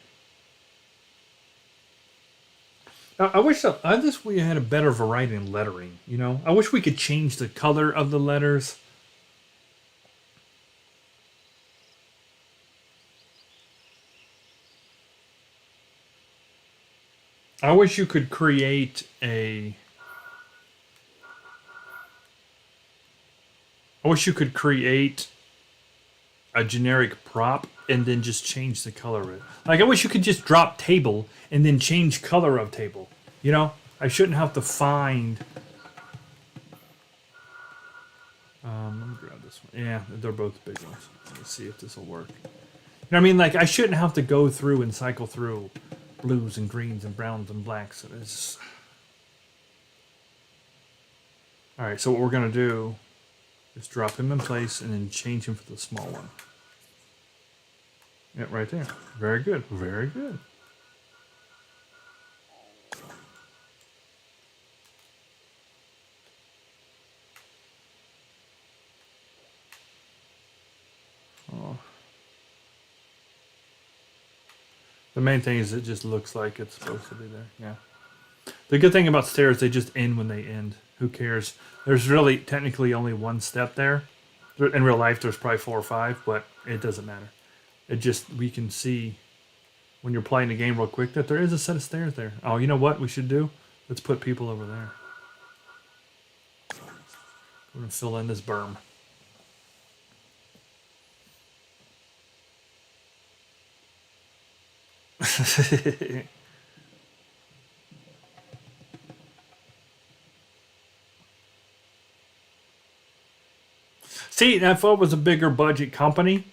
I wish we had a better variety in lettering, you know? I wish we could change the color of the letters. I wish you could create a... I wish you could create a generic prop and then just change the color of it. Like, I wish you could just drop table and then change color of table. You know? I shouldn't have to find... let me grab this one. Yeah, they're both big ones. Let's see if this will work. You know what I mean? Like, I shouldn't have to go through and cycle through blues and greens and browns and blacks. It's... All right, so what we're going to do is drop him in place and then change him for the small one. Yeah, right there. Very good. Very good. Oh. The main thing is it just looks like it's supposed to be there. Yeah. The good thing about stairs, they just end when they end. Who cares? There's really technically only one step there. In real life, there's probably 4 or 5, but it doesn't matter. It just, we can see when you're playing the game real quick that there is a set of stairs there. Oh, you know what we should do? Let's put people over there. We're going to fill in this berm. See, if I was a bigger budget company,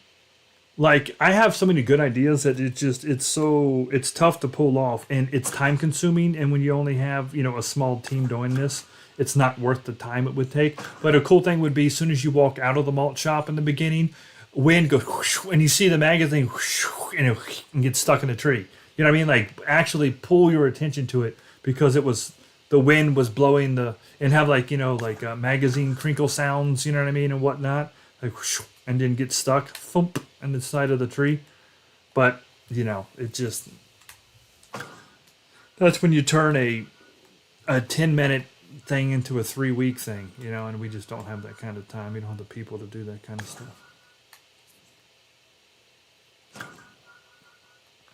like I have so many good ideas that it's tough to pull off and it's time consuming. And when you only have, a small team doing this, it's not worth the time it would take. But a cool thing would be as soon as you walk out of the malt shop in the beginning, wind goes whoosh, and you see the magazine whoosh, and gets stuck in a tree. You know what I mean? Like actually pull your attention to it because the wind was blowing and have magazine crinkle sounds, you know what I mean, and whatnot, like whoosh, and then get stuck, thump, in the side of the tree. But it just that's when you turn a 10-minute thing into a 3-week thing, and we just don't have that kind of time. We don't have the people to do that kind of stuff.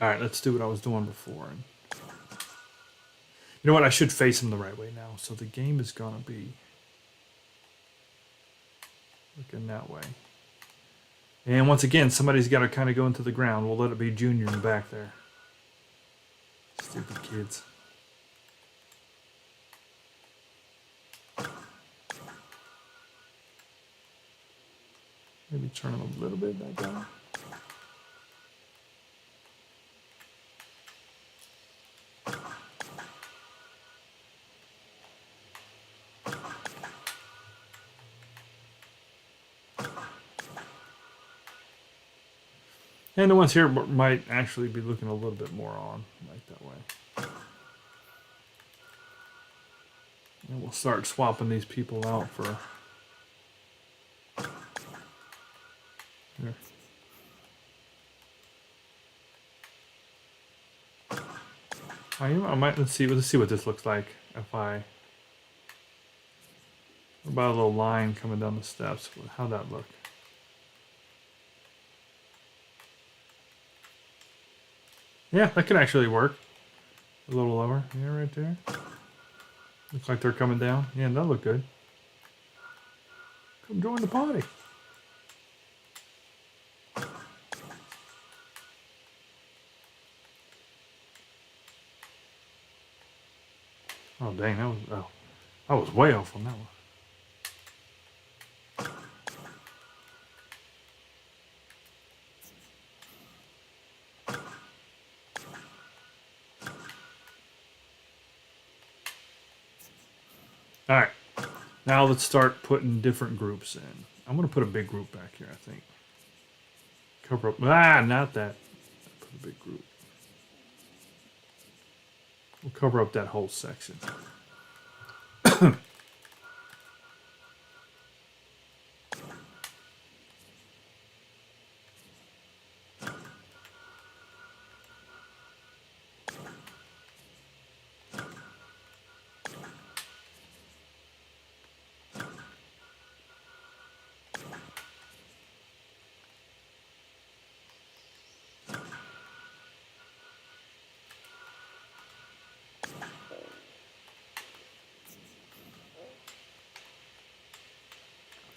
All right, let's do what I was doing before. And you know what? I should face him the right way now. So the game is going to be looking that way. And once again, somebody's got to kind of go into the ground. We'll let it be Junior in the back there. Stupid kids. Maybe turn him a little bit back down. And the ones here might actually be looking a little bit more on, like that way. And we'll start swapping these people out for... Here. I might, let's see what this looks like if I... About a little line coming down the steps. How'd that look? Yeah, that could actually work. A little lower. Yeah, right there. Looks like they're coming down. Yeah, that look good. Come join the party. Oh, dang, I was way off on that one. All right, now let's start putting different groups in. I'm going to put a big group back here, I think. Cover up, not that. Put a big group. We'll cover up that whole section.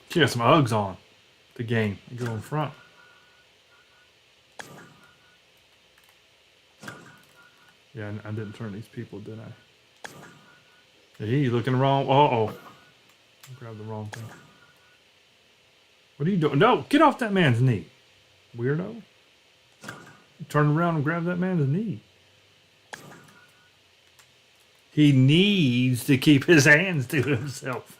She got some Uggs on the game. You go in front. Yeah, I didn't turn these people, did I? Hey, you looking wrong? Uh-oh. Grab the wrong thing. What are you doing? No, get off that man's knee. Weirdo. Turn around and grab that man's knee. He needs to keep his hands to himself.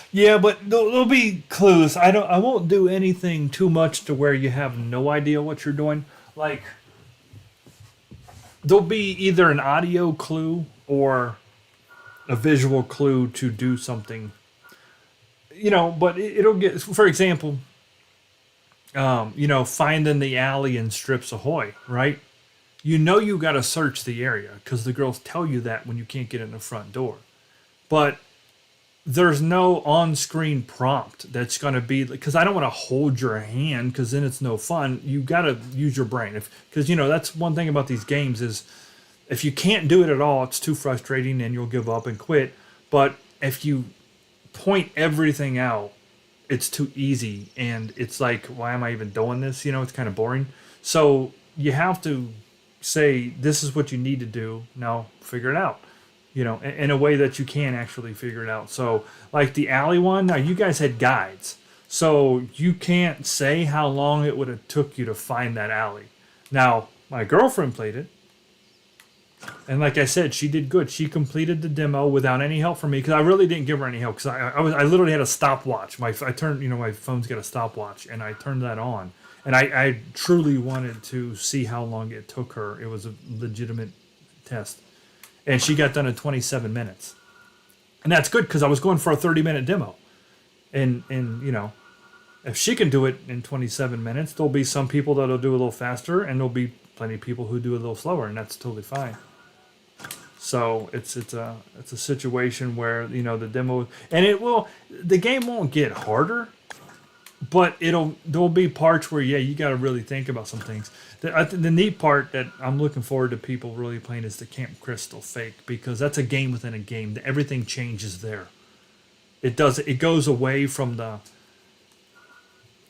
Yeah, but there'll be clues. I won't do anything too much to where you have no idea what you're doing. Like there'll be either an audio clue or a visual clue to do something. But it'll get, for example, finding the alley in Strips Ahoy, right? You got to search the area because the girls tell you that when you can't get in the front door. But there's no on-screen prompt that's going to be, because I don't want to hold your hand because then it's no fun. You got to use your brain, because that's one thing about these games is if you can't do it at all, it's too frustrating and you'll give up and quit. But if you point everything out, it's too easy and it's like, why am I even doing this? It's kind of boring. So you have to say, this is what you need to do. Now figure it out. In a way that you can actually figure it out. So, like the alley one, now you guys had guides. So, you can't say how long it would have took you to find that alley. Now, my girlfriend played it. And like I said, she did good. She completed the demo without any help from me because I really didn't give her any help because I literally had a stopwatch. I turned, my phone's got a stopwatch and I turned that on. And I truly wanted to see how long it took her. It was a legitimate test. And she got done in 27 minutes. And that's good because I was going for a 30-minute demo. And if she can do it in 27 minutes, there'll be some people that'll do a little faster, and there'll be plenty of people who do a little slower, and that's totally fine. So it's a situation where, the demo, and the game won't get harder, but there'll be parts where, you got to really think about some things. The neat part that I'm looking forward to people really playing is the Camp Crystal Fake, because that's a game within a game. Everything changes there. It goes away from the,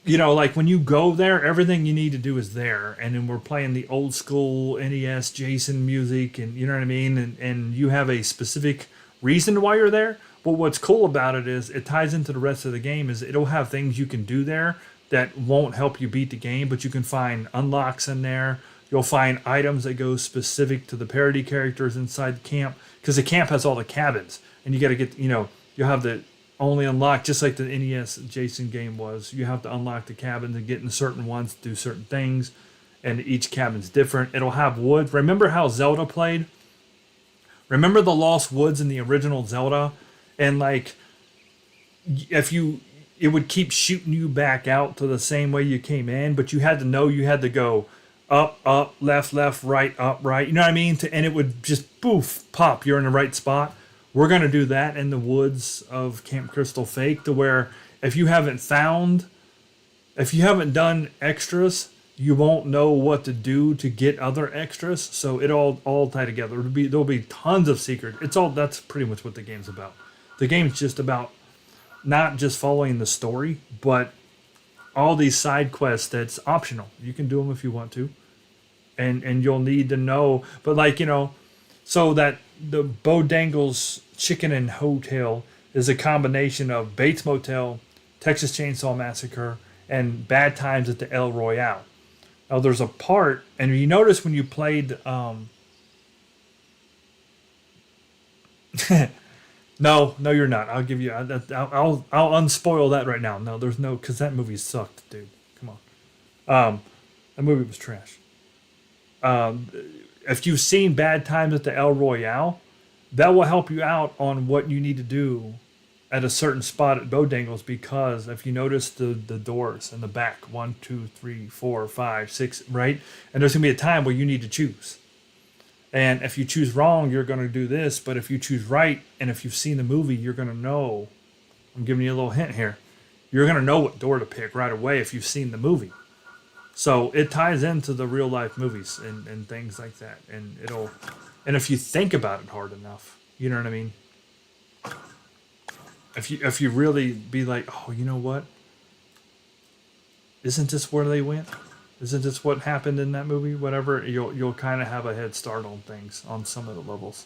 like when you go there, everything you need to do is there. And then we're playing the old school NES Jason music, and you know what I mean? And you have a specific reason why you're there. But what's cool about it is it ties into the rest of the game. Is it'll have things you can do there that won't help you beat the game, but you can find unlocks in there. You'll find items that go specific to the parody characters inside the camp, because the camp has all the cabins, and you got to get, you'll have the only unlock, just like the NES Jason game was. You have to unlock the cabins and get in certain ones to do certain things, and each cabin's different. It'll have wood. Remember how Zelda played? Remember the Lost Woods in the original Zelda? And like, it would keep shooting you back out to the same way you came in, but you had to know you had to go up, left, right, up, right. You know what I mean? And it would just poof, pop. You're in the right spot. We're going to do that in the woods of Camp Crystal Fake, to where if you haven't done extras, you won't know what to do to get other extras. So it all tie together. There'll be tons of secrets. That's pretty much what the game's about. The game's just about not just following the story, but all these side quests that's optional. You can do them if you want to, and you'll need to know. But so that the Bo Dangle's Chicken and Hotel is a combination of Bates Motel, Texas Chainsaw Massacre, and Bad Times at the El Royale. Now there's a part, and you notice when you played. No, you're not. I'll give you. I'll unspoil that right now. No, there's no, because that movie sucked, dude. Come on. That movie was trash. If you've seen Bad Times at the El Royale, that will help you out on what you need to do at a certain spot at Bodangles, because if you notice the doors in the back, 1, 2, 3, 4, 5, 6, right? And there's gonna be a time where you need to choose. And if you choose wrong, you're going to do this. But if you choose right, and if you've seen the movie, you're going to know. I'm giving you a little hint here. You're going to know what door to pick right away if you've seen the movie. So it ties into the real life movies and things like that. And if you think about it hard enough, you know what I mean? If you really be like, oh, you know what? Isn't this where they went? Isn't this what happened in that movie? Whatever, you'll kind of have a head start on things on some of the levels.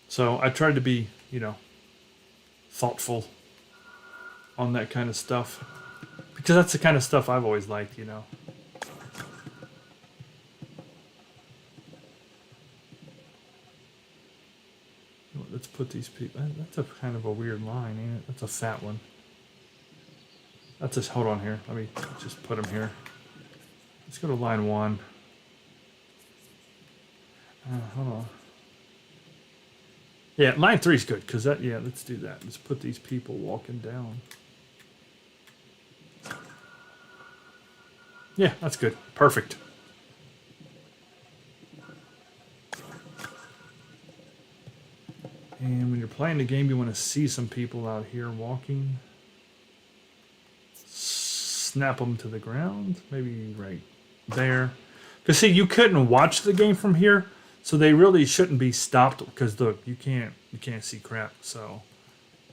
So I tried to be, thoughtful on that kind of stuff because that's the kind of stuff I've always liked, Let's put these people. That's a kind of a weird line, ain't it? That's a fat one. That's just. Hold on here. Let me just put them here. Let's go to line 1. Hold on. Yeah, line 3 is good because that. Yeah, let's do that. Let's put these people walking down. Yeah, that's good. Perfect. And when you're playing the game, you want to see some people out here walking. Snap them to the ground. Maybe right there. Because, see, you couldn't watch the game from here, so they really shouldn't be stopped. Because, look, you can't see crap. So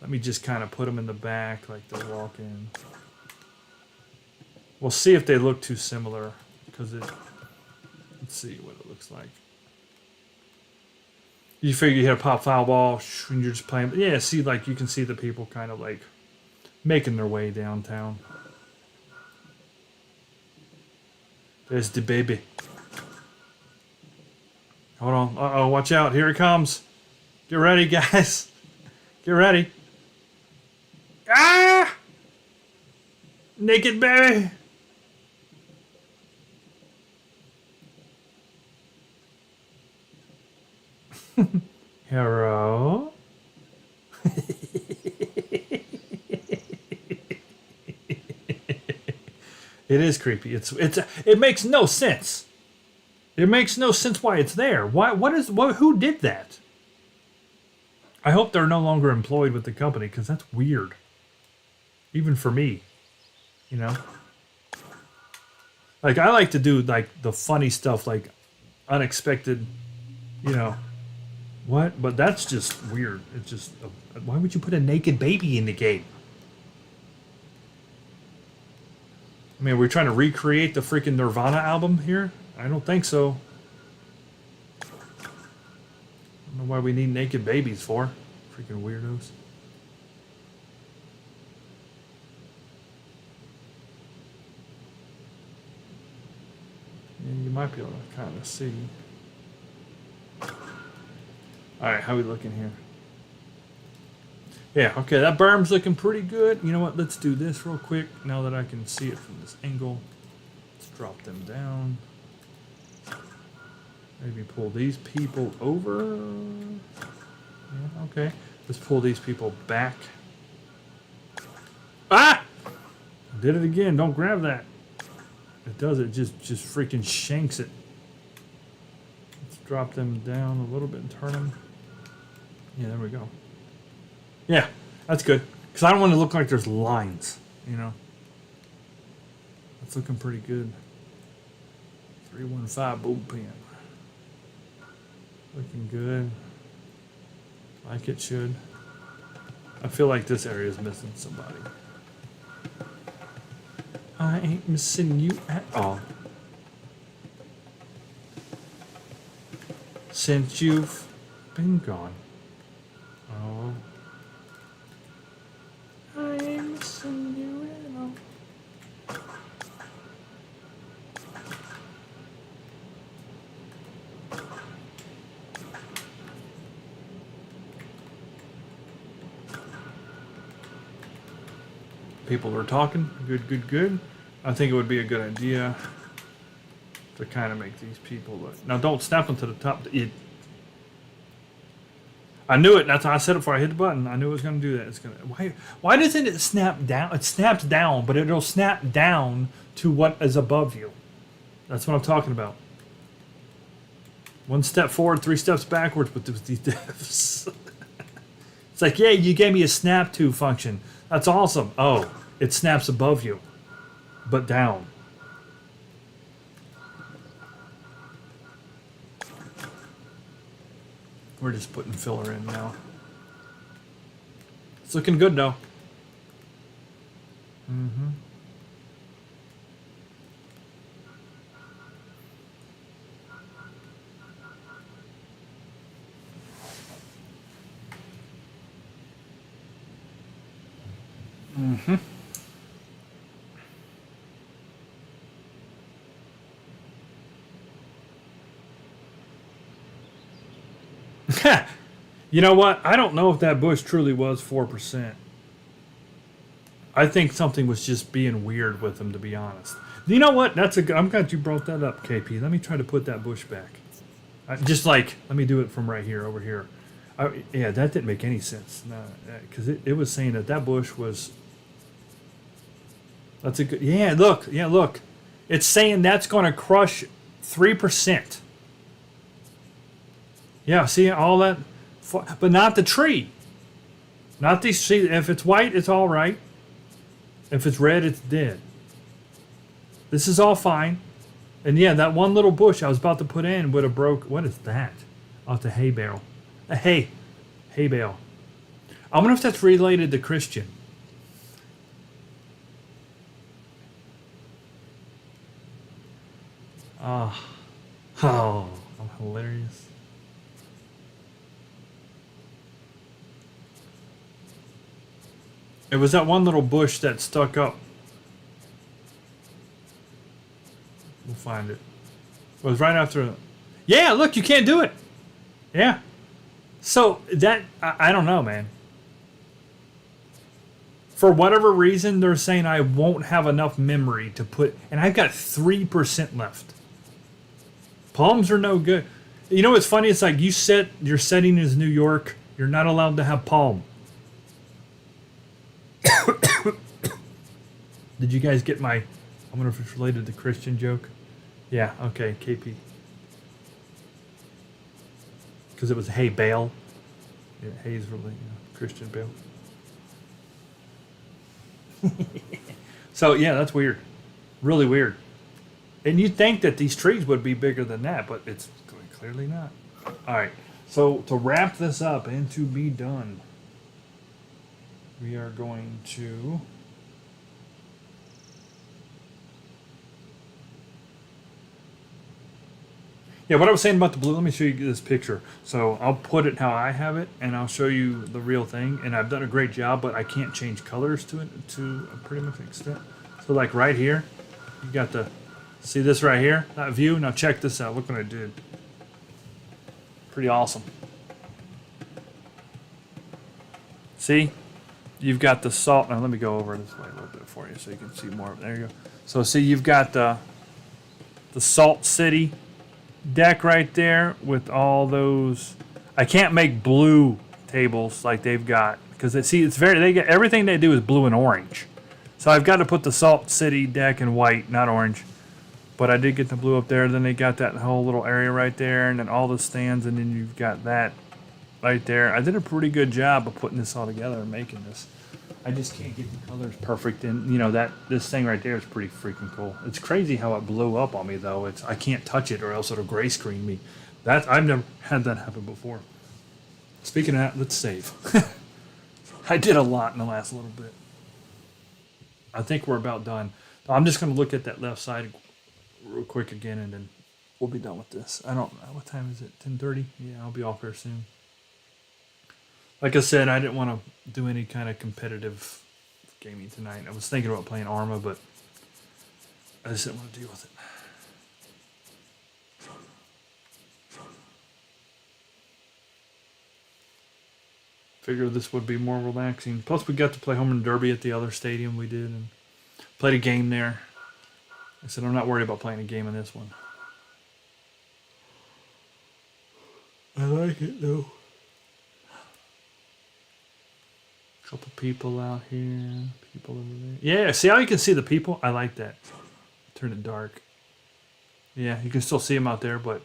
let me just kind of put them in the back like they're walking. We'll see if they look too similar. Because let's see what it looks like. You figure you hit a pop foul ball and you're just playing. Yeah, see, like you can see the people kind of like making their way downtown. There's the baby. Hold on. Uh-oh, watch out. Here it comes. Get ready, guys. Get ready. Ah! Naked baby. Hero. It is creepy. It makes no sense. It makes no sense why it's there. Who did that? I hope they're no longer employed with the company because that's weird. Even for me, Like I like to do like the funny stuff, like unexpected, What? But that's just weird. It's just, why would you put a naked baby in the game? I mean, are we trying to recreate the freaking Nirvana album here? I don't think so. I don't know why we need naked babies for. Freaking weirdos. Yeah, you might be able to kind of see. Alright, how we looking here? Yeah, okay, that berm's looking pretty good. You know what, let's do this real quick. Now that I can see it from this angle. Let's drop them down. Maybe pull these people over. Yeah, okay. Let's pull these people back. Ah! I did it again, don't grab that. It does it, just freaking shanks it. Let's drop them down a little bit and turn them. Yeah, there we go. Yeah, that's good. Because I don't want to look like there's lines, That's looking pretty good. 315 bullpen. Looking good. Like it should. I feel like this area is missing somebody. I ain't missing you at all. Since you've been gone. Oh. I ain't missing you at all. People are talking. Good. I think it would be a good idea to kind of make these people look. Now, don't snap them to the top. I knew it. That's how I said it before I hit the button. I knew it was going to do that. It's going to. Why doesn't it snap down? It snaps down, but it'll snap down to what is above you. That's what I'm talking about. 1 step forward, 3 steps backwards with these devs. It's like, yeah, you gave me a snap to function. That's awesome. Oh, it snaps above you, but down. We're just putting filler in now. It's looking good though. Mm-hmm. Mm-hmm. You know what? I don't know if that bush truly was 4%. I think something was just being weird with them, to be honest. You know what? I'm glad you brought that up, KP. Let me try to put that bush back. Just like, let me do it from right here, over here. Yeah, that didn't make any sense. No, because it was saying that bush was. That's a good. Yeah, look. It's saying that's going to crush 3%. Yeah, see all that, but not the tree. Not these. See, if it's white, it's all right. If it's red, it's dead. This is all fine. And yeah, that one little bush I was about to put in would have broke. What is that? Oh, it's a hay bale. A hay bale. I wonder if that's related to Christian. Oh, I'm hilarious. It was that one little bush that stuck up. We'll find it. It was right after. Yeah, look, you can't do it. Yeah. So that I don't know, man. For whatever reason, they're saying I won't have enough memory to put, and I've got 3% left. Palms are no good. You know what's funny? It's like your setting is New York. You're not allowed to have palm. Did you guys get my? I wonder if it's related to Christian joke. Yeah. Okay. KP. Because it was hay bale. Yeah, hay's really Christian bale. So yeah, that's weird. Really weird. And you'd think that these trees would be bigger than that, but it's clearly not. All right. So to wrap this up and to be done, we are going to. Yeah, what I was saying about the blue, let me show you this picture. So I'll put it how I have it, and I'll show you the real thing. And I've done a great job, but I can't change colors to it to a pretty much extent. So like right here, you got the, see this right here? That view? Now check this out. Look what I did. Pretty awesome. See? You've got the salt. Now let me go over this way a little bit for you so you can see more. There you go. So see, you've got the Salt City deck right there with all those. I can't make blue tables like they've got because it's very, they get everything they do is blue and orange. So I've got to put the Salt City deck in white, not orange. But I did get the blue up there. Then they got that whole little area right there, and then all the stands, and then you've got that right there. I did a pretty good job of putting this all together and making this. I just can't get the colors perfect, and you know that this thing right there is pretty freaking cool. It's crazy how it blew up on me though. I can't touch it or else it'll gray screen me. I've never had that happen before. Speaking of that, let's save. I did a lot in the last little bit. I think we're about done. I'm just going to look at that left side real quick again, and then we'll be done with this. I don't know. What time is it? 10:30? Yeah, I'll be off here soon. Like I said, I didn't want to do any kind of competitive gaming tonight. I was thinking about playing Arma, but I just didn't want to deal with it. Figured this would be more relaxing. Plus, we got to play home run derby at the other stadium we did, and played a game there. I said I'm not worried about playing a game in this one. I like it though. Couple people out here, people over there. Yeah, see how you can see the people? I like that. Turn it dark. Yeah, you can still see them out there, but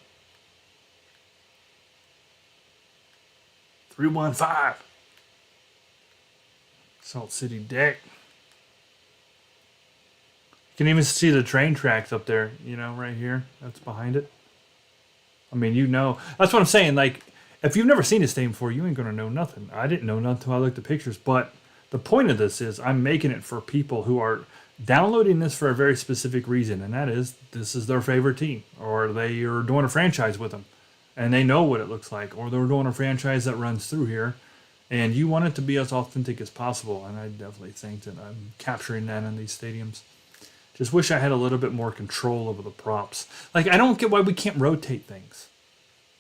315 Salt City deck. You can even see the train tracks up there, you know, right here. That's behind it. I mean, you know, that's what I'm saying. Like, if you've never seen a stadium before, you ain't gonna know nothing. I didn't know nothing until I looked at pictures. But the point of this is, I'm making it for people who are downloading this for a very specific reason, and that is this is their favorite team, or they are doing a franchise with them, and they know what it looks like, or they're doing a franchise that runs through here, and you want it to be as authentic as possible. And I definitely think that I'm capturing that in these stadiums. Just wish I had a little bit more control over the props. Like, I don't get why we can't rotate things.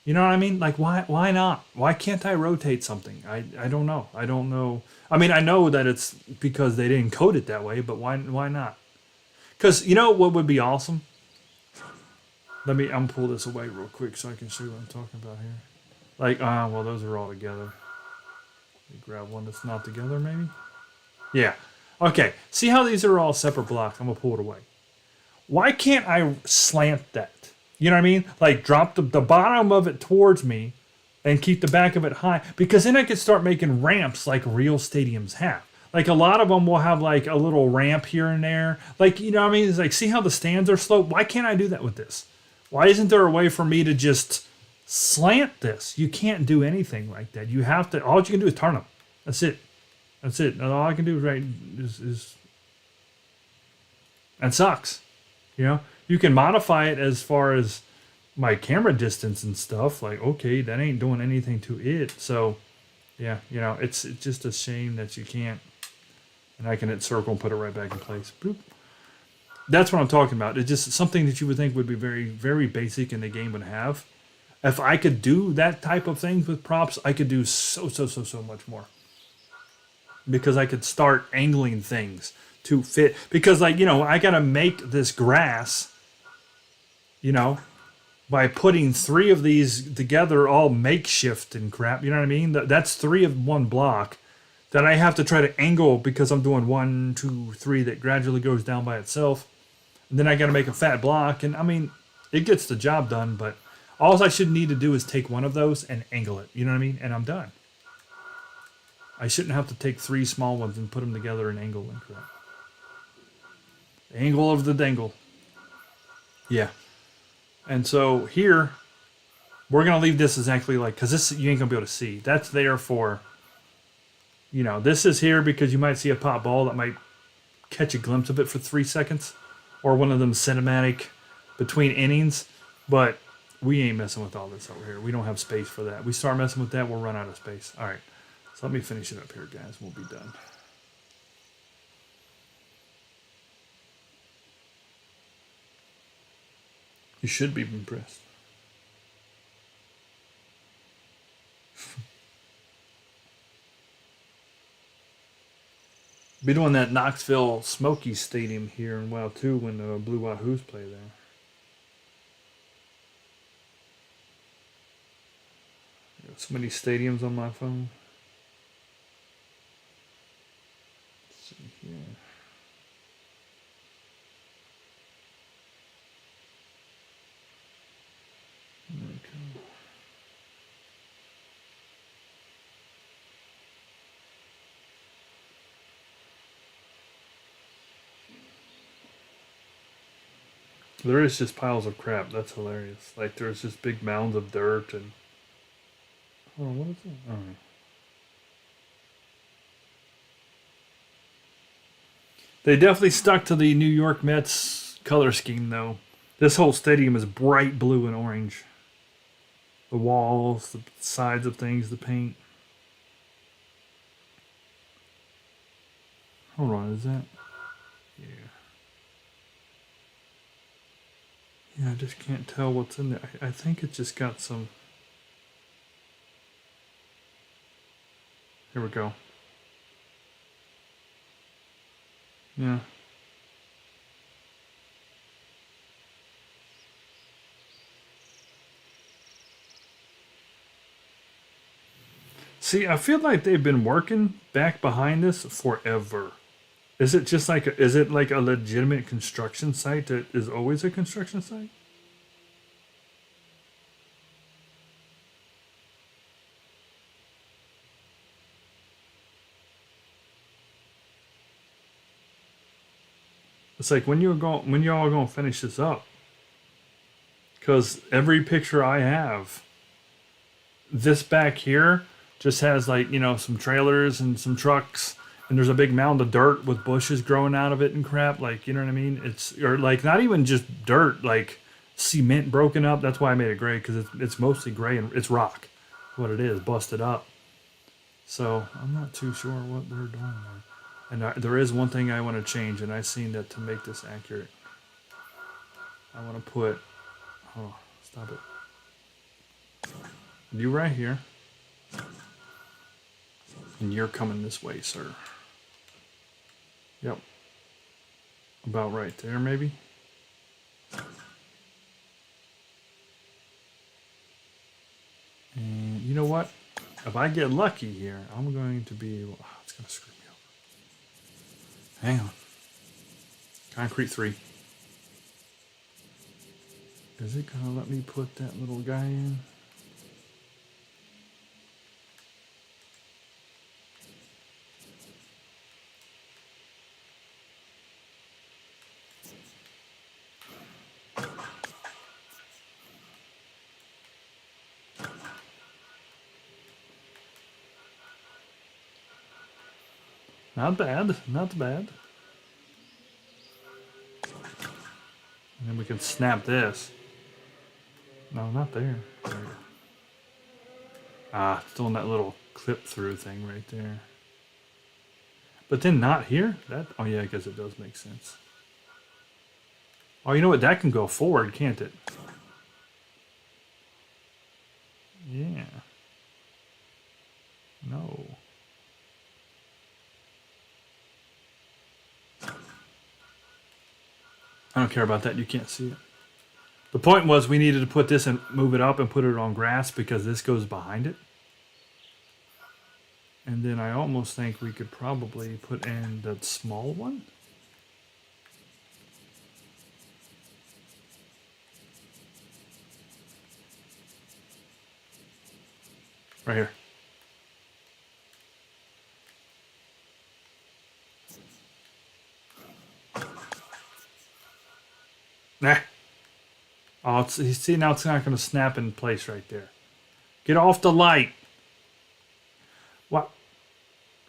You know what I mean? Like, why not? Why can't I rotate something? I don't know. I don't know. I mean, I know that it's because they didn't code it that way, but why not? Because you know what would be awesome? I'm gonna pull this away real quick so I can see what I'm talking about here. Like, well, those are all together. Let me grab one that's not together, maybe? Yeah. Okay. See how these are all separate blocks? I'm gonna pull it away. Why can't I slant that? You know what I mean? Like, drop the bottom of it towards me and keep the back of it high. Because then I could start making ramps like real stadiums have. Like, a lot of them will have, like, a little ramp here and there. Like, you know what I mean? It's like, see how the stands are sloped? Why can't I do that with this? Why isn't there a way for me to just slant this? You can't do anything like that. You have to, all you can do is turn them. That's it. That's it. And all I can do is that sucks. You know? You can modify it as far as my camera distance and stuff. Like, okay, that ain't doing anything to it. So, yeah, you know, it's just a shame that you can't. And I can hit circle and put it right back in place. Boop. That's what I'm talking about. It's just something that you would think would be very, very basic and the game would have. If I could do that type of things with props, I could do so much more. Because I could start angling things to fit. Because, like, you know, I got to make this grass, you know, by putting 3 of these together, all makeshift and crap. You know what I mean? That's 3 of one block that I have to try to angle because I'm doing 1, 2, 3 that gradually goes down by itself. And then I got to make a fat block. And I mean, it gets the job done, but all I should need to do is take one of those and angle it. You know what I mean? And I'm done. I shouldn't have to take 3 small ones and put them together and angle and crap. Angle of the dangle. Yeah. And so here, we're going to leave this exactly like, because this you ain't going to be able to see. That's there for, you know, this is here because you might see a pop ball that might catch a glimpse of it for 3 seconds. Or one of them cinematic between innings. But we ain't messing with all this over here. We don't have space for that. We start messing with that, we'll run out of space. All right. So let me finish it up here, guys. We'll be done. You should be impressed. Be doing that Knoxville Smoky Stadium here in WoW 2 when the Blue Wahoos play there. Got so many stadiums on my phone. Let's see here. Okay. There is just piles of crap. That's hilarious. Like, there's just big mounds of dirt and... Oh, what is that? Oh. They definitely stuck to the New York Mets color scheme, though. This whole stadium is bright blue and orange. The walls, the sides of things, the paint. Hold on, is that... Yeah. Yeah, I just can't tell what's in there. I think it just got some... Here we go. Yeah. See, I feel like they've been working back behind this forever. Is it just like is it like a legitimate construction site that is always a construction site? It's like when y'all gonna finish this up? Because every picture I have, this back here just has like, you know, some trailers and some trucks, and there's a big mound of dirt with bushes growing out of it and crap. Like, you know what I mean? It's, or like not even just dirt, like cement broken up. That's why I made it gray, because it's mostly gray and it's rock. What it is, busted up. So I'm not too sure what they're doing there. And there is one thing I want to change, and I've seen that to make this accurate. I want to put, oh, stop it. You right here. And you're coming this way, sir. Yep. About right there, maybe. And you know what? If I get lucky here, I'm going to be able... Oh, it's going to screw me over. Hang on. Concrete 3. Is it going to let me put that little guy in? Not bad, not bad. And then we can snap this. No, not there. There we go. Ah, still in that little clip through thing right there. But then not here? That, oh yeah, I guess it does make sense. Oh, you know what? That can go forward, can't it? Yeah. No. I don't care about that. You can't see it. The point was we needed to put this and move it up and put it on grass because this goes behind it. And then I almost think we could probably put in that small one. Right here. Nah. Oh, it's, you see, now it's not going to snap in place right there. Get off the light. What?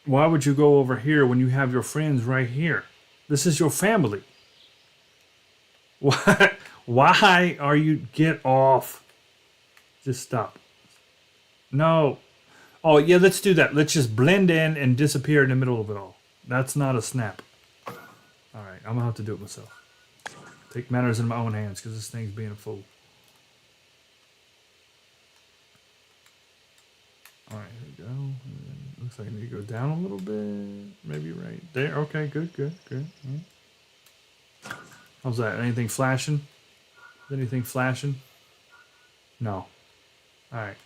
Why would you go over here when you have your friends right here? This is your family. What? Why are you... Get off. Just stop. No. Oh, yeah, let's do that. Let's just blend in and disappear in the middle of it all. That's not a snap. All right, I'm going to have to do it myself. Take matters in my own hands because this thing's being a fool. All right, here we go. And then looks like I need to go down a little bit. Maybe right there. Okay, good, good, good. Right. How's that? Anything flashing? Is anything flashing? No. All right.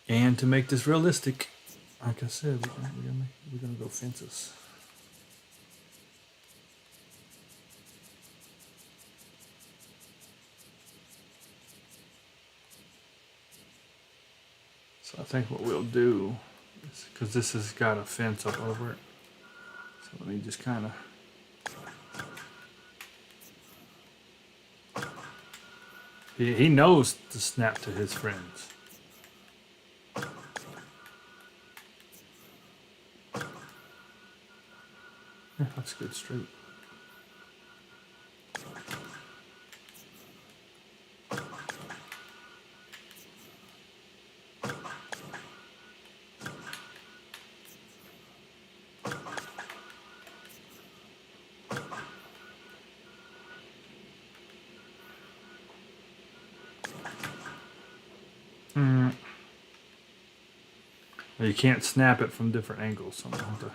And to make this realistic, like I said, we're gonna go fences. So I think what we'll do is, because this has got a fence up over it, so let me just kind of... He knows to snap to his friends. Yeah, that's good straight. You can't snap it from different angles, so I'm gonna have to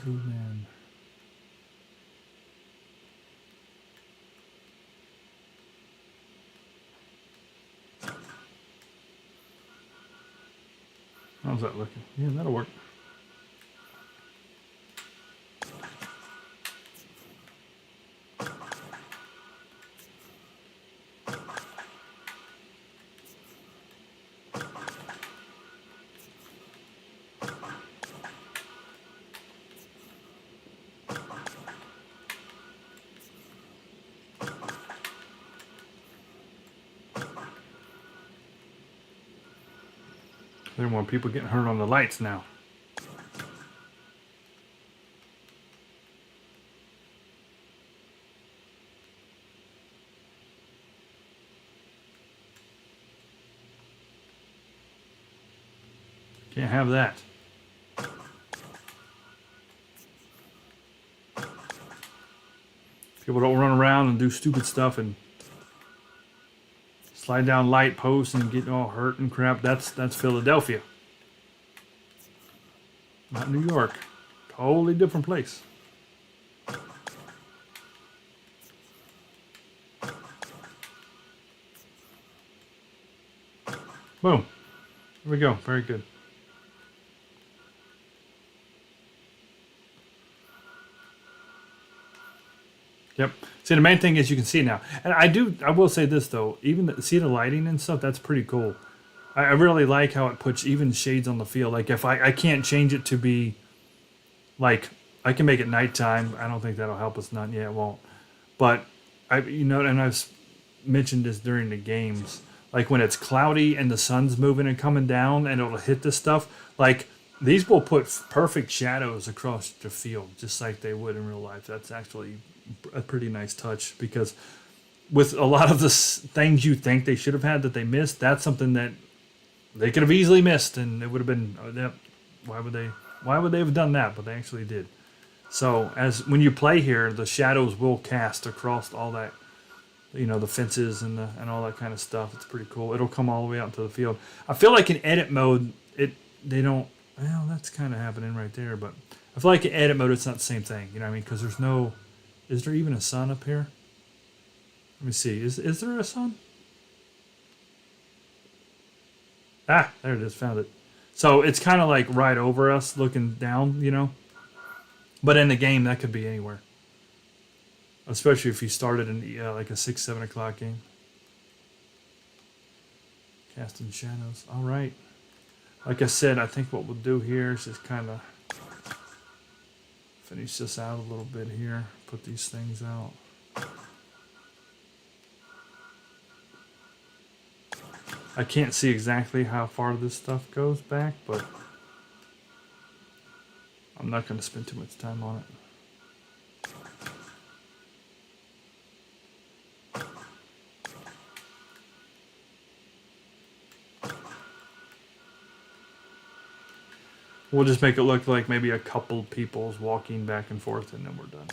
zoom in. How's that looking? Yeah, that'll work. There are more people getting hurt on the lights now. Can't have that. People don't run around and do stupid stuff and slide down light posts and get all hurt and crap. That's Philadelphia. Not New York. Totally different place. Boom. Here we go. Very good. Yep. See, the main thing is you can see now. And I will say this, though. Even see the lighting and stuff, that's pretty cool. I really like how it puts even shades on the field. Like, if I can't change it to be, like, I can make it nighttime. I don't think that'll help us none. Yeah, it won't. But, and I've mentioned this during the games. Like, when it's cloudy and the sun's moving and coming down and it'll hit this stuff, like, these will put perfect shadows across the field, just like they would in real life. That's actually a pretty nice touch, because with a lot of the things you think they should have had that they missed, that's something that they could have easily missed, and it would have been, why would they have done that? But they actually did. So when you play here, the shadows will cast across all that, the fences and all that kind of stuff. It's pretty cool. It'll come all the way out to the field. I feel like in edit mode, they don't. Well, that's kind of happening right there, but I feel like in edit mode, it's not the same thing. You know what I mean? Because there's no. Is there even a sun up here? Let me see. Is there a sun? Ah, there it is. Found it. So it's kind of like right over us, looking down. But in the game, that could be anywhere. Especially if you started in like a 6, 7 o'clock game. Casting shadows. All right. Like I said, I think what we'll do here is just kind of finish this out a little bit here. Put these things out. I can't see exactly how far this stuff goes back, but I'm not going to spend too much time on it. We'll just make it look like maybe a couple people's walking back and forth, and then we're done.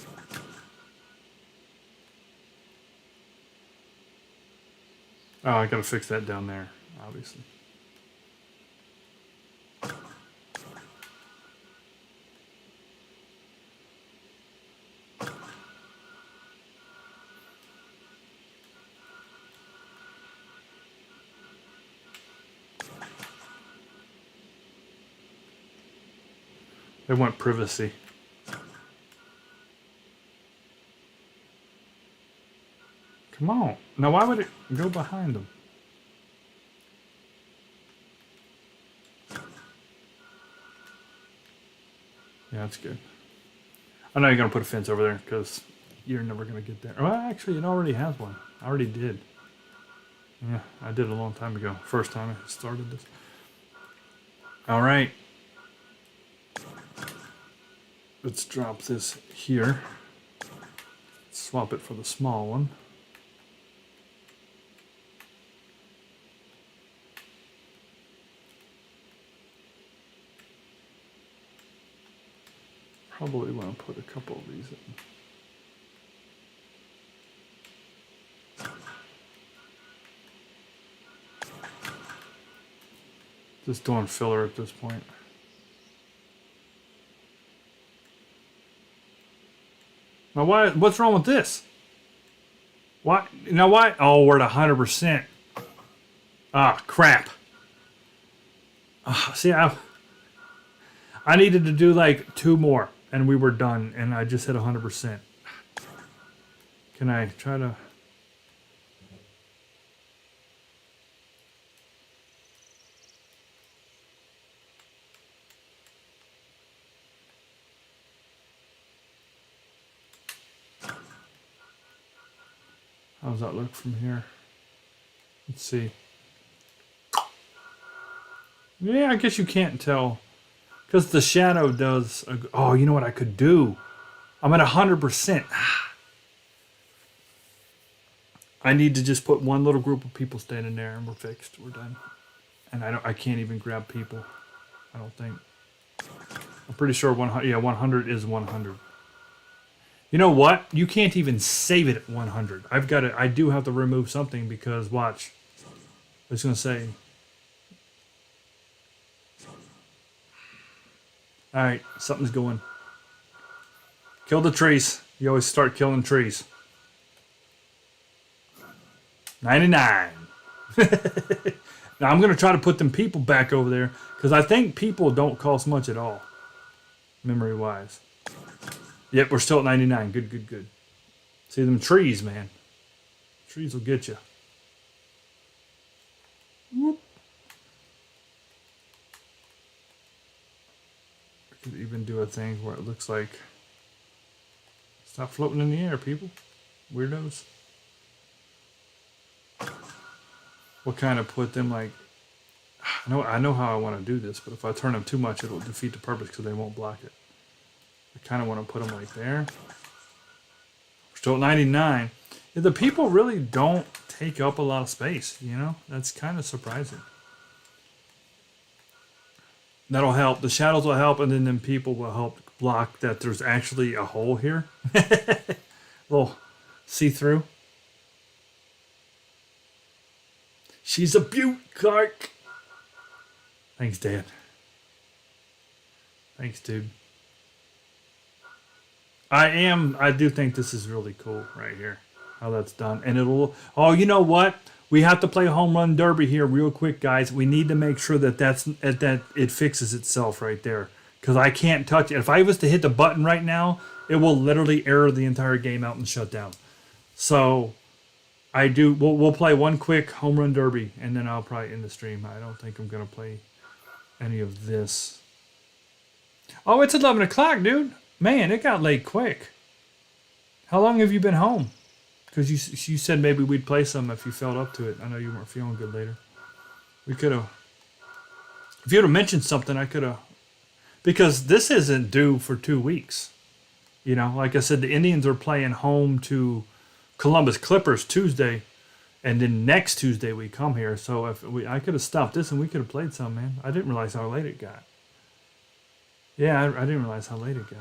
Oh, I gotta fix that down there, obviously. They want privacy. Come on. Now, why would it go behind them? Yeah, that's good. I know you're going to put a fence over there because you're never going to get there. Well, actually, it already has one. I already did. Yeah, I did a long time ago. First time I started this. All right. Let's drop this here. Swap it for the small one. Probably want to put a couple of these in. Just doing filler at this point. Now, what's wrong with this? Why? Now, why? Oh, we're at 100%. Ah, crap. See, I needed to do like 2 more, and we were done, and I just hit 100%. Can I try to... How does that look from here? Let's see. Yeah, I guess you can't tell. Because the shadow does... Oh, you know what I could do? I'm at 100%. I need to just put one little group of people standing there and we're fixed. We're done. And I can't even grab people. I don't think. I'm pretty sure 100. Yeah, 100 is 100. You know what? You can't even save it at 100. I do have to remove something because watch. I was gonna say. All right, something's going. Kill the trees. You always start killing trees. 99. Now I'm going to try to put them people back over there because I think people don't cost much at all, memory-wise. Yep, we're still at 99. Good, good, good. See them trees, man. Trees will get you. Whoop. I could even do a thing where it looks like... Stop floating in the air, people. Weirdos. What kind of put them like... I know how I want to do this, but if I turn them too much, it'll defeat the purpose because they won't block it. I kind of want to put them like there. We're still at 99. Yeah, the people really don't take up a lot of space, you know? That's kind of surprising. That'll help. The shadows will help, and then people will help block that there's actually a hole here. Little see-through. She's a beaut, Clark. Thanks, Dad. Thanks, dude. I do think this is really cool right here. How that's done. And it'll... Oh, you know what? We have to play home run derby here real quick, guys. We need to make sure that that it fixes itself right there. Because I can't touch it. If I was to hit the button right now, it will literally error the entire game out and shut down. So... We'll play one quick home run derby, and then I'll probably end the stream. I don't think I'm going to play any of this. Oh, it's 11 o'clock, dude. Man, it got late quick. How long have you been home? Because you said maybe we'd play some if you felt up to it. I know you weren't feeling good later. We could have... If you would have mentioned something, I could have... Because this isn't due for 2 weeks. You know, like I said, the Indians are playing home to... Columbus Clippers Tuesday, and then next Tuesday we come here. So I could have stopped this and we could have played some, man. I didn't realize how late it got. Yeah, I didn't realize how late it got.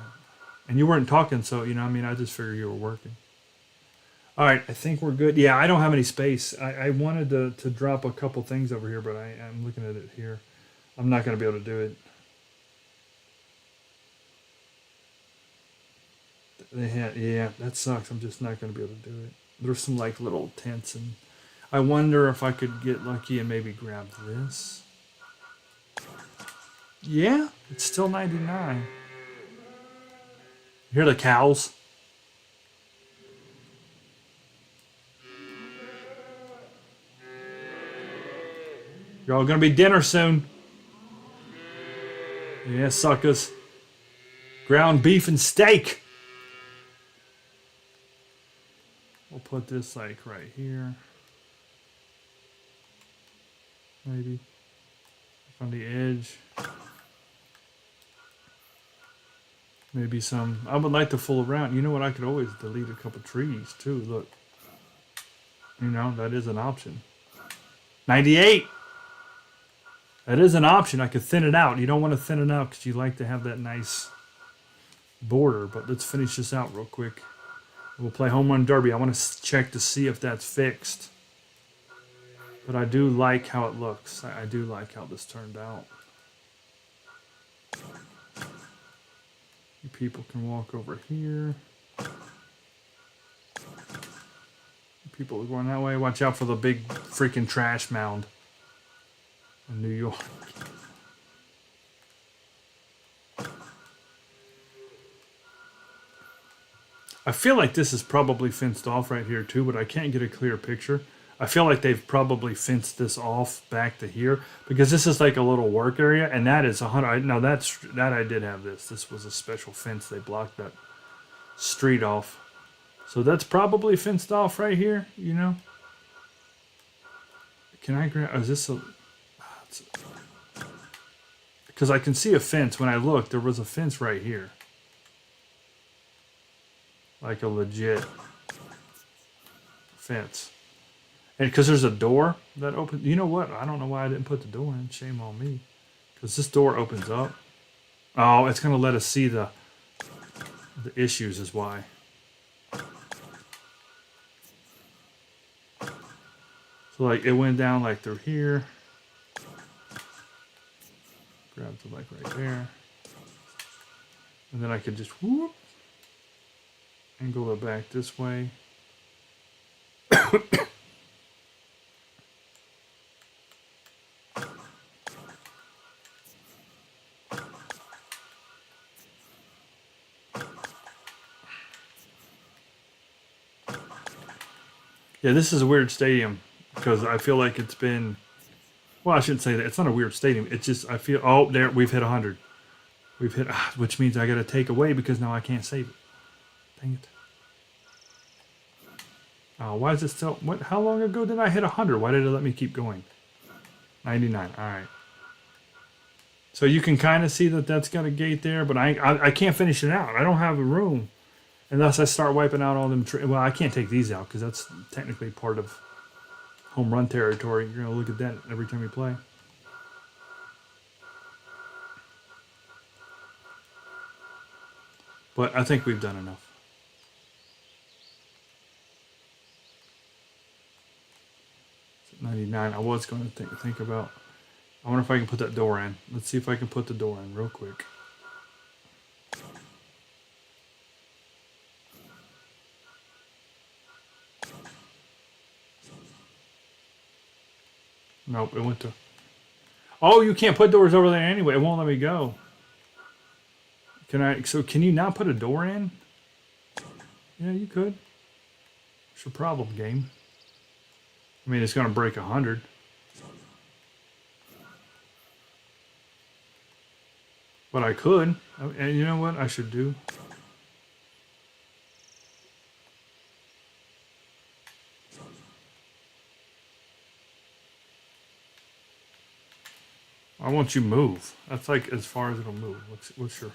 And you weren't talking, so you know, I mean, I just figured you were working. All right, I think we're good. Yeah, I don't have any space. I wanted to drop a couple things over here, but I'm looking at it here. I'm not going to be able to do it. Yeah, that sucks. I'm just not going to be able to do it. There's some like little tents, and I wonder if I could get lucky and maybe grab this. Yeah, it's still 99. You hear the cows? You're all going to be dinner soon. Yeah, suckers. Ground beef and steak. We'll put this like right here. Maybe. On the edge. Maybe some... I would like to fool around. You know what? I could always delete a couple trees too. Look. You know, that is an option. 98! That is an option. I could thin it out. You don't want to thin it out because you like to have that nice border. But let's finish this out real quick. We'll play home run derby. I want to check to see if that's fixed. But I do like how it looks. I do like how this turned out. You people can walk over here. People are going that way. Watch out for the big freaking trash mound in New York. I feel like this is probably fenced off right here too, but I can't get a clear picture. I feel like they've probably fenced this off back to here because this is like a little work area, and that is 100. Now that I did have this. This was a special fence. They blocked that street off, so that's probably fenced off right here. You know. Can I grab? Is this a? Because I can see a fence. When I looked, there was a fence right here. Like a legit fence. And because there's a door that opens. You know what? I don't know why I didn't put the door in. Shame on me. Because this door opens up. Oh, it's going to let us see the issues is why. So like it went down like through here. Grab the like right there. And then I could just whoop. Angle it back this way. Yeah, this is a weird stadium because I feel like it's been. Well, I shouldn't say that. It's not a weird stadium. It's just I feel. Oh, there we've hit 100. We've hit, which means I got to take away because now I can't save it. Dang it. Oh, why is it still? What? How long ago did I hit 100? Why did it let me keep going? 99. All right. So you can kind of see that that's got a gate there, but I can't finish it out. I don't have a room unless I start wiping out all them. Well, I can't take these out because that's technically part of home run territory. You're gonna look at that every time you play. But I think we've done enough. 99. I was going to think about. I wonder if I can put that door in. Let's see if I can put the door in real quick. Nope, it went to. Oh, you can't put doors over there anyway. It won't let me go. Can I? So can you not put a door in? Yeah, you could. What's your problem, game? I mean, it's going to break 100. But I could. And you know what I should do? I want you to move. That's like as far as it'll move. What's your...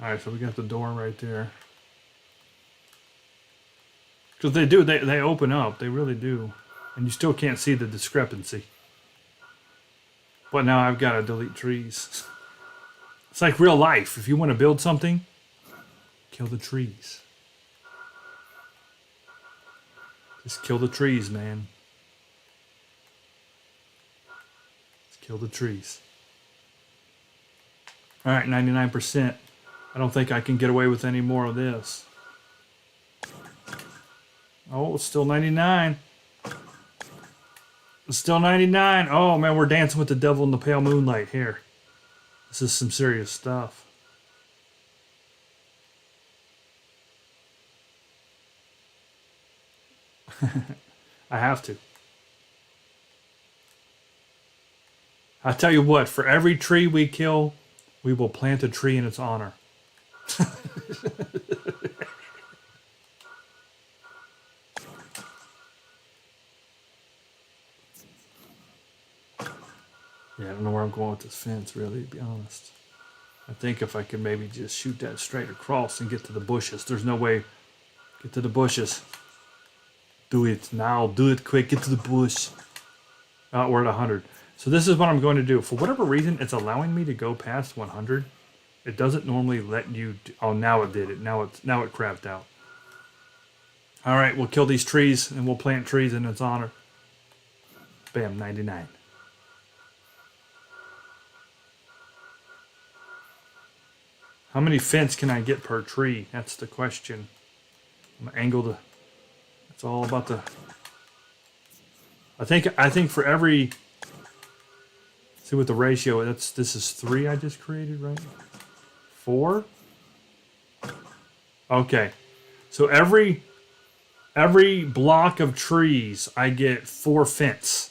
Alright, so we got the door right there. Because they do, they open up. They really do. And you still can't see the discrepancy. But now I've got to delete trees. It's like real life. If you want to build something, kill the trees. Just kill the trees, man. Just kill the trees. Alright, 99%. I don't think I can get away with any more of this. Oh, it's still 99. It's still 99. Oh, man, we're dancing with the devil in the pale moonlight here. This is some serious stuff. I have to. I tell you what, for every tree we kill, we will plant a tree in its honor. Yeah, I don't know where I'm going with this fence, really, to be honest. I think if I could maybe just shoot that straight across and get to the bushes. There's no way. Get to the bushes. Do it now. Do it quick. Get to the bush. Oh, we're at 100. So this is what I'm going to do. For whatever reason, it's allowing me to go past 100. It doesn't normally let you... Oh, now it did it. Now it crapped out. All right, we'll kill these trees, and we'll plant trees in its honor. Bam, 99. How many fence can I get per tree? That's the question. I'm gonna angle the... It's all about the... I think for every... See what the ratio is. This is 3 I just created, right? 4? Okay. So every block of trees I get 4 fence.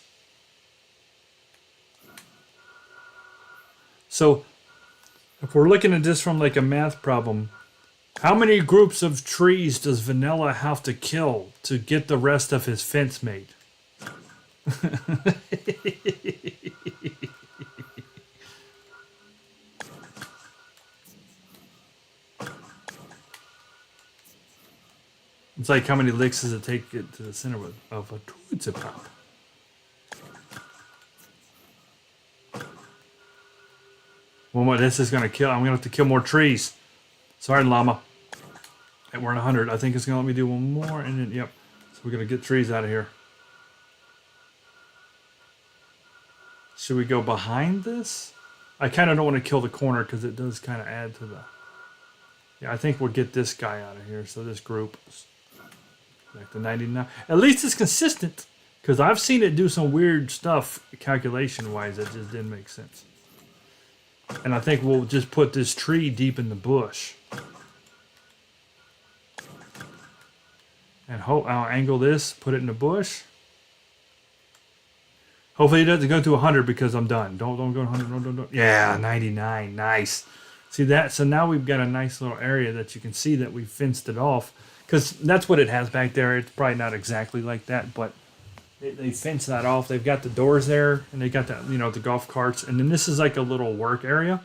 So if we're looking at this from like a math problem, how many groups of trees does Vanilla have to kill to get the rest of his fence made? It's like how many licks does it take it to the center of a Tootsie Pop? Well, what this is gonna kill. I'm gonna have to kill more trees. Sorry, llama. And we're at 100. I think it's gonna let me do one more, and then yep. So we're gonna get trees out of here. Should we go behind this? I kind of don't want to kill the corner because it does kind of add to the. Yeah, I think we'll get this guy out of here. So this group is back to 99. At least it's consistent because I've seen it do some weird stuff calculation-wise that just didn't make sense. And I think we'll just put this tree deep in the bush. And I'll angle this, put it in the bush. Hopefully it doesn't go to 100 because I'm done. Don't go to 100. Don't. Yeah, 99. Nice. See that? So now we've got a nice little area that you can see that we fenced it off. Because that's what it has back there. It's probably not exactly like that, but they fenced that off. They've got the doors there, and they got that, the golf carts. And then this is like a little work area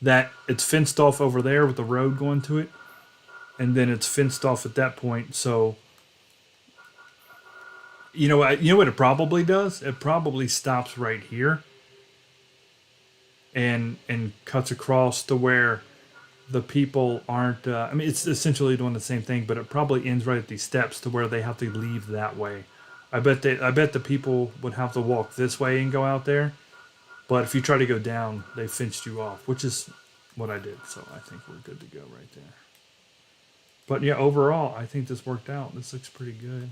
that it's fenced off over there with the road going to it. And then it's fenced off at that point. So, you know what it probably does? It probably stops right here and cuts across to where the people aren't. I mean, it's essentially doing the same thing, but it probably ends right at these steps to where they have to leave that way. I bet the people would have to walk this way and go out there. But if you try to go down, they fenced you off, which is what I did. So I think we're good to go right there. But yeah, overall, I think this worked out. This looks pretty good.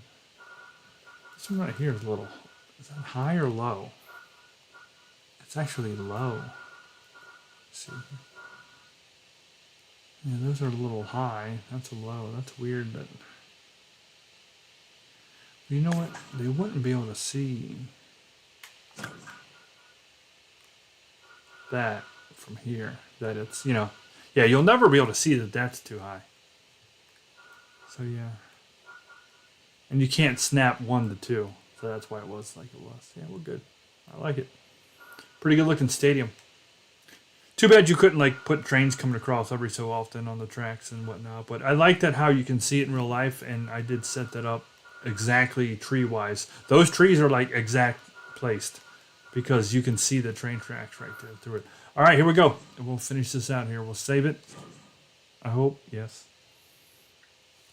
This one right here is a little. Is that high or low? It's actually low. Let's see. Yeah, those are a little high. That's a low. That's weird. That. You know what? They wouldn't be able to see that from here. That it's, yeah, you'll never be able to see that that's too high. So yeah. And you can't snap 1 to 2. So that's why it was like it was. Yeah, we're good. I like it. Pretty good looking stadium. Too bad you couldn't put trains coming across every so often on the tracks and whatnot. But I like that how you can see it in real life, and I did set that up exactly tree-wise. Those trees are like exact placed because you can see the train tracks right there through it. All right, here we go. We'll finish this out here. We'll save it. I hope. Yes.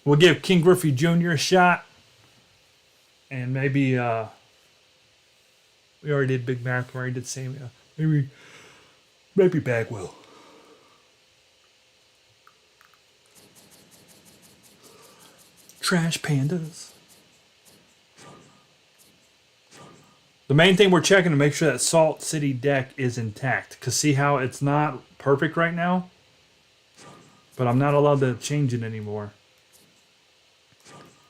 We'll give King Griffey Jr. a shot. And maybe, we already did Big Mac. We already did same. Maybe Bagwell. Trash pandas. The main thing we're checking to make sure that Salt City deck is intact. Because see how it's not perfect right now? But I'm not allowed to change it anymore.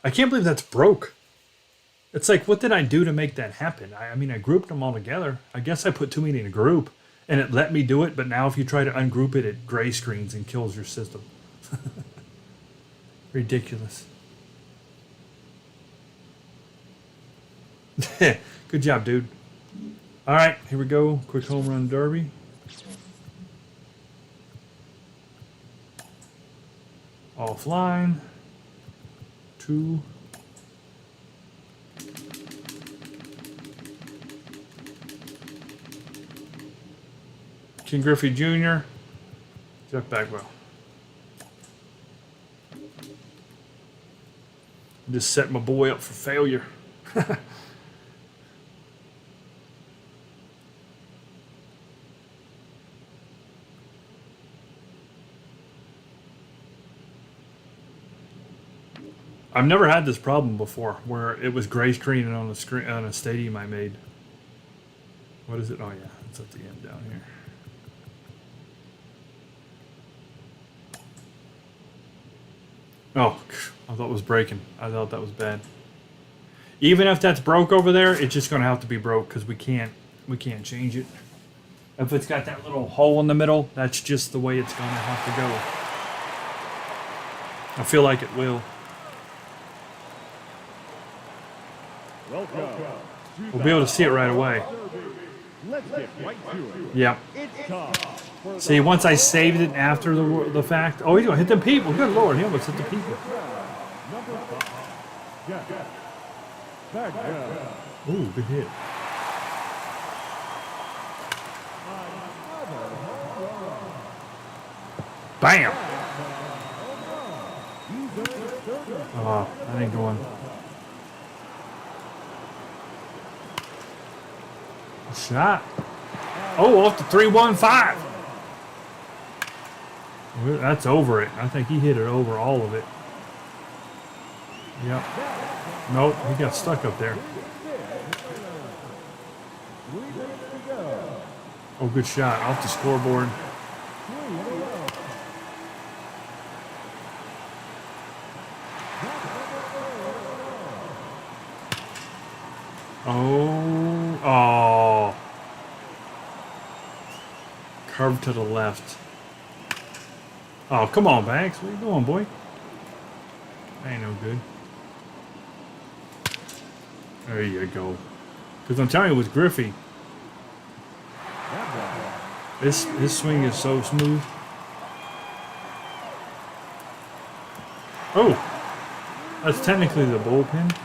I can't believe that's broke. It's like, what did I do to make that happen? I mean, I grouped them all together. I guess I put too many in a group. And it let me do it, but now if you try to ungroup it, it gray screens and kills your system. Ridiculous. Good job, dude. All right, here we go. Quick home run derby. Offline. 2. King Griffey Jr. Jeff Bagwell. Just set my boy up for failure. I've never had this problem before where it was gray screen on the screen on a stadium I made. What is it? Oh yeah, it's at the end down here. Oh, I thought it was breaking. I thought that was bad. Even if that's broke over there, it's just gonna have to be broke because we can't change it. If it's got that little hole in the middle, that's just the way it's gonna have to go. I feel like it will. Welcome. We'll be able to see it right away. Let's get right to it. Yep. It's time for See, once I saved it after the fact. Oh, he's gonna hit them people. Good lord, he almost hit the people. number 5. Jack. Back down. Ooh, good hit. Bam! Oh, that ain't going. Shot. Oh, off the 3-1-5. Well, that's over it. I think he hit it over all of it. Yep. Nope, he got stuck up there. Oh, good shot. Off the scoreboard. Oh. Curve to the left. Oh, come on, Banks. Where you going, boy? That ain't no good. There you go. Because I'm telling you, with Griffey, his swing is so smooth. Oh, that's technically the bullpen.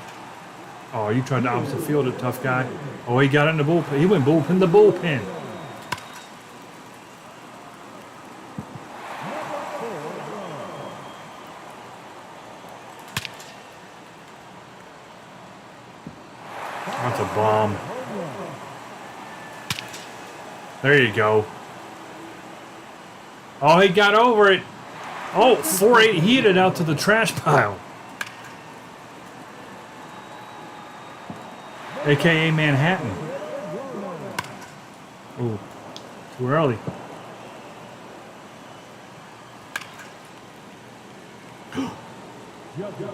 Oh, you tried to opposite field it, tough guy. Oh, he got in the bullpen. He went bullpen the bullpen. That's a bomb. There you go. Oh, he got over it. Oh, 480. He hit it out to the trash pile. AKA Manhattan. Oh, too early.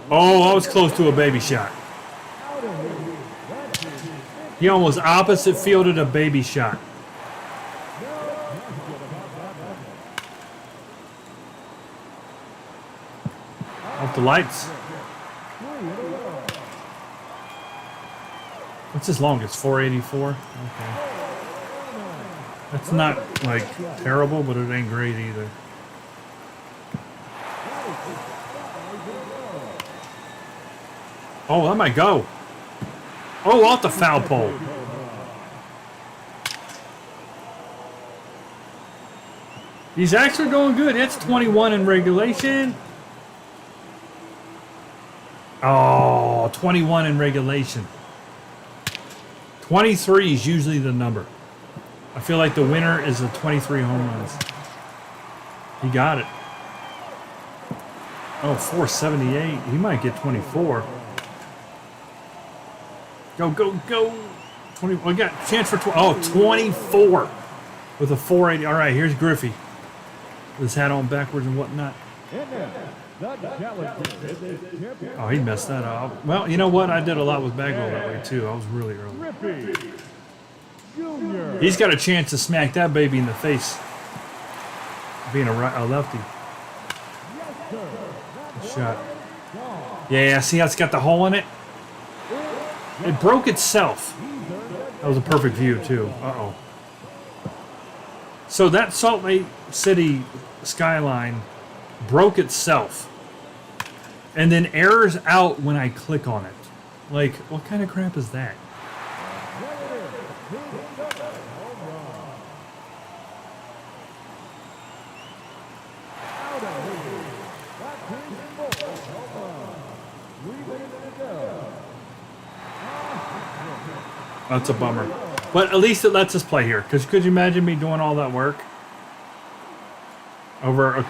Oh, I was close to a baby shot. He almost opposite fielded a baby shot. Off the lights. What's his longest? 484? Okay. That's not, like, terrible, but it ain't great either. Oh, that might go. Oh, off the foul pole. He's actually going good. It's 21 in regulation. Oh, 21 in regulation. 23 is usually the number. I feel like the winner is the 23 home runs. He got it. Oh, 478. He might get 24. Go, go, go. 20. We got a chance for 24 with a 480. All right, here's Griffey. With his hat on backwards and whatnot. Oh, he messed that up. Well, you know what? I did a lot with Bagwell that way, too. I was really early. He's got a chance to smack that baby in the face. Being a lefty. Good shot. Yeah, see how it's got the hole in it? It broke itself. That was a perfect view, too. Uh-oh. So that Salt Lake City skyline broke itself and then errors out when I click on it. Like, what kind of crap is that? That's a bummer. But at least it lets us play here. Because could you imagine me doing all that work?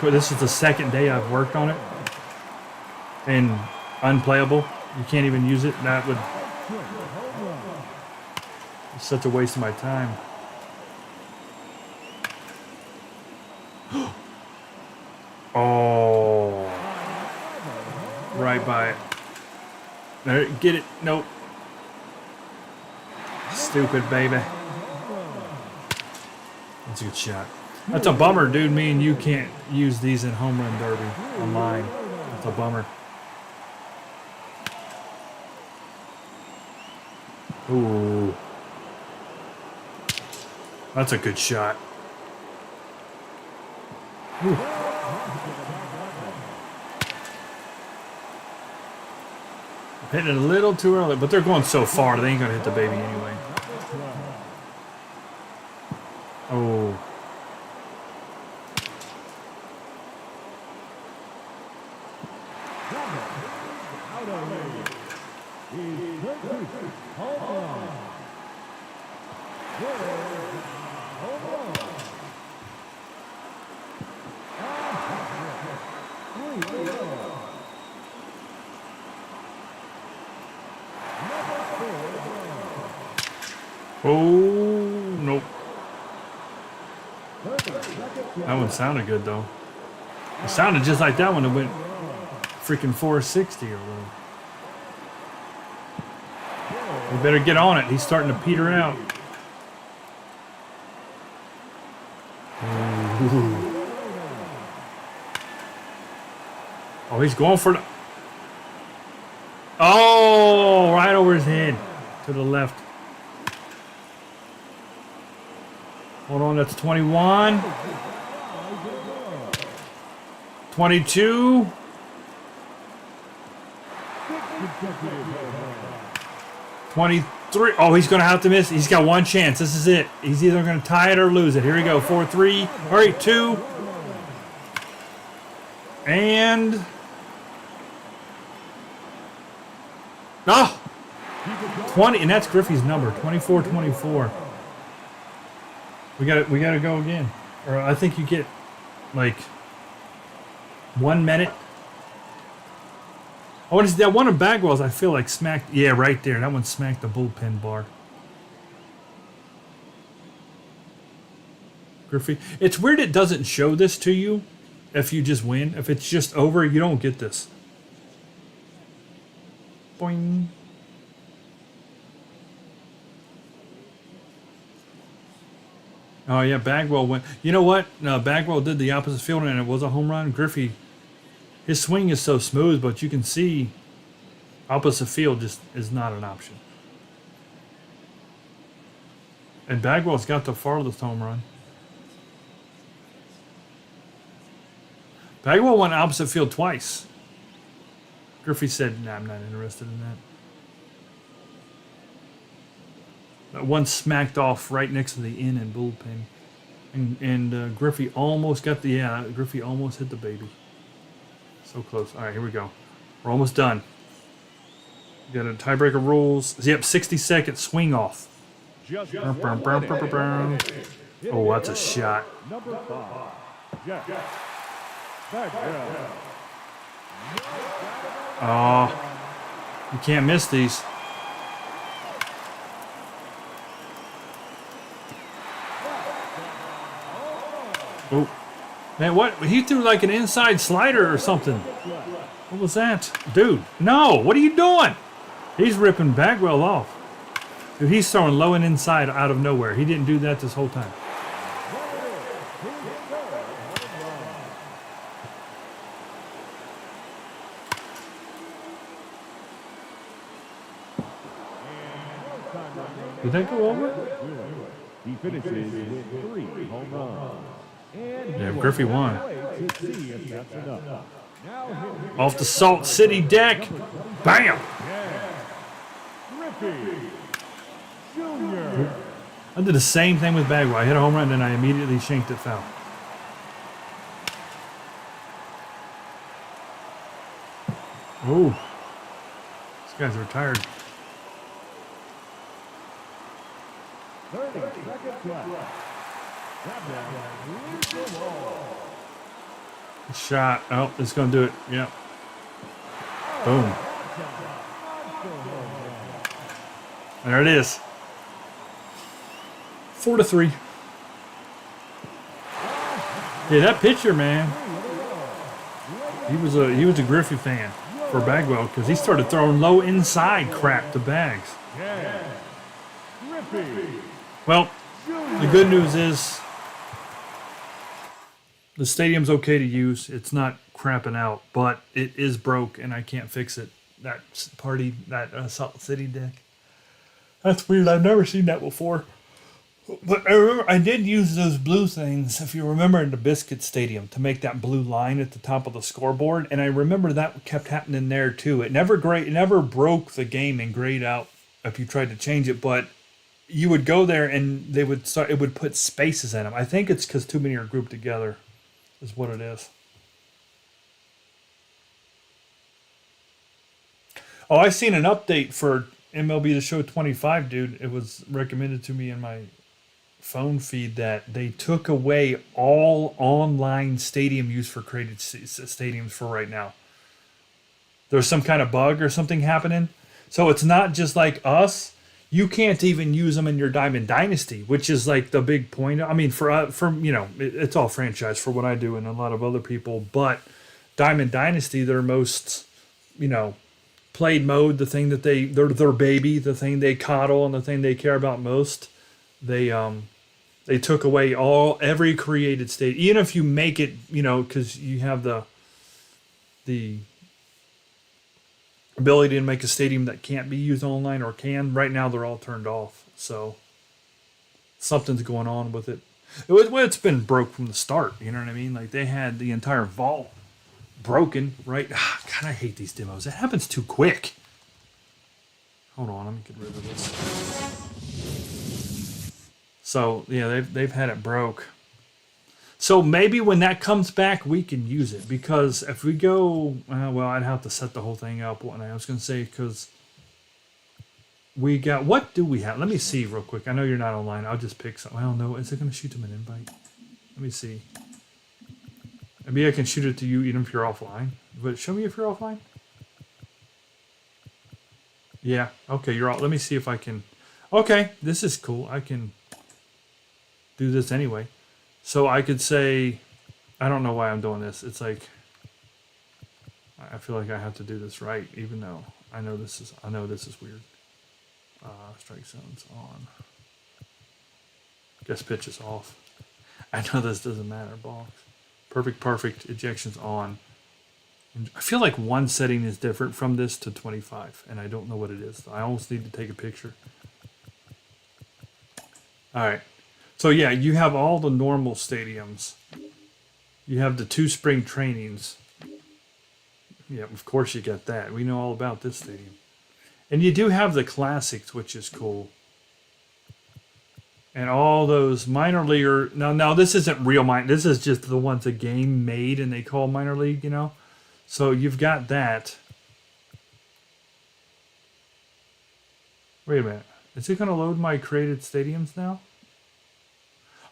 This is the second day I've worked on it. And unplayable. You can't even use it. That would... It's such a waste of my time. Oh. Right by it. There, get it. Nope. Stupid baby. That's a good shot. That's a bummer, dude. Me and you can't use these in Home Run Derby online. That's a bummer. Ooh. That's a good shot. Ooh. Hitting it a little too early, but they're going so far they ain't gonna hit the baby anyway. Oh. Oh, nope. That one sounded good, though. It sounded just like that one that went freaking 460 or whatever. We better get on it. He's starting to peter out. Ooh. Oh, he's going for the... Oh, right over his head. To the left. Hold on, that's 21. 22. 23. Oh, he's going to have to miss. He's got one chance. This is it. He's either going to tie it or lose it. Here we go. 4-3. All right, 2. And... Oh! 20, and that's Griffey's number. 24-24. We gotta go again. Or I think you get like 1 minute. Oh, it's that one of Bagwell's I feel like smacked. Yeah, right there. That one smacked the bullpen bar. Griffey. It's weird it doesn't show this to you if you just win. If it's just over, you don't get this. Boing. Oh, yeah, Bagwell went. You know what? No, Bagwell did the opposite field, and it was a home run. Griffey, his swing is so smooth, but you can see opposite field just is not an option. And Bagwell's got the farthest home run. Bagwell went opposite field twice. Griffey said, nah, I'm not interested in that. That one smacked off right next to the in and bullpen. And Griffey almost got the, Griffey almost hit the baby. So close. All right, here we go. We're almost done. We got a tiebreaker rules. Yep, 60 seconds swing off. Oh, that's a shot. Number 5. Oh, you can't miss these. Oh, man, what? He threw like an inside slider or something. What was that? Dude, no, what are you doing? He's ripping Bagwell off. Dude, he's throwing low and inside out of nowhere. He didn't do that this whole time. Did that go over? He finishes with 3 home runs. And Yeah, Griffey won. to see if that's enough. Now Off the Salt City deck. Bam! Griffey Jr. I did the same thing with Bagwell. I hit a home run and I immediately shanked it foul. Oh, these guys are tired. 30 seconds left. Shot. Oh, it's going to do it. Yep. Boom. There it is. 4-3. Yeah, that pitcher, man. He was a Griffey fan for Bagwell because he started throwing low inside crap to Bags. Well, the good news is the stadium's okay to use. It's not crapping out, but it is broke and I can't fix it. That Salt City deck. That's weird. I've never seen that before. But I remember I did use those blue things, if you remember, in the Biscuit Stadium to make that blue line at the top of the scoreboard. And I remember that kept happening there too. It never broke the game and grayed out if you tried to change it. But you would go there and they would start. It would put spaces in them. I think it's because too many are grouped together, is what it is. Oh, I seen an update for MLB The Show 25, dude. It was recommended to me in my phone feed that they took away all online stadium use for created stadiums for right now. There's some kind of bug or something happening. So it's not just like us. You can't even use them in your Diamond Dynasty, which is like the big point. I mean, for it's all franchise for what I do and a lot of other people. But Diamond Dynasty, their most, played mode, the thing that they're their baby, the thing they coddle and the thing they care about most. They took away every created state, even if you make it, because you have the ability to make a stadium that can't be used online or can. Right now, they're all turned off. So something's going on with it. It's been broke from the start. You know what I mean? Like they had the entire vault broken. Right? God, I hate these demos. It happens too quick. Hold on, let me get rid of this. So yeah, they've had it broke. So maybe when that comes back, we can use it, because if we go, I'd have to set the whole thing up. What I was going to say, because we got, what do we have? Let me see real quick. I know you're not online. I'll just pick something. I don't know. Is it going to shoot them an invite? Let me see. Maybe I can shoot it to you even if you're offline. But show me if you're offline. Yeah. Okay, you're all. Let me see if I can. Okay, this is cool. I can do this anyway. So I could say, I don't know why I'm doing this. It's like, I feel like I have to do this right, even though I know this is weird. Strike zones on. Guess pitch is off. I know this doesn't matter. Box. Perfect. Ejections on. And I feel like one setting is different from this to 25, and I don't know what it is. I almost need to take a picture. All right. So yeah, you have all the normal stadiums. You have the 2 spring trainings. Yeah, of course you got that. We know all about this stadium. And you do have the classics, which is cool. And all those minor leaguer. Now this isn't real minor. This is just the ones the game made and they call minor league, So you've got that. Wait a minute. Is it going to load my created stadiums now?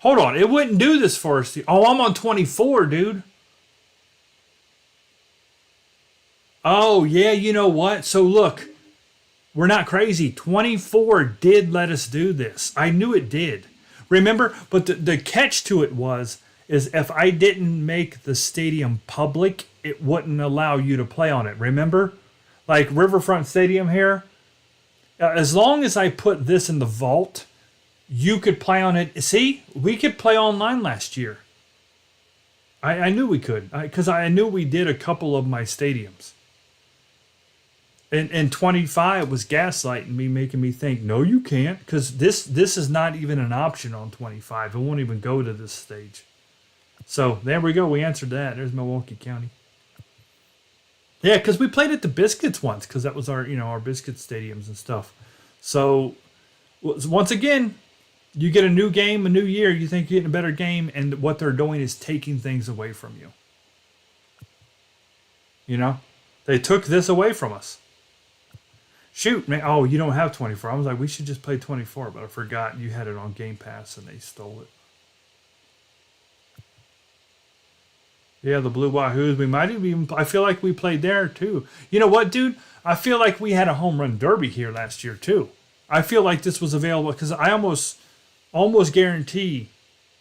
Hold on. It wouldn't do this for us. Oh, I'm on 24, dude. Oh, yeah, you know what? So look. We're not crazy. 24 did let us do this. I knew it did. Remember? But the catch to it is if I didn't make the stadium public, it wouldn't allow you to play on it. Remember? Like Riverfront Stadium here. As long as I put this in the vault, you could play on it. See? We could play online last year. I knew we could. Because I knew we did a couple of my stadiums. And 25 was gaslighting me, making me think, no, you can't, because this is not even an option on 25. It won't even go to this stage. So there we go. We answered that. There's Milwaukee County. Yeah, because we played at the Biscuits once, because that was our Biscuit stadiums and stuff. So once again, you get a new game, a new year. You think you're getting a better game, and what they're doing is taking things away from you. They took this away from us. Shoot, man. Oh, you don't have 24. I was like, we should just play 24, but I forgot you had it on Game Pass and they stole it. Yeah, the Blue Wahoos. We might even, I feel like we played there too. You know what, dude? I feel like we had a home run derby here last year too. I feel like this was available because I almost guarantee,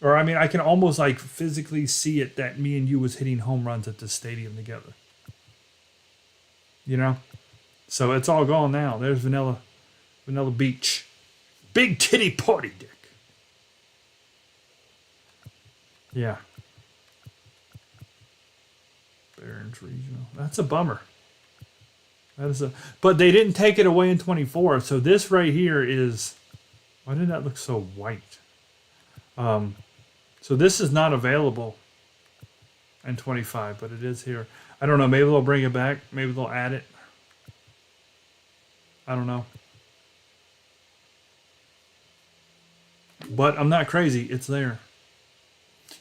or I mean, I can almost like physically see it that me and you was hitting home runs at the stadium together. So it's all gone now. There's Vanilla Beach. Big titty party dick. Yeah. Barron's Regional. That's a bummer. That is but they didn't take it away in 24. So this right here is, why did that look so white? So this is not available in 25, but it is here. I don't know. Maybe they'll bring it back. Maybe they'll add it. I don't know. But I'm not crazy. It's there.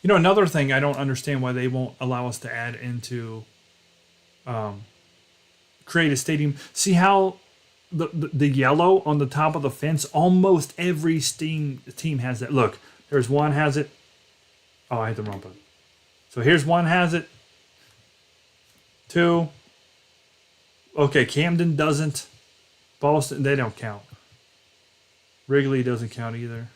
You know, another thing I don't understand why they won't allow us to add into create a stadium. See how the yellow on the top of the fence, almost every team has that. Look, there's one has it. Oh, I hit the wrong button. So here's one has it. Two. Okay, Camden doesn't. Boston, they don't count. Wrigley doesn't count either.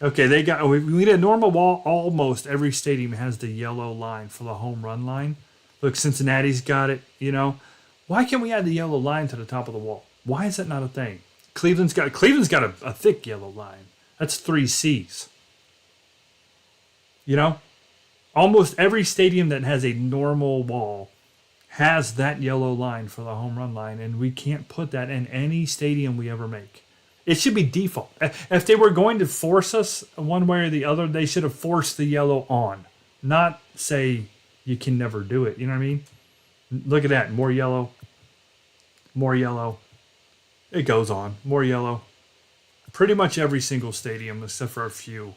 Okay, they got. We need a normal wall. Almost every stadium has the yellow line for the home run line. Look, Cincinnati's got it. You know, why can't we add the yellow line to the top of the wall? Why is that not a thing? Cleveland's got a thick yellow line. That's 3 C's. You know, almost every stadium that has a normal wall has that yellow line for the home run line, and we can't put that in any stadium we ever make. It should be default. If they were going to force us one way or the other, they should have forced the yellow on, not say you can never do it. You know what I mean? Look at that. More yellow. More yellow. It goes on. More yellow. Pretty much every single stadium, except for a few,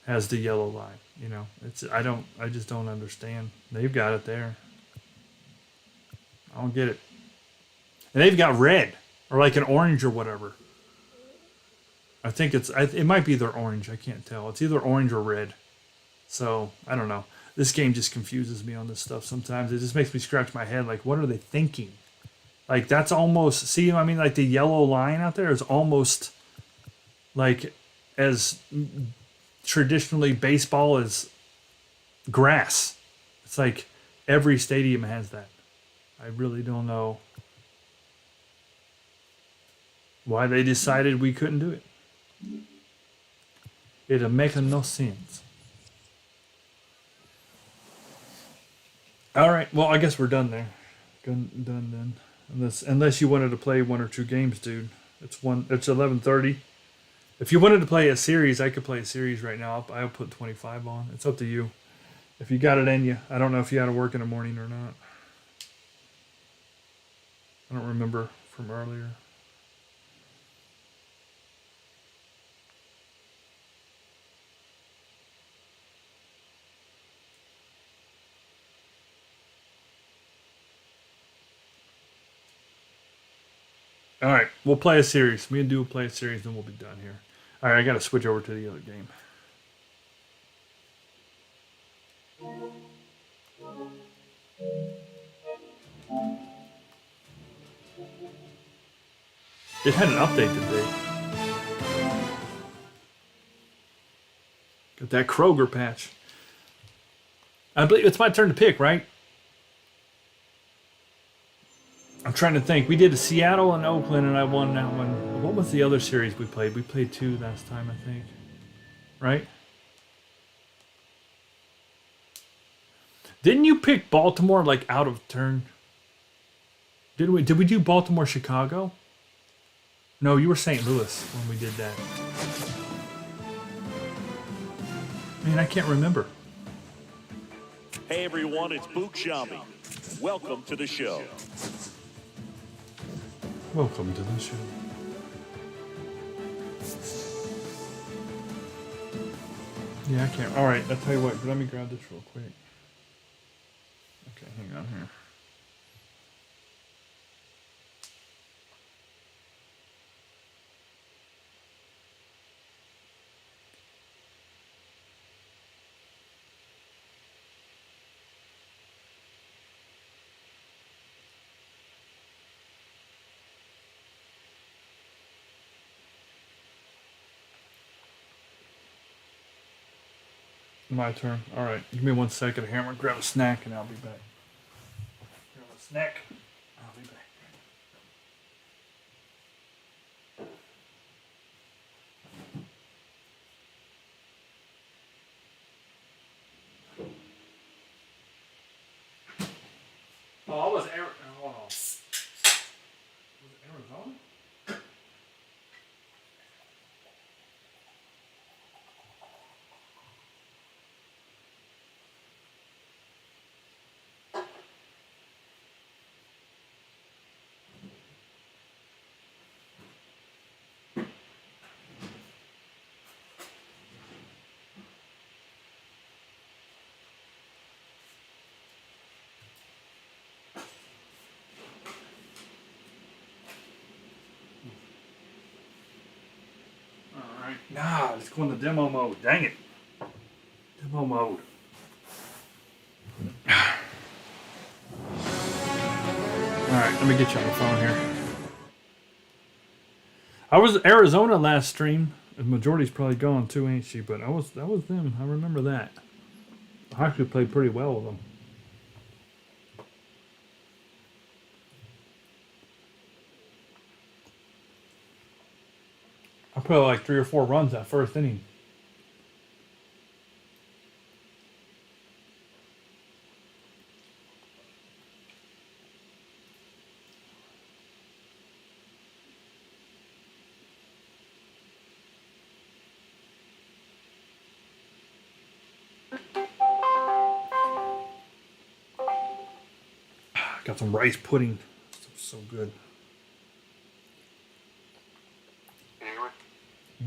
has the yellow line. You know, I just don't understand. They've got it there. I don't get it. And they've got red. Or like an orange or whatever. I think it might be their orange. I can't tell. It's either orange or red. So, I don't know. This game just confuses me on this stuff sometimes. It just makes me scratch my head. Like, what are they thinking? Like, that's almost... See, I mean, like the yellow line out there is almost like as traditionally baseball is grass. It's like every stadium has that. I really don't know why they decided we couldn't do it. It'll make no sense. All right, well, I guess we're done there. Done then. Unless you wanted to play 1 or 2 games, dude. It's 11:30. If you wanted to play a series, I could play a series right now. I'll put 25 on. It's up to you. If you got it in you. I don't know if you had to work in the morning or not. I don't remember from earlier. All right, we'll play a series. Me and Du will play a series, then we'll be done here. All right, I got to switch over to the other game. It had an update today. Got that Kroger patch. I believe it's my turn to pick, right? I'm trying to think. We did Seattle and Oakland, and I won that one. What was the other series we played? We played 2 last time, I think. Right? Didn't you pick Baltimore like out of turn? Did we do Baltimore, Chicago? No, you were St. Louis when we did that. Man, I can't remember. Hey everyone, it's Book Shami. Welcome to the show. Welcome to the show. Yeah, I can't. All right, I'll tell you what. Let me grab this real quick. Okay, hang on here. My turn. All right, give me 1 second here. I'm gonna grab a snack and I'll be back. Grab a snack. I'll be back. Oh, I was. Hold on. Nah, let's go into demo mode. Dang it. Demo mode. Alright, let me get you on the phone here. I was Arizona last stream. The majority's probably gone too, ain't she? But that was them. I remember that. I actually played pretty well with them. I put like 3 or 4 runs that first inning. Got some rice pudding. So good.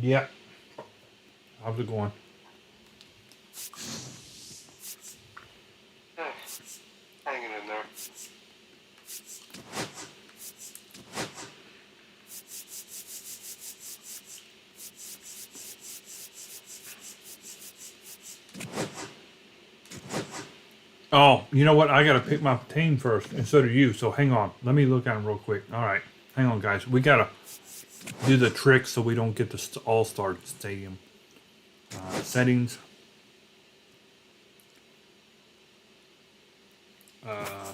Yeah. How's it going? Hanging in there. Oh, you know what? I gotta pick my team first, and so do you. So hang on. Let me look at them real quick. All right, hang on, guys. We gotta do the trick so we don't get the All-Star Stadium settings.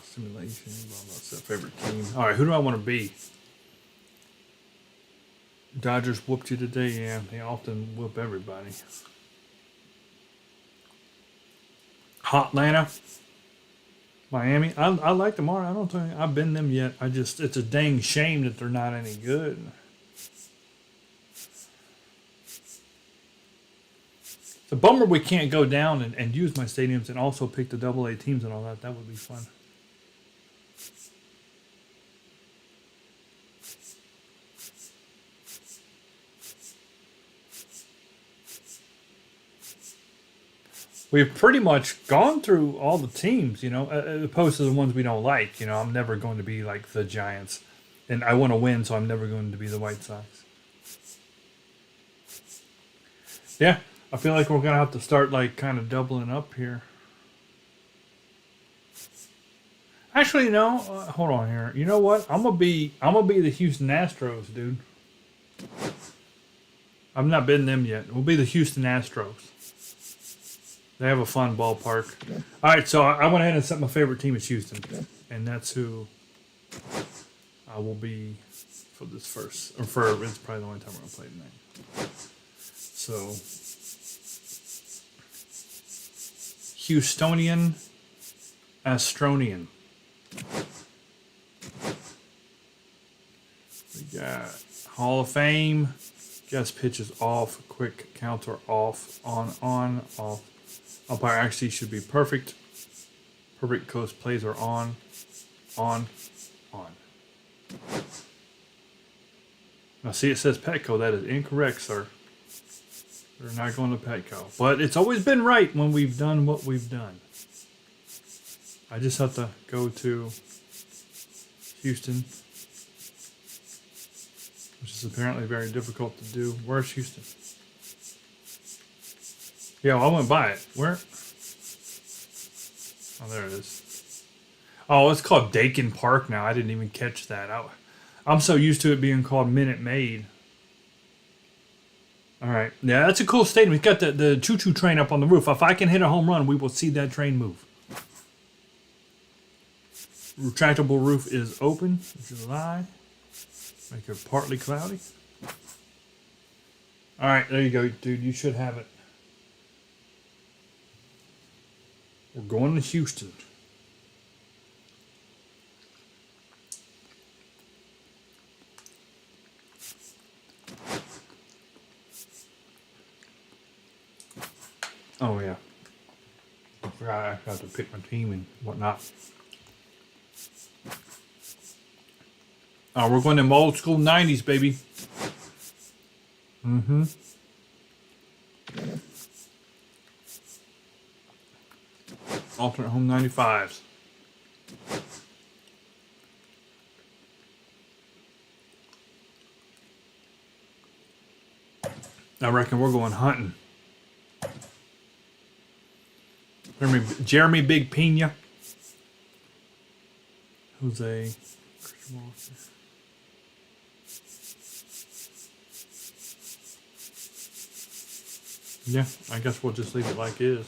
Simulation. Blah, blah, set favorite team. All right, who do I want to be? Dodgers whooped you today. Yeah, they often whoop everybody. Hot Atlanta. Miami, I like them all. I don't think I've been them yet. It's a dang shame that they're not any good. It's a bummer we can't go down and use my stadiums and also pick the AA teams and all that. That would be fun. We've pretty much gone through all the teams, you know, as opposed to the ones we don't like. You know, I'm never going to be like the Giants. And I want to win, so I'm never going to be the White Sox. Yeah, I feel like we're going to have to start, like, kind of doubling up here. Actually, no. Hold on here. You know what? I'm gonna be the Houston Astros, dude. I've not been them yet. We'll be the Houston Astros. They have a fun ballpark. All right, so I went ahead and set my favorite team as Houston, and that's who I will be for this first. Or for it's probably the only time we're gonna play tonight. So, Houstonian, Astronian. We got Hall of Fame. Guest pitches off. Quick counter off. On, off. Umpire actually should be perfect. Perfect coast plays are on. Now see, it says Petco. That is incorrect, sir. We're not going to Petco. But it's always been right when we've done what we've done. I just have to go to Houston, which is apparently very difficult to do. Where's Houston? Yeah, well, I went by it. Where? Oh, there it is. Oh, it's called Dakin Park now. I didn't even catch that. I'm so used to it being called Minute Maid. All right. Yeah, that's a cool stadium. We've got the choo-choo train up on the roof. If I can hit a home run, we will see that train move. Retractable roof is open. July. Make it partly cloudy. All right, there you go, dude. You should have it. We're going to Houston. Oh, yeah. I forgot I have to pick my team and whatnot. Oh, we're going to old school 90s, baby. Mm-hmm. Alternate home 95s. I reckon we're going hunting. Jeremy Big Pena. Jose. Yeah, I guess we'll just leave it like is.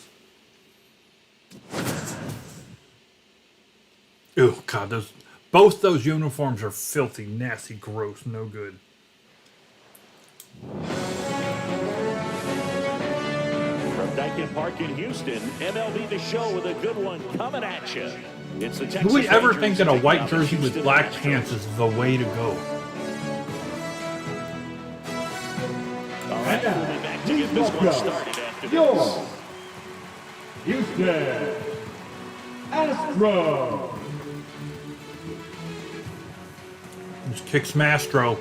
Oh God, both those uniforms are filthy, nasty, gross, no good. From Dyken Park in Houston, MLB The Show with a good one coming at you. It's the Texas Who would ever Rangers think that a taking white on the jersey with Houston black Astros. pants is the way to go? All right, we'll be back to get this one started after Your this. Houston Astros. Just kicks Mastro.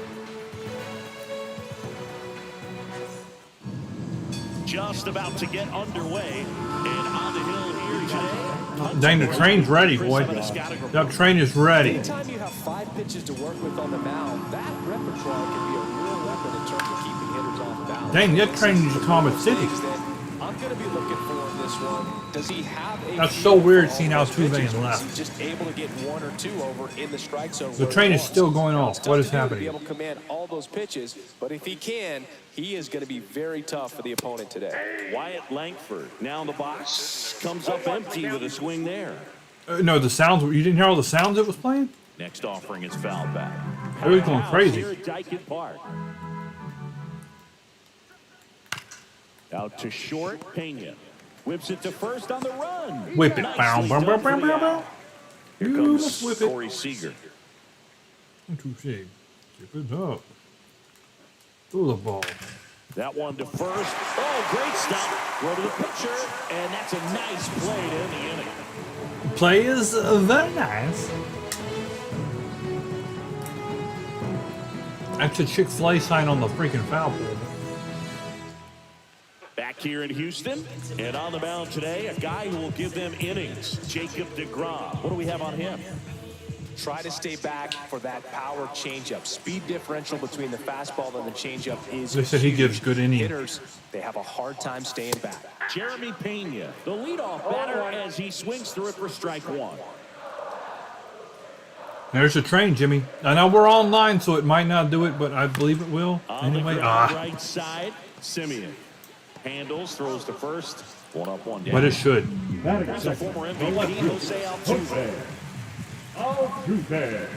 Just about to get underway. And on the hill here today. Dang, the train's ready, boy. That train is ready. Anytime you have 5 pitches to work with on the mound, that repertoire can be a real weapon in terms of keeping hitters off balance. Dang, that train needs to Comet City. Things that I'm going to be looking for in this one. Does he have a That's feel so weird for seeing all those Altuve pitches, and or is left. he just able to get 1 or 2 over in the strike zone? The where train he is wants? still going Now, off. it's tough What is to do to happening? be able to command all those pitches, but if he can, he is going to be very tough for the opponent today. Wyatt Langford now in the box. Comes up empty with a swing there. No, the sounds. You didn't hear all the sounds it was playing? Next offering is fouled back. It was going House crazy. Here at Dyken Park. Out to short, Pena. Whips it to first on the run. Whip it. Nicely Bow, bow, done bow, for bow, the bow, out. bow. Here You comes must whip it. Corey Seager. 1, 2, 3. Zip it up. Through the ball. That one to first. Oh, great stop. Go to the pitcher, and that's a nice play to end the inning. Play is very nice. That's a Chick-fil-A sign on the freaking foul pole. Back here in Houston, and on the mound today, a guy who will give them innings, Jacob deGrom. What do we have on him? Try to stay back for that power changeup. Speed differential between the fastball and the changeup is They said he huge. gives good innings. Hitters, they have a hard time staying back. Jeremy Pena, the leadoff batter, as he swings through it for strike 1. There's a train, Jimmy. I know we're online, so it might not do it, but I believe it will. On Anyway, the ground, right side, Simeon handles, throws to first. 1 up, 1 down. but it should. There's a former MVP, Jose Altuve. Altuve.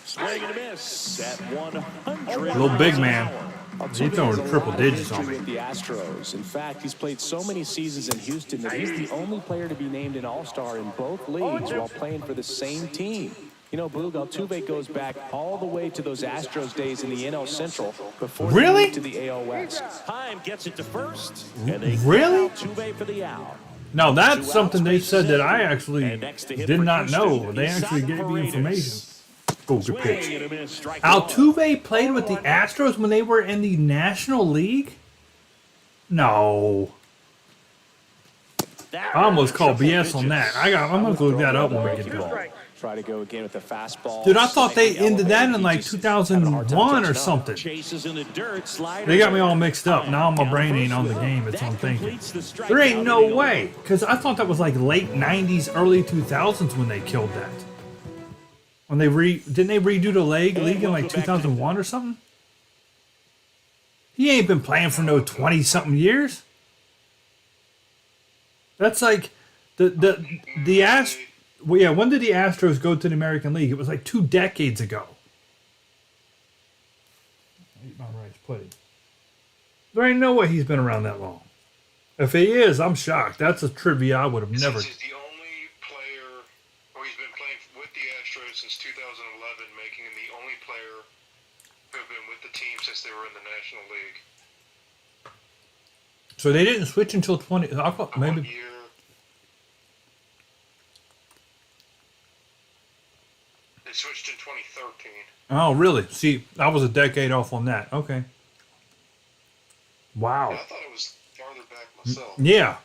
Swing and a miss at 100. Little big man. He's throwing Altuve has a triple lot of digits on history me. with the Astros. In fact, he's played so many seasons in Houston that he's the only player to be named an All-Star in both leagues while playing for the same team. You know, Boog, Altuve goes back all the way to those Astros days in the NL Central before Really? they moved to the AL West. Time gets it to first. And they Really? Altuve for the out. Now that's something they said that I actually did not know. They actually gave me information. Oh, good Swing pitch. and a miss, strike 1. Altuve played with the Astros when they were in the National League? No. That I almost called triple BS on digits. that. I'm gonna look that up when we get done. Try to go again with the fastball. Dude, I thought they Slightly ended that in elevated. like He just having a hard time 2001 or catching up. something. Chases in the dirt, sliders. They got me all mixed up. Now my brain ain't on the game. It's on thinking. There ain't no way, because I thought that was like late 90s, early 2000s when they killed that. When they didn't they redo the league in like 2001 or something? He ain't been playing for no 20-something years. That's like well, yeah, when did the Astros go to the American League? It was like 2 decades ago. I eat my rice pudding. There ain't no way he's been around that long. If he is, I'm shocked. That's a trivia I would have never. He's the only player, or he's been playing with the Astros since 2011, making him the only player who have been with the team since they were in the National League. So they didn't switch until 20. I thought One maybe. year. They switched in 2013. Oh, really? See, I was a decade off on that. Okay. Wow. I thought it was farther back myself. Yeah.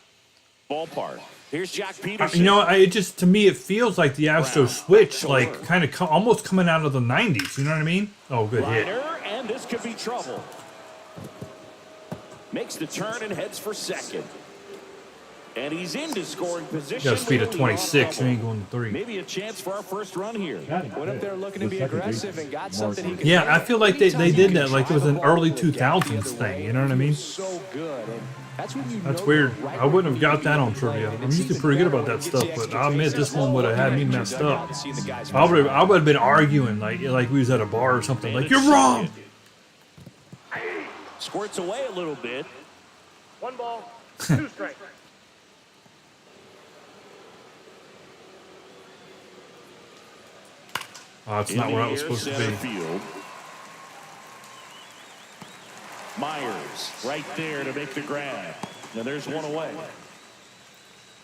Ballpark. Here's Jack Peterson. You know, it just to me it feels like the Astros switch, like kind of almost coming out of the 90s. You know what I mean? Oh, good hit. Liner, And this could be trouble. Makes the turn and heads for second. And he's into scoring position. You got a speed of 26. You ain't going to 3. Maybe a chance for our first run here. Went up there looking to be aggressive and got something he could. Yeah, I feel like they did that like it was an early 2000s thing. You know what I mean? So good. And that's weird. I wouldn't have got that on trivia. I'm usually pretty good about that stuff, but I'll admit this one would have had me messed up. I would have been arguing like we was at a bar or something. Like, you're wrong. Squirts away a little bit. 1 ball, 2 strikes. Oh, it's not where I was supposed to be. Field. Myers right there to make the grab. Now there's one away.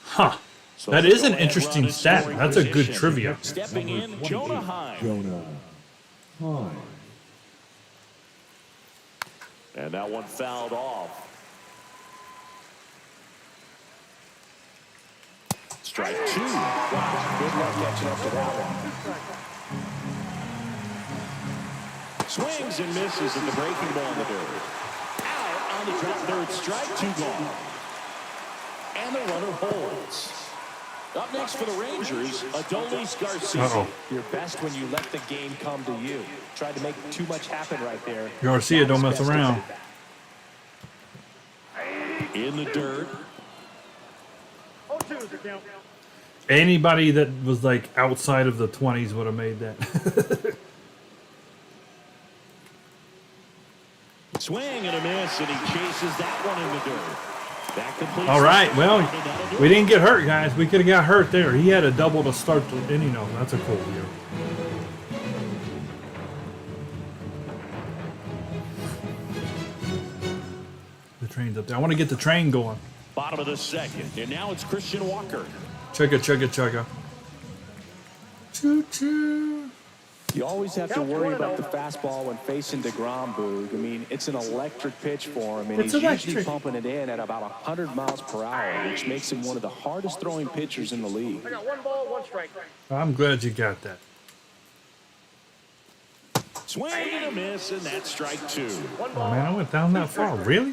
Huh. So that is an interesting stat. That's a good trivia. Stepping in, Jonah Heim. And that one fouled off. Strike 2. Wow, good luck catching up to that one. Swings and misses at the breaking ball in the dirt. Out on the drop, third strike, 2 gone. And the runner holds. Up next for the Rangers, Adolis Garcia. Uh-oh. You're best when you let the game come to you. Tried to make too much happen right there. Garcia don't mess around. In the dirt. 0-2 is the count. Anybody that was like outside of the 20s would have made that. Swing and a miss, and he chases that one in the dirt. That completes. All right, well, we didn't get hurt, guys. We could have got hurt there. He had a double to start the inning. No, that's a cool deal. The train's up there. I want to get the train going. Bottom of the second, and now it's Christian Walker. Chugga, chugga, chugga. Choo choo. You always have to worry about the fastball when facing DeGrom, Boog. I mean, it's an electric pitch for him, and It's he's electric. usually pumping it in at about 100 miles per hour, which makes him one of the hardest throwing pitchers in the league. I got 1 ball, 1 strike. I'm glad you got that. Swing and a miss, and that's strike 2. 1 Oh, ball. man, I went down that far. Really?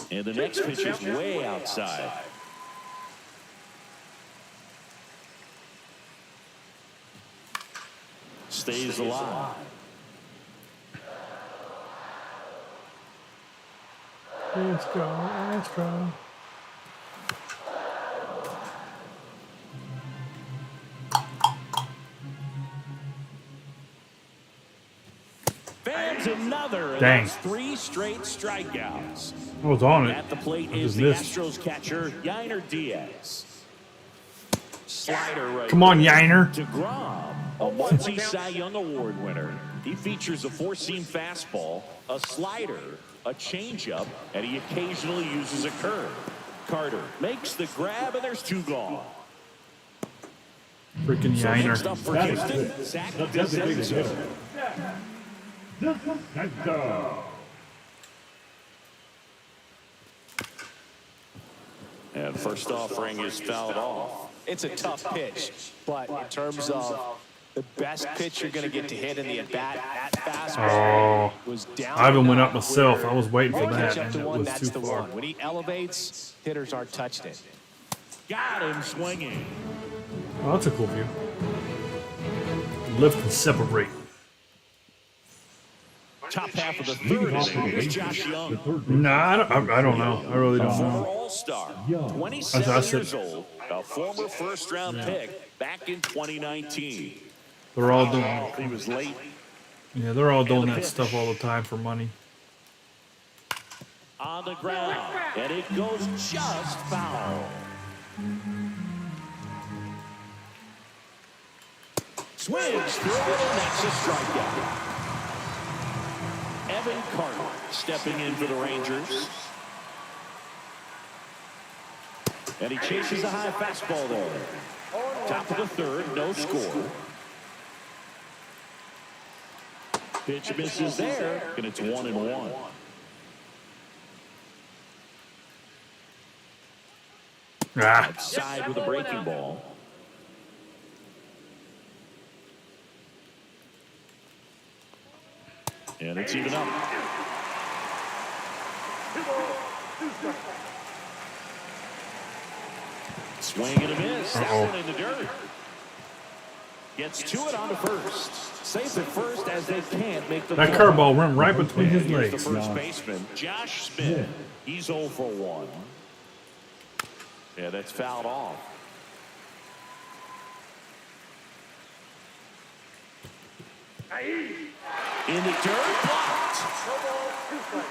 And the next pitch is way outside. Stays alive. Let's go. Let's go. Fans another. And Dang. that's 3 straight strikeouts. I was on it. At the plate I is just the missed. Astros catcher, Yainer Diaz. Slider right Come on, there. Yainer. DeGrom, a multi Cy Young Award winner. He features a 4-seam fastball, a slider, a changeup, and he occasionally uses a curve. Carter makes the grab, and there's 2 gone. Freaking So next Yainer. up for Houston, Zach DeCenzo. And first offering is fouled off. It's a tough pitch, but in terms of the best pitch you're going to get to hit in the at-bat, that fastball was down. I even and went up out myself. where I was waiting for you that, catch up and to it one, was that's too the far. one. When he elevates, hitters aren't touching it. Got him swinging. Oh, that's a cool view. Lift and separate. Top half of the third inning. Here's Josh Young. Nah, I don't know. I really don't Former know. All-Star, I 27 said- years old, a former first-round pick back in 2019. They're all doing. He was late. Yeah, they're all doing that stuff all the time for money. On the ground, and it goes just foul. Swings through it, and that's a strikeout. Evan Carter stepping in for the Rangers. And he chases a high fastball there. Top of the third, no score. Pitch misses there, and it's 1-1. Ah. Outside with a breaking ball. And it's even up. 2 balls, 2 strikes. Swing and a miss. That Uh-oh. one in the dirt. Gets to it on to first. Safe at first as they can't make the That play. curveball went right between his And here's legs. the first baseman, Josh Smith. He's 0 for 1. Yeah, that's fouled off. In the dirt, blocked. 1 ball, 2 strikes.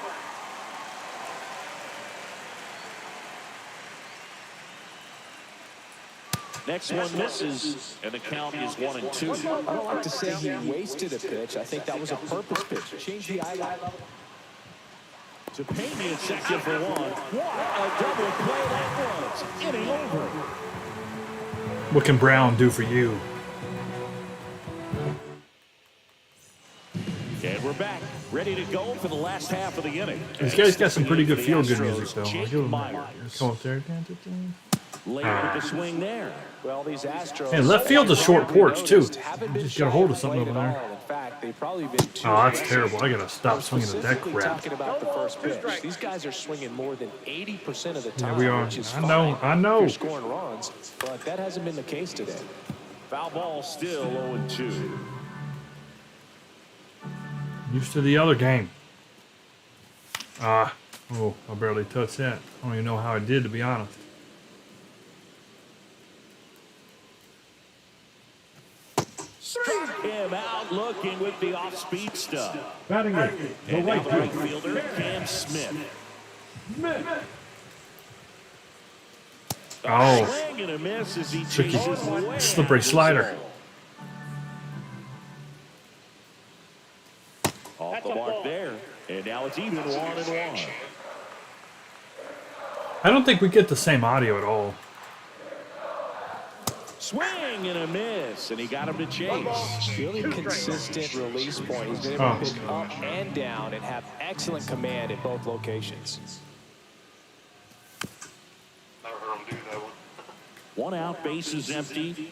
Next one misses, and the count is 1 and 2. I don't like to say he wasted a pitch. I think that was a purpose pitch. Change the eye level. To pay me a second for 1. What a double play that was. Inning over. What can Brown do for you? And we're back, ready to go for the last half of the inning. These guys got some pretty good For the feel-good Astros, music, though. I'll Jake give them Myers. that. Come up there. Late with the swing there. Well, these Astros. Hey, left field's a short porch, too. Haven't been Just got a hold of shy something of over the plate there. at all. In fact, they've probably been too Oh, that's aggressive. terrible. I gotta stop swinging at that Specifically crap. talking about the first pitch. These guys are swinging more than 80% of the time, we are. which is I know, fine I know. if you're scoring runs, but that hasn't been the case today. Foul ball still 0 and 2. Used to the other game. Oh, I barely touched that. I don't even know how I did, to be honest. Struck him out looking with the off-speed stuff. Batting it, the And now right the right fielder, fielder, Cam Smith. Oh, Swing and a miss as he Tricky. chases way Slippery out the slider. zone. Off the mark there. And now it's even 1 and 1. I don't think we get the same audio at all. Swing and a miss, and he got him to chase. Really consistent release point. He's been able to pick up and down and have excellent command at both locations. Never heard him do that one. 1 out, bases empty.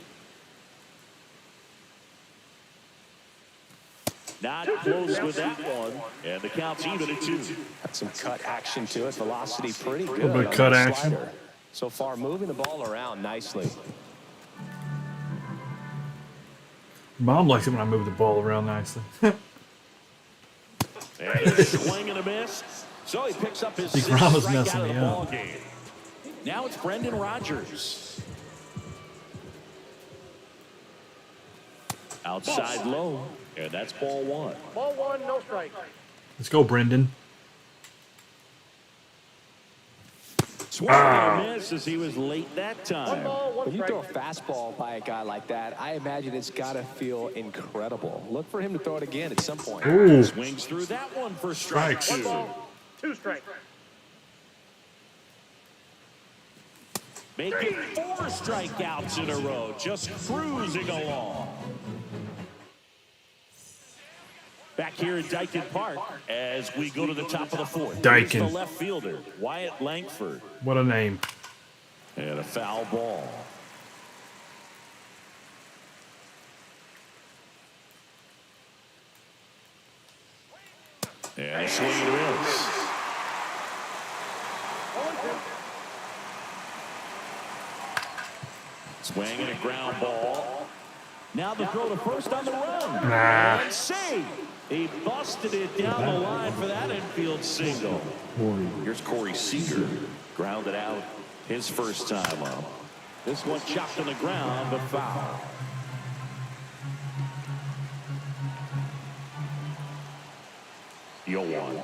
Not close with that one, and the count's even at 2. Got some cut action to it. Velocity pretty good. Little bit of on cut that action. slider. So far, moving the ball around nicely. Mom likes it when I move the ball around nicely. And a swing and a miss. So he picks up his Think 6th Rama's strikeout messing of the me ball up. game. Now it's Brendan Rodgers. Outside low, and that's ball 1. Ball 1, no strike. Let's go, Brendan. Swing and a miss as he was late that 1 time. ball, 1 When you strike. throw a fastball by a guy like that, I imagine it's got to feel incredible. Look for him to throw it again at some point. Ooh, Swings through that one for strike Strikes. 1 2. ball, 2 strikes. Making 4 strikeouts in a row, just cruising along. Back here at Dyken Park as we go to the top of the 4th. Here's Dyken. the left fielder, Wyatt Langford. what a name. And a foul ball. And a swing and a miss. 0-2. Swing and a ground ball. Now the throw to first on the run. Nah. And save. He busted it down the line for that infield single. Here's Corey Seager. Grounded out his first time up. This one chopped on the ground, but foul. Yoan.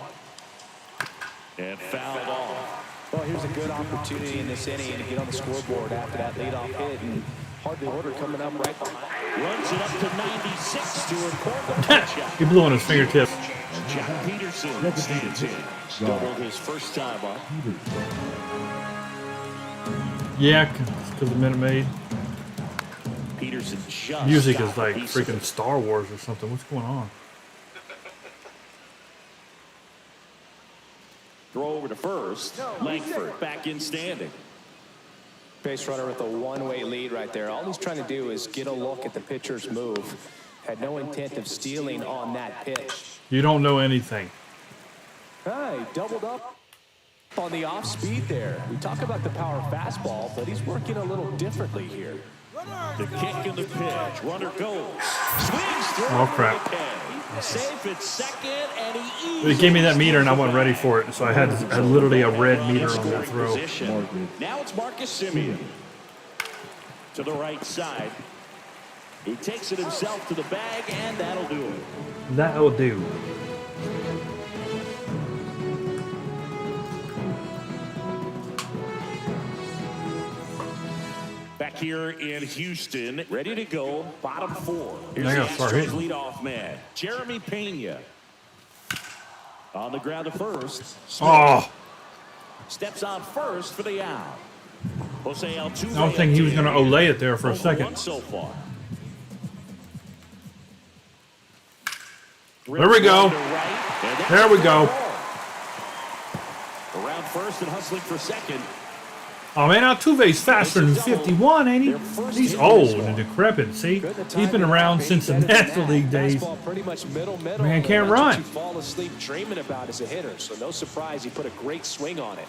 And fouled off. Well, here's a good opportunity in this inning to get on the scoreboard after that leadoff hit. And hardly order coming up right behind. Runs it up to 96 to record the pitch. He blew on his fingertip. And Jack Peterson stands in. Doubled his first time up. Yeah, because of Minute Maid. Peterson just Music got is like a piece of freaking it. Star Wars or something. What's going on? Throw over to first. Langford back in standing. Base runner with a one-way lead right there. All he's trying to do is get a look at the pitcher's move. Had no intent of stealing on that pitch. You don't know anything. He doubled up on the off speed there. We talk about the power fastball, but he's working a little differently here. The kick and the pitch. Runner goes. Swings through. Oh, crap. Safe at second, and he They gave me that meter and I wasn't ready for it, so I had literally a red meter on that throw. Now it's Marcus Simeon to the right side. He takes it himself to the bag, and that'll do it. That'll do. Back here in Houston, ready to go, bottom four. Here's I the gotta start Astros hitting. leadoff man, Jeremy Pena. On the ground to first. Oh, Steps on first for the out. Jose Altuve. I don't think he was going to Olay it there for a second. So far. There we go. There we go. Around first and hustling for second. Oh man, Altuve's faster than 51, ain't he? He's old and decrepit. See, he's been around since the National League days. Man can't run. You fall asleep dreaming about as a hitter, so no surprise he put a great swing on it.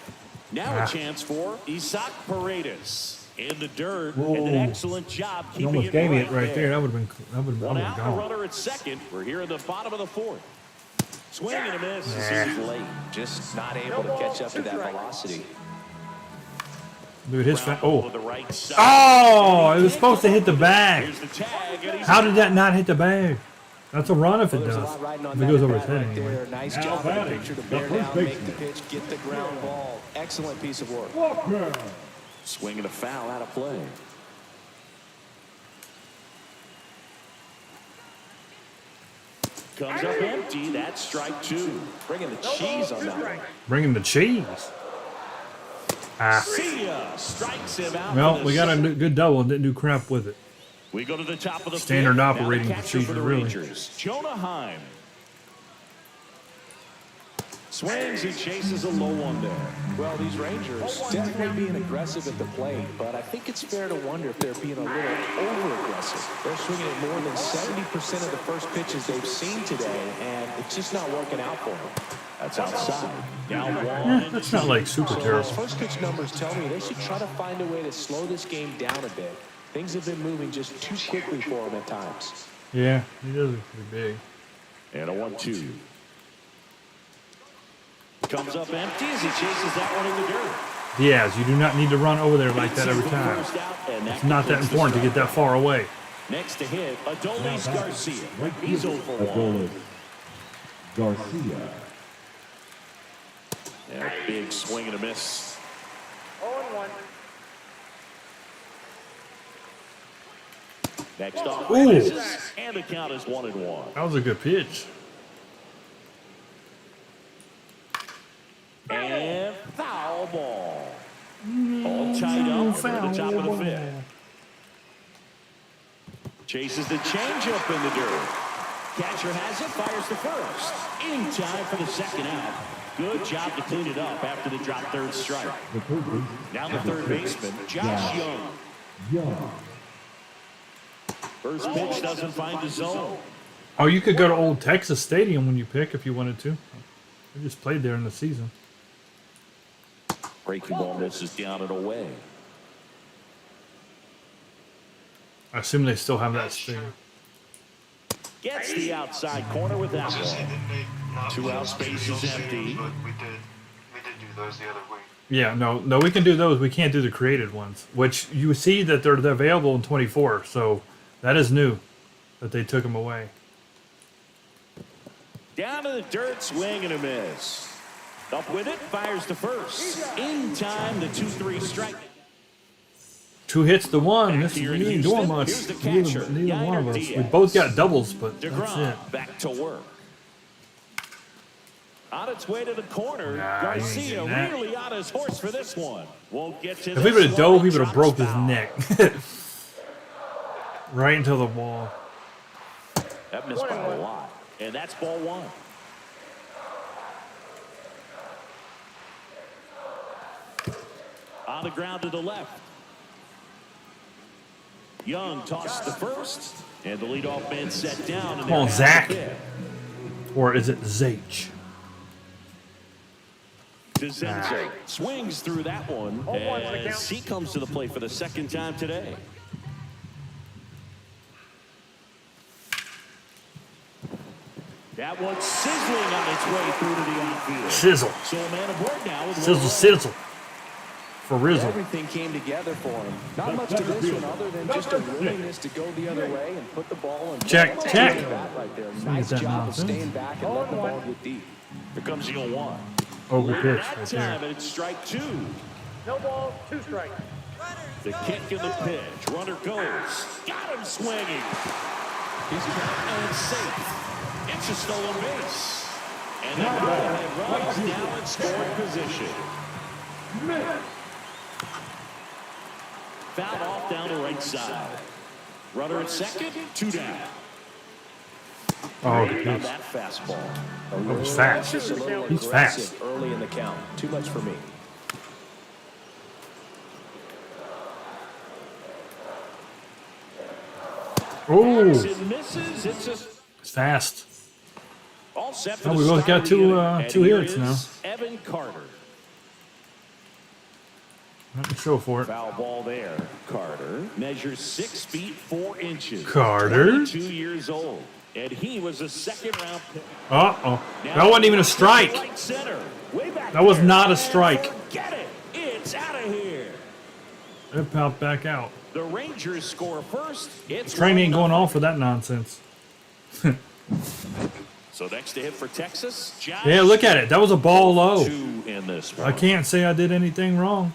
Now a chance for Isaac Paredes in the dirt. Whoa. And an excellent job He keeping almost it gave me right it right there. That would have been One out, a gone. runner at second. We're here in the bottom of the fourth. Swing and a miss. He's late, just not able to catch up to that velocity. Dude, his Ground oh. to the right side. Oh, it was supposed to hit the bag. Here's the tag, and he's How did that not hit the bag? That's a run if it There's a does. lot riding on If it that goes at over bat his head right anyway. there. Nice job by the pitcher to bear down, make the pitch, get the ground ball. Excellent piece of work. swing and a foul out of play. Comes up empty. That's strike two. Bringing the cheese on that one. Bringing the cheese. Ah. See ya. Strikes him out. Well, for we the got a second. good double and didn't do crap with it. We go to the top of the Standard fifth. Now the operating catcher procedure, for the really. Rangers, Jonah Heim. Swings and chases a low one there. Well, these Rangers definitely being aggressive at the plate, but I think it's fair to wonder if they're being a little over-aggressive. They're swinging at more than 70% of the first pitches they've seen today, and it's just not working out for them. That's outside. Now one. That's not like super So terrible. those first pitch numbers tell me they should try to find a way to slow this game down a bit. Things have been moving just too quickly for them at times. Yeah, he does look pretty big. And a 1-2. Comes up empty as he chases that one in the dirt. Diaz, you do not need to run over there like that every time. First out, and It's not that completes the important to get strike. that far away. Next to hit, Adolis Garcia. He's over one. Adolis Garcia. And a big swing and a miss. 0-1. Next off, Ooh. misses, and the count is 1-1. That was a good pitch. And foul ball. All tied up for the top of the fifth. Chases the changeup in the dirt. Catcher has it, fires to first. In time for the second out. Good job to clean it up after the drop third strike. The third baseman. Now the third baseman, Josh Young. Young. First pitch doesn't find the zone. Oh, you could go to Old Texas Stadium when you pick if you wanted to. I just played there in the season. Breaking ball misses down and away. I assume they still have that stadium. Gets the outside corner with that I was gonna say, one. didn't they not Two play out those space two is series, empty. But we did do those the other week. Yeah, no, we can do those. We can't do the created ones, which you see that they're available in 24. So that is new that they took them away. Down to the dirt, swing and a miss. Up with it, fires to first. In time, the 2-3 strike. 2 hits to 1. Back This here we in ain't Houston, doing much. here's the catcher, Neither one of Yainer us. We Diaz. both got doubles, but that's it. DeGrom back to work. On its way to the corner, Nah, you ain't Garcia getting that. really on his horse for this one. Won't get to If he this would have one, dove, he would have drops broke his foul. neck. Right into the wall. That missed by a lot. And that's ball one. On the ground to the left. Young tosses the first, and the leadoff man set down. And Come on, there Zach. has the pitch. Or is it Zach? DeZenzo swings through that one as he comes to the plate for the second time today. That one's sizzling on its way through to the outfield. Sizzle. So a man aboard now with Sizzle, sizzle. For Rizzle. Everything came together for him. Not much to this one other than just a willingness to go the other way and put the ball in. Check, check. Right there. Nice that job of nonsense. staying back and letting the ball get deep. Here comes the 0-1. Over pitch That right time, there. and it's strike two. No ball, 2 strikes. The kick and the pitch. Runner goes. Got him swinging. He's got and safe. It's a stolen base. And the runs down in scoring position. Fouled off down the right side. Runner at second, 2 down. Oh, Great on pitch. that fastball. That was fast. Just a little He's aggressive fast. early in the count. Too much for me. Oh, It misses. It's a it's fast. all set for Oh, the we both got start of two, the inning. two And here hits now. is Evan Carter. Let me show for it. Foul ball there. Carter measures 6 feet 4 inches. Carter. 22 years old. And he was a second-round pick. Uh-oh. That wasn't even a strike. Right center. Way back That was there. not a strike. Get it. It's out of here. It popped back out. The Rangers score first. It's Train ain't 1-0. going off for that nonsense. So next to hit for Texas. Josh. Yeah, look at it. That was a ball low. 2 in this one. I can't say I did anything wrong.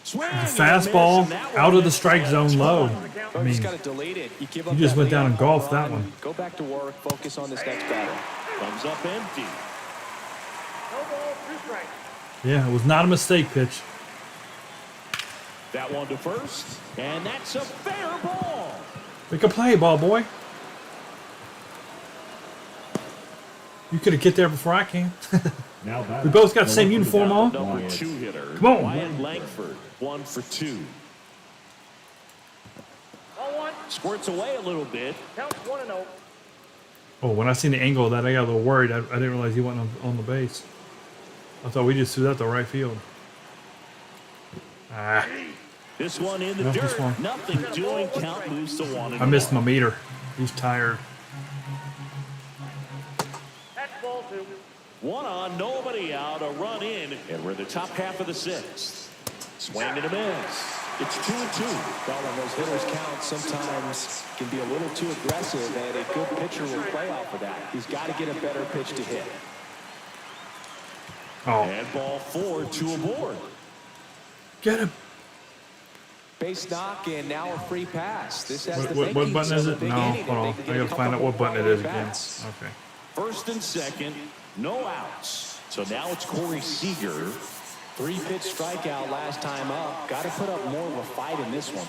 Swing The and a miss, fastball and that out one of the is strike zone low. I You mean, just got to delete it. You give up just that went down lead and golfed run, that one. Go back to work. Focus on this next batter. Comes up empty. No ball, 2 strikes. yeah, it was not a mistake pitch. That one to first, and that's a fair ball. Make a play, ball boy. You could have get there before I can. Now We both got the same uniform on. Number 2 hitter. Come on. Wyatt Langford, 1 for 2. Ball 1, Squirts away a little bit. counts 1-0. Oh, when I seen the angle of that, I got a little worried. I didn't realize he wasn't on the base. I thought we just threw that to right field. Ah, This one in the No, dirt. this one. Nothing doing. Count moves to 1-1. I missed my meter. He's tired. That's ball 2. 1 on, nobody out, a run in, and we're in the top half of the 6th. Swing and a miss. It's 2-2. Well, when those hitters count, sometimes can be a little too aggressive, and a good pitcher will play off of that. He's got to get a better pitch to hit. Oh, And ball 4, 2 aboard. get him. Base knock, and now a free pass. This has the What makings button of is a it? big No, inning if hold they on. can I get a gotta find out couple what button it quality is again. bats. Okay. First and second, no outs. So now it's Corey Seager. 3-pitch strikeout last time up. Got to put up more of a fight in this one.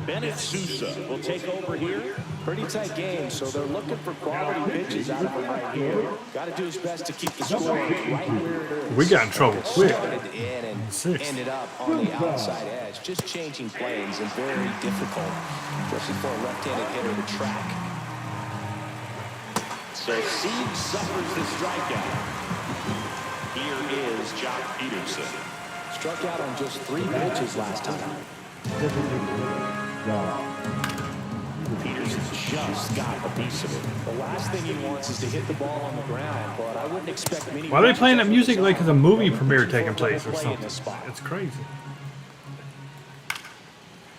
Bennett Sousa will take over here. Pretty tight game, so they're looking for quality pitches out of him right here. Got to do his best to keep the score right where it is. We got in trouble quick. Started in and 6. ended up on the outside edge. Just changing planes and very difficult, especially for a left-handed hitter to track. So Sieg suffers the strikeout. Here is Jock Peterson. Struck out on just 3 pitches last time. Peterson just got a piece of it. The last thing he wants is to hit the ball on the ground, but I wouldn't expect many. Why are they playing that music like it's a movie Looking premiere for taking a double place or play in something? this spot. It's crazy.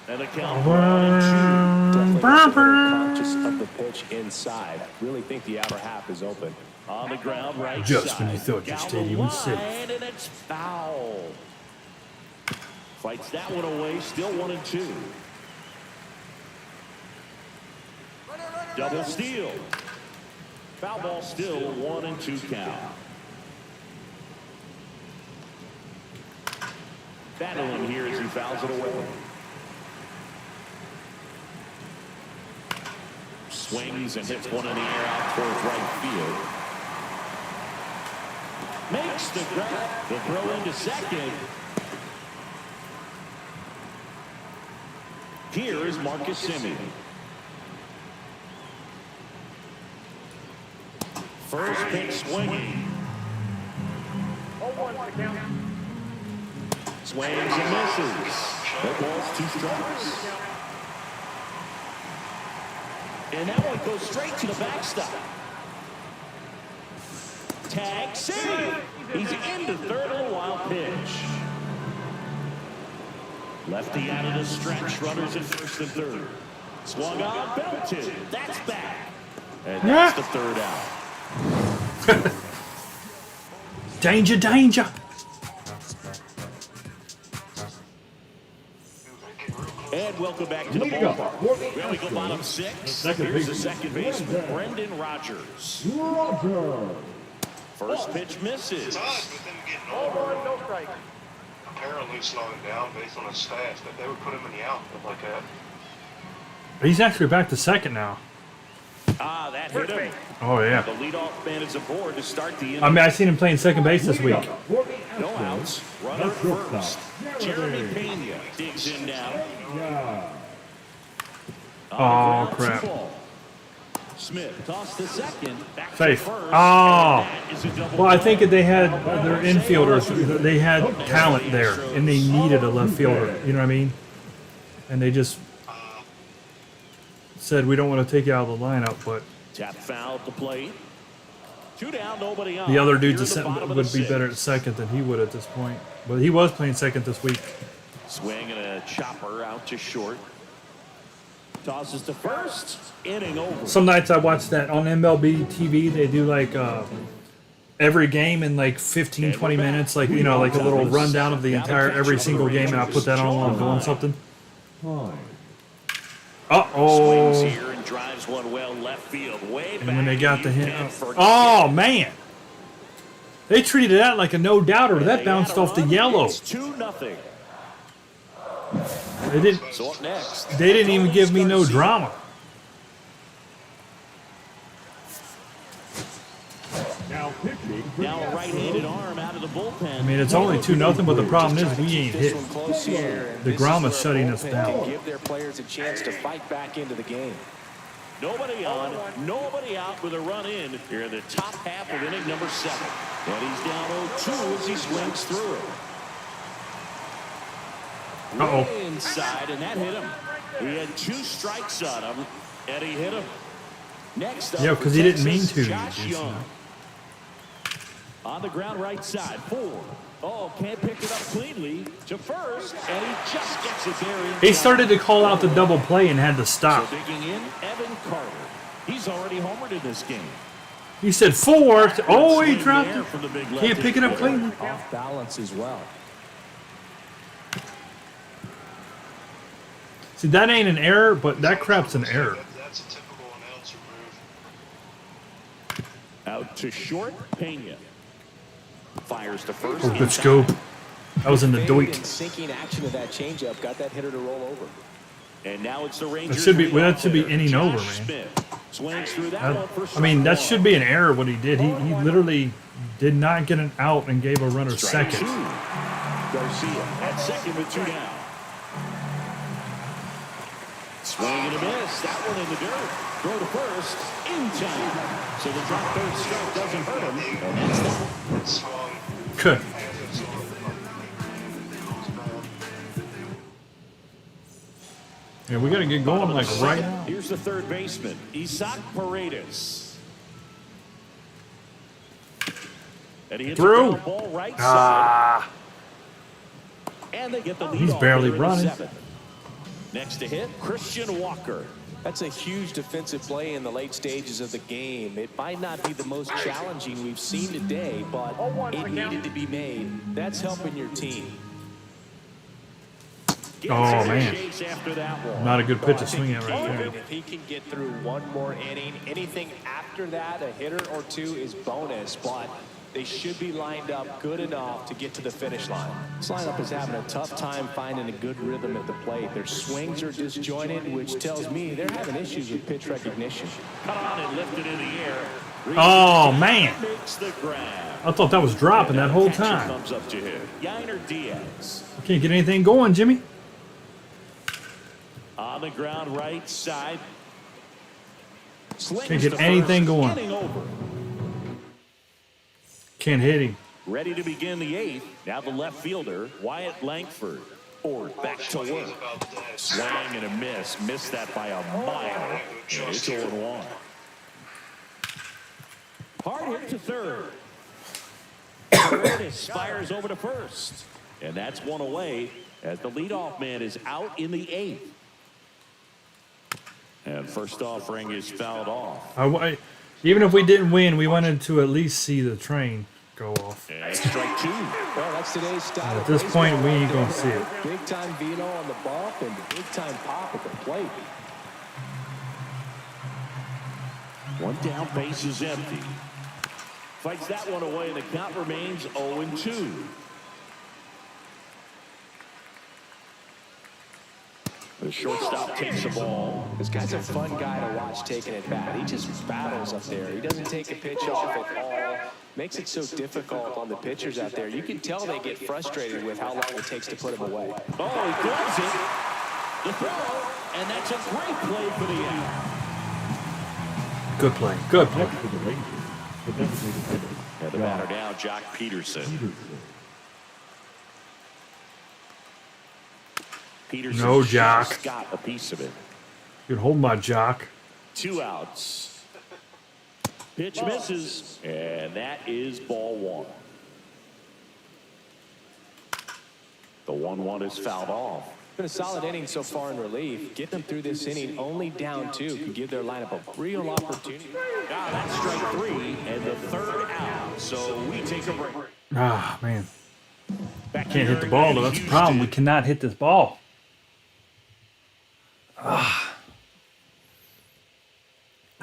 And the count 1-2. Definitely a little conscious of the pitch inside. Really think the outer half is open. On the ground right Just side. when you thought your Down stadium the was safe. line, and it's foul. Fights that one away, still 1-2. Double steal. Foul ball still 1-2 count. Battling here as he fouls it away. Swings and hits one in the air out towards right field. Makes the grab. The throw into second. Here is Marcus Semien. First pitch swinging. 0-1 the count. Swings and misses. The ball's 2 strikes. And that one goes straight to the backstop. Tag save. He's into third on a wild pitch. Lefty out of the stretch. Runners at first and third. Swung on, belted. That's back. And that's the third out. Danger, danger. And welcome back to the ballpark. Well, we go bottom 6. Here's the second baseman, Brendan Rodgers. First pitch misses. It's odd with them getting 0-1, older. no strike. Apparently slowing down based on his stats, but they would put him in the outfield like that. He's actually back to second now. Ah, that hit him. Oh, The yeah. leadoff man is aboard to start the inning. I mean, I seen him playing second base this week. No outs. Runner first. Jeremy Pena digs in now. Oh, crap. Smith tossed to second. Back to Safe. first. Oh. And that is a double Well, I play. think that they had their infielders, they had talent there, and they needed a left fielder. You know what I mean? And they just said, we don't want to take you out of the lineup, but Tap foul at the plate. 2 down, nobody on. the other dudes Here in the bottom of would the be better at 6th. second than he would at this point. But he was playing second this week. Swing and a chopper out to short. Tosses to first. Inning over. Some nights I watch that on MLB TV. They do like every game in like 15, 20 minutes, like, you know, like a little rundown of the entire every single game, and I put that on while I'm doing something. Uh-oh. Swings here and drives one well left field. Way back. And when they got the hit, Can't forget. oh man, they treated that like a no-doubter. That They bounced got a off the run. yellow. It's 2-0. They didn't. So up next. They didn't even give me no drama. Now a right-handed arm out of the bullpen. I mean, it's only 2-0, but the problem is we ain't This hit. one close here, and The this Grama's is where shutting a us bullpen down. can give their players a chance to fight back into the game. Nobody on, nobody out with a run in here in the top half of inning number 7. And he's down 0-2 as he swings through it. Uh-oh. Way inside, and that hit him. He had 2 strikes on him, and he hit him. Next up, Yeah, because he didn't mean Texas, to. Josh Jason. Young. On the ground right side, 4. Oh, can't pick it up cleanly to first, and he just gets it there. He started to call out the double play and had to stop. So digging in, Evan Carter. He's already homered in this game. He said 4. Oh, he Swing dropped there it. from the big Can't lefty. pick it up cleanly. Off balance as well. See, that ain't an error, but that crap's an error. That's a typical announcer move. Out to short, Pena. Fires to first. Oh, good scope. That was in the Fade doit. and sinking action of that changeup got that hitter to roll over. And now it's the Rangers. should be- well, that should be leadoff inning hitter, over, Josh man. Smith. Swings through that one for I mean, that strike should be an error what he did. He literally did not get an out and gave a runner one. Strike second. 2. Garcia at second with 2 down. Swing and a miss. That one in the dirt. Throw to first. In time. So the drop third strike doesn't hurt him. And that's that. It swung. Good. Yeah, we got to get going like right now. Here's the third baseman, Isaac Paredes. And he hits Through. a ball right side. And they get the lead He's off barely here in the running. 7th. Next to hit, Christian Walker. That's a huge defensive play in the late stages of the game. It might not be the most challenging we've seen today, but it needed to be made. That's helping your team. Gets Oh, in man. chase after that one. Not a good pitch to swing at right Even there. if he can get through one more inning, anything after that, a hitter or two is bonus. But they should be lined up good enough to get to the finish line. This lineup is having a tough time finding a good rhythm at the plate. Their swings are disjointed, which tells me they're having issues with pitch recognition. Cut on and lifted in the air. Oh, man. Makes the grab. I thought that was dropping that whole Catcher time. comes up to him. Yainer Diaz. Can't get anything going, Jimmy. On the ground, right side. Can't get anything going. Getting over. Can't hit him. Ready to begin the 8th. Now the left fielder, Wyatt Langford. Or back to work. Swing and a miss. Missed that by a mile. And it's 0-1. Hard hit to third. Paredes fires over to first. And that's one away as the leadoff man is out in the 8th. And first offering is fouled off. Even if we didn't win, we wanted to at least see the train go off. And strike 2. Well, that's today's style. At this point, we ain't going to see it. Big time velo on the bump and big time pop at the plate. One down, base is empty. Fights that one away, and the count remains 0-2. The shortstop takes the ball. This guy's a fun guy to watch taking at bat. He just battles up there. He doesn't take a pitch off at all. Makes it so difficult on the pitchers out there. You can tell they get frustrated with how long it takes to put him away. Oh, he gloves it. The throw, and that's a great play for the out. Good play. Good play. And the batter now, Jock Peterson. Peterson No, Jock. just got a piece of it. You can hold my jock. 2 outs. Pitch misses, and that is ball 1. The 1-1 is fouled off. Been a solid inning so far in relief. Get them through this inning only down 2 can give their lineup a real opportunity. Now that's strike 3 and the 3rd out. So we take a break. Ah, man. Back Can't hit the here ball, in though. That's the Houston. problem. We cannot hit this ball. Ah.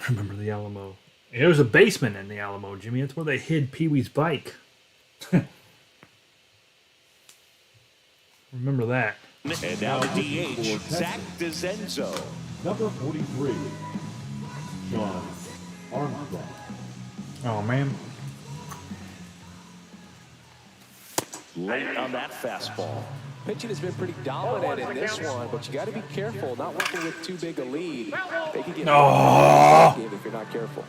Remember the Alamo. There was a basement in the Alamo, Jimmy. That's where they hid Pee-wee's bike. Remember that. And now the DH, Zach DeZenzo. Number 43, John Armstrong. Oh, man. Late on that fastball. Pitching has been pretty dominant in this one, but you got to be careful. Not working with too big a lead. They can get if you're not careful.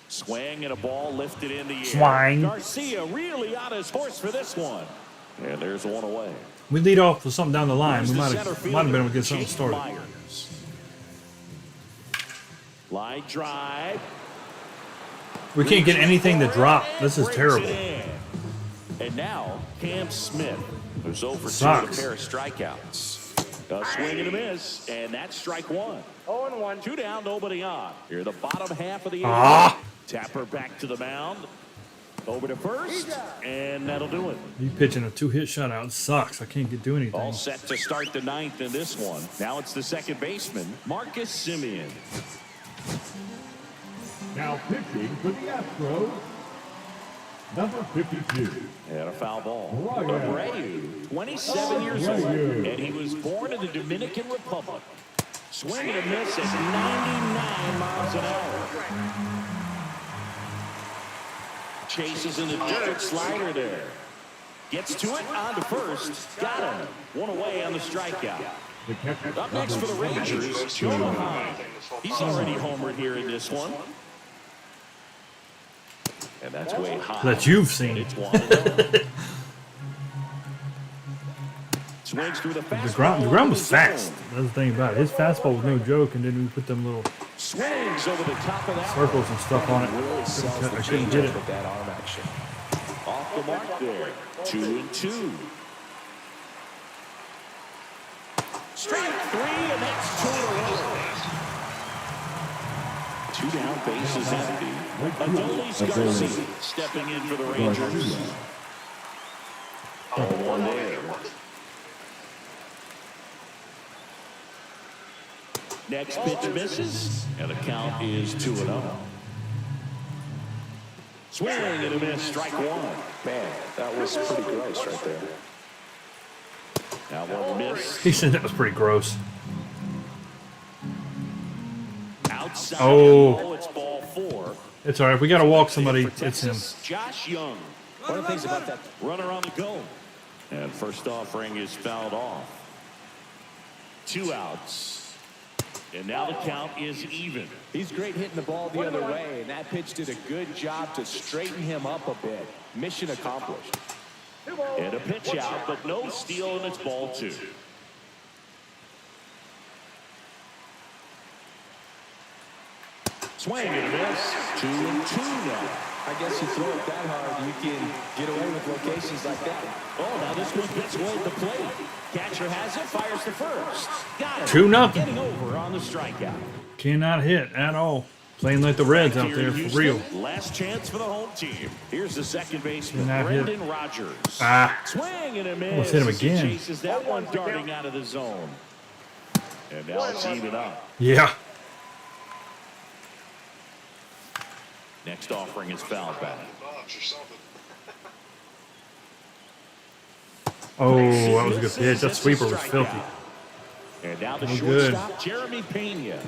Swing and a ball lifted in the air. Swing. Garcia really on his horse for this one. And there's one away. We lead off with something down the line. We Here's the might center have fielder, been able to get something Jake started. Myers. Line drive. We can't get anything to drop. This is Breaks terrible. it in. And now Cam Smith, who's 0 for 2 with a Sucks. pair of strikeouts. A swing and a miss, and that's strike 1. 0-1. 2 down, nobody on. Here in the bottom half of the Ah. inning. Tapper back to the mound. Over to first, and that'll do it. You pitching a 2-hit shutout sucks. I can't do anything. All set to start the 9th in this one. Now it's the second baseman, Marcus Simeon. Now pitching for the Astros, number 52. And a foul ball. Abreu. Abreu, 27 years old, and he was born in the Dominican Republic. Swing and a miss at 99 miles an hour. Chases in the dirt, slider there. Gets to it, on to first. Got him. One away on the strikeout. The catcher, Up next for the Rangers, Jonah Hahn. He's already homered here in this one. And that's way high. That you've seen. It's 1-0. Swings through the The fastball. ground was fast. That's the thing about it. His fastball was no joke, and then we put them little Swings over the top of that. circles and stuff on it. Really sells the I couldn't get it. with that arm action. Off the mark there. 2-2. Strike 3, and that's 2 in a row. 2 down, base is empty. Adolis Garcia stepping in for the Rangers. 0-1 there. Next pitch misses, and the count is 2-0. Swing and a miss, strike one. Man, that was pretty gross right there. That one missed. He said that was pretty gross. Outside. Oh. It's ball 4. It's all right. If we got to walk somebody, it's him. Josh Young. One of the things about that Runner on the go. And first offering is fouled off. 2 outs. And now the count is even. He's great hitting the ball the other way, and that pitch did a good job to straighten him up a bit. Mission accomplished. And a pitch out, but no steal, and it's ball 2. Swing and a miss. 2-2 now. I guess you throw it that hard, you can get away with locations like that. Oh, now this one gets away at the plate. Catcher has it, fires to first. Got it. 2-0. Getting over on the strikeout. Cannot hit at all. Playing like the Reds out there for real. Last chance for the home team. Here's the second baseman, Cannot hit. Brendan Rodgers. Swing and a miss. Almost hit him as he again. chases that one darting out of the zone. And now it's even up. Yeah. Next offering is fouled back. Box or something. Oh, that was a good pitch. That sweeper was filthy. And now the No good. shortstop, Jeremy Pena.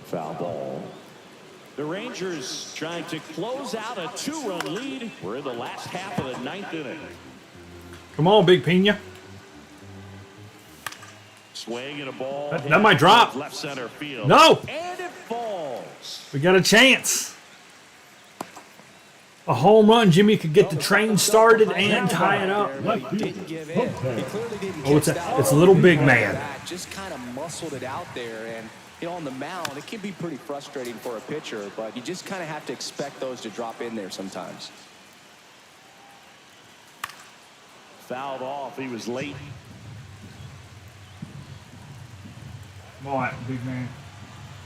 Foul ball. The Rangers trying to close out a 2-run lead. We're in the last half of the 9th inning. Come on, Big Pena. Swing and a ball. That might drop. Left center field. No. And it falls. We got a chance. A home run. Jimmy could get the train started and tie it up. He didn't give in. He clearly didn't Oh, it's a little big man. Just kind of muscled it out there, and you know, on the mound, it can be pretty frustrating for a pitcher, but you just kind of have to expect those to drop in there sometimes. Fouled off. He was late. Come on, big man.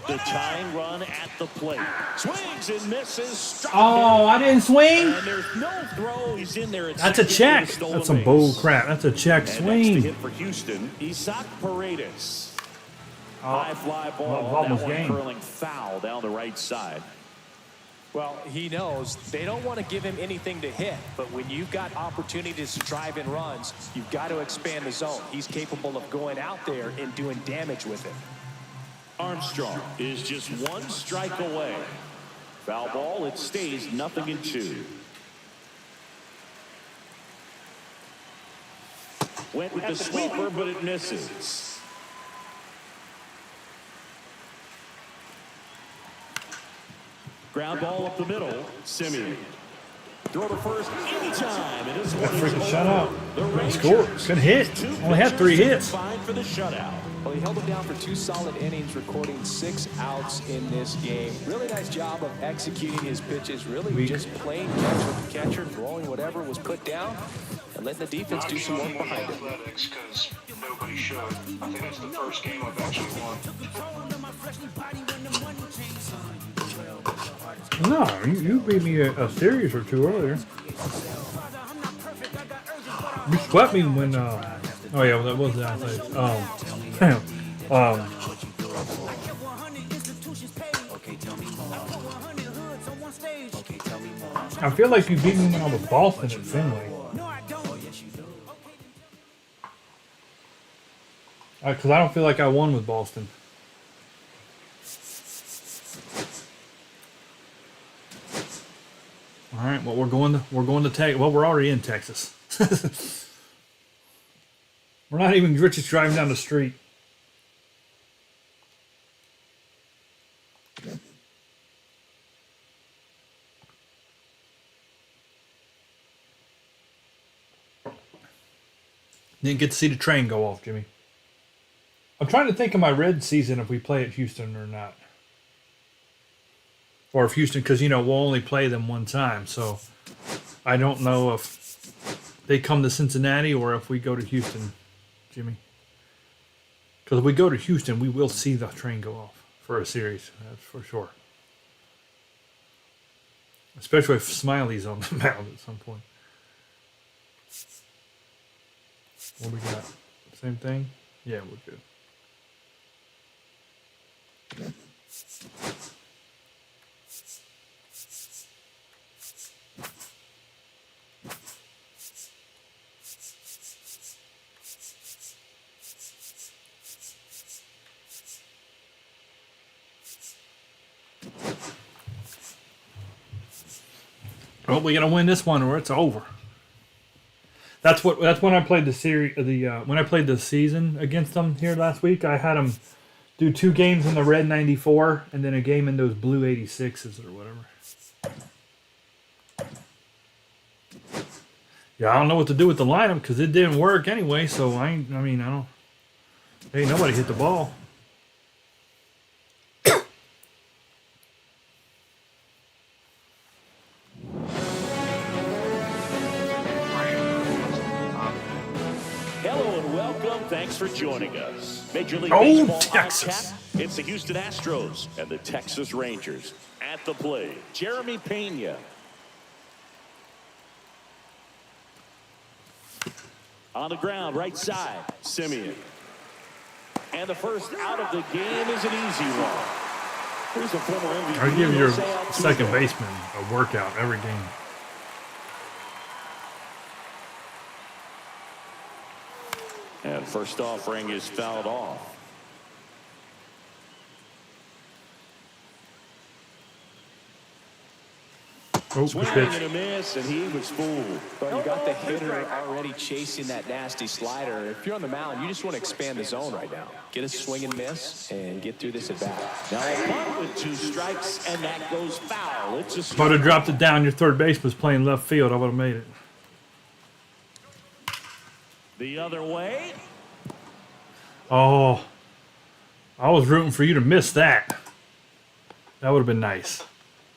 The tying run at the plate. Swings and misses. Struck Oh, I didn't swing. And there's no throw. He's in there. That's a check. That's some bull crap. That's a check And next to swing. hit for Houston, Isaac Paredes. High fly ball. Well, That almost one game. curling foul down the right side. Well, he knows they don't want to give him anything to hit, but when you've got opportunities to drive in runs, you've got to expand the zone. He's capable of going out there and doing damage with it. Armstrong is just one strike away. Foul ball. It stays 0-2. Went with the sweeper, but it misses. Ground ball up the middle. Simeon. Throw to first anytime. It is That one. freaking shutout. The Good score. Rangers. Good hit. Two Only had 3 pitchers hits. combined for the shutout. Well, he held him down for 2 solid innings, recording 6 outs in this game. Really nice job of executing his pitches, really just playing catch with the catcher, throwing whatever was put down, and letting the defense do some work behind it. Athletics, because nobody should. I think that's the first game I've actually won. No, you beat me a series or 2 earlier. You swept me when. Oh yeah, well, that was the outside. I feel like you beat me when I was Boston at Fenway. Because I don't feel like I won with Boston. All right. Well, we're going to Texas. Well, we're already in Texas. We're not even just driving down the street. Didn't get to see the train go off, Jimmy. I'm trying to think of my Red season if we play at Houston or not. Or if Houston, because, you know, we'll only play them one time. So I don't know if they come to Cincinnati or if we go to Houston, Jimmy. Because if we go to Houston, we will see the train go off for a series. That's for sure. Especially if Smiley's on the mound at some point. What we got? Same thing? Yeah, we're good. Oh, we gotta win this one or it's over. That's when I played the series. When I played the season against them here last week, I had them do 2 games in the red 94 and then a game in those blue 86s or whatever. Yeah, I don't know what to do with the lineup because it didn't work anyway. So I don't. Ain't nobody hit the ball. Hello and welcome. Thanks for joining us. Major League Oh, Baseball Texas. on tap. It's the Houston Astros and the Texas Rangers. At the plate, Jeremy Pena. On the ground, right side, Simeon. And the first out of the game is an easy one. Here's a former MVP. I give your Jose Altuve. second baseman a workout every game. And first offering is fouled off. Oh, the Swing pitch. and a miss, and he was fooled. Well, you got the hitter already chasing that nasty slider. If you're on the mound, you just want to expand the zone right now. Get a swing and miss and get through this at bat. Now a bunt with 2 strikes, and that goes foul. It's a If I'd have dropped it down, your third base was playing left field, I would have made it. the other way. Oh, I was rooting for you to miss that. That would have been nice.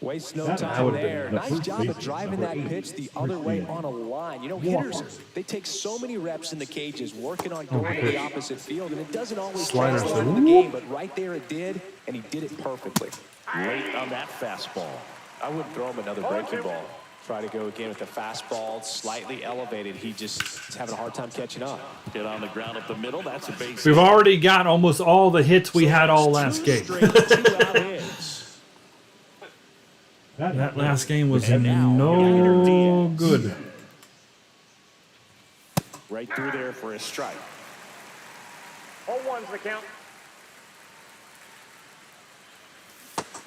Waste no That time would've been there. the Nice first job of baseman, driving number that 8. pitch the other way on a line. You know, hitters, they take so many reps in the cages working on going to the opposite field, and it doesn't always Slider translate said, in the game, but right there it did, and he did it perfectly. Late on that fastball. I wouldn't throw him another breaking ball. Try to go again with the fastball, slightly elevated. He just is having a hard time catching up. Hit on the ground up the middle. That's a base. We've already got almost all the hits we had all last game. Straight 2-out hits. That last game was And now, no good. Right through there for a strike. 0-1's the count.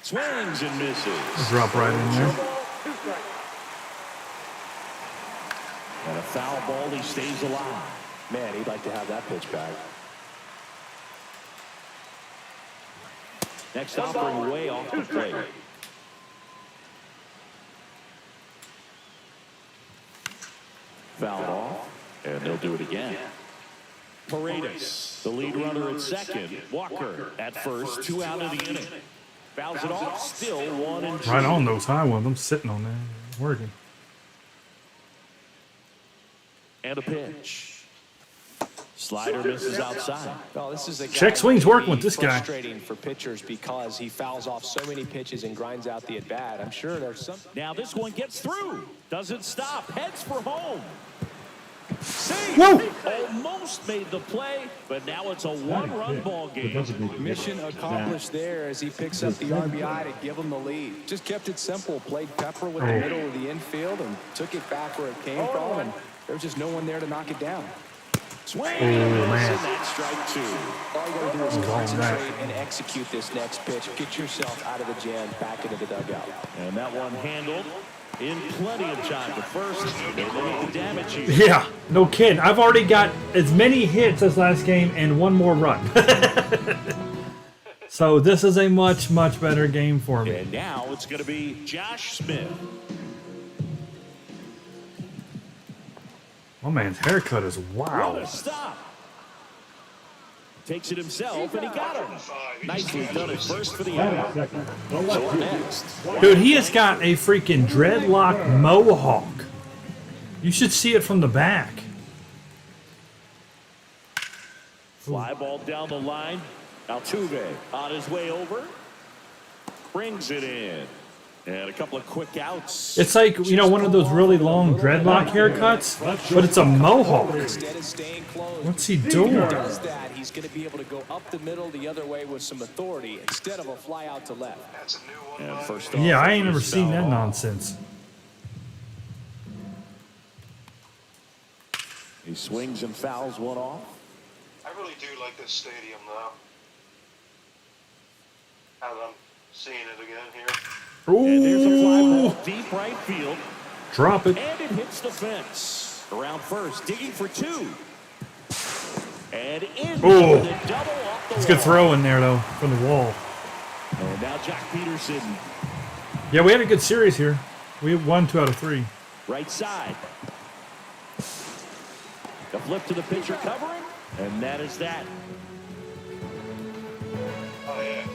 Swings and misses. Drop right in there. 2 strikes. And a foul ball. He stays alive. Man, he'd like to have that pitch back. Next offering way off the plate. Fouled off, and they'll do it again. Paredes, the lead runner at second. Walker at first, 2 out of the inning. Fouls it off, still 1-2. Right on those high ones. I'm sitting on there, working. And a pitch. Slider misses outside. Well, this is a guy Check swing's that can working with be this guy. Frustrating for pitchers because he fouls off so many pitches and grinds out the at bat. I'm sure there's some. Now this one gets through. Doesn't stop. Heads for home. See, Whoa! almost made the play, but now it's a 1-run ball game. Mission accomplished there as he picks up the RBI to give him the lead. Just kept it simple, played pepper with the middle of the infield and took it back where it came from, and there was just no one there to knock it down. Swing. man. And that's strike 2. All you got to do is all that. concentrate and execute this next pitch. Get yourself out of the jam, back into the dugout. And that one handled in plenty of time. The first, they limit the damage here. Yeah, no kidding. I've already got as many hits as last game and 1 more run. So this is a much, much better game for me. And now it's going to be Josh Smith. My man's haircut is What wow. a stop. Takes it himself, and he got him. Nicely done at first for the out. So next. Dude, he has got a freaking dreadlock mohawk. You should see it from the back. Fly ball down the line. Altuve on his way over. Brings it in. And a couple of quick outs. It's like, you know, one of those really long dreadlock haircuts, but it's a mohawk. Instead of staying close, What's he if doing? he does that, he's going to be able to go up the middle the other way with some authority instead of a fly out to left. That's a new one. And first Yeah, off, I ain't never is seen that fouled off. nonsense. He swings and fouls one off. I really do like this stadium, though. As I'm seeing it again here. And there's a fly Ooh. ball deep right field. Drop it. And it hits the fence. Around first, digging for 2. And in Oh. with a double off the It's a good wall. throw in there, though, from the wall. And now Jack Peterson, Yeah, we had a good series here. We won 2 out of 3. right side. The flip to the pitcher covering, and that is that. Oh, yeah.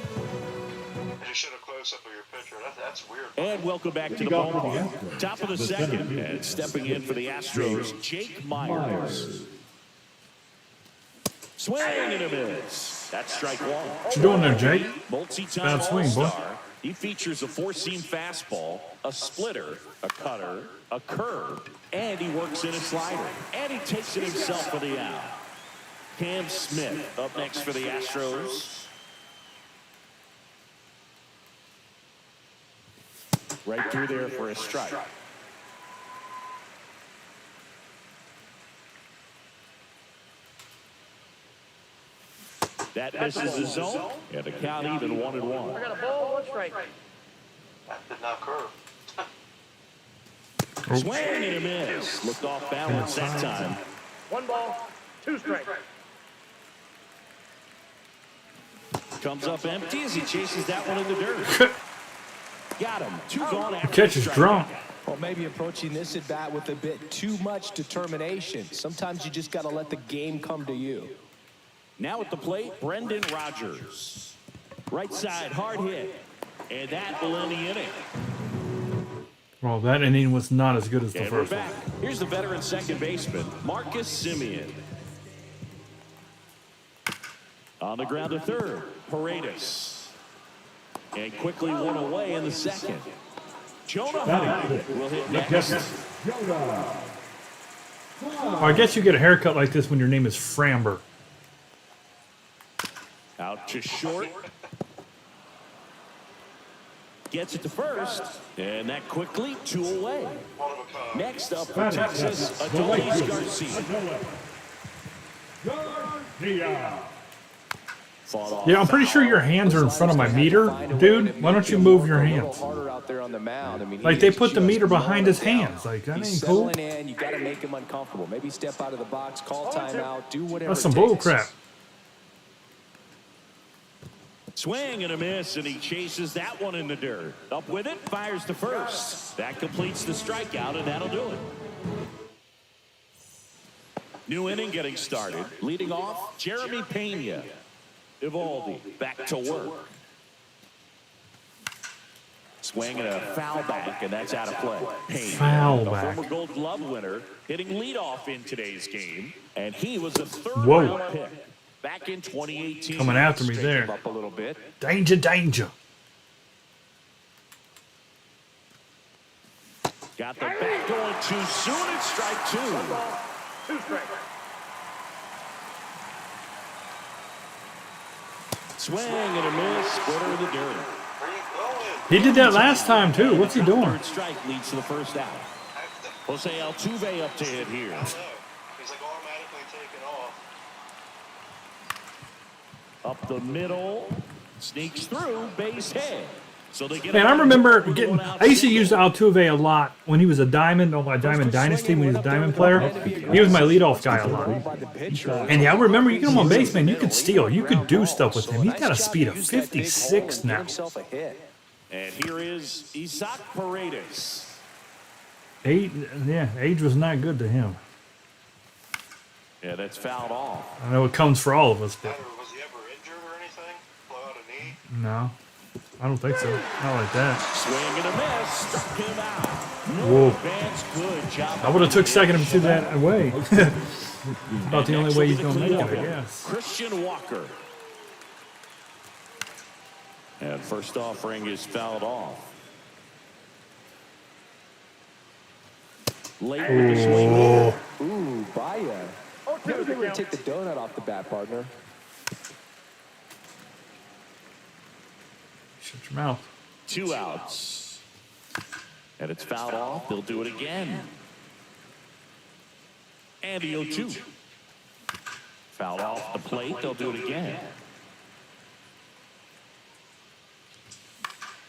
I just showed a close-up of your picture. That's weird. And welcome back to the ballpark. Top of the second, and stepping in for the Astros, Jake Myers. Swing and a miss. That's strike 1. What you doing there, Jake? Multi-time Bad swing, boy. all-star. He features a 4-seam fastball, a splitter, a cutter, a curve, and he works in a slider. And he takes it himself for the out. Cam Smith up next for the Astros. Right through there for a strike. That misses the zone, and the count even 1-1. I got a ball, 1 strike. That did not curve. Swing and a miss. Looked off balance that time. 1 ball, 2 strikes. Comes up empty as he chases that one in the dirt. Got him. 2 gone after Catch the is strikeout. drunk. Well, maybe approaching this at bat with a bit too much determination. Sometimes you just got to let the game come to you. Now at the plate, Brendan Rodgers. Right side, hard hit. And that will end the inning. Well, that inning was not as good as the And we're first one. back. Here's the veteran second baseman, Marcus Simeon. On the ground to third, Paredes. And quickly 1 away in the second. Jonah Hyde will hit next. Oh, I guess you get a haircut like this when your name is Framber. Out to short. Gets it to first. And that quickly 2 away. One of a kind. Next up for Texas, Adolis Garcia. Fought off Yeah, I'm pretty sure your hands are in front of my meter, dude. Why don't you move your hands? Harder out there on the mound. I mean, Like they put the meter behind his hands. Like that he's ain't cool. settling in. You got to make him uncomfortable. Maybe step out of the box, call timeout, do whatever. That's some it bull takes. crap. Swing and a miss, and he chases that one in the dirt. Up with it, fires to first. That completes the strikeout, and that'll do it. New inning getting started. Leading off, Jeremy Pena. Evaldi back to work. Swing and a foul back, and that's out of play. Pena, Foul a back. former Gold Glove winner, hitting leadoff in today's game, and he was a Whoa. third-round pick back in 2018. Coming after me there. Up a little bit. Danger, danger. Got the bat going too soon. It's strike 2. 2 strikes. Swing and a miss. Splitter in the dirt. Where you going? He did that last time too. What's he doing? Third strike leads to the first out. Jose Altuve up to hit here. I know. He's like automatically taking off. Up the middle. Sneaks through. Base hit. So they get Man, I him remember with getting. one out. I used to use Altuve a lot when he was a Diamond on my Diamond Dynasty when he was a Diamond player. He was my leadoff guy a lot. By the pitcher. And yeah, I remember you get him on base, man. You could steal. You could do stuff with him. He's got a speed of 56 now. Himself a hit. And here is Isaac Paredes. Age was not good to him. Yeah, that's fouled off. I know it comes for all of us, but Was he ever injured or anything? Blow out a knee? no, I don't think so. Not like that. Swing and a miss. Struck him out. Whoa. Advance, good job. I would have took second if he threw that away. About the only way he's gonna make it, I guess. Christian Walker. And first offering is fouled off. Late with the swing. Oh, Ooh, Baya. Oh, 2 Never the get ready count. to take the donut off the bat, partner. shut your mouth. 2 outs. And it's fouled off. They'll do it again. And the 0-2. Fouled off the plate. They'll do it again.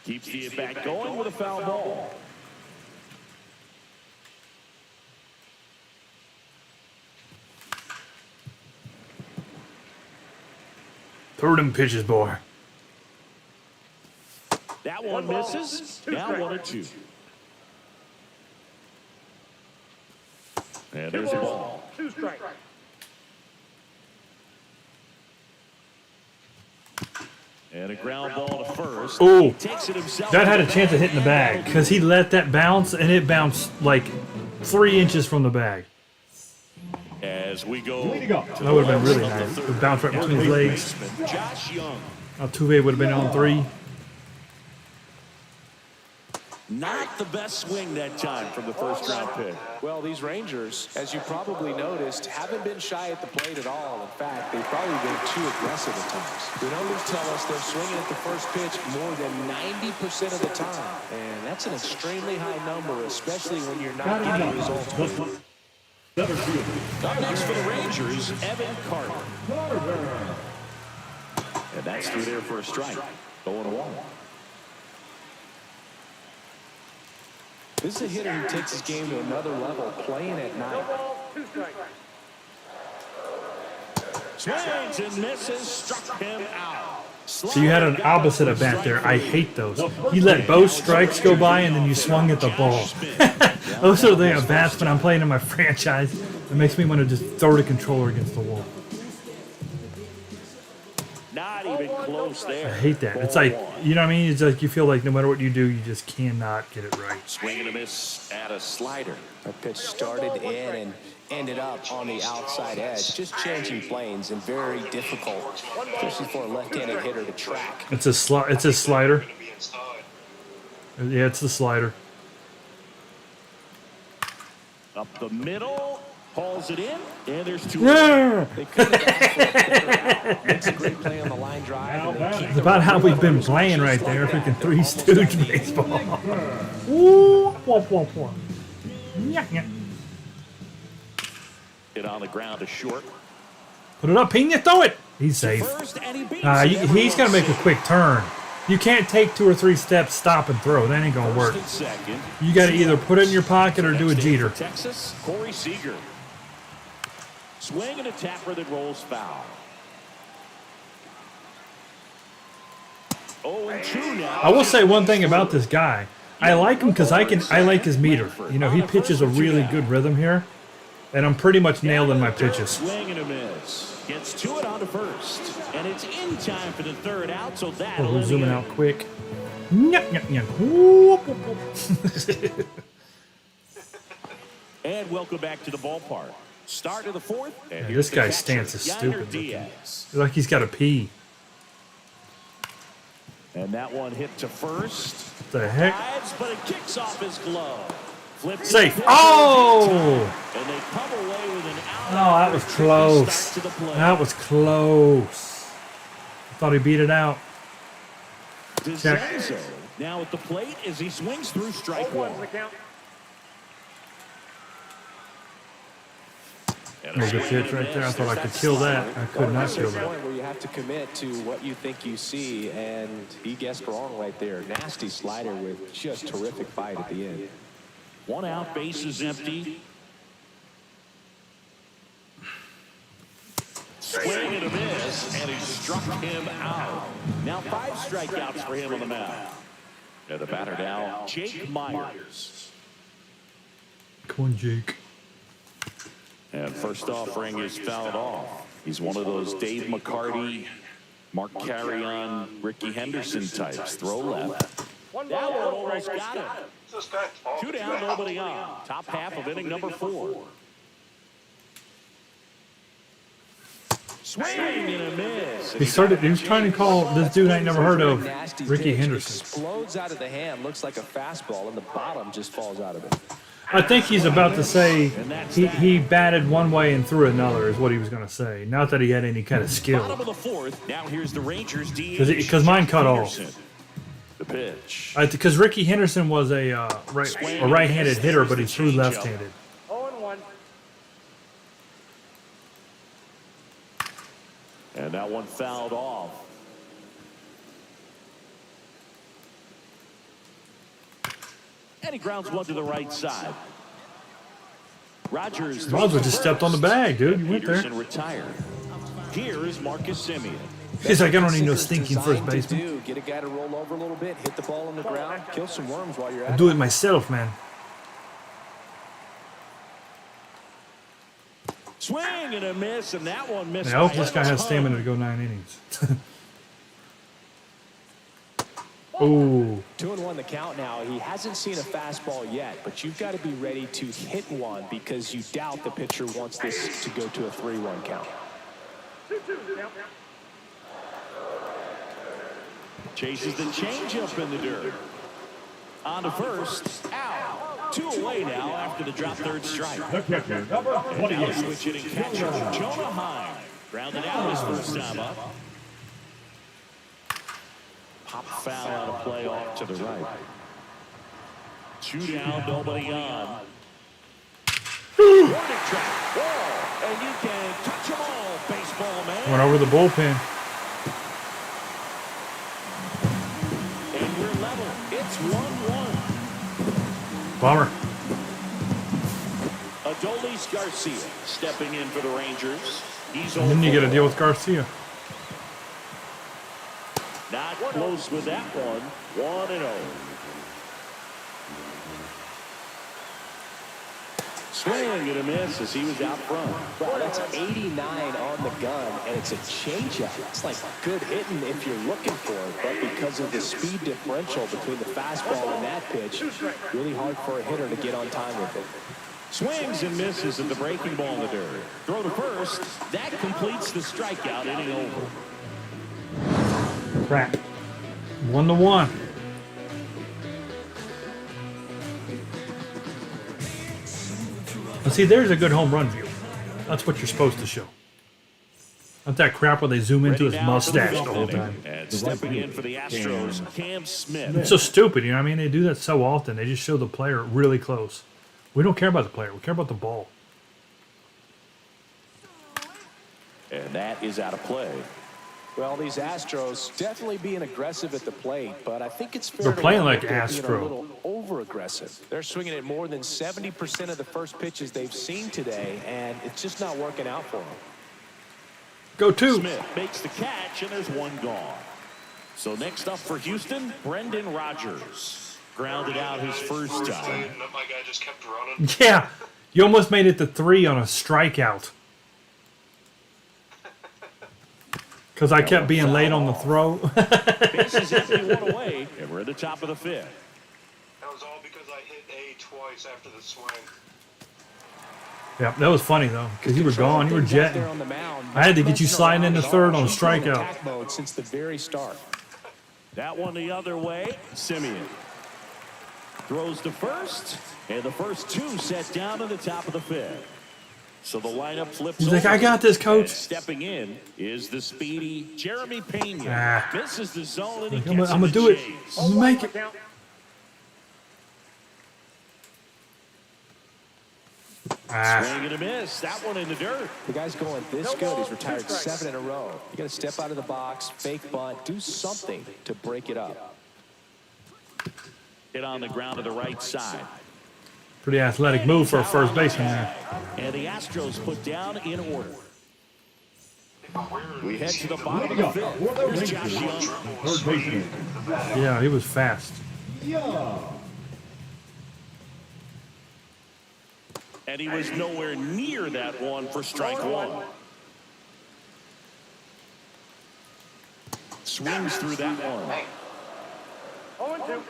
Keeps the at-bat going with a foul ball. Throw them pitches, boy. That one misses. Now 1-2. And there's a ball. 2 strikes. And a ground ball to first. Ooh, He takes it himself. that had a chance of hitting the bag because he let that bounce and it bounced like 3 inches from the bag. As we go. That would have been really nice. It would bounce right between his legs. Josh Young. Altuve would have been on 3. Not the best swing that time from the first round pick. Well, these Rangers, as you probably noticed, haven't been shy at the plate at all. In fact, they've probably been too aggressive at times. The numbers tell us they're swinging at the first pitch more than 90% of the time. And that's an extremely high number, especially when you're not getting results quickly. Up next for the Rangers, Evan Carter. And that's through there for a strike. 0-1. This is a hitter who takes his game to another level, playing at night. 2 strikes. Swings and misses, struck him out. So you had an opposite at bat there. I hate those. He let both strikes go by and then you swung at the ball. Those are the at bats when I'm playing in my franchise. It makes me want to just throw the controller against the wall. Not even close there. I hate that. It's like, you know what I mean? It's like you feel like no matter what you do, you just cannot get it right. Swing and a miss at a slider. That pitch started in and ended up on the outside edge. Just changing planes and very difficult, especially for a left-handed hitter to track. It's a slider. Going to be inside. Yeah, it's the slider. Up the middle, hauls it in, and there's 2. Yeah. They couldn't have asked for a better out. Makes a great play on the line drive. And they keep It's about how we've been playing right there. Freaking Three Stooge baseball. Ooh, wah, wah, wah. Yeah, yeah. Hit on the ground to short. Put it up, Pena, throw it. He's safe. First, and he beats He's got to make a quick turn. You can't take 2 or 3 steps, stop and throw. That ain't gonna work. First and second. You got to either put it in your pocket or do a Next in Jeter. for Texas, Corey Seager. Swing and a tapper that rolls foul. 0-2 now. I will say one thing about this guy. I like him because I like his meter. You know, he pitches a really good rhythm here, and I'm pretty much nailed in my pitches. Swing and a miss. Gets to it on to first. And it's in time for the third out, so Oh, that'll we're zooming end out quick. Nyah, nyah, nyah. Whoop, whoop, whoop. And welcome back to the ballpark. Start of the fourth. And Yeah, here's this the guy's catcher, stance is Yainer stupid looking. Diaz. Like he's got to pee. And that one hit to first. What the heck? Dives, but it kicks off his glove. Flips Safe. it. Oh! And they come away with an out. Oh, that was after a tricky close. start to the play. That was close. I thought he beat it out. DeZenzo now at the plate as he swings through strike 0-1 one. the count. And Oh, a good swing pitch and a right there. I miss. thought I There's could that kill slider. that. I could not kill There's a that. point where you have to commit to what you think you see, and he guessed wrong right there. Nasty slider with just terrific bite at the end. 1 out, base is empty. Swing and a miss, and he struck him out. Now 5 strikeouts for him on the mound. And the batter now, Jake Myers. Come on, Jake. And first offering is fouled off. He's one of those Dave McCarty, Mark Carrion, Ricky Henderson types. Throw left. 1 That one ball, 1 almost strike. got him. This guy's fault. 2 down, nobody on. Top half of inning number 4. Swing and a miss. He was trying to call this dude I ain't never heard of, Nasty Ricky pitch. Henderson. Explodes out of the hand, looks like a fastball, and the bottom just falls out of it. I think he's about to say he batted one way and threw another is what he was going to say. Not that he had any kind of skill. Bottom of the 4th. Now here's the Rangers DH. Because mine cut off. Peterson. The pitch. Because Ricky Henderson was a right-handed hitter, but he threw left-handed. 0-1. And that one fouled off. And he grounds one to the right side. Rogers. Might as well just stepped on the bag, dude. You went there. Peterson retired. Here is Marcus Semien. He's like, I don't That's need no what stinking Sinker's first designed to baseman. do. Get a guy to roll over a little bit, hit the ball on the ground, kill some worms while you're I at do it. it myself, man. Swing and a miss, and that one missed. I hope by this a guy has ton. stamina to go 9 innings. Ooh. 2-1 the count now. He hasn't seen a fastball yet, but you've got to be ready to hit one because you doubt the pitcher wants this to go to a 3-1 count. 2-2 count. Chases the changeup in the dirt. On to first. Out. 2 away now after the drop third strike. The catcher, number And now 28. the switch hitting catcher, Jonah Heim. Grounded out his first time up. Pop foul out of play off to the right. 2 down, nobody on. Warning track. Whoa. And you can touch them all, baseball man. Went over the bullpen. And we're level. It's 1-1. Bummer. Adolis Garcia stepping in for the Rangers. He's And then you get to 0-4. deal with Garcia. Not close with that one. 1-0. Swing and a miss as he was out front. Wow, that's 89 on the gun, and it's a changeup. It's like good hitting if you're looking for it, but because of the speed differential between the fastball and that pitch, really hard for a hitter to get on time with it. Swings and misses at the breaking ball in the dirt. Throw to first. That completes the strikeout inning over. Crap. 1-1. Well, see, there's a good home run view. That's what you're supposed to show. Not that crap where they zoom into his Ready now for the mustache the fifth whole inning. time. And stepping in for the Astros, Cam Smith. It's so stupid, you know what I mean? They do that so often. They just show the player really close. We don't care about the player. We care about the ball. And that is out of play. Well, these Astros definitely being aggressive at the plate, but I think it's fair They're to playing note like that they're being Astro. a little over-aggressive. They're swinging at more than 70% of the first pitches they've seen today, and it's just not working out for them. Go two. Smith makes the catch, and there's one gone. So next up for Houston, Brendan Rodgers. Grounded out his first time. And my guy just kept running. Yeah. You almost made it to 3 on a strikeout. Because I kept being late on the throw. Bases empty, 1 away, and we're at the top of the 5th. That was all because I hit A twice after the swing. Yeah, that was funny, though. Because you were gone. You were Things out there jetting. on the mound. I had to get you Pressure sliding around into it third all. on a He's been in strikeout. attack mode since the very start. That one the other way, Simeon. Throws to first, and the first 2 set down in the top of the 5th. So the lineup flips He's like, over. I got this, And coach. stepping in is the speedy Jeremy Pena. Ah. Misses the zone, and he Like, gets I'm gonna in the do it. chase. I'm gonna make it. Count. Swing and a miss. That one in the dirt. The guy's going this good. He's retired 7 in a row. You got to step out of the box, fake bunt, do something to break it up. Hit on the ground to the right side. Pretty athletic move for a first baseman there. And the Astros put down in order. We head to the bottom of the 5th. Here's Josh Young. Third baseman. Yeah, he was fast. And he was nowhere near that one for strike 1. Swings through that one. 0-2.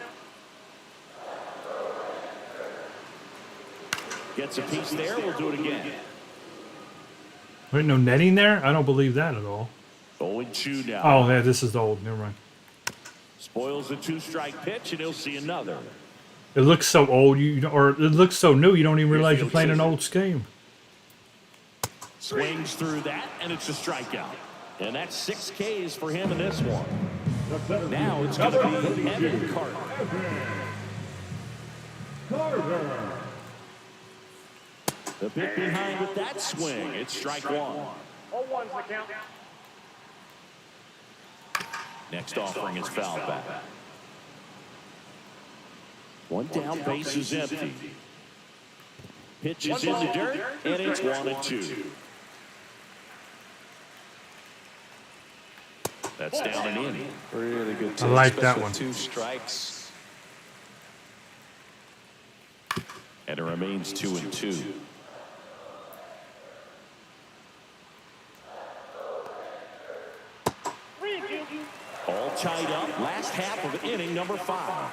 Gets a piece there. We'll do it again. Wait, no netting there? I don't believe that at all. 0-2 now. Oh, yeah, this is old. Never mind. Spoils the 2-strike pitch, and he'll see another. It looks so old, or it looks so new, you don't even realize you're playing an old game. Swings through that, and it's a strikeout. And that's 6 Ks for him in this one. Now it's going to be Evan Carter. The pick behind with that swing. It's strike 1. 0-1's the count. Next offering is fouled back. One down, base is empty. Pitch is in the dirt, and it's 1-2. That's down and in. Really good I take, like that especially one. with 2 strikes. And it remains 2-2. All tied up. Last half of inning number 5.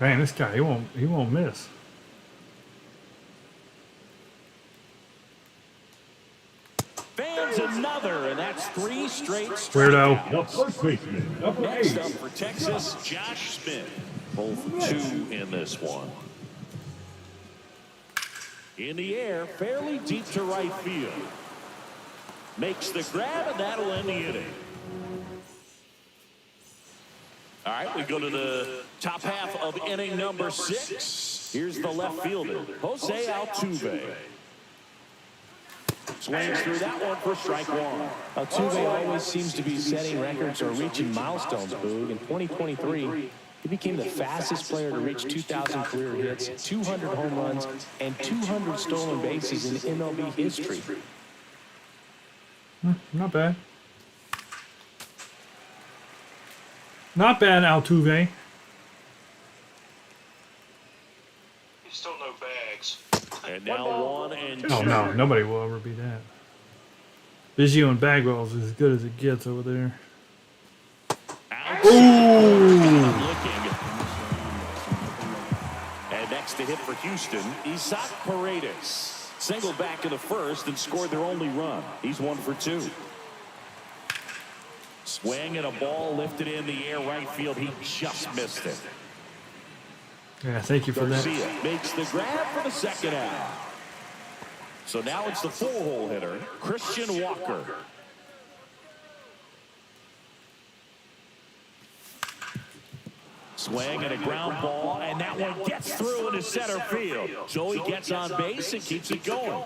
Man, this guy, he won't miss. Fans another, and that's 3 straight Weirdo. strikeouts. The first baseman, number Next 8. up for Texas, Josh Smith. Both 2 in this one. In the air, fairly deep to right field. Makes the grab, and that'll end the inning. All right, we go to the top half of inning number 6. Here's the left fielder, Jose Altuve. Swings through that one for strike 1. Altuve always seems to be setting records or reaching milestones, Boog. In 2023, he became the fastest player to reach 2,000 career hits, 200 home runs, and 200 stolen bases in MLB history. Not bad. Not bad, Altuve. You still no bags. And now 1 and 2. Oh no, nobody will ever be that. Biggio and Bagwell's as good as it gets over there. Ooh! And next to hit for Houston, Isaac Paredes. Singled back to the first and scored their only run. He's 1 for 2. Swing and a ball lifted in the air right field. He just missed it. Yeah, thank you for that. Garcia makes the grab for the second out. So now it's the 4-hole hitter, Christian Walker. Swing and a ground ball, and that one gets through into center field. So he gets on base and keeps it going.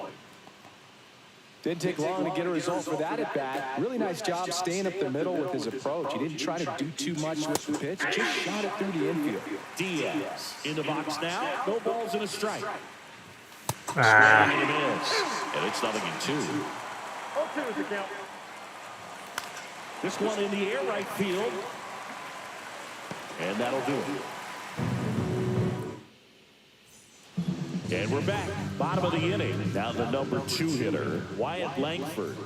Didn't take long to get a result for that at bat. Really nice job staying up the middle with his approach. He didn't try to do too much with the pitch, just shot it through the infield. Diaz in the box now, no balls and a strike. Ah. Swing and a miss, and it's 0-2. 0-2 is the count. This one in the air right field. And that'll do it. And we're back. Bottom of the inning. Now the number 2 hitter, Wyatt Langford.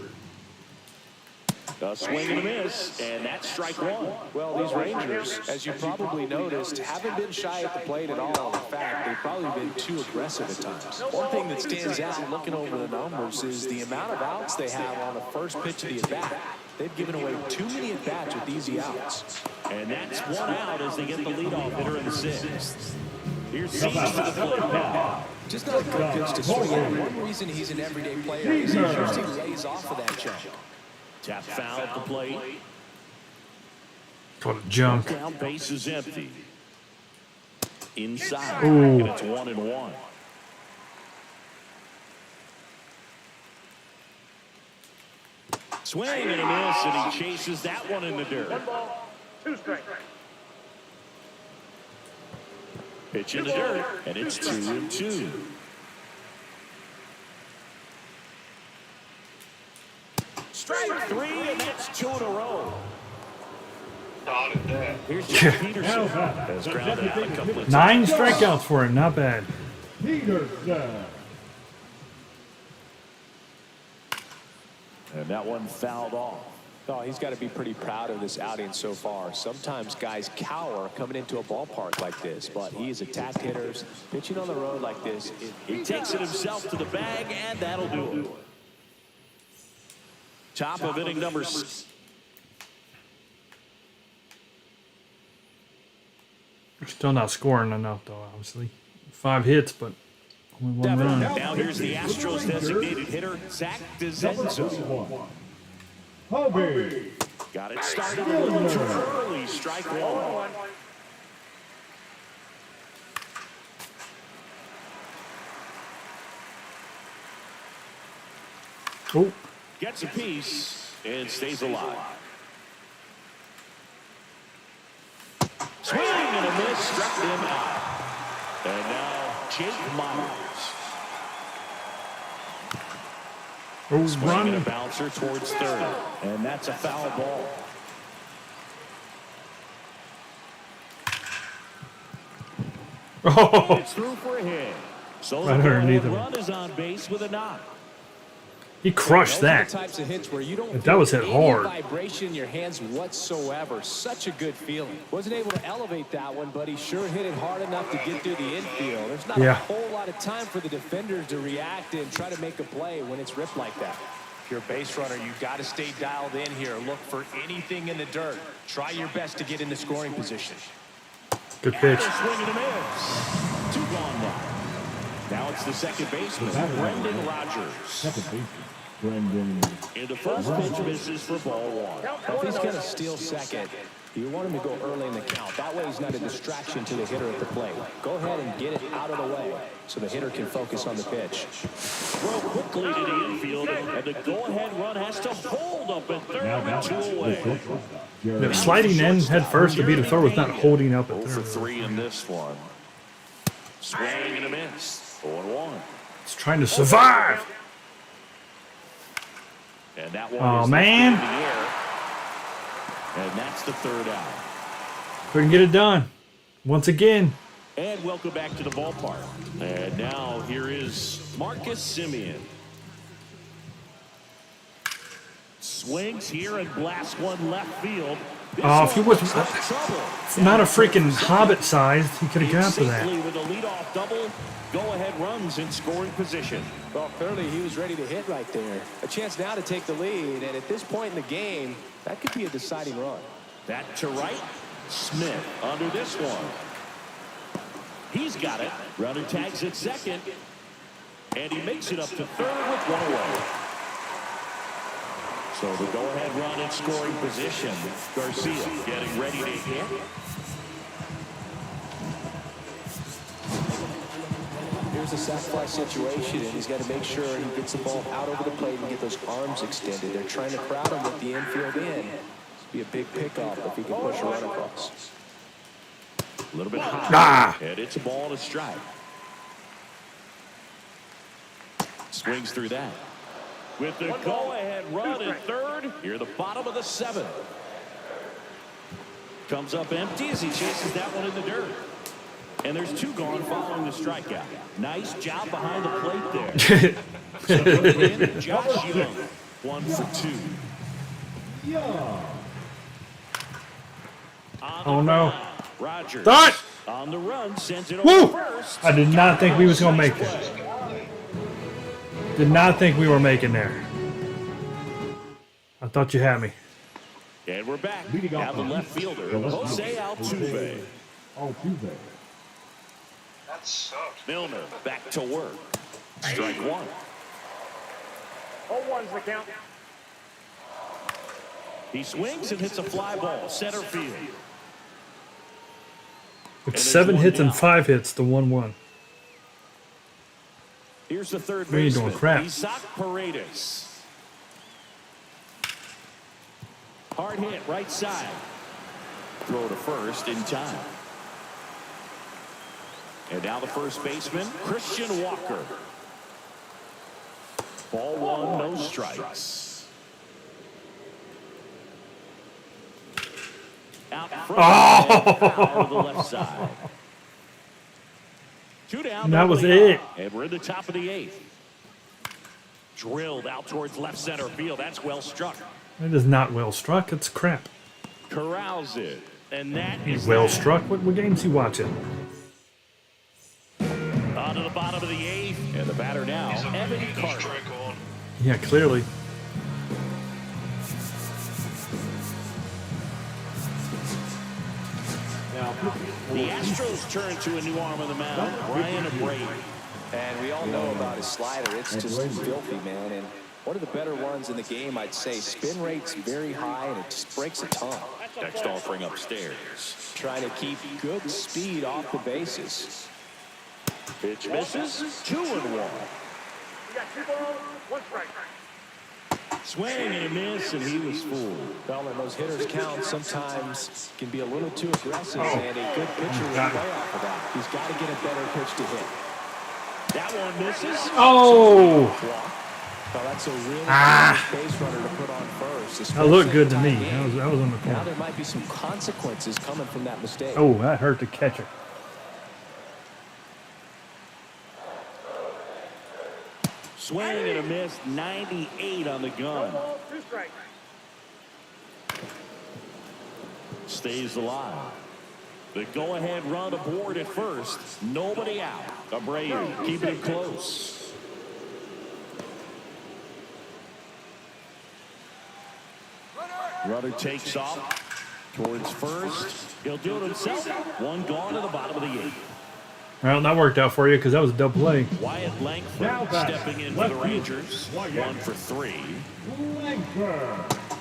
A swing and a miss, and that's strike 1. Well, these Rangers, as you probably noticed, haven't been shy at the plate at all. In fact, they've probably been too aggressive at times. One thing that stands out looking over the numbers is the amount of outs they have on the first pitch of the at-bat. They've given away too many at-bats with easy outs. And that's 1 out as they get the leadoff hitter in the 6th. Here's Cease to the plate now. Just not a good pitch to swing at. One reason he's an everyday player is he usually lays off of that jump. Tap foul at the plate. Called it junk. Down, base is empty. Inside, Ooh. and it's 1-1. Swing and a miss, and he chases that one in the dirt. 1 ball, 2 strikes. Pitch in the dirt, and it's 2-2. Strike 3, and that's 2 in a row. Dotted that. Here's Jeff Peterson. Has grounded out a couple of 9 strikeouts for him. Not bad. Peterson. And that one fouled off. Oh, he's got to be pretty proud of this outing so far. Sometimes guys cower coming into a ballpark like this, but he's attacked hitters. Pitching on the road like this. He takes it himself to the bag, and that'll do it. Top of inning number 6. Still not scoring enough, though, obviously. 5 hits, but only 1 run. Now here's the Astros designated hitter, Zach DeZenzo. Hobie. Got it started a little too early. Strike 1. Oh, Gets a piece and stays alive. Swing and a miss, struck him out. And now Jake Myers. Oh, Swinging a run. bouncer towards third. And that's a foul ball. Oh, It's through for a hit. So Right the underneath go-ahead him. run is on base with a knock. he crushed Those are that. the types of hits where you don't That feel was hit any hard. vibration in your hands whatsoever. Such a good feeling. Wasn't able to elevate that one, but he sure hit it hard enough to get through the infield. There's not a Yeah. whole lot of time for the defenders to react and try to make a play when it's ripped like that. If you're a base runner, you've got to stay dialed in here. Look for anything in the dirt. Try your best to get into scoring position. Good pitch. Swing and a miss. Two gone now. Now it's the second baseman, Brendan Rodgers. Second baseman, Brendan. And the first pitch misses for ball one. If he's going to steal second, you want him to go early in the count. That way he's not a distraction to the hitter at the plate. Go ahead and get it out of the way so the hitter can focus on the pitch. Throw quickly to the infield, and the go-ahead run has to hold up at third with two away. Yeah, sliding in head first to beat a throw was not holding up at 0 for third. 3 in this one. Swing and a miss. 0-1. It's trying to survive. And that one Oh, is man. in the air. And that's the third out. Couldn't get it done. Once again. And welcome back to the ballpark. And now here is Marcus Semien. Swings here and blasts one left field. This Oh, if he one was looks like trouble. not a freaking Hobbit sized, he could have got to that. Safely with a leadoff double, go-ahead runs in scoring position. Well, clearly he was ready to hit right there. A chance now to take the lead, and at this point in the game, that could be a deciding run. That to right. Smith under this one. He's got it. Runner tags at second. And he makes it up to third with one away. So the go-ahead run in scoring position. Garcia getting ready to hit. Here's a sac fly situation, and he's got to make sure he gets the ball out over the plate and get those arms extended. They're trying to crowd him with the infield in. Be a big pickoff if he can push a run across. A little bit high. Ah. And it's a ball and a strike. Swings through that. With the go-ahead run at third, here the bottom of the seventh. Comes up empty as he chases that one in the dirt. And there's two gone following the strikeout. Nice job behind the plate there. So in, Josh Young, 1 for 2. Oh no. Rodgers Start! on the run, sends it Woo! over first. I did not think we was gonna make it. Did not think we were making there. I thought you had me. And we're back. Leading Now off the the left fielder, Jose Altuve. Altuve. That sucked. Milner back to work. Strike one. 0-1's the count. He swings and hits a fly ball, center field. It's 7 hits and 5 hits to 1-1. Here's the third We ain't baseman, doing crap. Isaac Paredes. Hard hit, right side. Throw to first in time. And now the first baseman, Christian Walker. Ball one, no strikes. Out front, and foul to the left side. Two down. And that was nobody it. out. And we're in the top of the eighth. Drilled out towards left center field. That's well struck. It is not well struck. It's crap. Corrals it. And that He's is well that. struck. What games he watching? On to the bottom of the eighth. And the batter now, Evan Carter. Strike on. Yeah, clearly. The Astros turn to a new arm on the mound, Ryan Abreu. And we all know about his slider. It's just filthy, man. And one of the better ones in the game, I'd say. Spin rate's very high, and it just breaks a ton. Next offering upstairs. Trying to keep good speed off the bases. Pitch misses. 2-1. You got 2 balls, 1 strike. Swing and a miss, and he was fooled. Well, and those hitters count sometimes can be a little too aggressive, and a good pitcher will play off of that. He's got to get a better pitch to hit. That one misses. Oh! Well, that's a really dangerous base runner to put on first. That looked good to especially me. in a tie game. That was on the Now corner. there might be some consequences coming from that mistake. Oh, that hurt the catcher. Swing and a miss, 98 on the gun. 2 strikes. Stays alive. The go-ahead run aboard at first. Nobody out. Abreu keeping it close. Runner takes off towards first. He'll do it himself. One gone to the bottom of the 8th. Well, that worked out for you because that was a double play. Wyatt Langford stepping in for the Rangers. 1 for 3.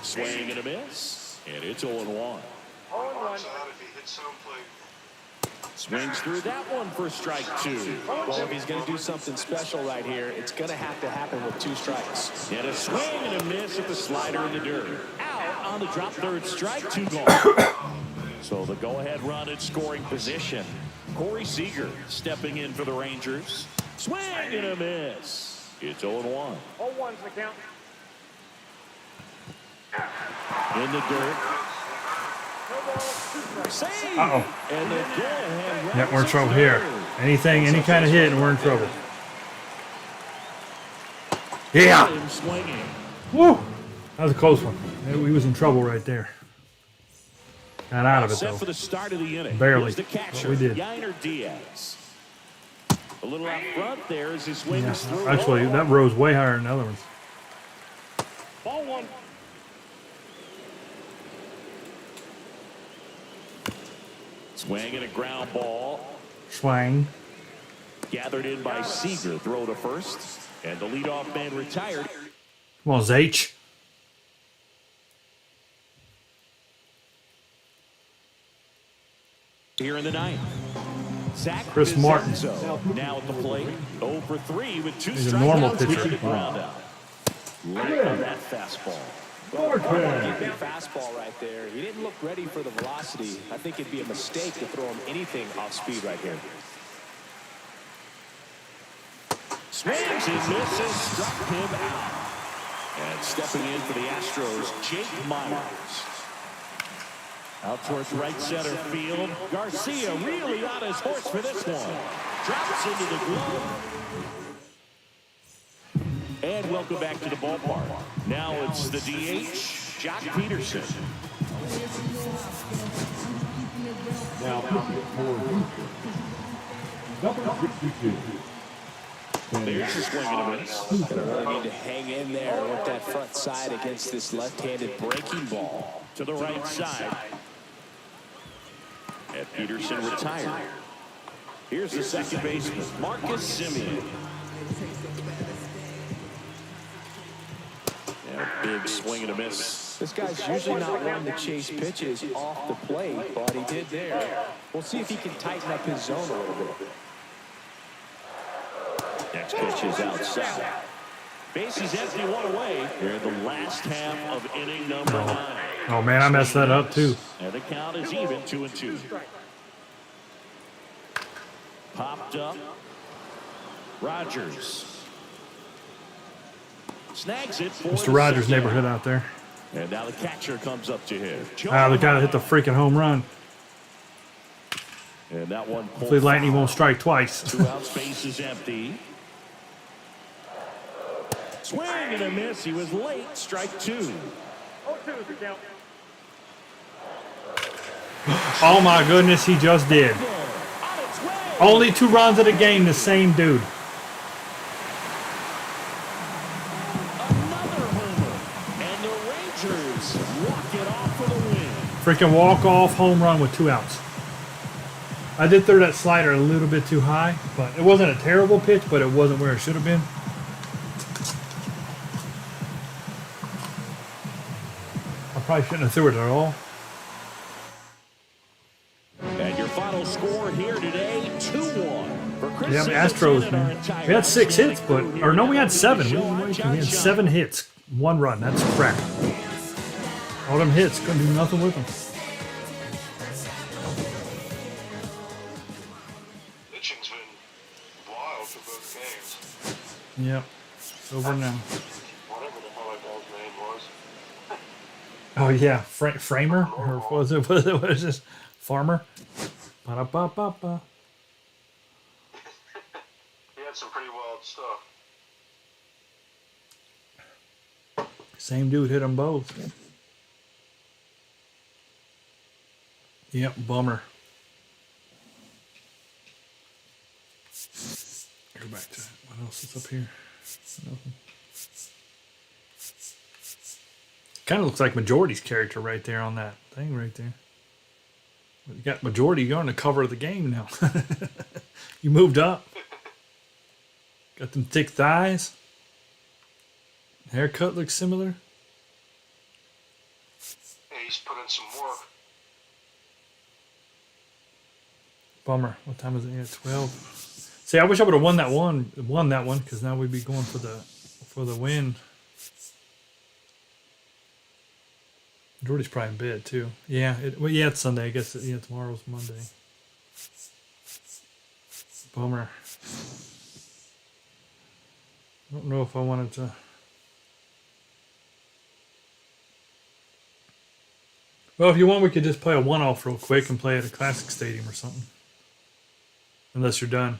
Swing and a miss. And it's 0-1. Marks out if he hits home plate. Swings through that one for strike 2. Well, if he's going to do something special right here, it's going to have to happen with 2 strikes. And a swing and a miss at the slider in the dirt. Out on the drop third strike, 2 gone. So the go-ahead run in scoring position. Corey Seager stepping in for the Rangers. Swing and a miss. It's 0-1. 0-1's the count. In the dirt. No ball, 2 strikes. Save. Uh-oh. And the go-ahead run. Yeah, we're in trouble here. Anything, any kind of hit, and we're in trouble. Yeah. Him swinging. Woo. That was a close one. We was in trouble right there. Got out of it, Set though. for the start of the inning. Barely. Here's the catcher, But we did. Yainer Diaz. A little out front there as he swings Yeah. through. Actually, that rose way higher than the other ones. Ball 1. Swing and a ground ball. Swang. Gathered in by Seager. Throw to first. And the leadoff man retired. Come on, Zach. Here in the 9th. Zach Chris Martin. Vincenzo now at the plate. 0 for 3 with 2 He's a normal strikeouts pitcher. and a ground out. Late on that fastball. Big fastball right there. He didn't look ready for the velocity. I think it'd be a mistake to throw him anything off speed right here. Swings and misses. Struck him out. And stepping in for the Astros, Jake Myers. Out towards right center field. Garcia really on his horse for this one. Drops into the glove. And welcome back to the ballpark. Now it's the DH, Jock Peterson. Now, number 62. There's a swing and a miss. Gonna really need to hang in there with that front side against this left-handed breaking ball. To the right side. And Peterson retired. Here's the second baseman, Marcus Semien. And a big swing and a miss. This guy's usually not one to chase pitches off the plate, but he did there. We'll see if he can tighten up his zone a little bit. Next pitch is outside. Bases empty, 1 away. We're in the last half of inning number 9. Oh, man, I messed that up, too. And the count is even, 2-2. Popped up. Rogers. Snags it for Mr. Rogers' neighborhood out there. And now the catcher comes up to him. Ah, the guy that hit the freaking home run. And that one. Hopefully Lightning won't strike twice. 2 out, space is empty. Swing and a miss. He was late. Strike 2. 0-2's the count. Oh, my goodness, he just did. On its way. Only 2 runs of the game, the same dude. Another homer. And the Rangers walk it off for the win. Freaking walk-off home run with 2 outs. I did throw that slider a little bit too high, but it wasn't a terrible pitch, but it wasn't where it should have been. I probably shouldn't have threw it at all. And your final score here today, 2-1. For Chris Yeah, the Singleton Astros, and our man. entire We had 6 hits, but, crew or no, we had here 7. today. We John had 7 hits, 1 run. That's crap. All them hits, couldn't do nothing with them. Pitching's been wild for both games. Yep. It's over now. Oh yeah, Framer or what was it? What is this? Farmer. Ba-da-ba-ba-ba. He had some pretty wild stuff. Same dude hit them both. Yep, bummer. Go back to what else is up here? Nothing. Kind of looks like Majority's character right there on that thing right there. You got Majority. You're on the cover of the game now. You moved up. Got them thick thighs. Haircut looks similar. Yeah, he's put in some work. Bummer. What time is it? Yeah, 12. See, I wish I would have won that one, because now we'd be going for the win. Jordy's probably in bed too. Yeah, yeah, it's Sunday. I guess tomorrow's Monday. Bummer. I don't know if I wanted to. Well, if you want, we could just play a one-off real quick and play at a classic stadium or something. Unless you're done.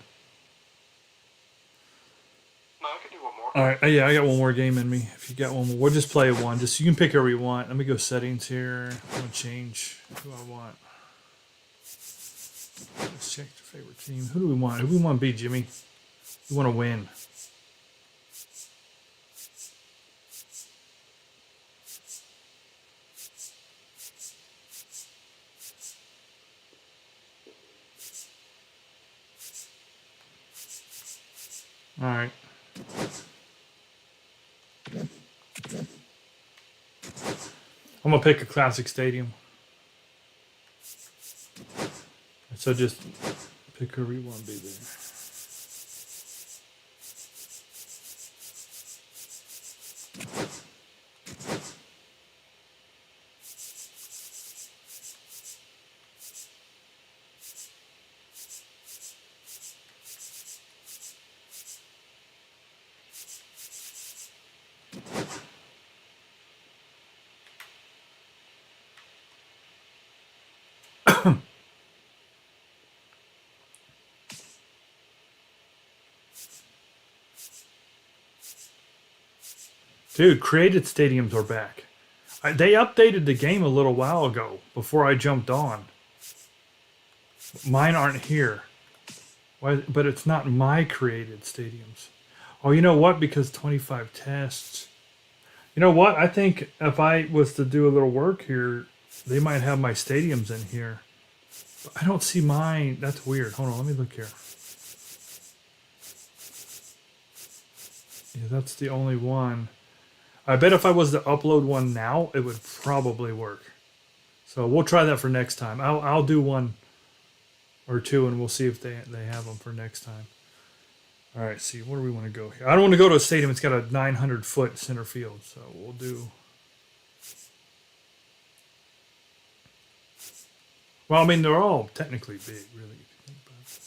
No, I could do one more. All right. Yeah, I got one more game in me. If you got one more, we'll just play one. Just you can pick whoever you want. Let me go settings here. I'm gonna change who I want. Let's check the favorite team. Who do we want? Who do we want to be, Jimmy? We want to win. All right. I'm gonna pick a classic stadium. So just pick whoever you want to be there. Dude, created stadiums are back. They updated the game a little while ago before I jumped on. Mine aren't here. Why? But it's not my created stadiums. Oh, you know what? Because 25 tests. You know what? I think if I was to do a little work here, they might have my stadiums in here. But I don't see mine. That's weird. Hold on, let me look here. Yeah, that's the only one. I bet if I was to upload one now, it would probably work. So we'll try that for next time. I'll do one or two, and we'll see if they have them for next time. All right, see, where do we want to go here? I don't want to go to a stadium. It's got a 900-foot center field, so we'll do. Well, I mean, they're all technically big, really. If you think about it.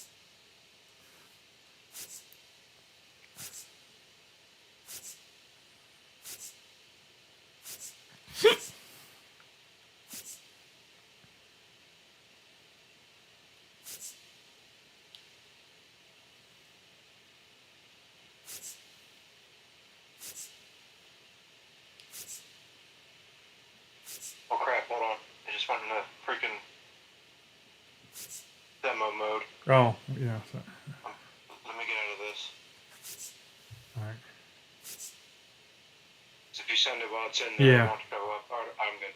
Oh crap, hold on. I just went into freaking demo mode. Oh, yeah. Sorry. Let me get out of this. All right. So if you send it while it's in there, Yeah. it won't show up. I'm good.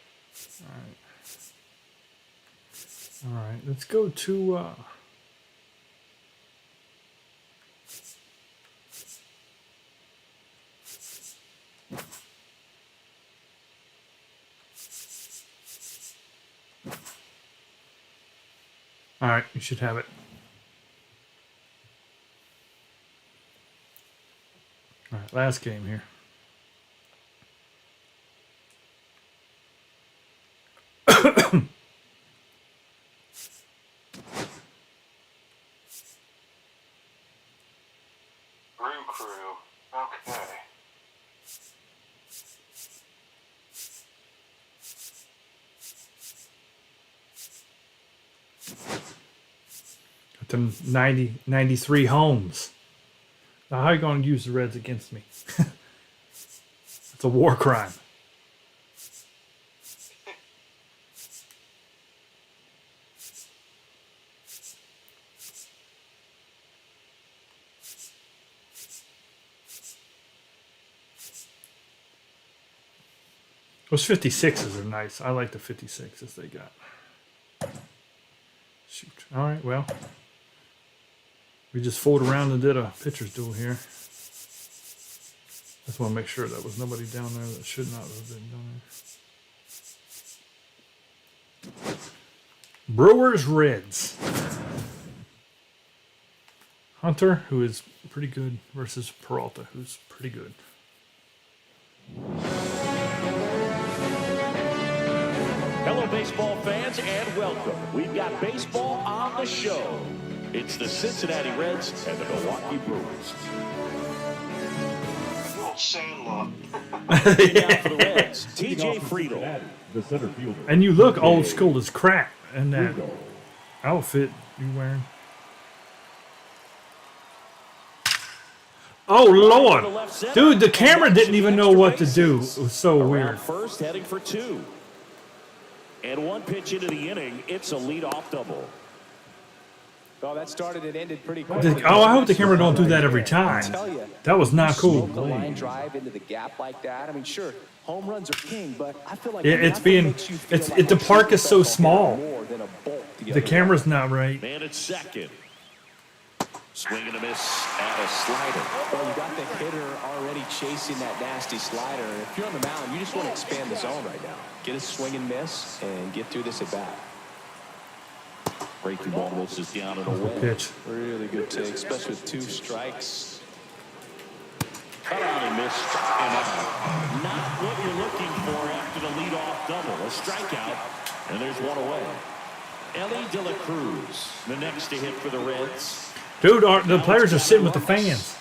All right. Let's go to. All right, you should have it. All right, last game here. Brew Crew. Okay. With them 93 homes. Now, how are you going to use the Reds against me? It's a war crime. Those 56s are nice. I like the 56s they got. Shoot. All right, well. We just fooled around and did a pitcher's duel here. Just want to make sure that was nobody down there that should not have been down there. Brewers Reds. Hunter, who is pretty good, versus Peralta, who's pretty good. Hello, baseball fans, and welcome. We've got baseball on the show. It's the Cincinnati Reds and the Milwaukee Brewers. Old Sandlot. Now for the Reds, TJ Friedel. The center fielder. And you look old school as crap in that outfit you wearing. Oh, Lord. Dude, the camera didn't even know what to do. It was so weird. First, heading for 2. And 1 pitch into the inning, it's a leadoff double. Oh, that started and ended pretty quickly. Oh, I hope the camera don't do that every time. That was not cool. The line drive into the gap like that. I mean, sure, home runs are king, but I feel like It's being, the park is so small. The camera's not right. Man at second. Swing and a miss at a slider. Well, you got the hitter already chasing that nasty slider. And if you're on the mound, you just want to expand the zone right now. Get a swing and miss and get through this at bat. Breaking ball misses down and away. Pitch. Really good take, especially with 2 strikes. Cut out and missed. And not what you're looking for after the leadoff double. A strikeout, and there's 1 away. Ellie De La Cruz, the next to hit for the Reds. Dude, the players are sitting with the fans.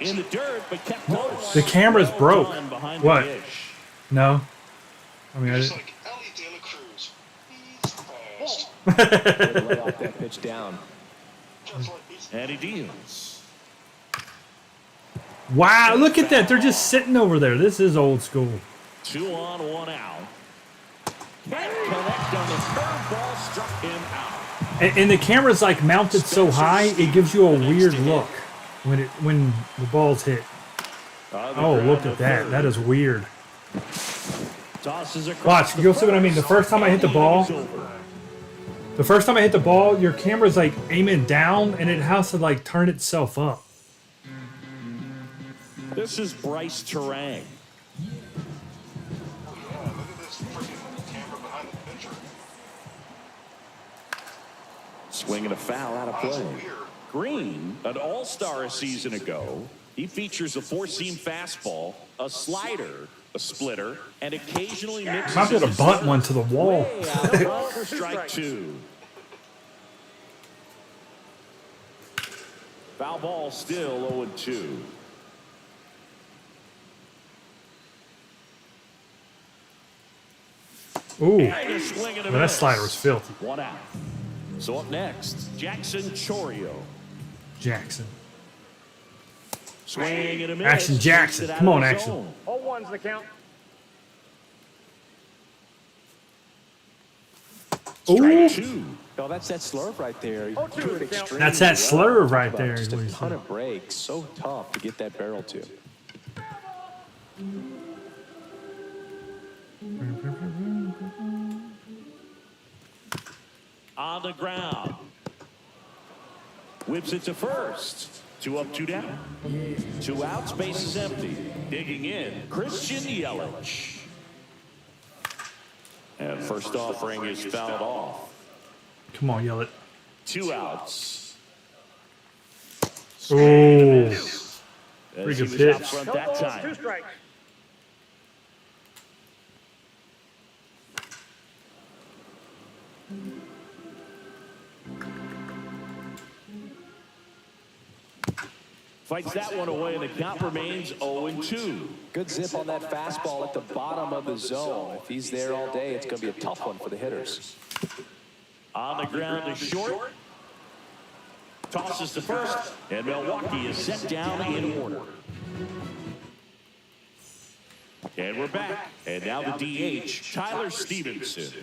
In the dirt, but kept close. The camera's broke. What? No. I mean, Just like Ellie De La Cruz. He's fast. Lay off that pitch down. Just like he's And he deals. Wow, look at that. They're just sitting over there. This is old school. 2 on, 1 out. Can't connect on the curveball, struck him out. And the camera's like mounted so high, it gives you a weird look when the ball's hit. Oh, look at that. That is weird. Watch, you'll see what I mean. The first time I hit the ball, your camera's like aiming down and it has to like turn itself up. This is Bryce Terang. yeah, look at this freaking camera behind the pitcher. Swinging a foul out of That's play. weird. Green, an all-star a season ago. He features a 4-seam fastball, a slider, a splitter, and occasionally mixes Might be able to his bunt slurve. one to the wall. Way out of line for strike 2. Foul ball still 0-2. Ooh, And a swing and a that miss. slider was filthy. 1 out. So up next, Jackson Chorio. Jackson. Swing and a miss. Action Jackson. Takes it out Come of on, the Action. zone. All ones the count. Ooh, Strike 2. No, that's that slurve right there. Oh, two Do it to count. extremely That's that well. slurve right Talk there, about is Just what a he's ton saying. of breaks. So tough to get that barrel to. On the ground. Whips it to first. 2 up, 2 down. 2 out, space is empty. Digging in, Christian Yelich. And first offering is fouled off. come on, yell it. 2 outs. Ooh, As pretty he good was out pitch. front No that balls, 2 time. strikes. Fights that one away, and the count remains 0-2. Good zip on that fastball at the bottom of the zone. If he's there all day, it's going to be a tough one for the hitters. On the ground to short. Tosses to first, and Milwaukee is set down in order. And we're back. And now the DH, Tyler Stevenson.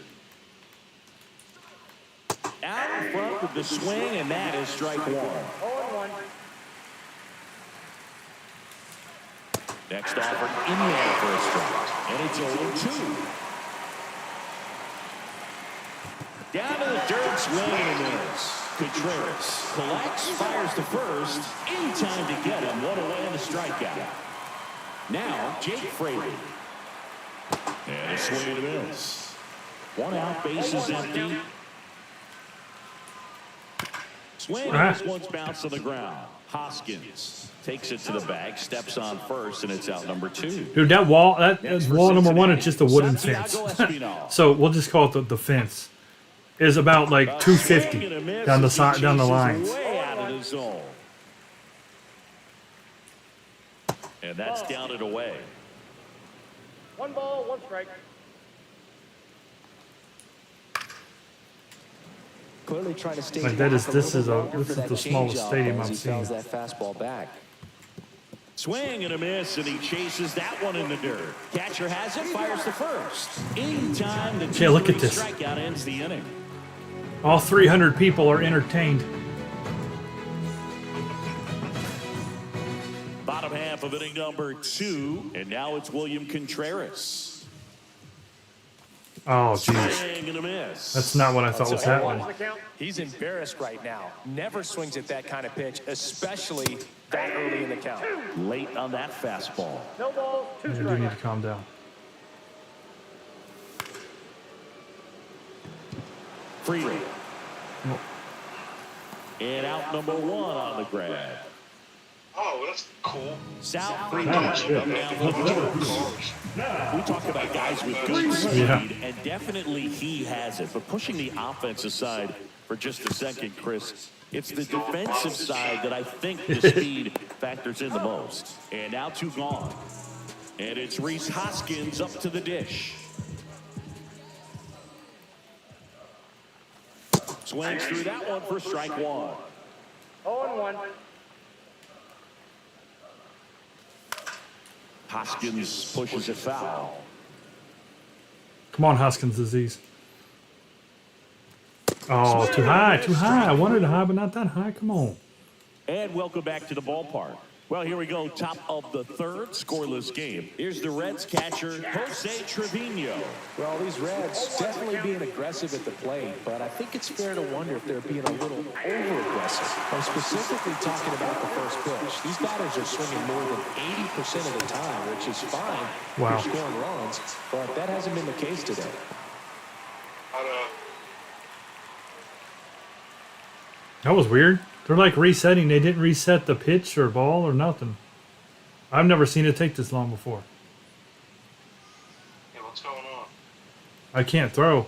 Out in front with the swing, and that is strike one. 0-1. Next offer in there for a strike. And it's 0-2. Down to the dirt, swing and a miss. Contreras collects, fires to first, in time to get him. One away and a strikeout. Now, Jake Fraley. And a swing and a miss. One out, bases empty. Swing and this one's bounced on the ground. Hoskins takes it to the bag, steps on first, and it's out number 2. Dude, that wall, that's wall number 1, it's just a wooden fence. Santiago So we'll just call it the fence. Is about like 250 down the side, down the lines. Way out of the zone. And that's down and away. 1 ball, 1 strike. Clearly trying to stay Like that is, back this is little a, longer this for is that the smallest changeup stadium as I've he fouls seen. that fastball back. Swing and a miss, and he chases that one in the dirt. Catcher has it, fires to first. In time, the Yeah, look at 2-3 this. strikeout ends the inning. All 300 people are entertained. Bottom half of inning number 2, and now it's William Contreras. Oh, jeez. Swing and a miss. That's not what I thought was happening. One's the count. He's embarrassed right now. Never swings at that kind of pitch, especially that early in the count. Late on that fastball. No balls, 2 You do strikes. need to calm down. Freely. And out number 1 on the grab. Oh, that's cool. South Freely down for the Cars. We talk about guys with good speed, Yeah. and definitely he has it. But pushing the offense aside for just a second, Chris, it's the defensive side that I think the speed factors in the most. And now 2 gone. And it's Rhys Hoskins up to the dish. Swings through that one for strike 1. 0-1. Hoskins pushes it foul. Come on, Hoskins disease. Oh, too high, too high. I wanted it high, but not that high. Come on. And welcome back to the ballpark. Well, here we go, top of the 3rd, scoreless game. Here's the Reds catcher, Jose Trevino. Well, these Reds definitely being aggressive at the plate, but I think it's fair to wonder if they're being a little over-aggressive. I'm specifically talking about the first pitch. These batters are swinging more than 80% of the time, which is fine if Wow. you're scoring runs, but that hasn't been the case today. That was weird. They're like resetting. They didn't reset the pitch or ball or nothing. I've never seen it take this long before. Yeah, what's going on? I can't throw.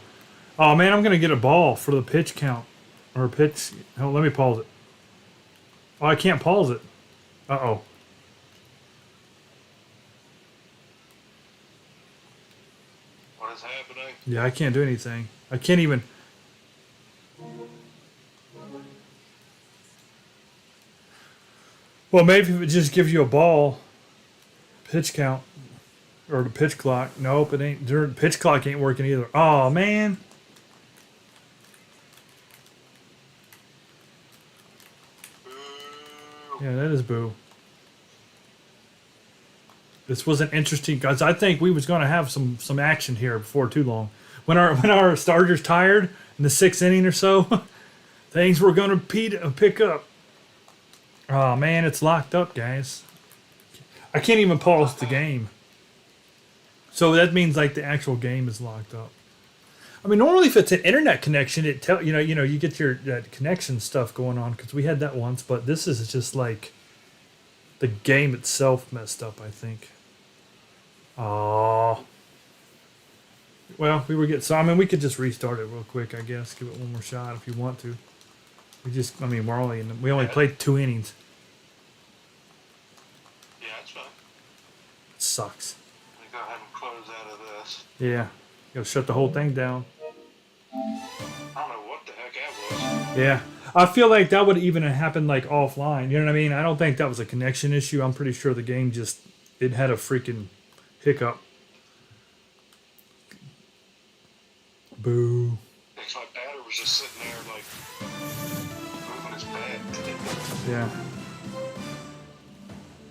Oh, man, I'm going to get a ball for the pitch count. Or pitch. Oh, let me pause it. Oh, I can't pause it. Uh-oh. What is happening? Yeah, I can't do anything. I can't even... Well, maybe if it just gives you a ball, pitch count, or the pitch clock. Nope, it ain't. The pitch clock ain't working either. Oh, man. Yeah, that is boo. This was an interesting, guys. I think we was going to have some action here before too long. When our starters tired in the 6th inning or so, things were going to pick up. Oh man, it's locked up, guys. I can't even pause the game. So that means like the actual game is locked up. I mean, normally if it's an internet connection, it you get your that connection stuff going on because we had that once. But this is just like the game itself messed up, I think. Oh. Well, we were getting. So I mean, we could just restart it real quick, I guess. Give it one more shot if you want to. We only played 2 innings. sucks. Let me go ahead and close out of this. Yeah. Gotta shut the whole thing down. I don't know what the heck that was. Yeah. I feel like that would even have happened like offline. You know what I mean? I don't think that was a connection issue. I'm pretty sure the game just it had a freaking hiccup. Boo. It's like batter was just sitting there like moving his bat. Yeah.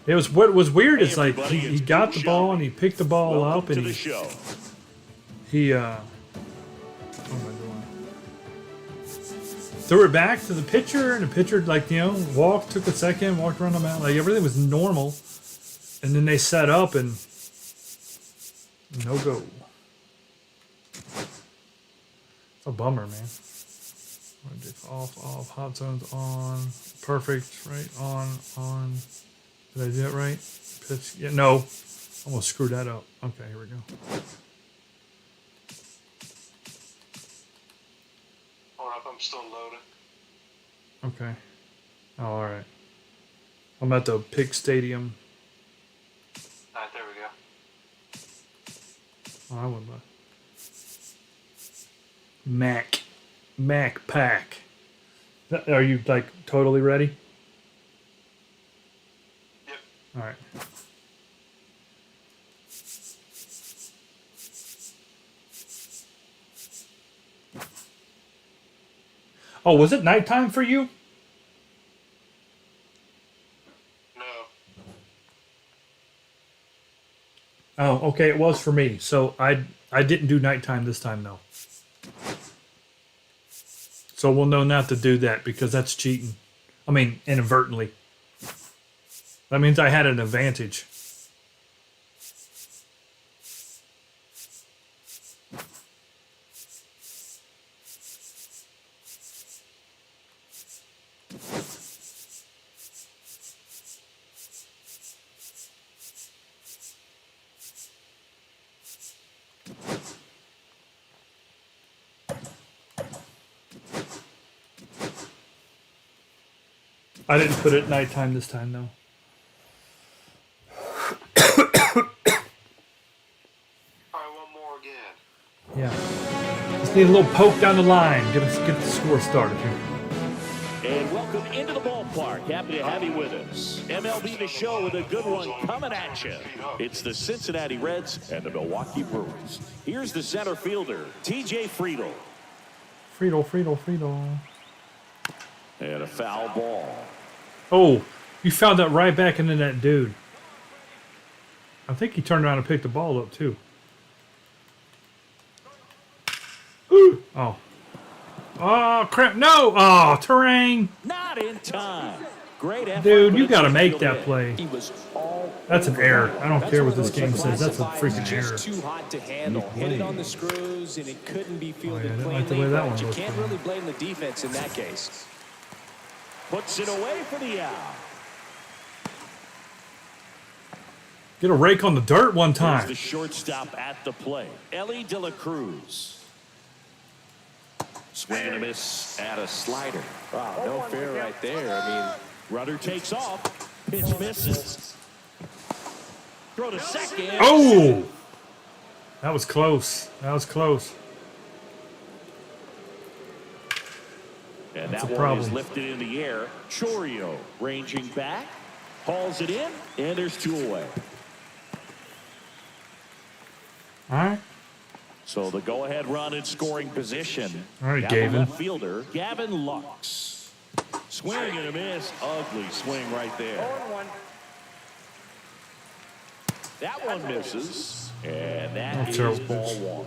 It was what was weird is like everybody, he it's got the Big ball Shot. and he picked the ball Welcome up to and the show. he what am I doing? Threw it back to the pitcher and the pitcher like, you know, walked, took a second, walked around the mound, like everything was normal. And then they set up and no go. It's a bummer, man. Off, hot zones on, perfect, right, on. Did I do that right? Pitch, yeah, no. Almost screwed that up. Okay, here we go. Hold up, I'm still loading. Okay. Oh, all right. I'm at the Pig Stadium. Alright, there we go. Oh, I went by. Mac Pack. Are you like totally ready? Yep. All right. Oh, was it nighttime for you? No. Oh, okay, it was for me. So I didn't do nighttime this time though. So we'll know not to do that because that's cheating. I mean, inadvertently. That means I had an advantage. I didn't put it nighttime this time though. Alright, one more again. Yeah. Just need a little poke down the line. Get the score started here. And welcome into the ballpark. Happy to have you with us. MLB The Show with a good one coming at you. It's the Cincinnati Reds and the Milwaukee Brewers. Here's the center fielder, TJ Friedl. Friedel. And a foul ball. Oh, you found that right back into that dude. I think he turned around and picked the ball up too. Ooh. Oh. Oh, crap. No. Oh, terrain. Not in time. Great effort. Dude, but you it's got to a make field that hit. play. He was all That's an over error. that. I don't That's care one what of this those game says. That's a classified freaking just error. too hot to handle. Hit it on the screws, and it couldn't be fielded I didn't cleanly. like the way that but one you looked. can't really blame the defense in that case. Puts it away for the out. Get a rake on the dirt one Here's time. the shortstop at the plate, Ellie De La Cruz. Swing and a miss at a slider. Wow, no fair right there. I mean, Rudder takes off. Pitch misses. Throw to second. Oh! That was close. And That's that a one is problem. lifted in the air. Chorio ranging back. Hauls it in. And there's two away. All right. So the go-ahead run in scoring position. All right, Got the Gavin. left fielder, Gavin Lux. Swing and a miss. Ugly swing right there. 0-1. That one misses. And that That's is terrible ball pitch. one.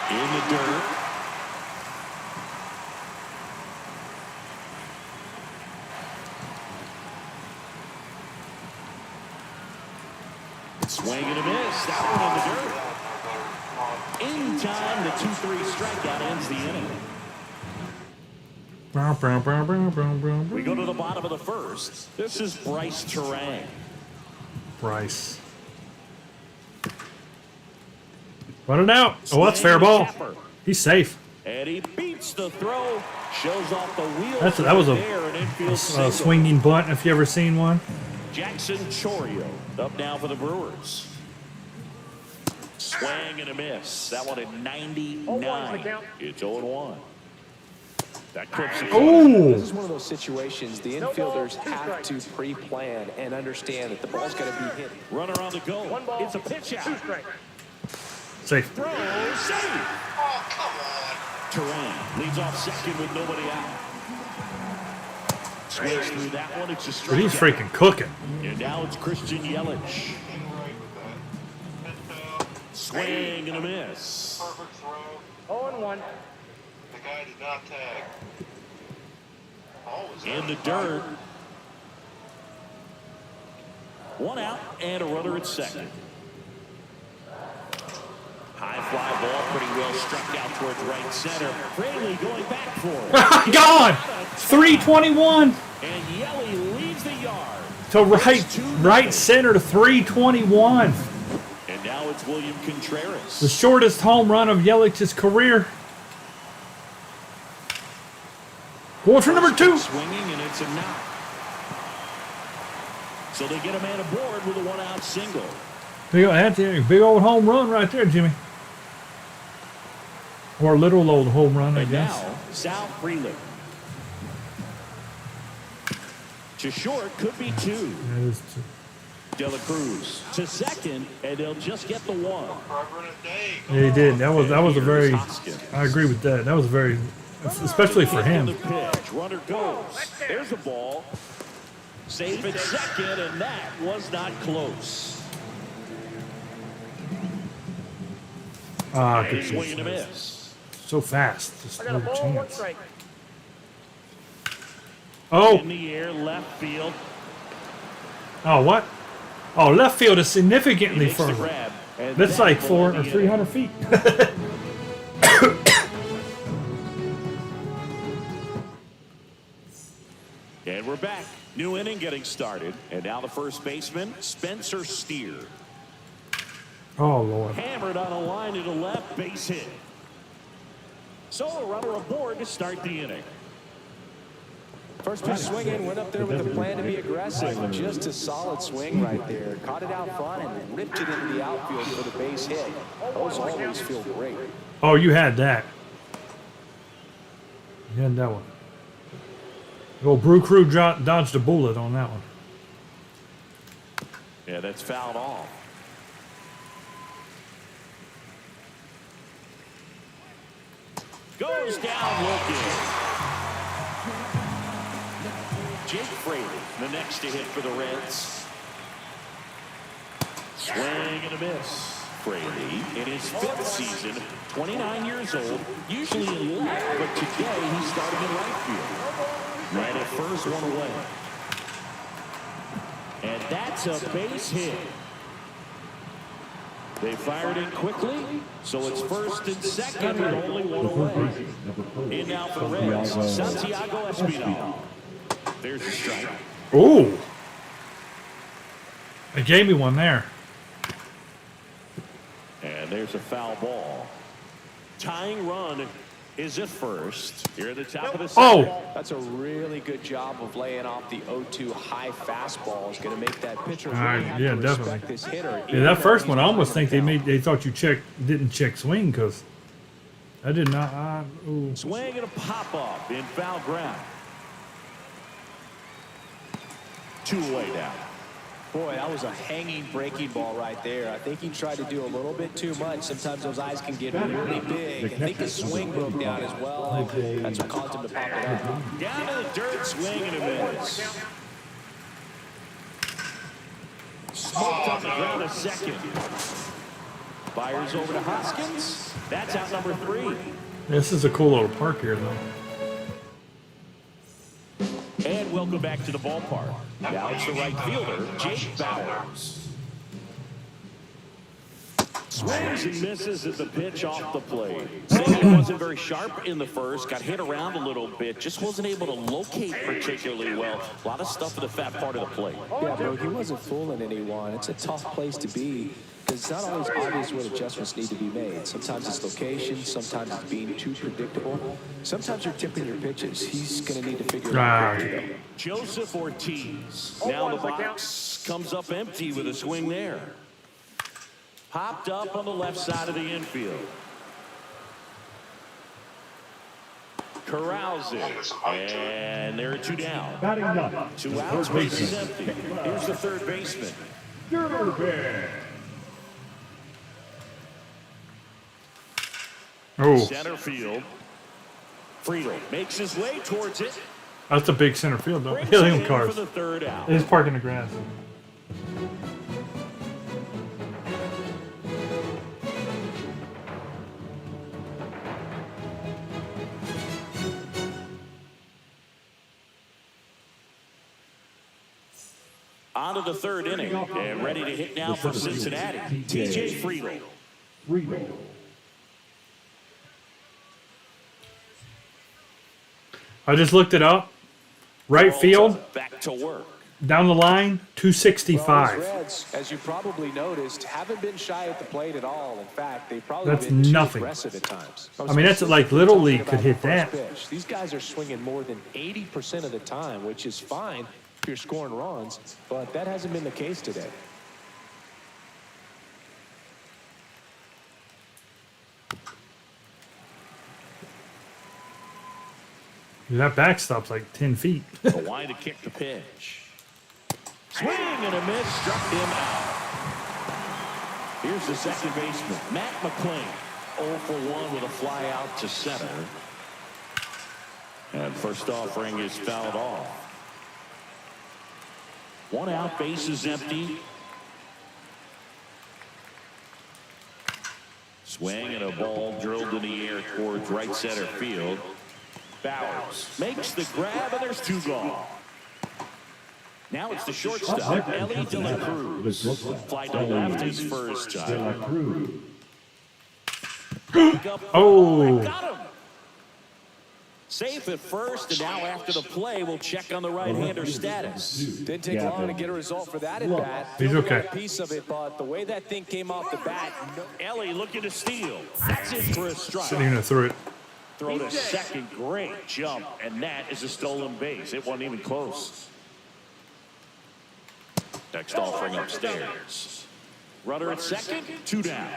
In the dirt. Swing and a miss. That one in the dirt. In time, the 2-3 strikeout ends the inning. We go to the bottom of the first. This is Bryce Terang. Bryce. Run it out. Oh, that's fair ball. He's safe. And he beat Fakes the throw. Shows off the wheel. That was there, an infield a single. swinging bunt, if you ever seen one. Jackson Chorio up now for the Brewers. Swing and a miss. That one at 99. It's 0-1. That clips it. Oh! This is one of those situations the infielders have to pre-plan and understand that the ball's going to be hit. Runner on the go. One ball, It's a pitch out. 2 strikes. Safe. Throw, save. Oh, come on. Terrain leads off second with nobody out. Swings through that one. It's a strike. But he's freaking cooking. And now it's Christian Yelich. Ain't right with that. Hit, Swing and a miss. perfect throw. 0-1. The guy did not tag. Oh, was In the that dirt. One out and a runner at second. High fly ball, pretty well struck out towards right center. Fraley going back for it. Gone! 321 And Yelly leaves the yard. to right center to 321. And now it's William Contreras. The shortest home run of Yelich's career. Going for number 2. Swinging, and it's a knock. So they get a man aboard with a one-out single. That's a big old home run right there, Jimmy. Or a little old home run, I And guess. now, Sal Frelick. To short, could be 2. That is true. De La Cruz to second, and they'll just get the one. forever and a day? Yeah, he did. That was a very. Hoskins. I agree with that. That was a very, especially for The him. pitch, runner goes. There's a ball. Safe at second, and that was not close. Ah, And good swing and a chance. miss. So fast. Just I got no a ball, 1 chance. strike. Oh, In the air, left field. oh, what? Oh, left field is He significantly makes the further. grab. and That's that like ball 400 in or the 300 feet. And we're back. New inning getting started. And now the first baseman, Spencer Steer. Oh, Lord. Hammered on a line to the left, base hit. So a runner aboard to start the inning. First pitch swinging, went up there with a plan to be aggressive. Just a solid swing right there. Caught it out front and ripped it into the outfield for the base hit. Those always feel great. Oh, you had that. You had that one. The old Brew Crew dodged a bullet on that one. Yeah, that's fouled off. Goes down looking. Jake Fraley, the next to hit for the Reds. Swing and a miss. Fraley in his 5th season, 29 years old, usually in left, but today he's starting in right field. Ran at first, one away. And that's a base hit. They fired in quickly, so it's first and second with only one away. In now for the Reds, Santiago Espinal. There's a strike. Ooh. They gave me one there. And there's a foul ball. Tying run is at first. Here at the top of the second. Oh. That's a really good job of laying off the 0-2 high fastball. Is going to make that pitcher really have yeah, to definitely. respect this hitter. Yeah, that first one, I almost think they thought you didn't check swing because I did not. Ooh. Swing and a pop up in foul ground. 2 away now. Boy, that was a hanging breaking ball right there. I think he tried to do a little bit too much. Sometimes those eyes can get really big. I think his swing broke down as well, and that's what caused him to pop it up. Down to the dirt, swing and a miss. Smoked on the ground a second. Fires over to Hoskins. That's out number 3. This is a cool little park here, though. And welcome back to the ballpark. Now it's the right fielder, Jake Bowers. Swings and misses at the pitch off the plate. He wasn't very sharp in the first, got hit around a little bit, just wasn't able to locate particularly well. A lot of stuff at the fat part of the plate. Yeah, bro, he wasn't fooling anyone. It's a tough place to be. it's not always obvious when adjustments need to be made. Sometimes it's location, sometimes it's being too predictable. Sometimes you're tipping your pitches. He's going to need to figure it out quickly, though. Joseph Ortiz. Now the box comes up empty with a swing there. Popped up on the left side of the infield. Corrals it. And there are two down. Batting up. 2 outs, base is empty. Here's the third baseman. Oh, Center field. Friedel makes his way towards it. that's a big center field, though. Brings Helium it in cars. for the third out. He's parking the grass. On to the third inning. And ready to hit now for Cincinnati. TJ Friedel. I just looked it up. Right field, Back to work. down the line, Well, 265. these Reds, as you probably noticed, haven't been shy at the plate at all. In fact, they've probably That's been too nothing. aggressive at times. I mean, that's like Little League could hit that. Pitch. These guys are swinging more than 80% of the time, which is fine if you're scoring runs, but that hasn't been the case today. That backstop's like 10 feet. The line to kick the pitch. Swing and a miss. Struck him out. Here's the second baseman, Matt McClain. 0 for 1 with a fly out to center. And first offering is fouled off. 1 out, base is empty. Swing and a ball drilled in the air towards right center field. Bowers makes the grab, and there's 2 gone. Now it's the shortstop, Ellie De La Cruz. Fly to left his first time. Oh. Got him. Safe at first, and now after the play, we'll check on the right-hander status. Didn't take long to get a result for that at bat. He's okay. Got a piece of it, but the way that thing came off the bat, Ellie looking to steal. That's it for a strike. Sitting in through it. Throw to second, great jump, and that is a stolen base. It wasn't even close. Next offering upstairs. Runner at second, 2 down.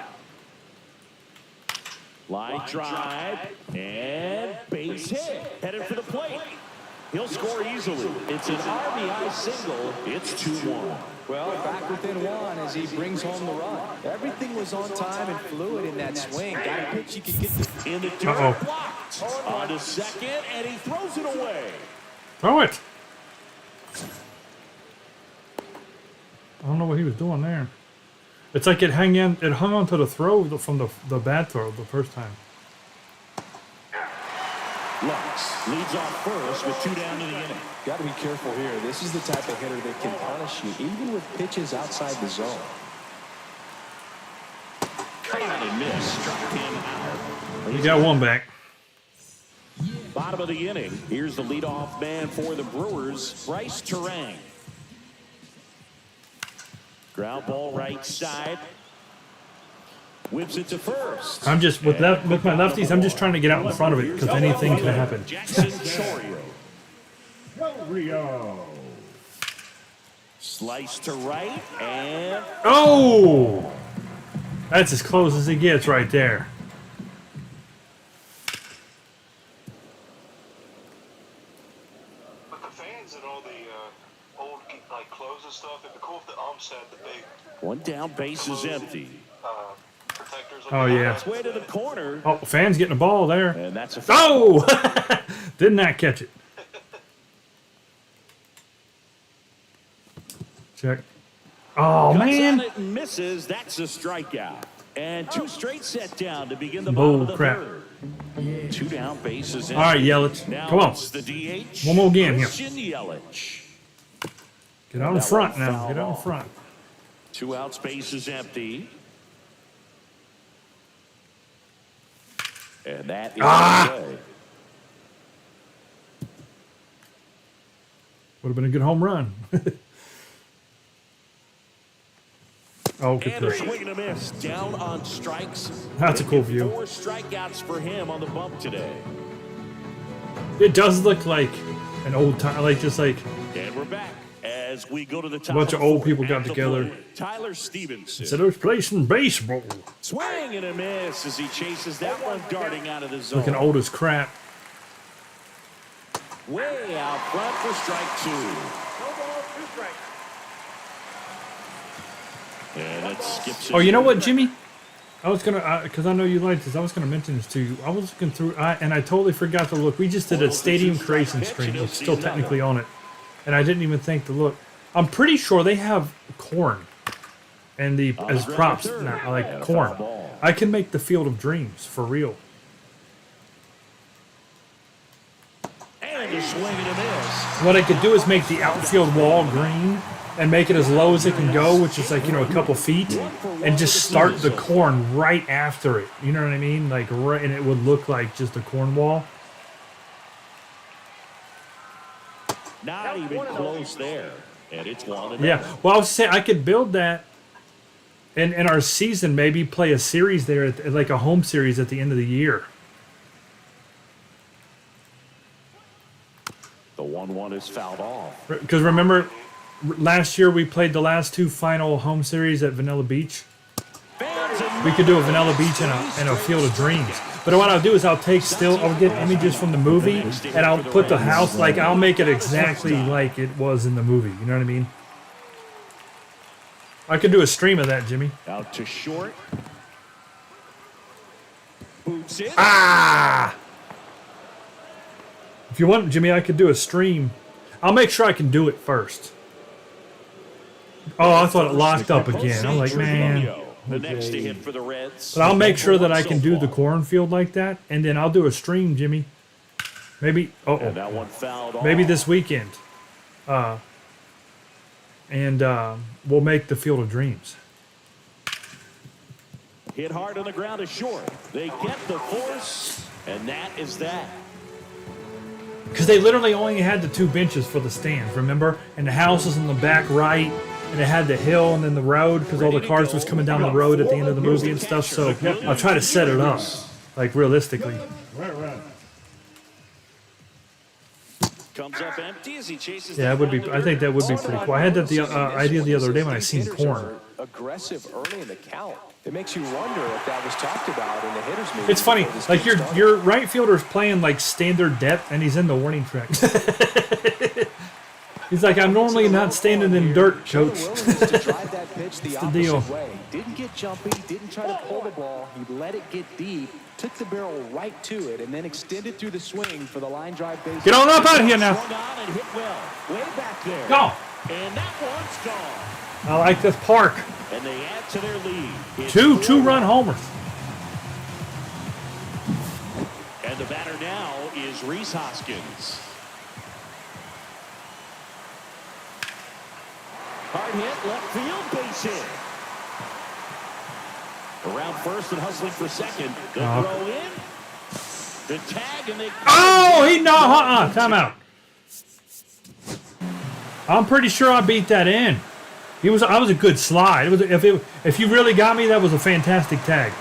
Line drive, and base hit. Headed for the plate. He'll score easily. It's an RBI single. It's 2-1. well, back within 1 as he brings home the run. Everything was on time and fluid in that swing. Got a pitch he could get to. In the dirt, blocked. On to second, and he throws it away. Throw it. I don't know what he was doing there. It's like it hung on to the throw from the bad throw the first time. Lux leads off first with 2 down to the inning. Got to be careful here. This is the type of hitter that can punish you, even with pitches outside the zone. Cut and miss. Struck him out. You got 1 back. Bottom of the inning. Here's the leadoff man for the Brewers, Bryce Terang. Ground ball right side. Whips it to first. I'm just with my lefties. I'm just trying to get out in front of it because anything could happen. Jackson Chorio. Rio. Slice to right and Oh, that's as close as it gets right there. But the fans and all the old like clothes and stuff, it'd be cool if the umps had the big 1 down, base is empty. protectors. Oh yeah. It's way to the corner, Oh, fans getting a ball there. and that's a Oh, did not catch it. Check. Oh Cuts man. on it and misses. That's a strikeout. And 2 straight set down to begin the Bull bottom of the crap. third. 2 down, bases empty. All right, Yelich. Now Come on. it's the DH. One more game here. Christian Yelich. Get out in That front one now. foul Get out in ball. front. 2 outs, base is empty. And that is away. Would have been a good home run. Oh, good And a pitch. swing and a miss. Down on strikes. That's a cool view. 4 strikeouts for him on the bump today. It does look like an old time, like just like And we're back as we go to the top. bunch of the old fourth. people got At the together. plate, Tyler Stevenson. instead of placing baseball. Swing and a miss as he chases that one darting out of the zone. Looking old as crap. Way out front for strike 2. No ball, 2 strikes. And that skips it. Oh, you know what, Jimmy? I was gonna, because I know you like this. I was gonna mention this to you. I was looking through, and I totally forgot to look. We just did a stadium creation stream. It's still technically on it, and I didn't even think to look. I'm pretty sure they have corn, and the as props, now, like corn. I can make the Field of Dreams for real. And a swing and a miss. What I could do is make the outfield wall green and make it as low as it can go, which is like, a couple feet, and just start the corn right after it. You know what I mean? Like right, and it would look like just a corn wall. Not even close there. And it's 1-0. Yeah. Well, I was saying I could build that, and in our season maybe play a series there, like a home series at the end of the year. The 1-1 is fouled off. Because remember, last year we played the last 2 final home series at Vanilla Beach. We could do a Vanilla Beach and a Field of Dreams. But what I'll do is I'll get images from the movie, and I'll put the house, like I'll make it exactly like it was in the movie. You know what I mean? I could do a stream of that, Jimmy. Out to short. Boots it. Ah! If you want, Jimmy, I could do a stream. I'll make sure I can do it first. Oh, I thought it locked up again. I'm like, man. The next to hit for the Reds. But I'll make sure that I can do the cornfield like that, and then I'll do a stream, Jimmy. Maybe, And that one fouled off. maybe this weekend. And we'll make the Field of Dreams. Hit hard on the ground to short. They get the force, and that is that. Because they literally only had the 2 benches for the stands, remember? And the house was in the back right, and it had the hill and then the road, because all the cars was coming down the road at the end of the movie and stuff. So I'll try to set it up, like realistically. Comes up empty as he chases. Yeah, it would be. I think that would be pretty cool. I had that idea the other day when I seen corn. Aggressive early in the count. It makes you wonder if that was talked about in the hitters meeting. It's funny, before this like game started. your right fielder's playing like standard depth, and he's in the warning track. He's like, I'm normally not standing in dirt, coach. Williams to drive that pitch the opposite deal. way. Didn't get jumpy, didn't try to pull the ball. He let it get deep, took the barrel right to it, and then extended through the swing for the line drive base. Get on up out of here now. Swung on and hit well. Way back there. Go. And that one's gone. I like this park. And they add to their lead. It's 2 4-1. 2-run homers. And the batter now is Reese Hoskins. Hard hit, left field, base hit. Around first and hustling for second. The throw in. The tag, and they... Oh, timeout. I'm pretty sure I beat that in. I was a good slide. If you really got me, that was a fantastic tag.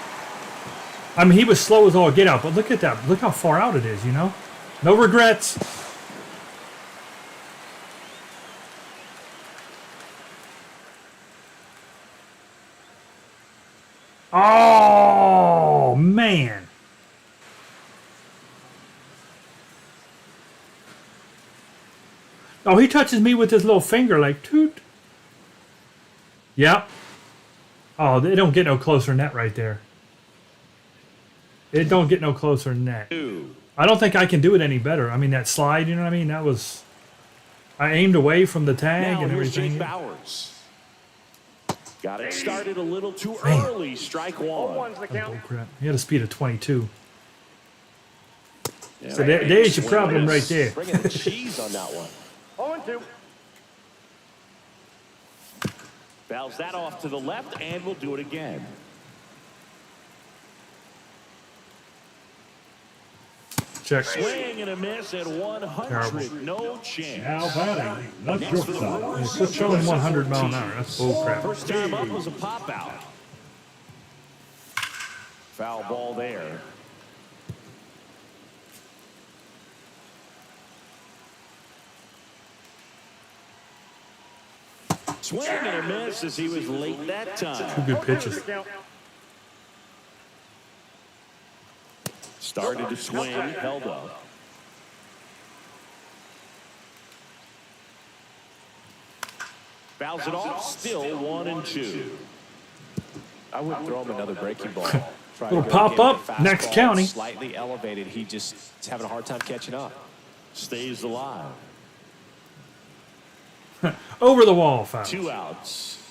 I mean, he was slow as all get out, but look at that. Look how far out it is, No regrets. Oh, man. Oh, he touches me with his little finger like toot. Yep. Oh, they don't get no closer than that right there. It don't get no closer than that. I don't think I can do it any better. I mean, that slide, you know what I mean? That was... I aimed away from the tag Now and here's everything. Jake Bowers. Got it started a little too early. Strike one. 0-1's the count. Oh, crap. He had a speed of 22. Yeah, So there's your swing problem and right miss. there. Bringing the cheese on that one. 0-2. Fouls that off to the left, and we'll do it again. Check. Swing and a miss at 100. Terrible. No chance. Now batting the Next for the shortstop. Brewers, Quit throwing 100 mile an hour. That's bull crap. First time up was a pop out. Foul ball there. Swing and a miss as he was late that time. Two good pitches. Started to swing, held up. Fouls it off, still 1-2. I wouldn't throw him another breaking ball. Try to Little go pop get him up, with a next fastball county. Slightly elevated. He just is having a hard time catching up. Stays alive. Over the wall, foul. 2 outs.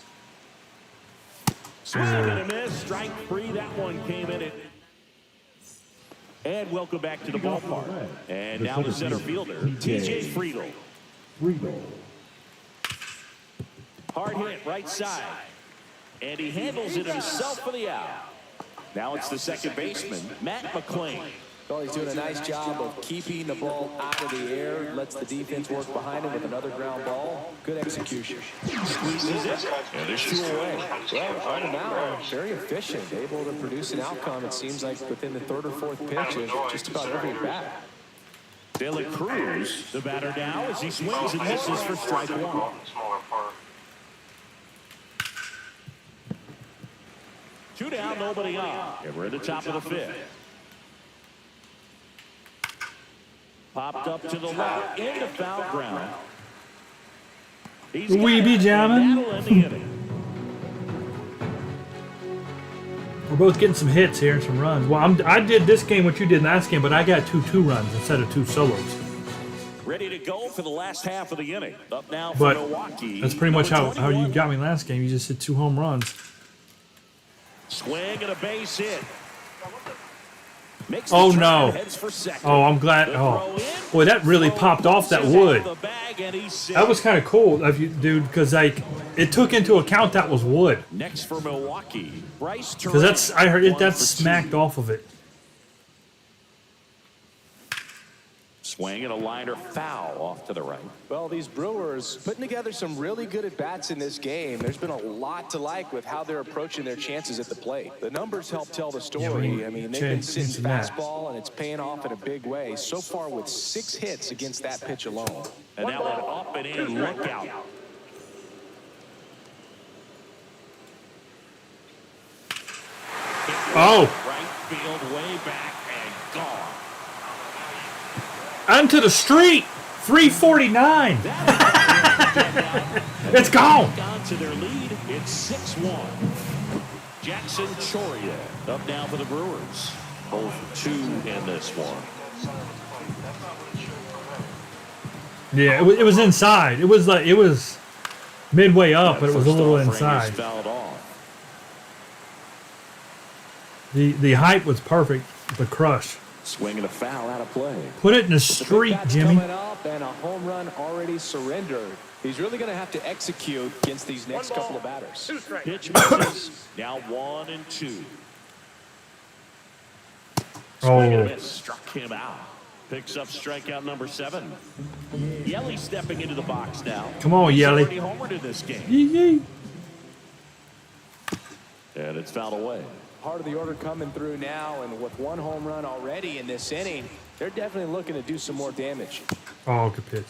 Swing and a miss, strike 3. That one came in it. And welcome back to the ballpark. And now the center fielder, TJ Friedel. Hard hit, right side. And he handles it himself for the out. Now it's the second baseman, Matt McClain. Well, he's doing a nice job of keeping the ball out of the air, lets the defense work behind him with another ground ball. Good execution. Squeezes it, and there's 2 away. Well, on the mound, very efficient, able to produce an outcome, it seems like, within the 3rd or 4th pitch of just about every at-bat. De La Cruz, the batter now, as he swings and misses for strike 1. Smaller part. 2 down, nobody on. And we're at the top of the 5th. Popped up to the left, into foul ground. He's We be jamming. That'll end the inning. We're both getting some hits here and some runs. Well, I did this game what you did last game, but I got 2 runs instead of 2 solos. Ready to go for the last half of the inning. Up now for But Milwaukee. that's pretty much number how you 21. got me last game. You just hit 2 home runs. Swing and a base hit. Makes Oh, the no. turn, heads for second. Oh, I'm glad. The Oh, throw in. boy, that really popped off that wood. The bag, and he's safe. That was kind of cool of you, dude, because like it took into account that was wood. Next for Milwaukee, Bryce Because that's I heard it. 1 That's for 2. smacked off of it. Swing and a liner foul off to the right. Well, these Brewers putting together some really good at-bats in this game. There's been a lot to like with how they're approaching their chances at the plate. The numbers help tell the story. I mean, they've been sitting fastball, and it's paying off in a big way. So far with 6 hits against that pitch alone. And now an up and in, look out. Oh, Right field, way back and gone. onto the street. 349. It's gone. On to their lead, it's 6-1. Jackson Choria up now for the Brewers. Both 2 in this one. Yeah, it was inside. It was midway up, but it was a little inside. Fouled off. The height was perfect. The crush. Swinging a foul out of play. Put it in the street, Big bats Jimmy. coming up and a home run already surrendered. He's really going to have to execute against these next couple of batters. 2 strikes. Pitch misses. Now 1 and 2. Swing and a Oh, miss. Struck him out. Picks up strikeout number 7. Yelly stepping into the box now. come on, He's Yelly. already homered in this game. Yee yee. And it's fouled away. Part of the order coming through now, and with 1 home run already in this inning, they're definitely looking to do some more damage. Oh, good pitch.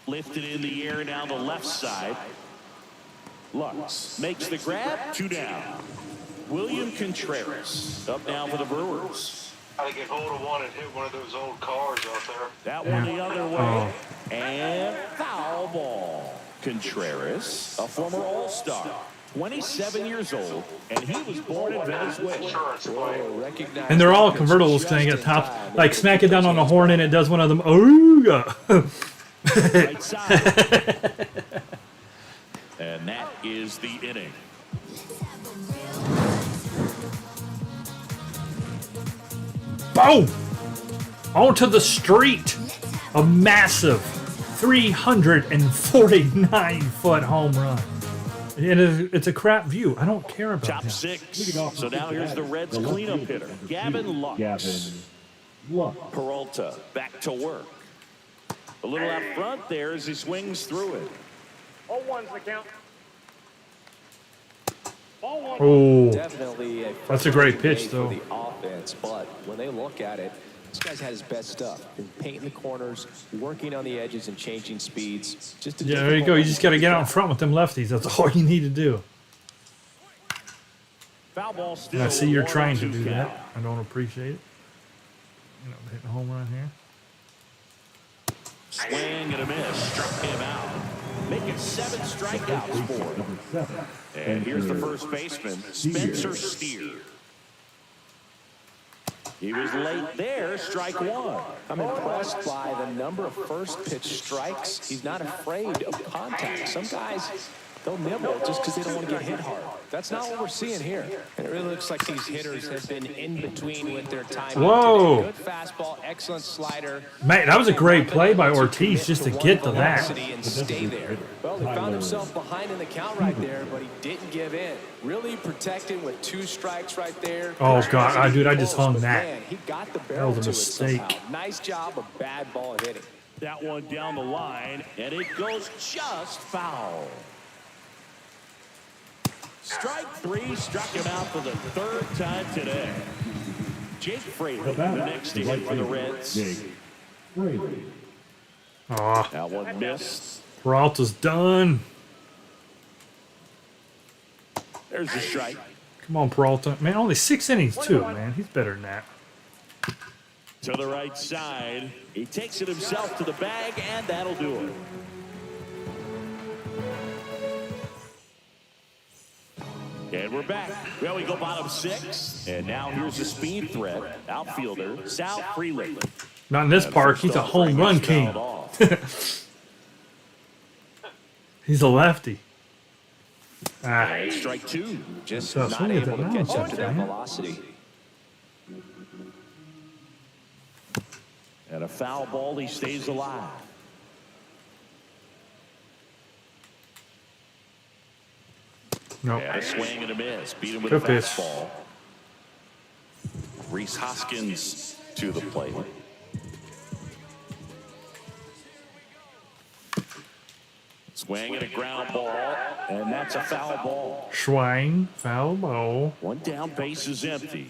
Lifted in the air down the left side. Lux makes the grab. 2 down. William Contreras up now for the Brewers. How to get hold of one and hit one of those old cars out there. That one the other way. And foul ball. Contreras, a former All-Star, 27 years old, and he was born in Venezuela. Insurance claim. Recognize And they're all that convertibles just thing in at top. time. Like smack it down on the horn and it does one of them. Oh, yeah. Right side. And that is the inning. Boom! Onto the street. A massive 349-foot home run. It's a crap view. I don't care about Top him. 6. So now here's the Reds cleanup hitter, Gavin Lux. Peralta back to work. A little out front there as he swings through it. 0-1's the count. Ball 1. Oh, Definitely that's a great pitch, for though. the offense, but when they look at it, this guy's had his best stuff. Been painting the corners, working on the edges, and changing speeds. Just a Yeah, there you go. You just got to get out in front with them lefties. That's all you need to do. Foul ball still. And I see you're a trying to 1-2 do count. that. I don't appreciate it. You know, hitting a home run here. Swing and a miss. Struck him out. Making 7 strikeouts for him. And here's the first baseman, Spencer Steer. He was late there, strike 1. I'm impressed by the number of first pitch strikes. He's not afraid of contact. Some guys, they'll nibble just because they don't want to get hit hard. That's not what we're seeing here. And it really looks like these hitters have been in between with their time. Whoa. Good fastball, excellent slider. Man, that was a great play by Ortiz just to get to that. Velocity and stay there. Well, he found himself behind in the count right there, but he didn't give in. Really protected with 2 strikes right there. Oh, God. Dude, I just hung But that. man, he got the barrel was a to it mistake. somehow. Nice job of bad ball hitting. That one down the line, and it goes just foul. Strike 3 struck him out for the 3rd time today. Jake Fraley, the next to hit for the Reds. Aw, That one missed. Peralta's done. There's the strike. Come on, Peralta. Man, only 6 innings, too, man. He's better than that. To the right side. He takes it himself to the bag, and that'll do it. And we're back. Well, we go bottom 6. And now here's the speed threat. Outfielder, Sal Freeland. Not in this park. He's a home run king. He's a lefty. Ah, And strike 2. Just So not swing at able that to catch up nonsense, to that man. velocity. And a foul ball. He stays alive. no. And a swing and a miss. Beat him with Good a pitch. fastball. Reese Hoskins to the plate. Swing and a ground ball, and that's a foul ball. Schwang, foul ball. One down, base is empty.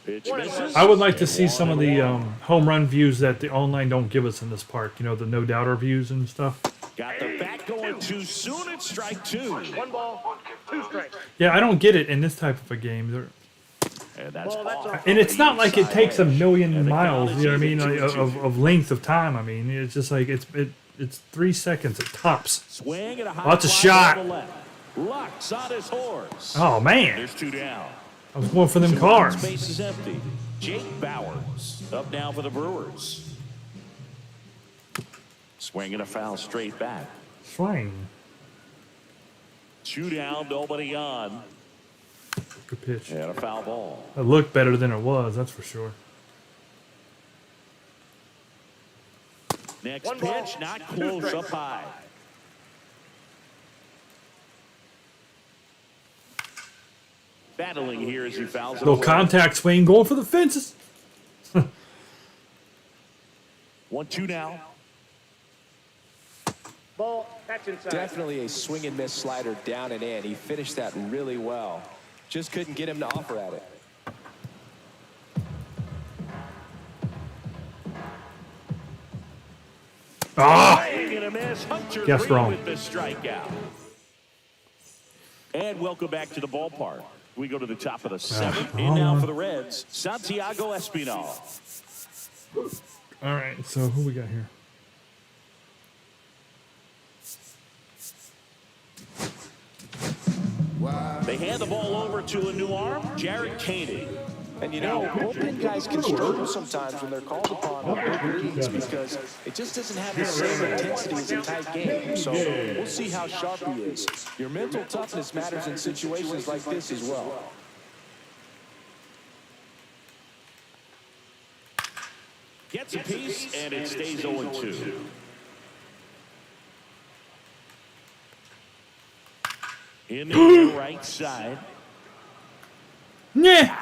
Pitch misses. I would like to see some of the home run views that the online don't give us in this park. You know, the no doubter views and stuff. Got the bat going too soon. It's strike 2. 1 ball, 2 strikes. Yeah, I don't get it in this type of a game. And that's Well, that's off. And it's not like it takes a million And the miles, count you know what I is mean, even 2-2. of length of time. I mean, it's just like it's 3 seconds at tops. Swing and a high That's a fly shot. down the left. Lux on his horse. Oh man, There's 2 down. I was going for them cars. Space is empty. Jake Bowers up now for the Brewers. Swing and a foul straight back. Swing. 2 down, nobody on. Good pitch. And a foul ball. It looked better than it was, that's for sure. Next 1 ball, pitch, not 2 close, strikes. up high. Battling here as he fouls it Little away. contact swing, going for the fences. 1-2 now. Ball, that's inside. Definitely a swing and miss slider down and in. He finished that really well. Just couldn't get him to offer at it. Ah, Swing and a miss. Hunter Guessed Green wrong. with the strikeout. And welcome back to the ballpark. We go to the top of the 7th. In now for the Reds, Santiago Espinal. all right. So who we got here? They hand the ball over to a new arm, Jared Koenig. And you know, bullpen guys can struggle sometimes when they're called upon on big leagues because it just doesn't have the same intensity as a tight game. So we'll see how sharp he is. Your mental toughness matters in situations like this as well. Gets a piece, and it stays 0-2. In the right side. Yeah.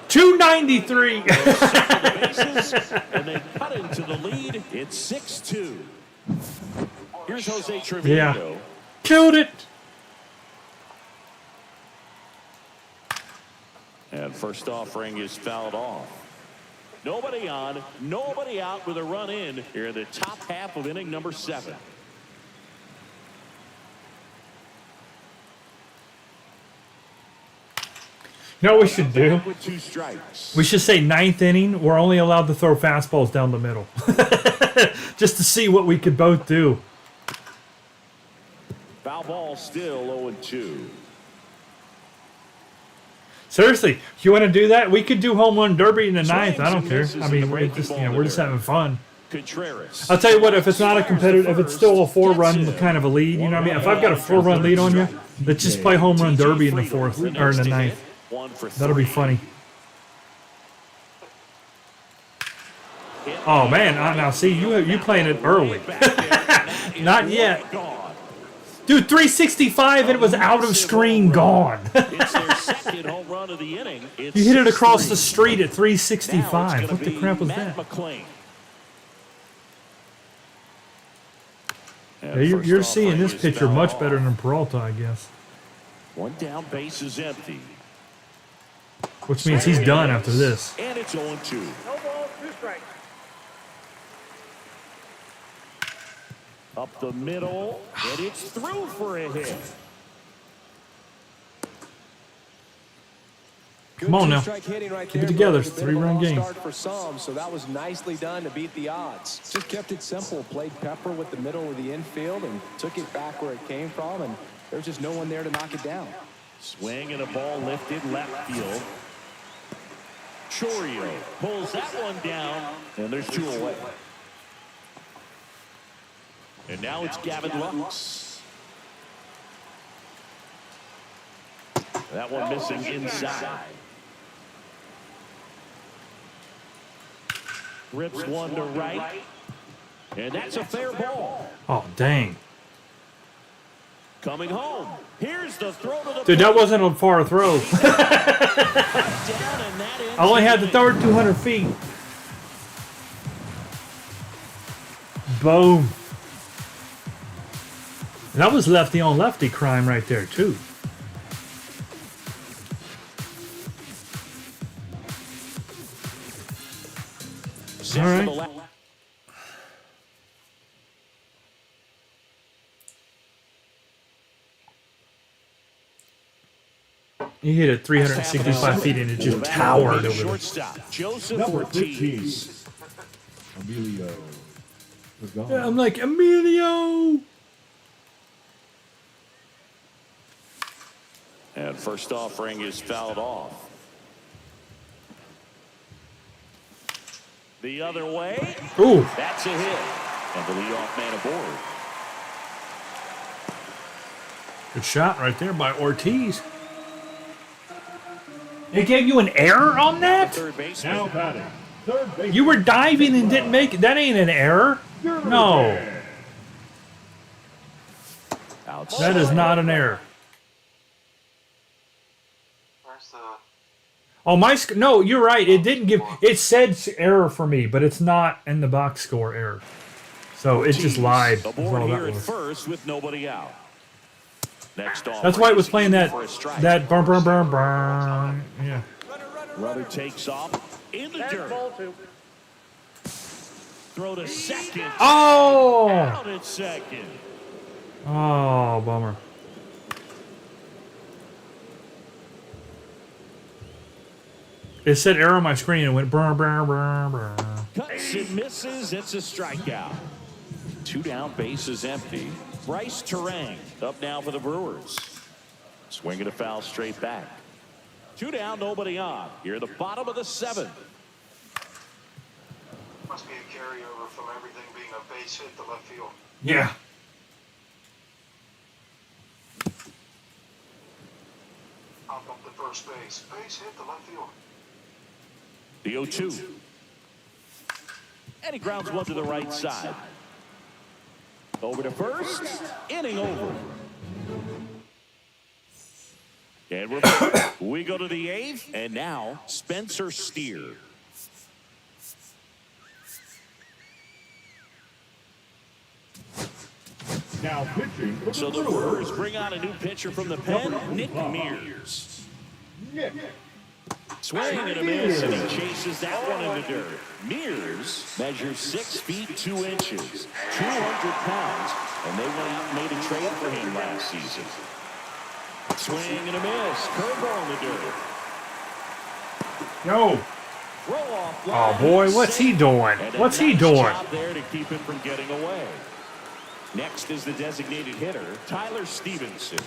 293. Bases, and they cut into the lead. It's 6-2. Here's Jose Trevino. Yeah. Killed it. And first offering is fouled off. Nobody on, nobody out with a run in here in the top half of inning number 7. You know what we should do? With 2 strikes. We should say 9th inning. We're only allowed to throw fastballs down the middle. Just to see what we could both do. Foul ball still 0-2. Seriously, if you want to do that, we could do home run derby in the 9th. Swings I don't and care. misses I in mean, the we're breaking just, ball we're just there. having fun. Contreras. I'll tell you what, if it's not a competitive, if it's still a 4-run kind of a lead, you know what I mean? If I've got a 4-run lead on you, let's just play home run derby in the 4th or in the 9th. That'll be funny. Oh man, now see you playing it early. Not yet. Dude, 365 and it was out of screen gone. It's their second home run of the inning. It's You hit it across 6-3. the street at Now 365. it's What the gonna crap be was Matt that? McClain. Yeah, you're seeing this pitcher much better than Peralta, I guess. One down, base is empty. Which means he's done after this. And it's 0-2. No balls, 2 strikes. Up the middle, and it's through for a hit. Come on now. Strike hitting right Keep it there, together. but It's a a bit of a 3-run lost game. Start for some, so that was nicely done to beat the odds. Just kept it simple, played pepper with the middle of the infield, and took it back where it came from, and there's just no one there to knock it down. Swing and a ball lifted left field. Chorio pulls that one down, and there's 2 away. And now it's Gavin Lux. That one missing inside. Rips one to right. And that's a fair ball. Oh, dang. Coming home. Here's the throw to the Dude, that plate. wasn't a far throw. Down, and that ends I only the had to inning. throw it 200 feet. Boom. That was lefty on lefty crime right there, too. Set All for right. the left. He hit it 365 feet and it just towered over the. Shortstop Joseph Number Ortiz. 15, Emilio. Yeah, I'm like, Emilio! And first offering is fouled off. The other way. Ooh, That's a hit. And the leadoff man aboard. good shot right there by Ortiz. It gave you an error on that? Third base. Now batting. Third base. You were diving and didn't make it. That ain't an error. No, that is not an error. Where's the... Oh, no, you're right. It didn't give. It said error for me, but it's not in the box score error. So it just lied. That's Aboard all here that at was. first with nobody out. Next off. That's why it was playing that for a strike. burn. Yeah. Runner takes off in the That's dirt. ball 2. Throw to second. Oh. Out at second. Oh, bummer. It said error on my screen and went burn. Cuts and misses. It's a strikeout. 2 down, base is empty. Bryce Terang up now for the Brewers. Swinging a foul straight back. 2 down, nobody on. Here at the bottom of the 7th. Must be a carryover from everything being a base hit to left field. Yeah. Hop up to first base. Base hit to left field. The 0-2. And he grounds one to the right side. Over to first. Inning over. And we're back. We go to the 8th, and now Spencer Steer. Now pitching for So the Brewers bring on a new pitcher from the pen, Nick Mears. Nick. Swing and a miss, and he chases that one in the dirt. Mears measures 6 feet 2 inches, 200 pounds, and they went out and made a trade for him last season. Swing and a miss, curveball in the dirt. Yo. Throw off Oh line, boy, what's he doing? and a What's he nice doing? job there to keep him from getting away. Next is the designated hitter, Tyler Stevenson.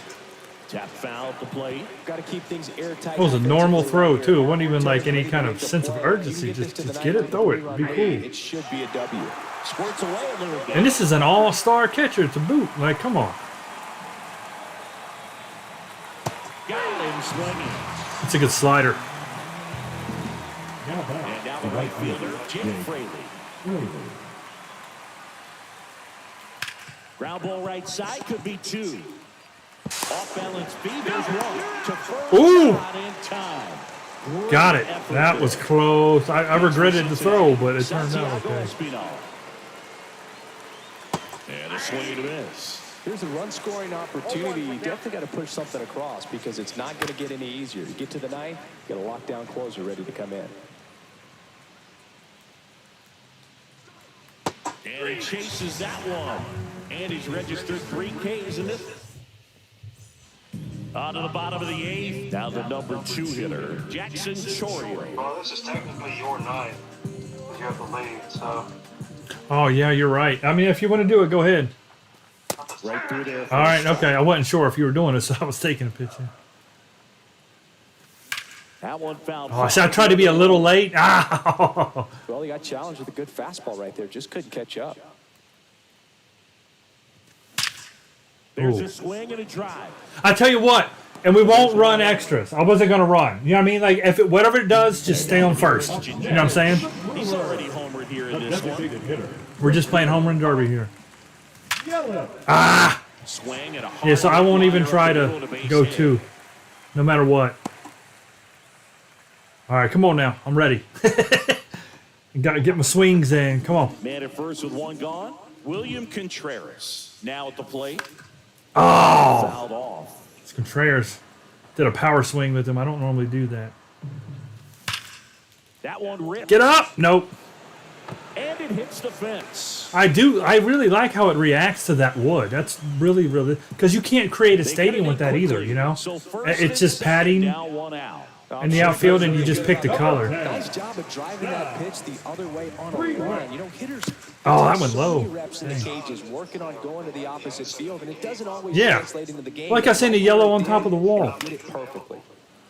Tap foul at the plate. Got to keep things airtight. It was a normal throw too. It wasn't even like any kind of sense of urgency. Just get it, throw it. Be cool. It should be a W. Squirts away a little bit. And this is an all-star catcher to boot. Like, come on. Got him swinging. It's a good slider. And now the right fielder, Jim Fraley. Ground ball right side, could be 2. Off balance feed, there's 1. To first, Ooh. not in time. Got it. That was close. I regretted the throw, but it turned out okay. And a swing and a miss. Here's a run-scoring opportunity. You definitely got to push something across because it's not going to get any easier. To get to the 9th, got a lockdown closer ready to come in. And he chases that one. And he's registered 3 Ks in this. On to the bottom of the 8th. Now the number 2 hitter, Jackson Chourio. Well, this is technically your 9. Because you have the lead, so. Oh yeah, you're right. I mean, if you want to do it, go ahead. Right through there. All right, okay. I wasn't sure if you were doing it, so I was taking a picture. That one fouled. Oh, see, I tried to be a little late. Ah! Well, he got challenged with a good fastball right there. Just couldn't catch up. There's Ooh. a swing and a drive. I tell you what, and we won't run extras. I wasn't gonna run. You know what I mean? Like if it, whatever it does, just stay on first. You know what I'm saying? He's already homered here in this one. We're just playing home run derby here. Yellow. Ah! Swing and a Yeah, so I won't even try hard to base go hit. 2, no matter what. All right, come on now. I'm ready. Got to get my swings in. Come on. Man at first with 1 gone. William Contreras now at the plate. Oh! Fouled off. It's Contreras. Did a power swing with him. I don't normally do that. That one ripped. Get up! Nope. And it hits the fence. I really like how it reacts to that wood. That's really, because you can't create a stadium with that either, you know? So first It's just and padding down, 1 out. in the outfield and you just pick the color. Nice job of driving that pitch the other way on a run. You know, hitters. Oh, that went low. So many reps in the cages working on going to the opposite field, and it doesn't always Yeah. translate into the game. Like I said, the yellow on top of the wall. Did it perfectly.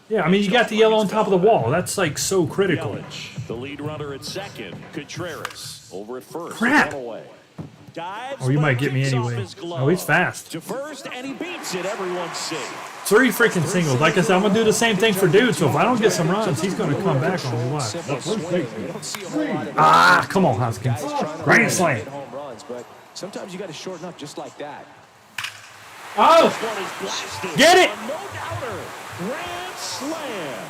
Yeah, I mean, you got the yellow on top of the wall. That's like so critical. Yelich, the lead runner at second. Contreras over at first. Crap. 1 away. Dives, Oh, you but might get me kicks off anyway. his glove. Oh, he's fast. To first, and he beats it. Everyone's safe. 3 freaking singles. Like I said, I'm going to do the same thing for dude. So if I don't get some runs, he's going to come back on me. Watch. Simple swing. You don't see a whole lot of Ah, come on, Hoskins. guys trying to Grand slam. hit home runs, but sometimes you got to shorten up just like that. Oh! One is blasted. Get it! A no-doubter. Grand slam.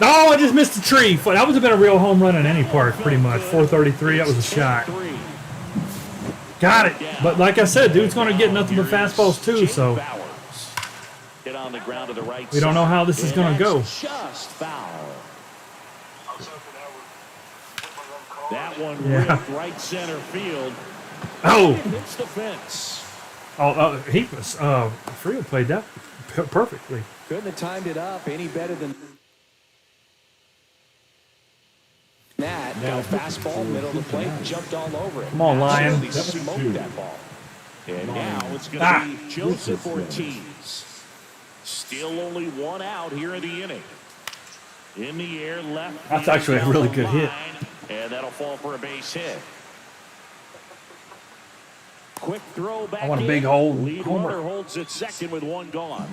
No, I just missed the tree. That would have been a real home run in any park, pretty much. 433, that was a shot. 3. Got it. But like I said, dude's going to get nothing but fastballs too, so Hit on the ground to the right we don't know how this is going to go. Just foul. I was hoping that would That one Yeah. ripped right center field. Oh! It hits the fence. He was, Frio played that perfectly. Couldn't have timed it up any better than that. Got a fastball, middle of the plate, jumped all over it. Come on, Lion. Absolutely smoked that ball. And now it's going Ah. to be Joseph Ortiz. Still only 1 out here in the inning. In the air, left. That's actually a really good hit. And that'll fall for a base hit. Quick throw back. I want a in. big hole. Lead Homer. runner holds at second with 1 gone.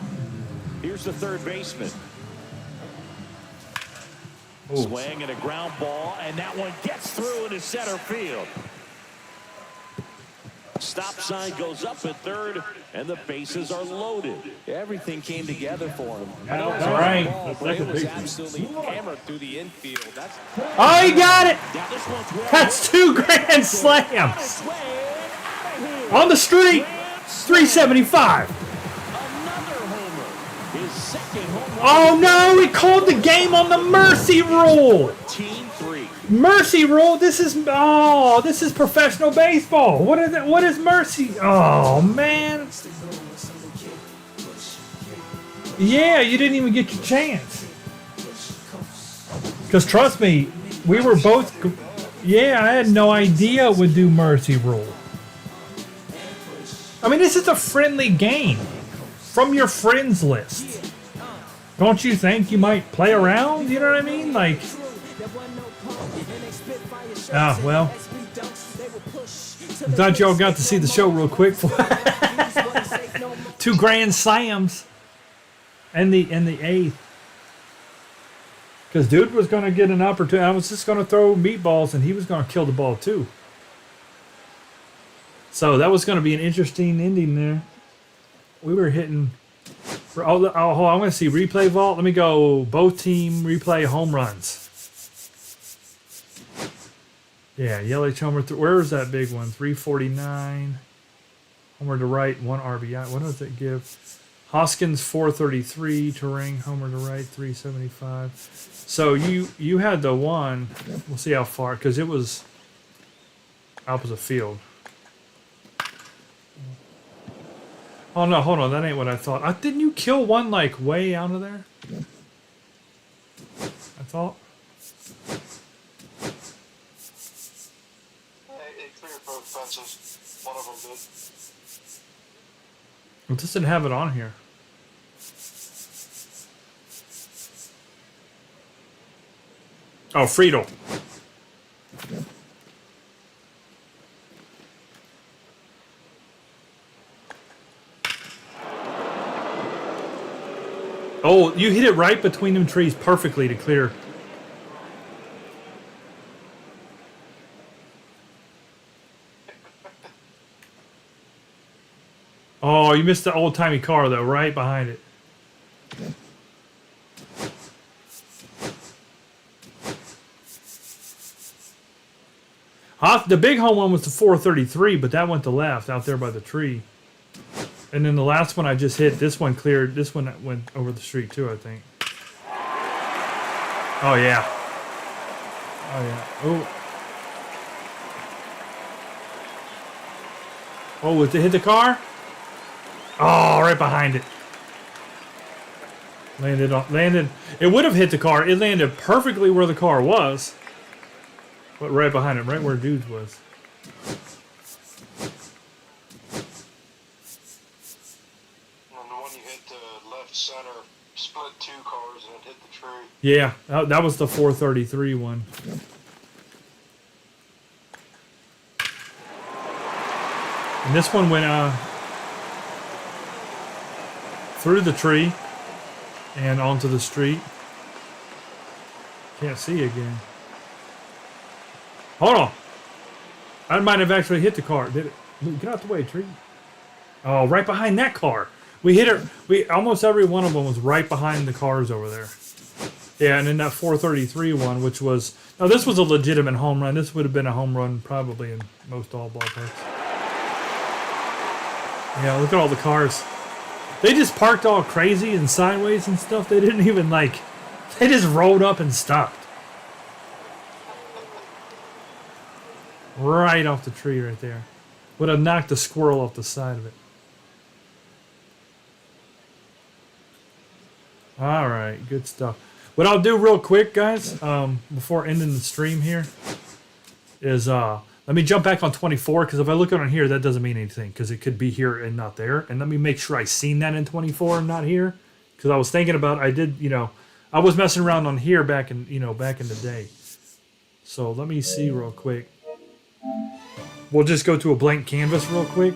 Here's the third baseman. Ooh. Swing and a ground ball, and that one gets through into center field. Stop sign goes up at third, and the bases are loaded. Everything came together for him. That's right. It was absolutely hammered through the infield. Oh, he got it! Now this one's well. That's 2 grand slams! On the street! 375! Another homer. His second home run. Oh no, he called the game on the mercy rule! Team 3. Mercy rule? This is professional baseball. What is it? What is mercy? Oh man. Yeah, you didn't even get your chance. Because trust me, we were both. Yeah, I had no idea it would do mercy rule. I mean, this is a friendly game from your friends list. Don't you think you might play around? You know what I mean? Like. Ah, well. I thought y'all got to see the show real quick. 2 grand slams. And the 8th. Because dude was going to get an opportunity. I was just going to throw meatballs and he was going to kill the ball too. So that was going to be an interesting ending there. We were hitting. Hold on, I want to see replay vault. Let me go both team replay home runs. Yeah, Yelich homer. Where's that big one? 349. Homer to right, 1 RBI. What does it give? Hoskins 433. Turang homer to right, 375. So you had the one. We'll see how far, because it was opposite field. Oh no, hold on. That ain't what I thought. Didn't you kill one like way out of there? I thought. It cleared both fences. One of them did. It doesn't have it on here. Oh, Friedel. Oh, you hit it right between them trees perfectly to clear. Oh, you missed the old-timey car, though, right behind it. The big home one was the 433, but that went to left out there by the tree. And then the last one I just hit, this one cleared. This one went over the street, too, I think. Oh, yeah. Oh, yeah. Oh. Oh, did it hit the car? Oh, right behind it. Landed. It would have hit the car. It landed perfectly where the car was. But right behind it, right where dudes was. And the one you hit left center split 2 cars and it hit the tree. Yeah, that was the 433 one. And this one went through the tree and onto the street. Can't see again. Hold on. I might have actually hit the car. Did it? Get out the way, tree. Oh, right behind that car. We hit it. Almost every one of them was right behind the cars over there. Yeah, and then that 433 one, which was... Now, this was a legitimate home run. This would have been a home run probably in most all ballparks. Yeah, look at all the cars. They just parked all crazy and sideways and stuff. They didn't even, like... They just rolled up and stopped. Right off the tree right there. Would have knocked the squirrel off the side of it. Alright, good stuff. What I'll do real quick, guys, before ending the stream here, is let me jump back on 24, because if I look on here, that doesn't mean anything, because it could be here and not there. And let me make sure I seen that in 24 and not here. Because I was thinking about, I was messing around on here back in the day. So let me see real quick. We'll just go to a blank canvas real quick.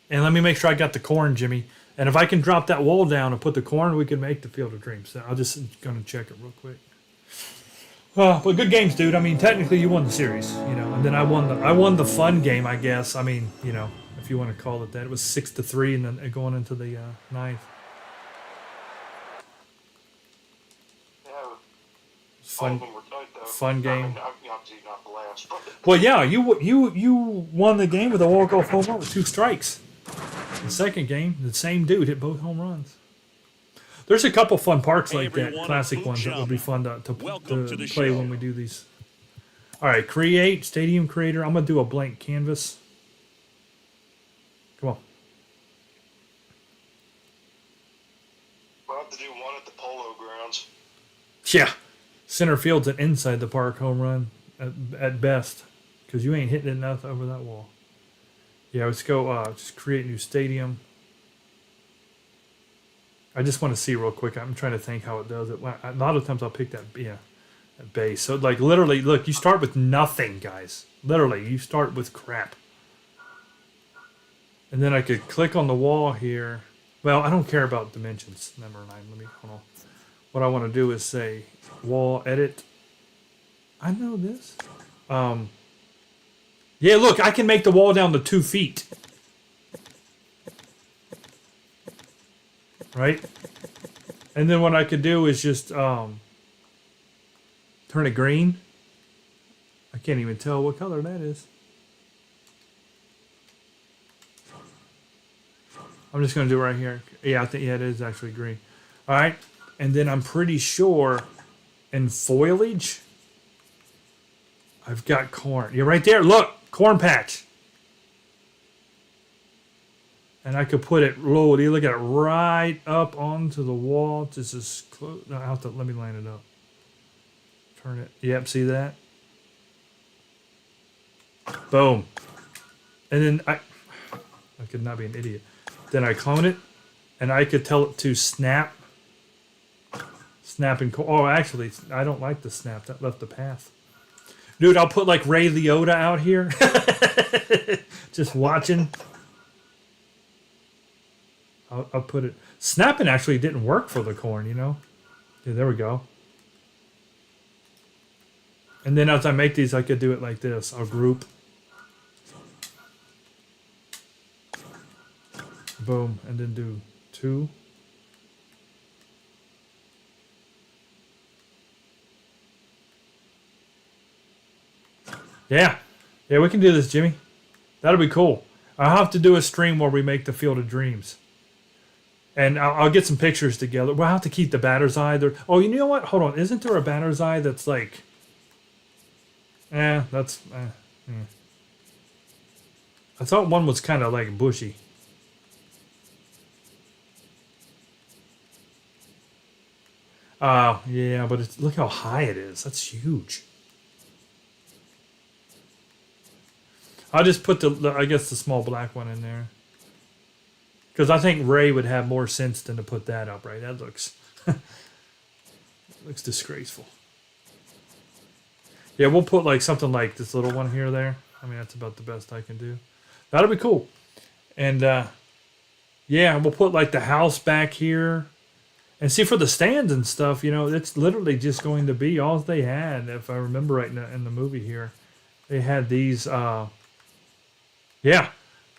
And let me make sure I got the corn, Jimmy. And if I can drop that wall down and put the corn, we can make the Field of Dreams. So I'm just going to check it real quick. But good games, dude. I mean, technically, you won the series, you know, and then I won the fun game, I guess. I mean, you know, if you want to call it that, it was 6-3, and then going into the ninth. Yeah, all Fun, of them were tight, though. fun game. I mean, obviously not the last, but Well, yeah, you won the game with a walk-off home run with 2 strikes. The second game, the same dude hit both home runs. There's a couple fun parks like that, everyone, classic Boot ones that would be fun Welcome to the play show. when we do these. All right, create stadium creator. I'm gonna do a blank canvas. Come on. we'll have to do one at the Polo Grounds. Yeah, center field's an inside the park home run at best, because you ain't hitting it enough over that wall. Yeah, let's go. Just create new stadium. I just want to see real quick. I'm trying to think how it does it. A lot of times I'll pick that base. So like literally, look, you start with nothing, guys. Literally, you start with crap. And then I could click on the wall here. Well, I don't care about dimensions. Never mind. Let me hold on. What I want to do is say wall edit. I know this. Yeah, look, I can make the wall down to 2 feet. Right? And then what I could do is just turn it green. I can't even tell what color that is. I'm just going to do it right here. Yeah, I think it is actually green. All right. And then I'm pretty sure in foliage, I've got corn. Yeah, right there. Look, corn patch. And I could put it low. You look at it right up onto the wall. Just as close. No, I have to let me line it up. Turn it. Yep, see that? Boom. And then I could not be an idiot. Then I clone it, and I could tell it to snap. Snap and oh, actually, I don't like the snap. That left the path. Dude, I'll put like Ray Liotta out here, just watching. I'll put it. Snapping actually didn't work for the corn, you know. Yeah, there we go. And then as I make these, I could do it like this. I'll group. Boom, and then do 2. Yeah, we can do this, Jimmy. That'll be cool. I'll have to do a stream where we make the Field of Dreams. And I'll get some pictures together. We'll have to keep the batter's eye there. Oh, you know what? Hold on. Isn't there a batter's eye that's like... that's... I thought one was kind of like bushy. Yeah, but look how high it is. That's huge. I'll just put I guess the small black one in there. Because I think Ray would have more sense than to put that up, right? That looks looks disgraceful. Yeah, we'll put like something like this little one here there. I mean, that's about the best I can do. That'll be cool. And yeah, we'll put like the house back here. And see, for the stands and stuff, you know, it's literally just going to be all they had, if I remember right in the movie here. They had these, yeah,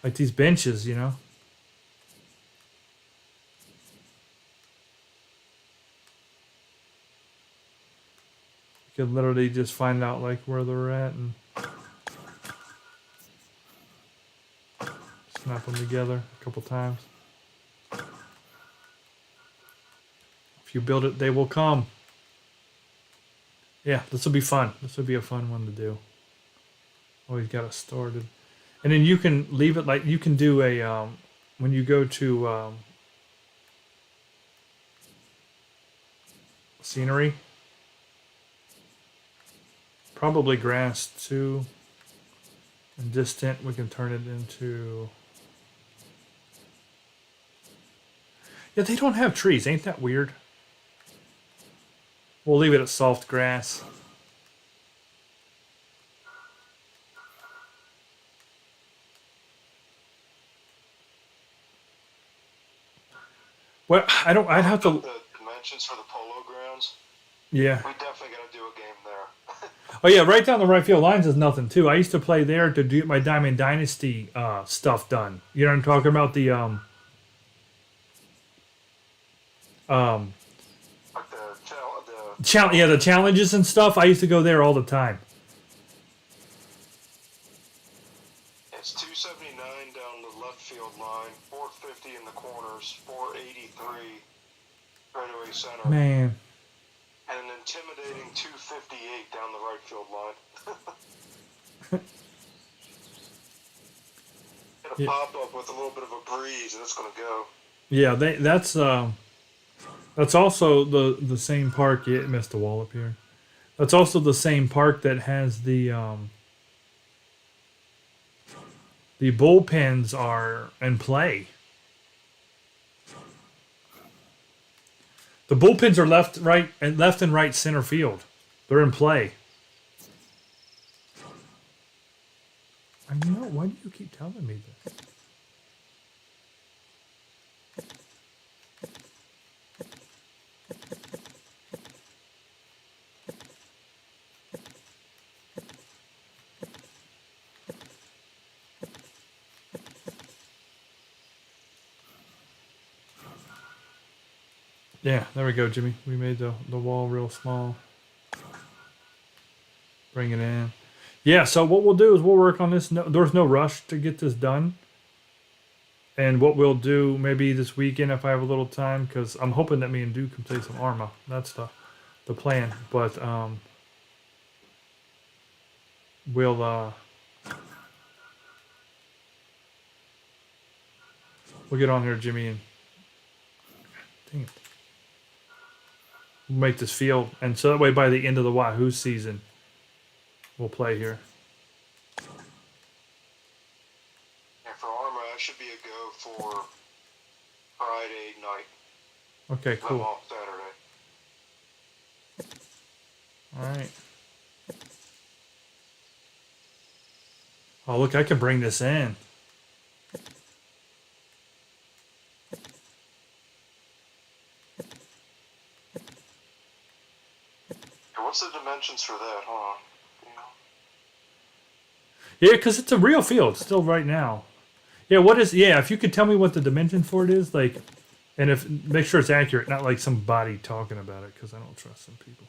like these benches, you know. You could literally just find out like where they're at and snap them together a couple times. If you build it, they will come. Yeah, this will be fun. This will be a fun one to do. Always got it started. And then you can leave it like, you can do a, when you go to scenery, probably grass too. And distant, we can turn it into... Yeah, they don't have trees. Ain't that weird? We'll leave it at soft grass. Well, I'd have to... The dimensions for the Polo Grounds. Yeah. We definitely got to do a game there. Oh yeah, right down the right field lines is nothing too. I used to play there to get my Diamond Dynasty stuff done. You know what I'm talking about? The Like the challenges and stuff. I used to go there all the time. it's 279 down the left field line, 450 in the corners, 483 straightaway center, Man, and an intimidating 258 down the right field line. Gonna Yeah. pop up with a little bit of a breeze, and it's gonna go. yeah, that's also the same park. Yeah, it missed the wall up here. That's also the same park that has the bullpens are in play. The bullpens are left and right center field. They're in play. I know. Why do you keep telling me this? Yeah, there we go, Jimmy. We made the wall real small. Bring it in. Yeah, so what we'll do is we'll work on this. No, there's no rush to get this done. And what we'll do maybe this weekend if I have a little time, because I'm hoping that me and Duke can play some Arma. That's the plan. But we'll get on here, Jimmy, and dang it. We'll make this field, and so that way by the end of the Wahoo season, we'll play here. And for Arma, I should be a go for Friday night. Okay, I'm cool. off Saturday. All right. Oh, look, I can bring this in. What's the dimensions for that, huh? Yeah, because it's a real field still right now. Yeah, if you could tell me what the dimension for it is, like, and if make sure it's accurate, not like somebody talking about it, because I don't trust some people.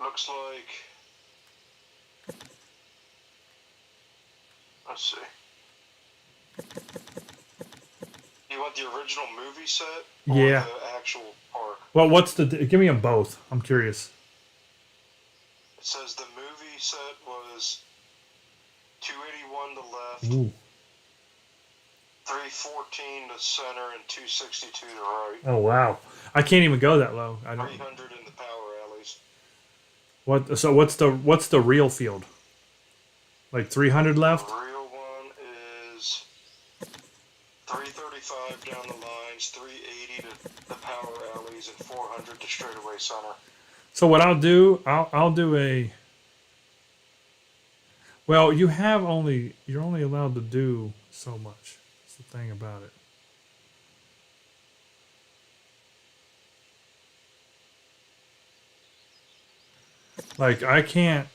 Looks like, let's see. You want the original movie set or Yeah. the actual park? Well, give me them both. I'm curious. It says the movie set was 281 to left, Ooh. 314 to center, and 262 to right. Oh, wow. I can't even go that low. I don't. 300 in the power alleys. So what's the real field? Like 300 left? The real one is 335 down the lines, 380 to the power alleys, and 400 to straightaway center. So what I'll do, I'll do a. Well, you're only allowed to do so much. That's the thing about it. Like I can't.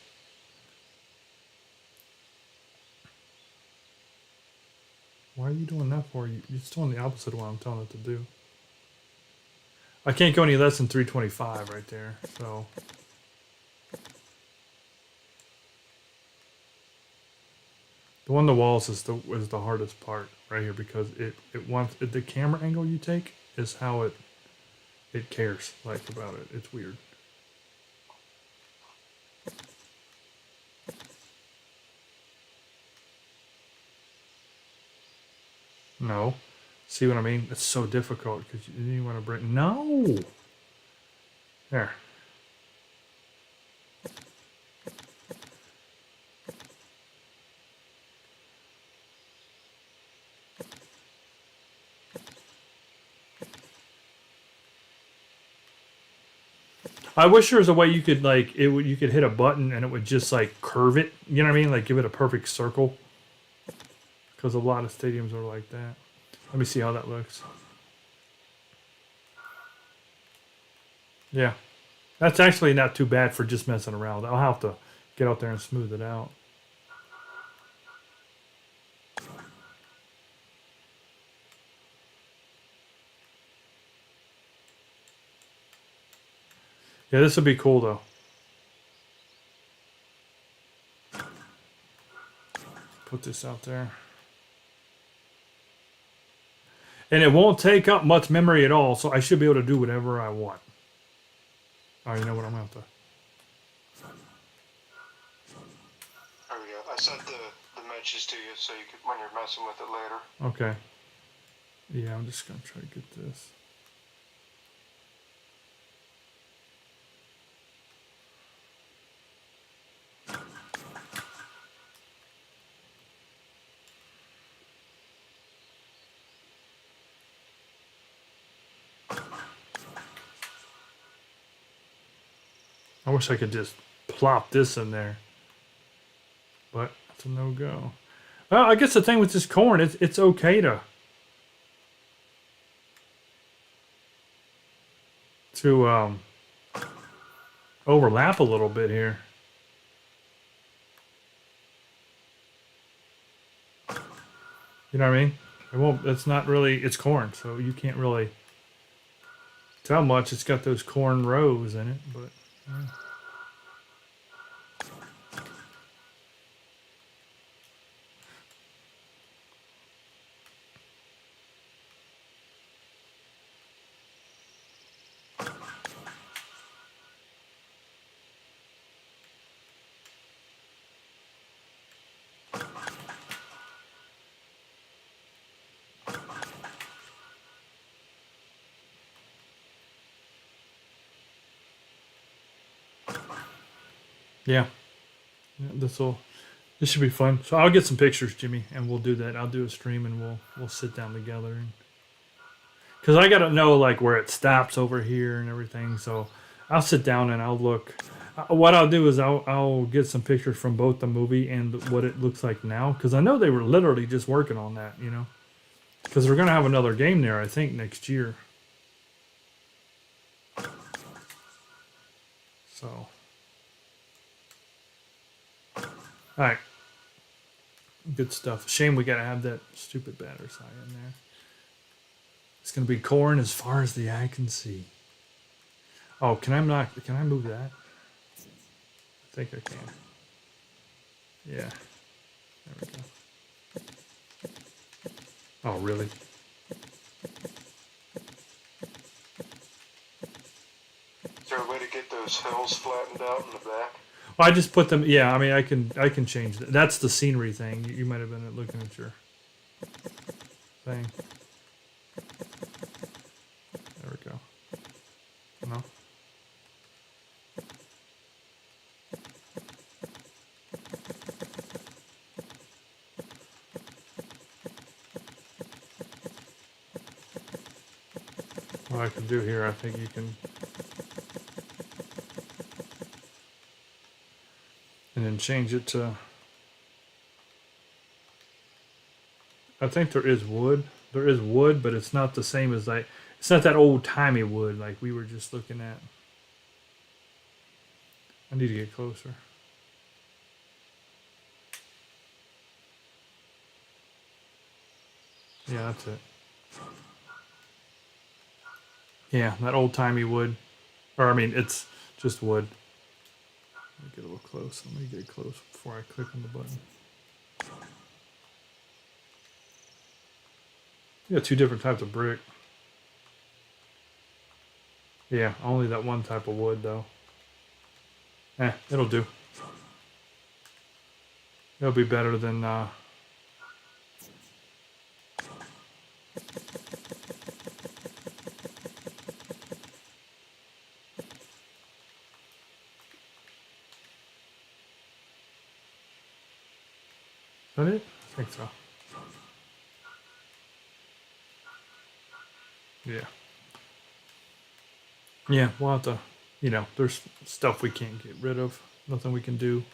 Why are you doing that for? You're just doing the opposite of what I'm telling it to do. I can't go any less than 325 right there. So. The one on the walls is the hardest part right here because it wants the camera angle you take is how it cares like about it. It's weird. No. See what I mean? It's so difficult because you want to bring... No! There. I wish there was a way you could you could hit a button and it would just like curve it. You know what I mean? Like give it a perfect circle. Because a lot of stadiums are like that. Let me see how that looks. Yeah. That's actually not too bad for just messing around. I'll have to get out there and smooth it out. Yeah, this would be cool though. Put this out there. And it won't take up much memory at all, so I should be able to do whatever I want. Oh, you know what? I'm going to have to... There we go. I sent the dimensions to you so you could, when you're messing with it later. Okay. Yeah, I'm just going to try to get this. I wish I could just plop this in there. But it's a no-go. Well, I guess the thing with this corn, it's okay to overlap a little bit here. You know what I mean? It won't. It's not really. It's corn, so you can't really tell much. It's got those corn rows in it, but. Yeah, this should be fun. So I'll get some pictures, Jimmy, and we'll do that. I'll do a stream and we'll sit down together, and because I gotta know like where it stops over here and everything. So I'll sit down and I'll look. What I'll do is I'll get some pictures from both the movie and what it looks like now, because I know they were literally just working on that, you know, because we're gonna have another game there, I think, next year. So. All right. Good stuff. Shame we gotta have that stupid batter sign in there. It's gonna be corn as far as the eye can see. Oh, can I move that? I think I can. Yeah. There we go. Oh, really? Is there a way to get those hills flattened out in the back? Well, I just put them. Yeah, I mean, I can change that. That's the scenery thing. You might have been looking at your thing. There we go. No. What I can do here, I think you can. And then change it to, I think there is wood. There is wood, but it's not the same as like, it's not that old-timey wood like we were just looking at. I need to get closer. Yeah, that's it. Yeah, that old-timey wood. Or, I mean, it's just wood. Let me get a little close. Let me get close before I click on the button. You got two different types of brick. Yeah, only that one type of wood though. It'll do. It'll be better than Is that it? I think so. Yeah. Yeah, we'll have to, you know, there's stuff we can't get rid of. Nothing we can do.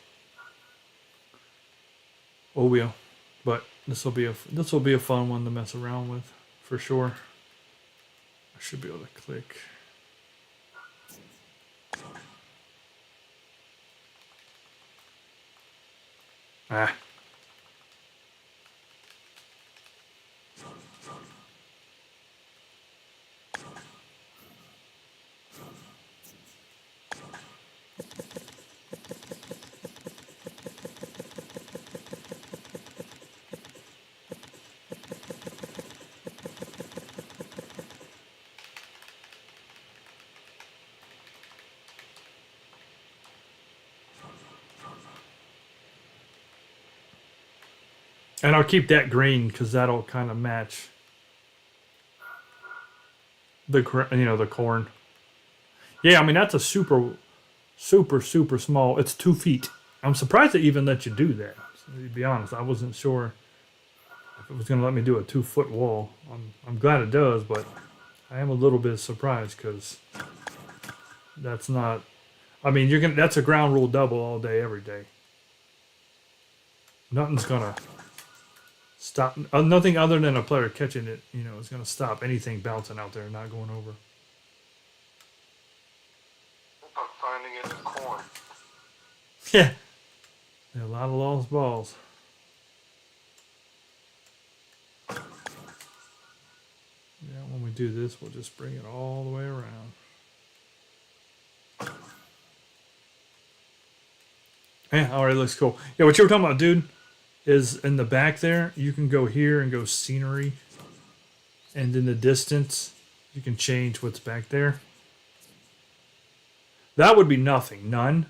Oh, well. But this will be a fun one to mess around with, for sure. I should be able to click. Ah. And I'll keep that green because that'll kind of match the the corn. Yeah, I mean that's a super small. It's 2 feet. I'm surprised they even let you do that. So, to be honest, I wasn't sure if it was going to let me do a 2-foot wall. I'm glad it does, but I am a little bit surprised because that's not. I mean, that's a ground rule double all day, every day. Nothing's gonna stop. Nothing other than a player catching it, is gonna stop anything bouncing out there and not going over. About finding it in the corn. Yeah. There are a lot of lost balls. Yeah, when we do this, we'll just bring it all the way around. Yeah, alright, looks cool. Yeah, what you were talking about, dude, is in the back there, you can go here and go scenery. And in the distance, you can change what's back there. That would be nothing, none.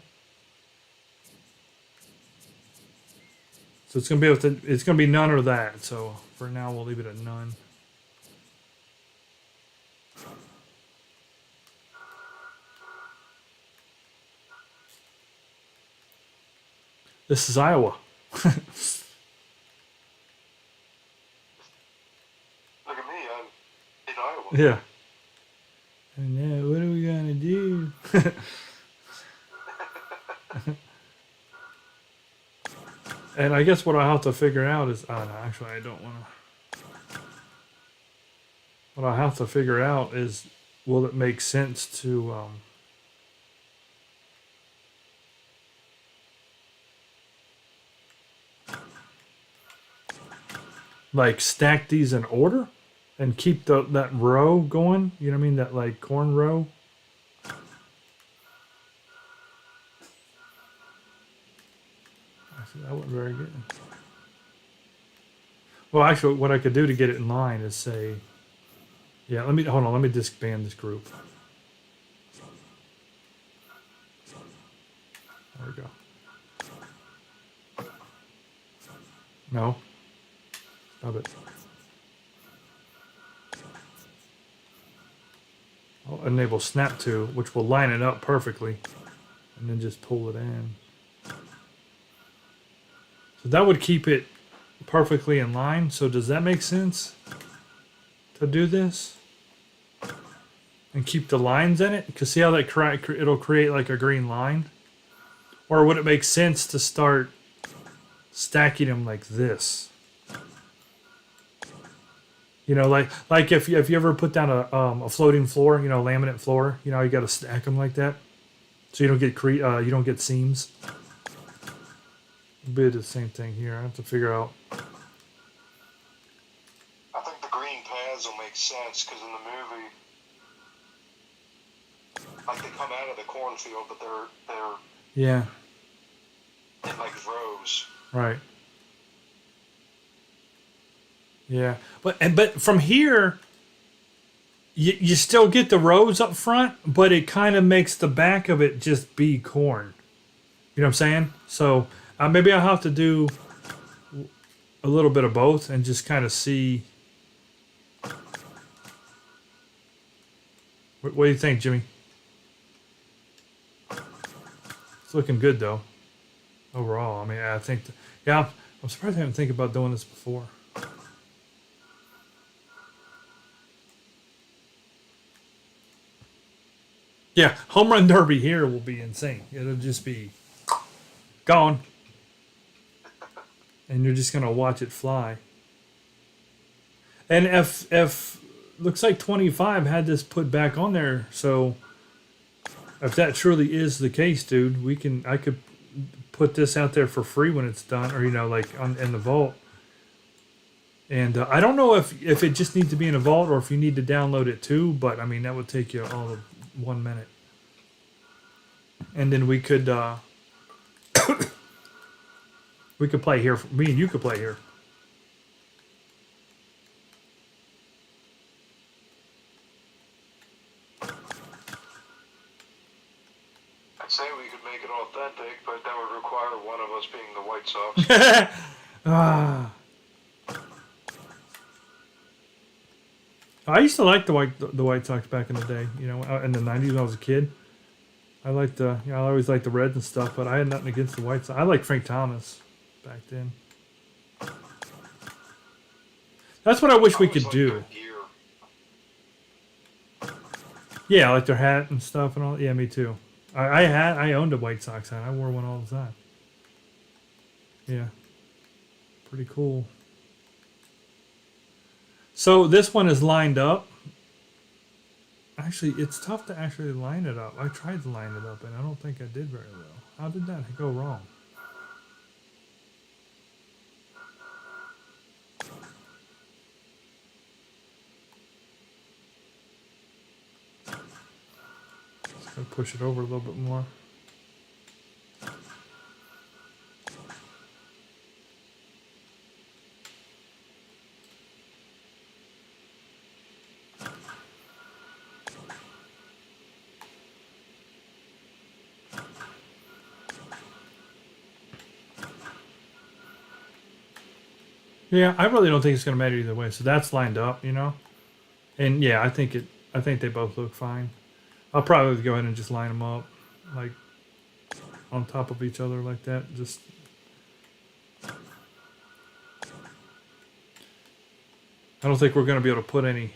So it's gonna be none or that. So for now, we'll leave it at none. This is Iowa. Look at me, I'm in Iowa. Yeah. And now, what are we gonna do? And I guess what I have to figure out is, oh no, actually I don't want to. What I have to figure out is, will it make sense to like stack these in order and keep that row going? You know what I mean? That like corn row. Actually, that wasn't very good. Well, actually, what I could do to get it in line is say, yeah, hold on, let me disband this group. There we go. No. Stop it. I'll enable snap to, which will line it up perfectly, and then just pull it in. So that would keep it perfectly in line. So does that make sense to do this and keep the lines in it? Because see how that it'll create like a green line? Or would it make sense to start stacking them like this? You know, like if you ever put down a floating floor, laminate floor, you got to stack them like that, so you don't get seams. A bit of the same thing here. I have to figure out. I think the green pads will make sense because in the movie, like they come out of the cornfield, but they're Yeah. in like rows. Right. Yeah, but from here, you still get the rows up front, but it kind of makes the back of it just be corn. You know what I'm saying? So maybe I'll have to do a little bit of both and just kind of see. What do you think, Jimmy? It's looking good though. Overall, I mean, I think, yeah, I'm surprised I didn't think about doing this before. Yeah, home run derby here will be insane. It'll just be gone. And you're just going to watch it fly. And if looks like 25 had this put back on there, so if that truly is the case, dude, I could put this out there for free when it's done, or like in the vault. And I don't know if it just needs to be in a vault or if you need to download it too. But I mean, that would take you all of 1 minute, and then we could play here. Me and you could play here. I'd say we could make it authentic, but that would require one of us being the White Sox. I used to like the White Sox back in the day. In the '90s when I was a kid. I liked I always liked the Reds and stuff, but I had nothing against the White Sox. I liked Frank Thomas back then. That's what I wish we could do. Yeah, like their hat and stuff and all. Yeah, me too. I owned a White Sox hat. I wore one all the time. Yeah. Pretty cool. So this one is lined up. Actually, it's tough to actually line it up. I tried to line it up, and I don't think I did very well. How did that go wrong? Just gonna push it over a little bit more. Yeah, I really don't think it's going to matter either way. So that's lined up, and yeah, I think they both look fine. I'll probably go ahead and just line them up, like on top of each other like that. Just I don't think we're going to be able to put any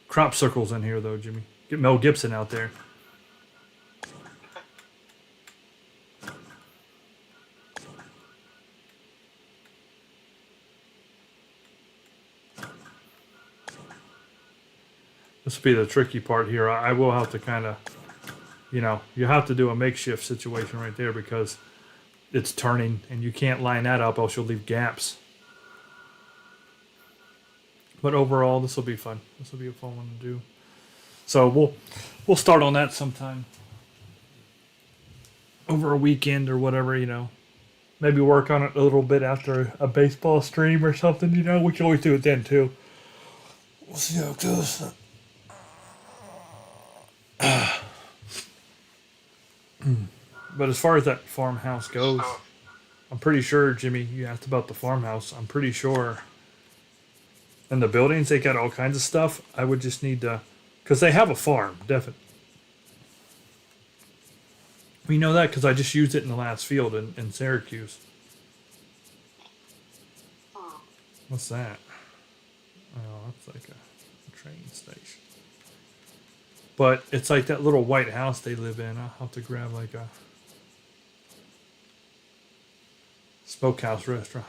crop circles in here though, Jimmy. Get Mel Gibson out there. This will be the tricky part here. I will have to kind of, you have to do a makeshift situation right there because it's turning and you can't line that up else you'll leave gaps. But overall, this will be fun. This will be a fun one to do. So we'll start on that sometime. Over a weekend or whatever, Maybe work on it a little bit after a baseball stream or something, We can always do it then too. We'll see how it goes. But as far as that farmhouse goes, I'm pretty sure, Jimmy, you asked about the farmhouse. I'm pretty sure in the buildings they got all kinds of stuff. I would just need to, because they have a farm, definitely. We know that because I just used it in the last field in Syracuse. What's that? Oh, that's like a train station. But it's like that little white house they live in. I'll have to grab like a smokehouse restaurant.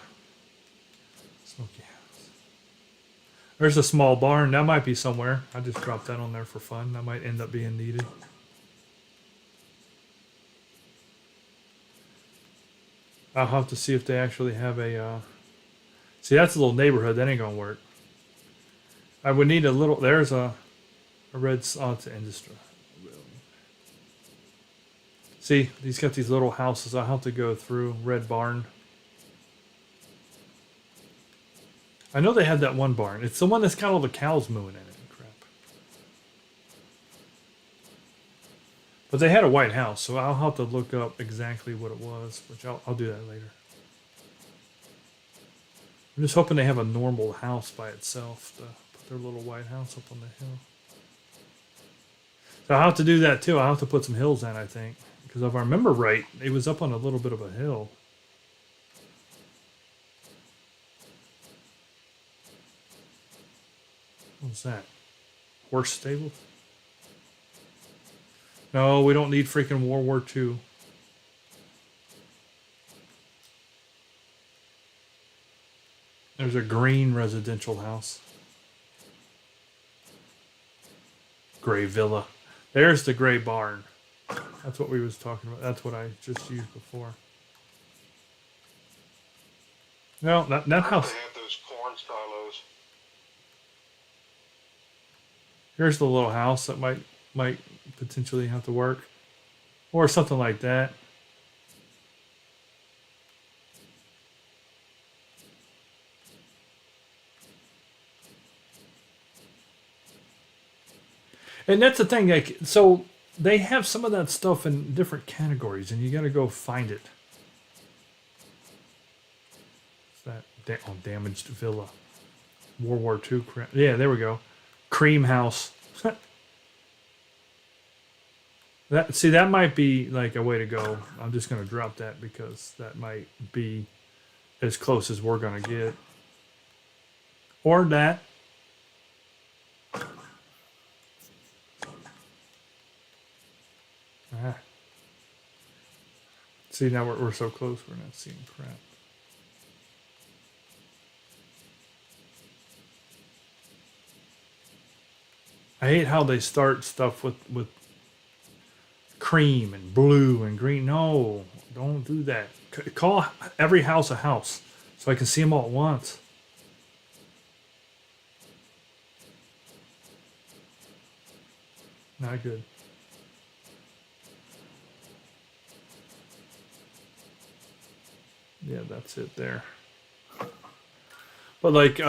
Smoky house. There's a small barn. That might be somewhere. I just dropped that on there for fun. That might end up being needed. I'll have to see if they actually have a... See, that's a little neighborhood. That ain't going to work. I would need a little... There's a red... Oh, it's an industry. See, he's got these little houses. I'll have to go through. Red barn. I know they had that one barn. It's the one that's got all the cows mooing in it and crap. But they had a white house, so I'll have to look up exactly what it was, which I'll do that later. I'm just hoping they have a normal house by itself to put their little white house up on the hill. So I'll have to do that too. I'll have to put some hills in, I think. Because if I remember right, it was up on a little bit of a hill. What's that? Horse stable? No, we don't need freaking World War II. There's a green residential house. Gray villa. There's the gray barn. That's what we was talking about. That's what I just used before. No, that house. They have those corn silos. Here's the little house that might potentially have to work, or something like that. And that's the thing. Like, so they have some of that stuff in different categories, and you got to go find it. What's that? Oh, damaged villa, World War II. Yeah, there we go. Cream house. That might be like a way to go. I'm just gonna drop that because that might be as close as we're gonna get. Or that. Ah. See, now we're so close, we're not seeing crap. I hate how they start stuff with cream and blue and green. No, don't do that. Call every house a house so I can see them all at once. Not good. Yeah, that's it there. But like,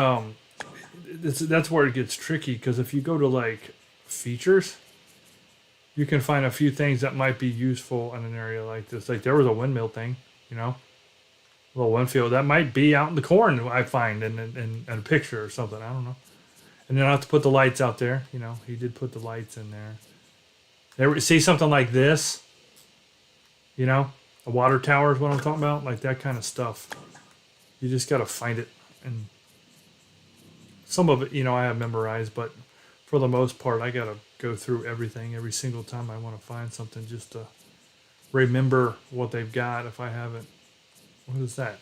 that's where it gets tricky because if you go to like features, you can find a few things that might be useful in an area like this. Like there was a windmill thing, you know, a little windfield that might be out in the corn. I find in a picture or something. I don't know. And then I have to put the lights out there. You know, he did put the lights in there. There, see something like this. You know, a water tower is what I'm talking about. Like that kind of stuff. You just gotta find it, and some of it, you know, I have memorized, but for the most part, I gotta go through everything every single time I want to find something just to remember what they've got. If I haven't, what is that?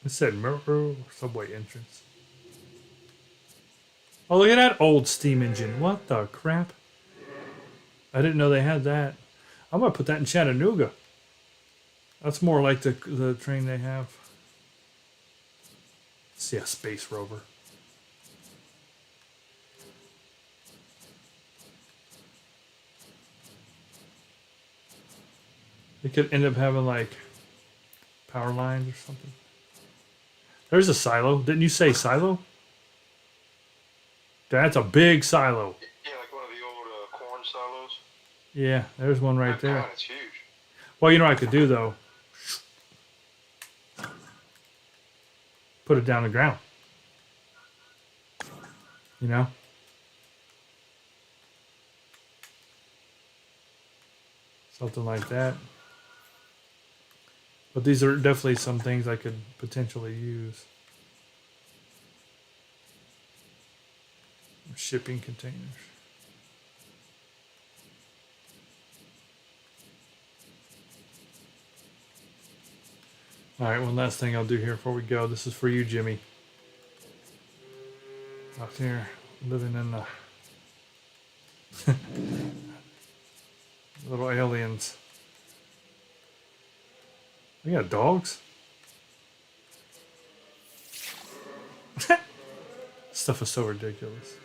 It said Mirror subway entrance. Oh, look at that old steam engine. What the crap? I didn't know they had that. I'm gonna put that in Chattanooga. That's more like the train they have. See a space rover. It could end up having like power lines or something. There's a silo. Didn't you say silo? That's a big silo. Yeah, like one of the old corn silos. Yeah, there's one right there. God, it's huge. Well, you know what I could do though? Put it down the ground. You know? Something like that. But these are definitely some things I could potentially use. Shipping containers. All right, one last thing I'll do here before we go. This is for you, Jimmy. Out here, living in the little aliens. We got dogs? Stuff is so ridiculous.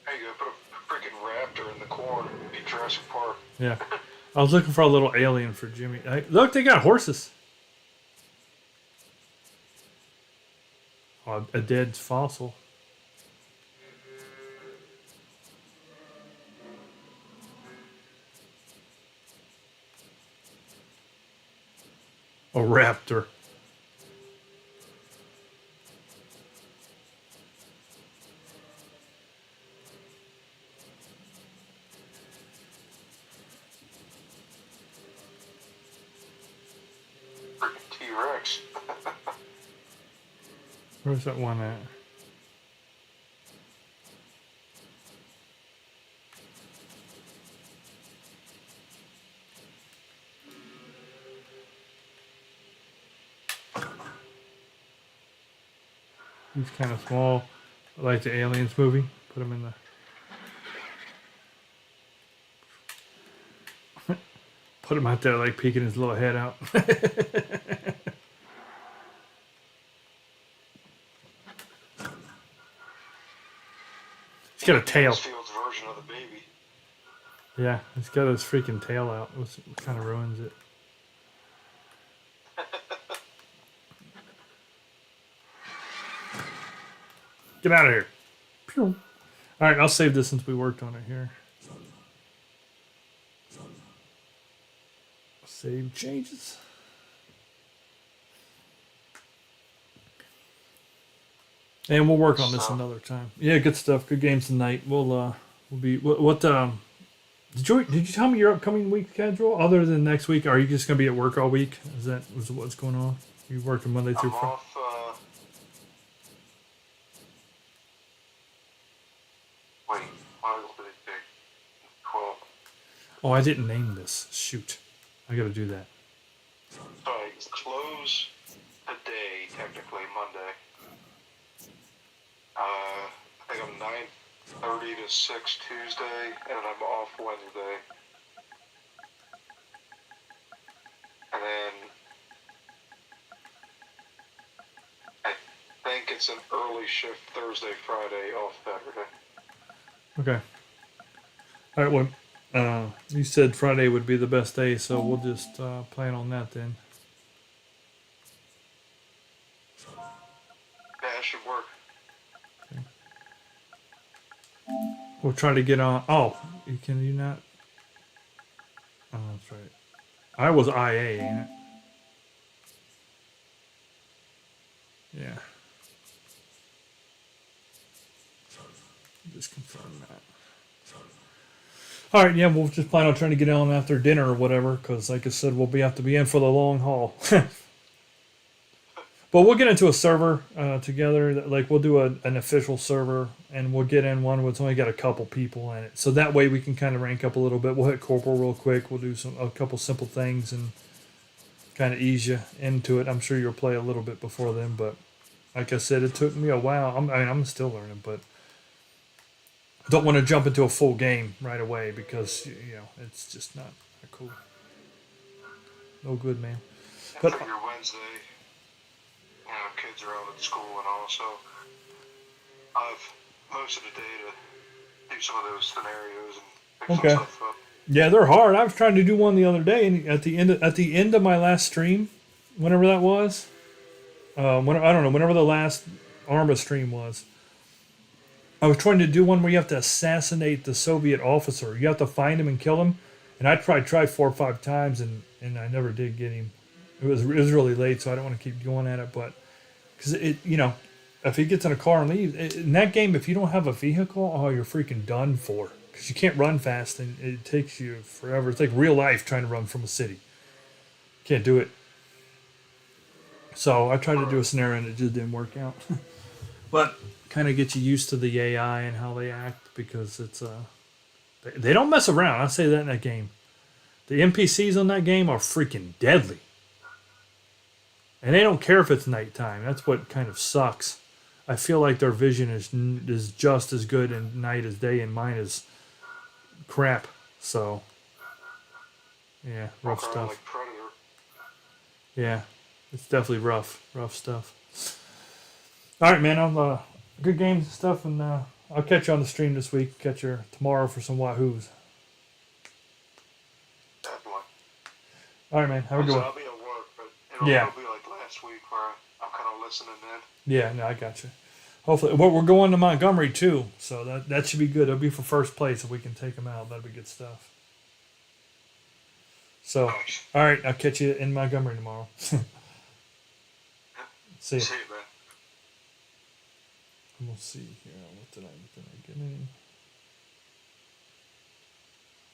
There you go, put a freaking raptor in the corn. Be Jurassic Park. Yeah. I was looking for a little alien for Jimmy. Look, they got horses. Oh, a dead fossil. A raptor. Freaking T-Rex. Where's that one at? He's kind of small, like the Aliens movie. Put him in the Put him out there like peeking his little head out. He's got a tail. Field's version of the baby. Yeah, he's got his freaking tail out, which kind of ruins it. Get out of here. Pew. All right, I'll save this since we worked on it here. Save changes. And we'll work on this another time. Yeah, good stuff. Good games tonight. We'll be what did you tell me your upcoming week schedule other than next week? Are you just gonna be at work all week? Is what's going on? You working Monday through Friday? Off, wait, why did it take 12? Oh, I didn't name this. Shoot. I gotta do that. Sorry, close today, technically, Monday. I think I'm 9:30 to 6 Tuesday, and then I'm off Wednesday. And then I think it's an early shift Thursday, Friday, off Saturday. Okay. All right. Well, you said Friday would be the best day, so we'll just plan on that then. Yeah, it should work. We'll try to get on. Oh, can you not? Oh, that's right. I was IA, ain't it? Yeah. Just confirm that. All right, yeah, we'll just plan on trying to get on after dinner or whatever, because like I said, we'll have to be in for the long haul. But we'll get into a server together. Like we'll do an official server, and we'll get in one that's only got a couple people in it. So that way we can kind of rank up a little bit. We'll hit corporal real quick. We'll do a couple simple things and kind of ease you into it. I'm sure you'll play a little bit before then, but like I said, it took me a while. I'm still learning, but I don't want to jump into a full game right away because it's just not cool. No good, man. I But figure Wednesday, kids are out at school and all, so I have most of the day to do some of those scenarios and pick some stuff up. Yeah, they're hard. I was trying to do one the other day, and at the end of my last stream, whenever that was, I don't know, whenever the last Arma stream was, I was trying to do one where you have to assassinate the Soviet officer. You have to find him and kill him, and I tried 4 or 5 times, and I never did get him. It was really late, so I don't want to keep going at it, but because if he gets in a car and leaves in that game, if you don't have a vehicle, oh, you're freaking done for. Because you can't run fast, and it takes you forever. It's like real life trying to run from a city. Can't do it. So I tried to do a scenario, and it just didn't work out. But kind of get you used to the AI and how they act, because it's they don't mess around. I say that in that game. The NPCs on that game are freaking deadly. And they don't care if it's nighttime. That's what kind of sucks. I feel like their vision is just as good in night as day, and mine is crap. So, yeah, rough stuff. Like Predator. Yeah, it's definitely rough stuff. All right, man. I'm good games and stuff, and I'll catch you on the stream this week. Catch you tomorrow for some Wahoos. Definitely. All right, man. Have a good one. I'll be at work, but it'll be like last week where I'm kind of listening in. Yeah, no, I got you. Hopefully, we're going to Montgomery too, so that should be good. It'll be for first place if we can take them out. That'll be good stuff. So, all right, I'll catch you in Montgomery tomorrow. See you. See you, man. We'll see here. What did I get in?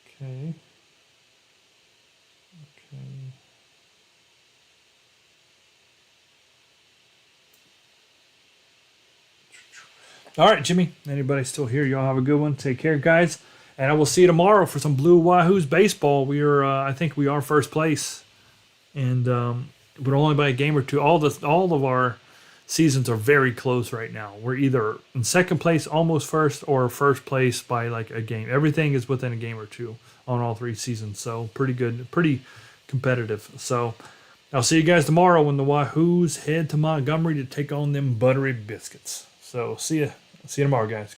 Okay. All right, Jimmy. Anybody still here? Y'all have a good one. Take care, guys. And I will see you tomorrow for some Blue Wahoos baseball. We are, I think we are first place, and we're only by a game or two. All of our seasons are very close right now. We're either in second place, almost first, or first place by like a game. Everything is within a game or two on all 3 seasons. So pretty good, pretty competitive. So I'll see you guys tomorrow when the Wahoos head to Montgomery to take on them buttery biscuits. So see you tomorrow, guys.